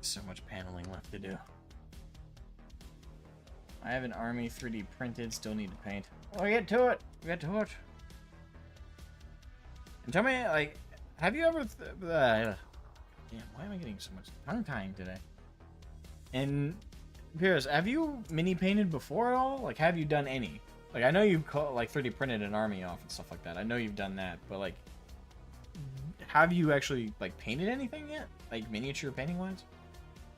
Speaker 1: So much paneling left to do. I have an army 3D printed, still need to paint. Well, get to it! Get to it! And tell me, like, have you ever... damn, why am I getting so much tongue-tying today? And, Pierce, have you mini-painted before at all? Like, have you done any? Like, I know you've, like, 3D printed an army off and stuff like that. I know you've done that, but, like, have you actually, like, painted anything yet? Like, miniature painting-wise?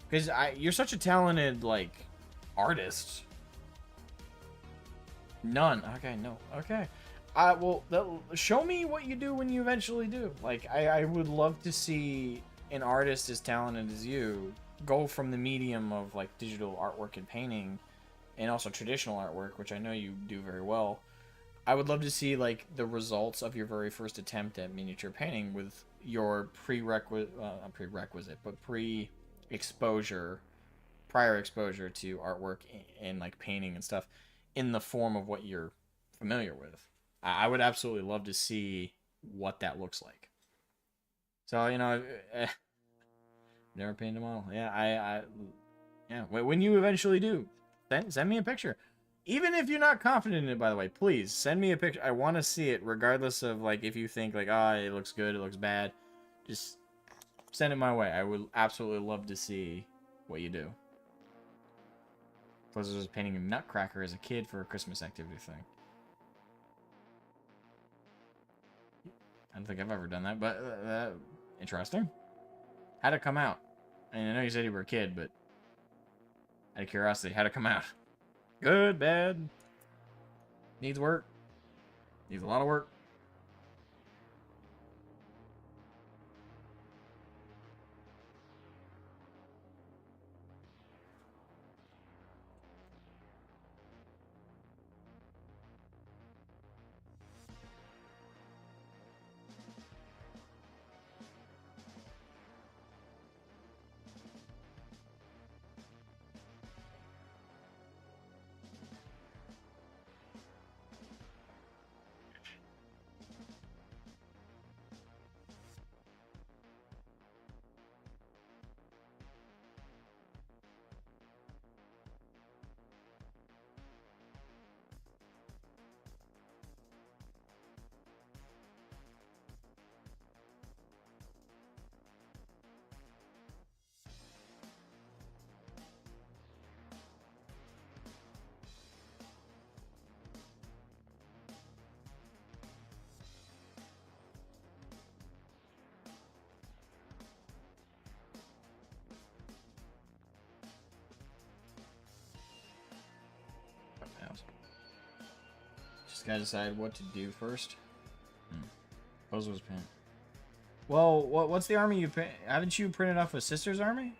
Speaker 1: Because you're such a talented, like, artist. None. Okay, no. Okay. Well, show me what you do when you eventually do. Like, I would love to see an artist as talented as you go from the medium of, like, digital artwork and painting, and also traditional artwork, which I know you do very well. I would love to see, like, the results of your very first attempt at miniature painting with your not prerequisite, but prior exposure to artwork and like painting and stuff in the form of what you're familiar with. I would absolutely love to see what that looks like. So, you know, never painted a model. Yeah, yeah, when you eventually do, send me a picture. Even if you're not confident in it, by the way, please send me a picture. I want to see it, regardless of, like, if you think, like, oh, it looks good, it looks bad. Just send it my way. I would absolutely love to see what you do. Plus, I was painting a nutcracker as a kid for a Christmas activity thing. I don't think I've ever done that, but interesting. How'd it come out? I mean, I know you said you were a kid, but out of curiosity, how'd it come out? Good, bad? Needs work? Needs a lot of work? Just gotta decide what to do first. Puzzles paint. Well, what's the army you paint? Haven't you printed off a sister's army?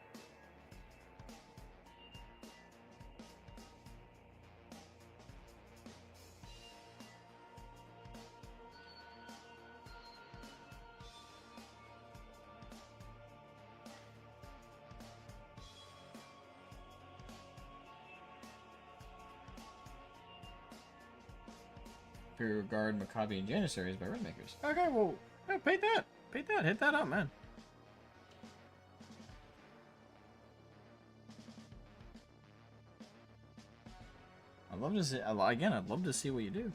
Speaker 1: Imperial Guard, Maccabi, and Janissaries by Rainmakers. Okay, well, yeah, paint that. Paint that. Hit that up, man. I'd love to see, again, I'd love to see what you do.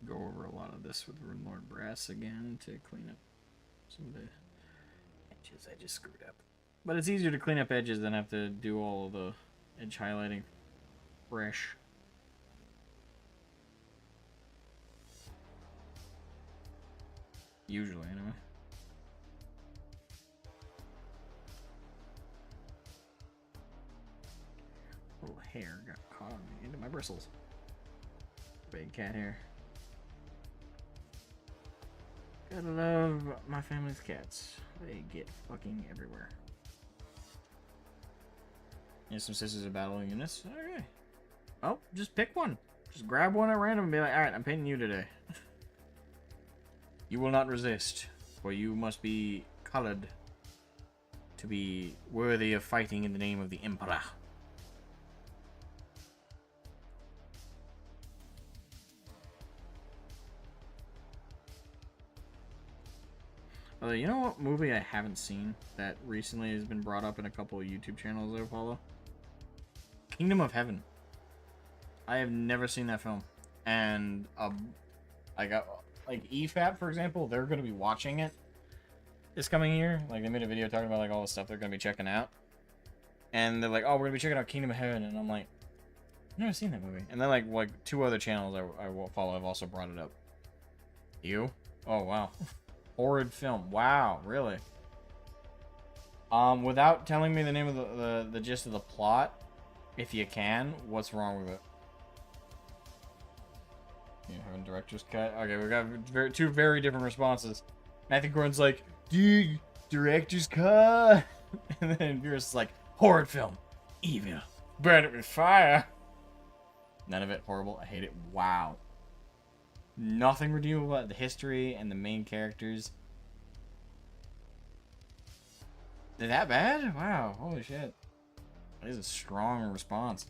Speaker 1: go over a lot of this with Lord Brass again to clean up some of the edges I just screwed up. But it's easier to clean up edges than have to do all of the edge highlighting fresh. Usually, anyway. Little hair got caught into my bristles. Big cat hair. Gotta love my family's cats. They get fucking everywhere. Yeah, some sisters of battle units. Okay. Oh, just pick one. Just grab one at random and be like, alright, I'm painting you today. You will not resist, for you must be colored to be worthy of fighting in the name of the Emperor. Although, you know what movie I haven't seen that recently has been brought up in a couple of YouTube channels I follow? Kingdom of Heaven. I have never seen that film. And, I got, like, EFAP, for example, they're going to be watching it this coming year. Like, they made a video talking about, like, all the stuff they're going to be checking out. And they're like, oh, we're going to be checking out Kingdom of Heaven. And I'm like, I've never seen that movie. And then, like two other channels I follow have also brought it up. You? Oh, wow. Horrid film. Wow, really? Without telling me the name of the gist of the plot, if you can, what's wrong with it? You having director's cut? Okay, we got two very different responses. Matthew Gordon's like, dude, director's cut. And then Beerus is like, horrid film. Evil. Burn it with fire. None of it horrible. I hate it. Wow. Nothing redeemable about the history and the main characters. They're that bad? Wow, holy shit. That is a strong response.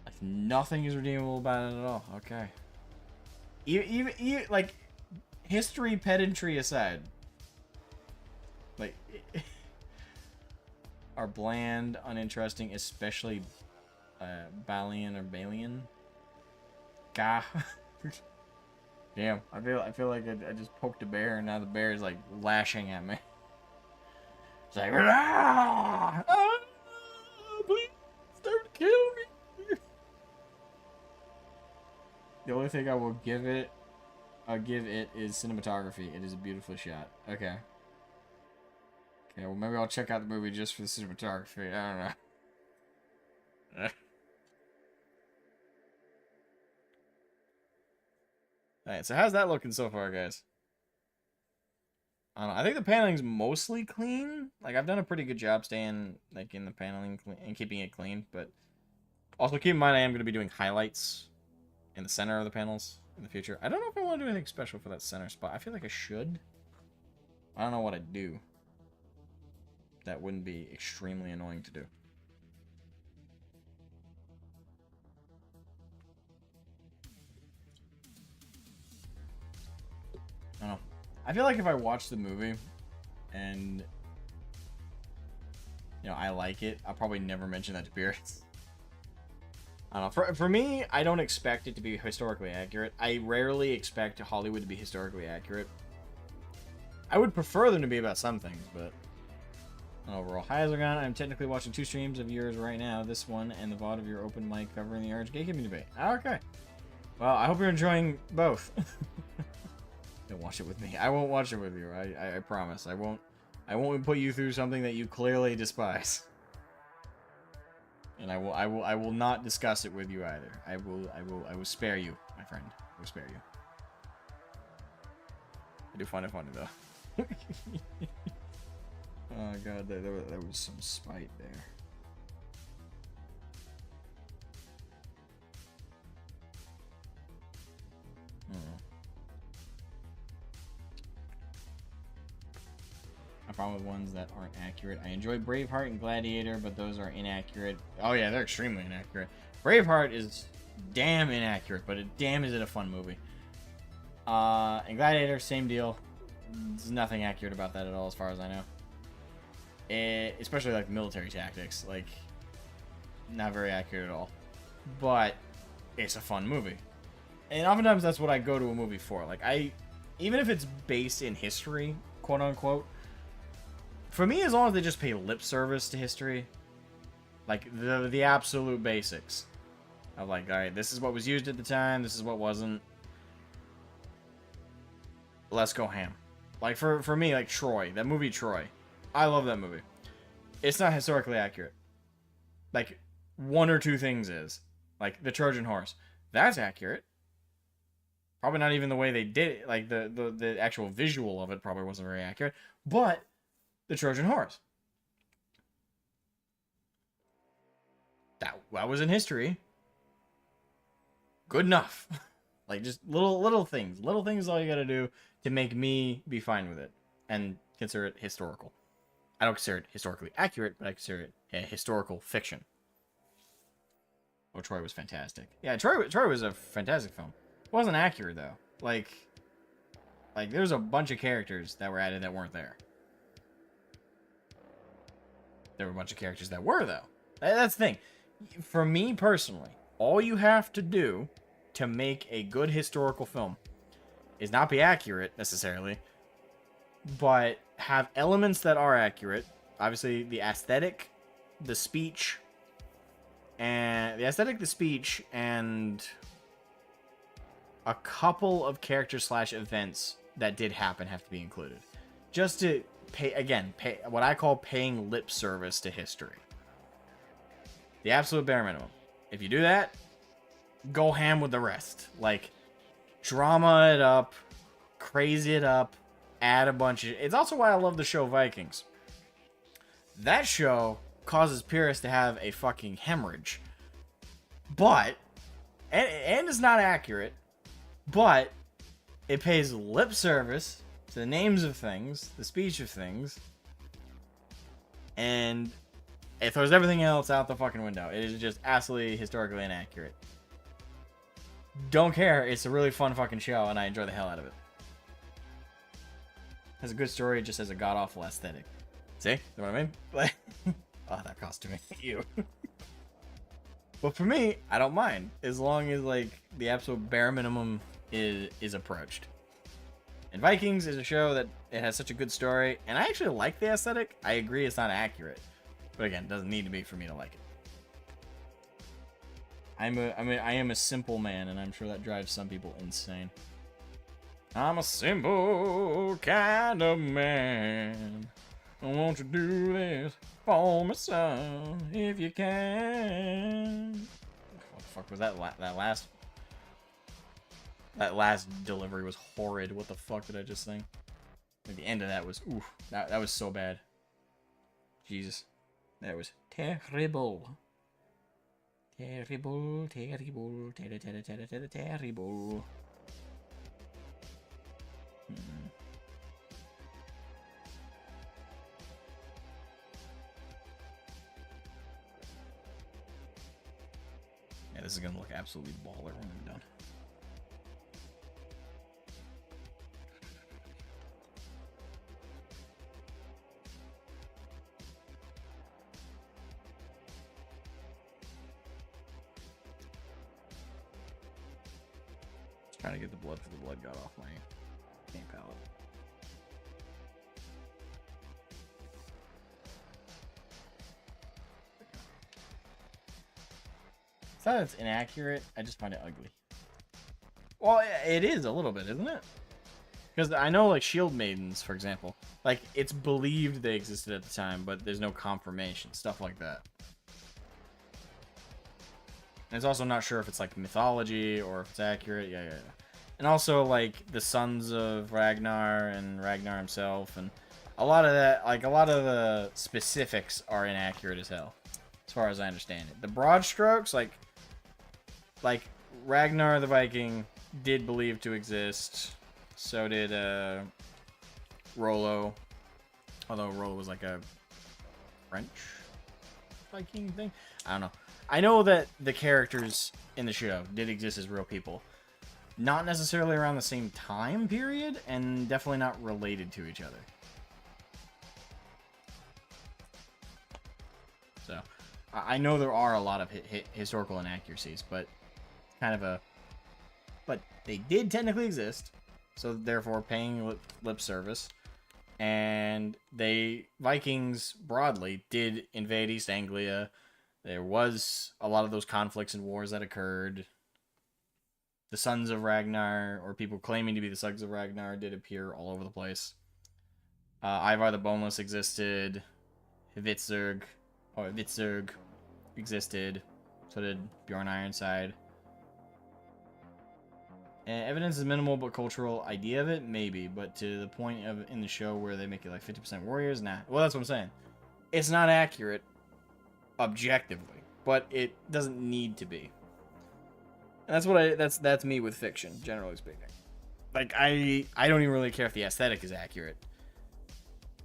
Speaker 1: Like, nothing is redeemable about it at all. Okay. Even like, history pedantry aside. Like, are bland, uninteresting, especially Balian or Balian. Gah. Damn, I feel like I just poked a bear and now the bear is like lashing at me. It's like, ah! Ah! Please don't kill me. The only thing I will give it is cinematography. It is a beautiful shot. Okay. Okay, well maybe I'll check out the movie just for the cinematography. I don't know. Alright, so how's that looking so far, guys? I don't know. I think the paneling's mostly clean. Like, I've done a pretty good job staying, like, in the paneling and keeping it clean, but also keep in mind I am going to be doing highlights in the center of the panels in the future. I don't know if I want to do anything special for that center spot. I feel like I should. I don't know what I'd do. That wouldn't be extremely annoying to do. I don't know. I feel like if I watch the movie and, you know, I like it, I'll probably never mention that to Beerus. I don't know. For me, I don't expect it to be historically accurate. I rarely expect Hollywood to be historically accurate. I would prefer them to be about some things, but overall. Hi, Asmogan. I'm technically watching two streams of yours right now. This one and the VOD of your open mic covering the Orange Gatekeeping debate. Okay. Well, I hope you're enjoying both. Don't watch it with me. I won't watch it with you. I promise. I won't put you through something that you clearly despise. And I will not discuss it with you either. I will spare you, my friend. I will spare you. I do find it funny though. Oh god, there was some spite there. I problem with ones that aren't accurate. I enjoy Braveheart and Gladiator, but those are inaccurate. Oh yeah, they're extremely inaccurate. Braveheart is damn inaccurate, but damn is it a fun movie. And Gladiator, same deal. There's nothing accurate about that at all, as far as I know. Especially like military tactics, like not very accurate at all. But it's a fun movie. And oftentimes that's what I go to a movie for. Like, even if it's based in history, quote unquote, for me, as long as they just pay lip service to history, like the absolute basics of like, all right, this is what was used at the time, this is what wasn't. Let's go ham. Like for me, like Troy, that movie Troy, I love that movie. It's not historically accurate. Like one or two things is like the Trojan horse. That's accurate. Probably not even the way they did it. Like the actual visual of it probably wasn't very accurate. But the Trojan horse. That was in history. Good enough. Like just little things. Little things is all you gotta do to make me be fine with it and consider it historical. I don't consider it historically accurate, but I consider it a historical fiction. Oh, Troy was fantastic. Yeah, Troy was a fantastic film. It wasn't accurate though. Like there's a bunch of characters that were added that weren't there. There were a bunch of characters that were though. That's the thing. For me personally, all you have to do to make a good historical film is not be accurate necessarily, but have elements that are accurate. Obviously, the aesthetic, the speech, and a couple of characters / events that did happen have to be included, just to pay what I call paying lip service to history. The absolute bare minimum. If you do that, go ham with the rest. Like, drama it up, crazy it up, add a bunch of... It's also why I love the show Vikings. That show causes purists to have a fucking hemorrhage. But, and it's not accurate, but it pays lip service to the names of things, the speech of things, and it throws everything else out the fucking window. It is just absolutely historically inaccurate. Don't care. It's a really fun fucking show, and I enjoy the hell out of it. Has a good story, just has a god-awful aesthetic. See? You know what I mean? Like, oh, that costuming. Ew. But for me, I don't mind. As long as, like, the absolute bare minimum is approached. And Vikings is a show that it has such a good story, and I actually like the aesthetic. I agree it's not accurate. But again, it doesn't need to be for me to like it. I am a simple man, and I'm sure that drives some people insane. I'm a simple kind of man. Won't you do this for me, son, if you can? What the fuck was that? That last delivery was horrid. What the fuck did I just think? Like, the end of that was oof. That was so bad. Jesus, that was terrible. Terrible, terrible, terrible. Yeah, this is gonna look absolutely baller when I'm done. Trying to get the blood for the blood god off my paint palette. It's not that it's inaccurate, I just find it ugly. Well, it is a little bit, isn't it? Because I know, like, shield maidens, for example. Like, it's believed they existed at the time, but there's no confirmation. Stuff like that. And it's also not sure if it's, like, mythology or if it's accurate. Yeah. And also, like, the sons of Ragnar and Ragnar himself. And a lot of that, like, a lot of the specifics are inaccurate as hell. As far as I understand it. The broad strokes, like Ragnar the Viking did believe to exist. So did Rollo. Although Rollo was like a French Viking thing. I don't know. I know that the characters in the show did exist as real people. Not necessarily around the same time period, and definitely not related to each other. So, I know there are a lot of historical inaccuracies, but kind of a... But they did technically exist, so therefore paying lip service. And Vikings broadly did invade East Anglia. There was a lot of those conflicts and wars that occurred. The Sons of Ragnar, or people claiming to be the Sons of Ragnar, did appear all over the place. Ivar the Boneless existed. Hvitserg existed. So did Bjorn Ironside. And evidence is minimal, but cultural idea of it, maybe. But to the point of in the show where they make it like 50% warriors, nah. Well, that's what I'm saying. It's not accurate objectively, but it doesn't need to be. And that's me with fiction, generally speaking. Like I don't even really care if the aesthetic is accurate.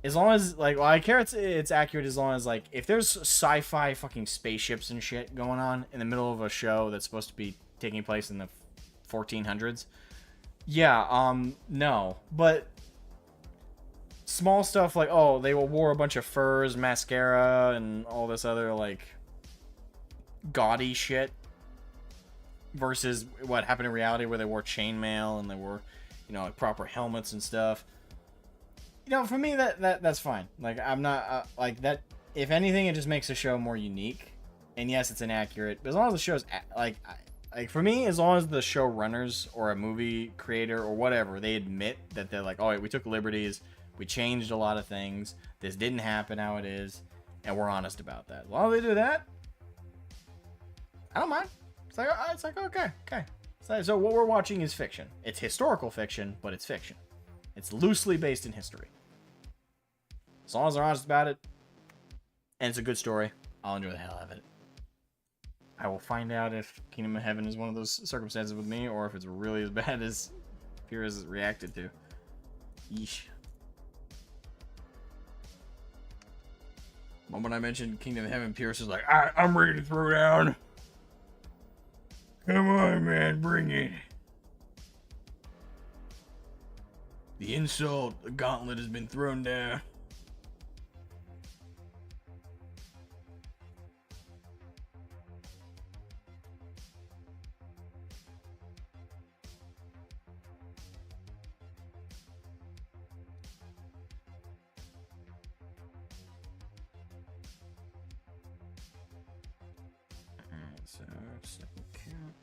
Speaker 1: As long as I care it's accurate as long as if there's sci-fi fucking spaceships and shit going on in the middle of a show that's supposed to be taking place in the 1400s. Yeah, no. But small stuff like, oh, they wore a bunch of furs, mascara, and all this other gaudy shit versus what happened in reality where they wore chainmail and they wore, proper helmets and stuff. For me that's fine. I'm not that. If anything, it just makes the show more unique. And yes, it's inaccurate, but as long as the show's for me, as long as the showrunners or a movie creator or whatever, they admit that they're oh, wait, we took liberties, we changed a lot of things, this didn't happen how it is, and we're honest about that. As long as they do that, I don't mind. It's okay. So what we're watching is fiction. It's historical fiction, but it's fiction. It's loosely based in history. As long as they're honest about it, and it's a good story, I'll enjoy the hell out of it. I will find out if Kingdom of Heaven is one of those circumstances with me, or if it's really as bad as Pierce reacted to. Yeesh. The moment I mentioned Kingdom of Heaven, Pierce is like, I'm ready to throw down. Come on, man, bring it. The insult, the gauntlet has been thrown down. Alright, so second count.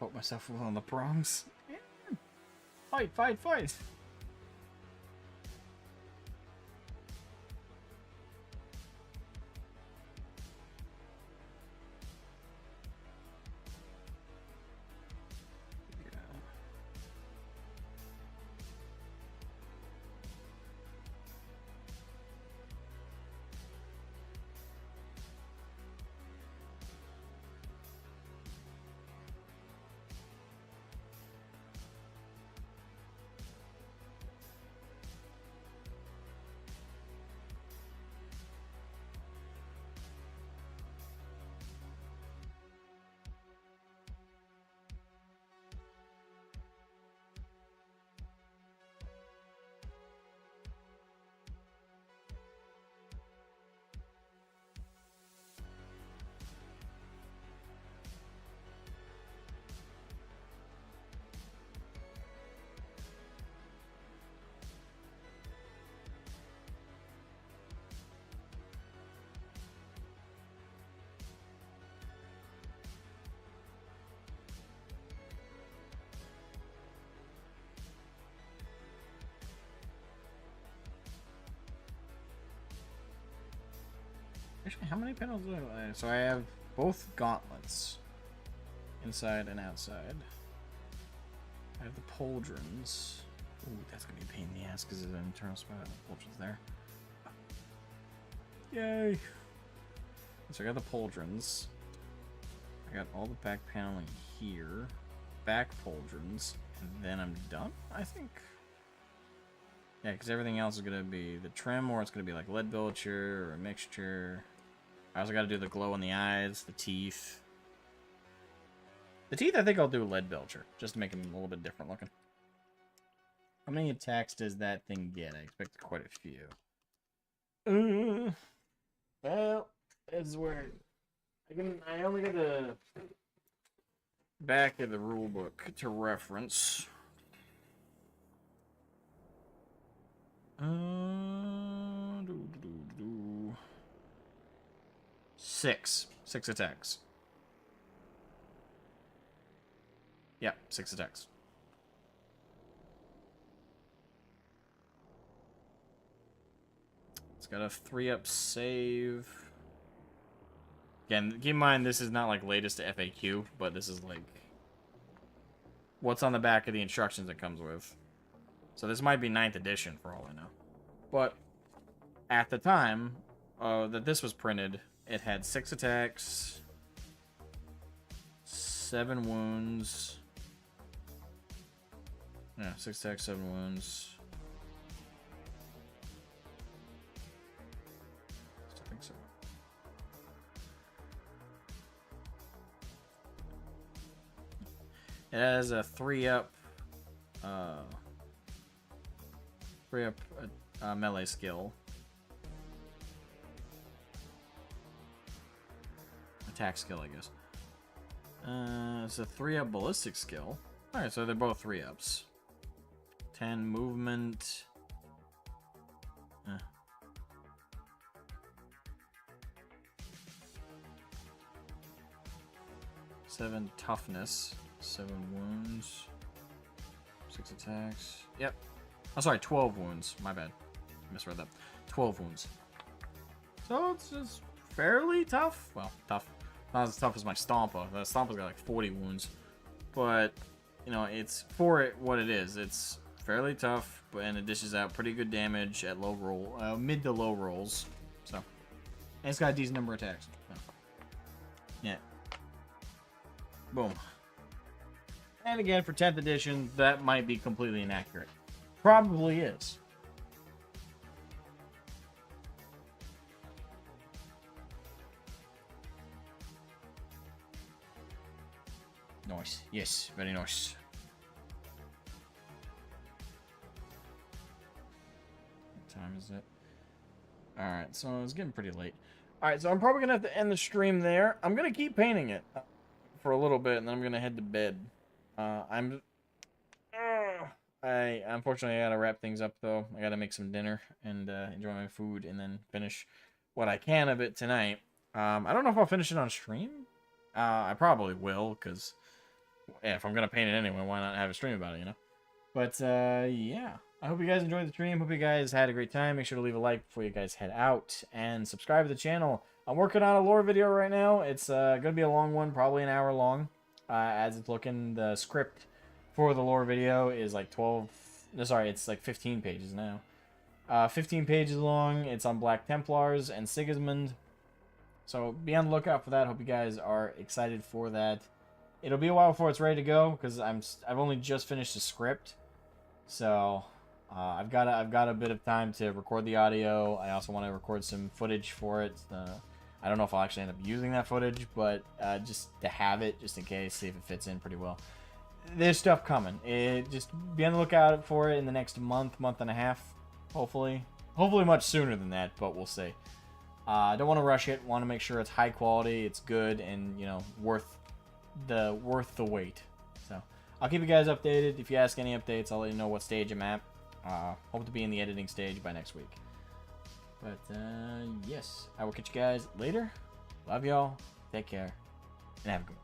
Speaker 1: Put myself on the prongs. Yeah. Fight. Actually, how many panels do I have? So I have both gauntlets. Inside and outside. I have the pauldrons. Ooh, that's gonna be a pain in the ass because there's an internal spot. Pauldrons there. Yay! So I got the pauldrons. I got all the back paneling here. Back pauldrons. And then I'm done, I think. Yeah, because everything else is gonna be the trim, or it's gonna be like lead belcher or a mixture. I also gotta do the glow in the eyes, the teeth. The teeth, I think I'll do lead belcher, just to make them a little bit different looking. How many attacks does that thing get? I expect quite a few. Well, this is where I only got the back of the rule book to reference. 6 attacks. Yeah, 6 attacks. It's got a 3-up save. Again, keep in mind this is not like latest to FAQ, but this is like what's on the back of the instructions it comes with. So this might be 9th edition for all I know. But at the time that this was printed, it had 6 attacks, 7 wounds. Yeah, 6 attacks, 7 wounds. I think so. It has a 3-up melee skill. Attack skill, I guess. It's a 3-up ballistic skill. Alright, so they're both 3-ups. 10 movement. 7 toughness. 7 wounds. 6 attacks. Yep. Oh, sorry, 12 wounds. My bad. I misread that. 12 wounds. So it's just fairly tough. Well, tough. Not as tough as my Stompa. The Stompa's got like 40 wounds. But, you know, it's for it what it is. It's fairly tough, and it dishes out pretty good damage at low roll, mid to low rolls. So, and it's got a decent number of attacks. So. Yeah. Boom. And again, for 10th edition, that might be completely inaccurate. Probably is. Nice. Yes, very nice. What time is it? Alright, so it's getting pretty late. Alright, so I'm probably going to have to end the stream there. I'm going to keep painting it for a little bit, and then I'm going to head to bed. Unfortunately, I gotta wrap things up, though. I gotta make some dinner and enjoy my food and then finish what I can of it tonight. I don't know if I'll finish it on stream. I probably will, because yeah, if I'm gonna paint it anyway, why not have a stream about it, you know? But yeah, I hope you guys enjoyed the stream. Hope you guys had a great time. Make sure to leave a like before you guys head out and subscribe to the channel. I'm working on a lore video right now. It's gonna be a long one, probably an hour long. As it's looking, the script for the lore video is like 12. No, sorry, it's like 15 pages now. 15 pages long. It's on Black Templars and Sigismund. So be on the lookout for that. Hope you guys are excited for that. It'll be a while before it's ready to go because I've only just finished the script. So I've got a bit of time to record the audio. I also want to record some footage for it. I don't know if I'll actually end up using that footage, but just to have it, just in case, see if it fits in pretty well. There's stuff coming. Just be on the lookout for it in the next month and a half, hopefully. Hopefully much sooner than that, but we'll see. I don't want to rush it. Want to make sure it's high quality, it's good, and you know worth the wait. So I'll keep you guys updated. If you ask any updates, I'll let you know what stage I'm at. Hope to be in the editing stage by next week. But yes, I will catch you guys later. Love y'all. Take care, and have a good one.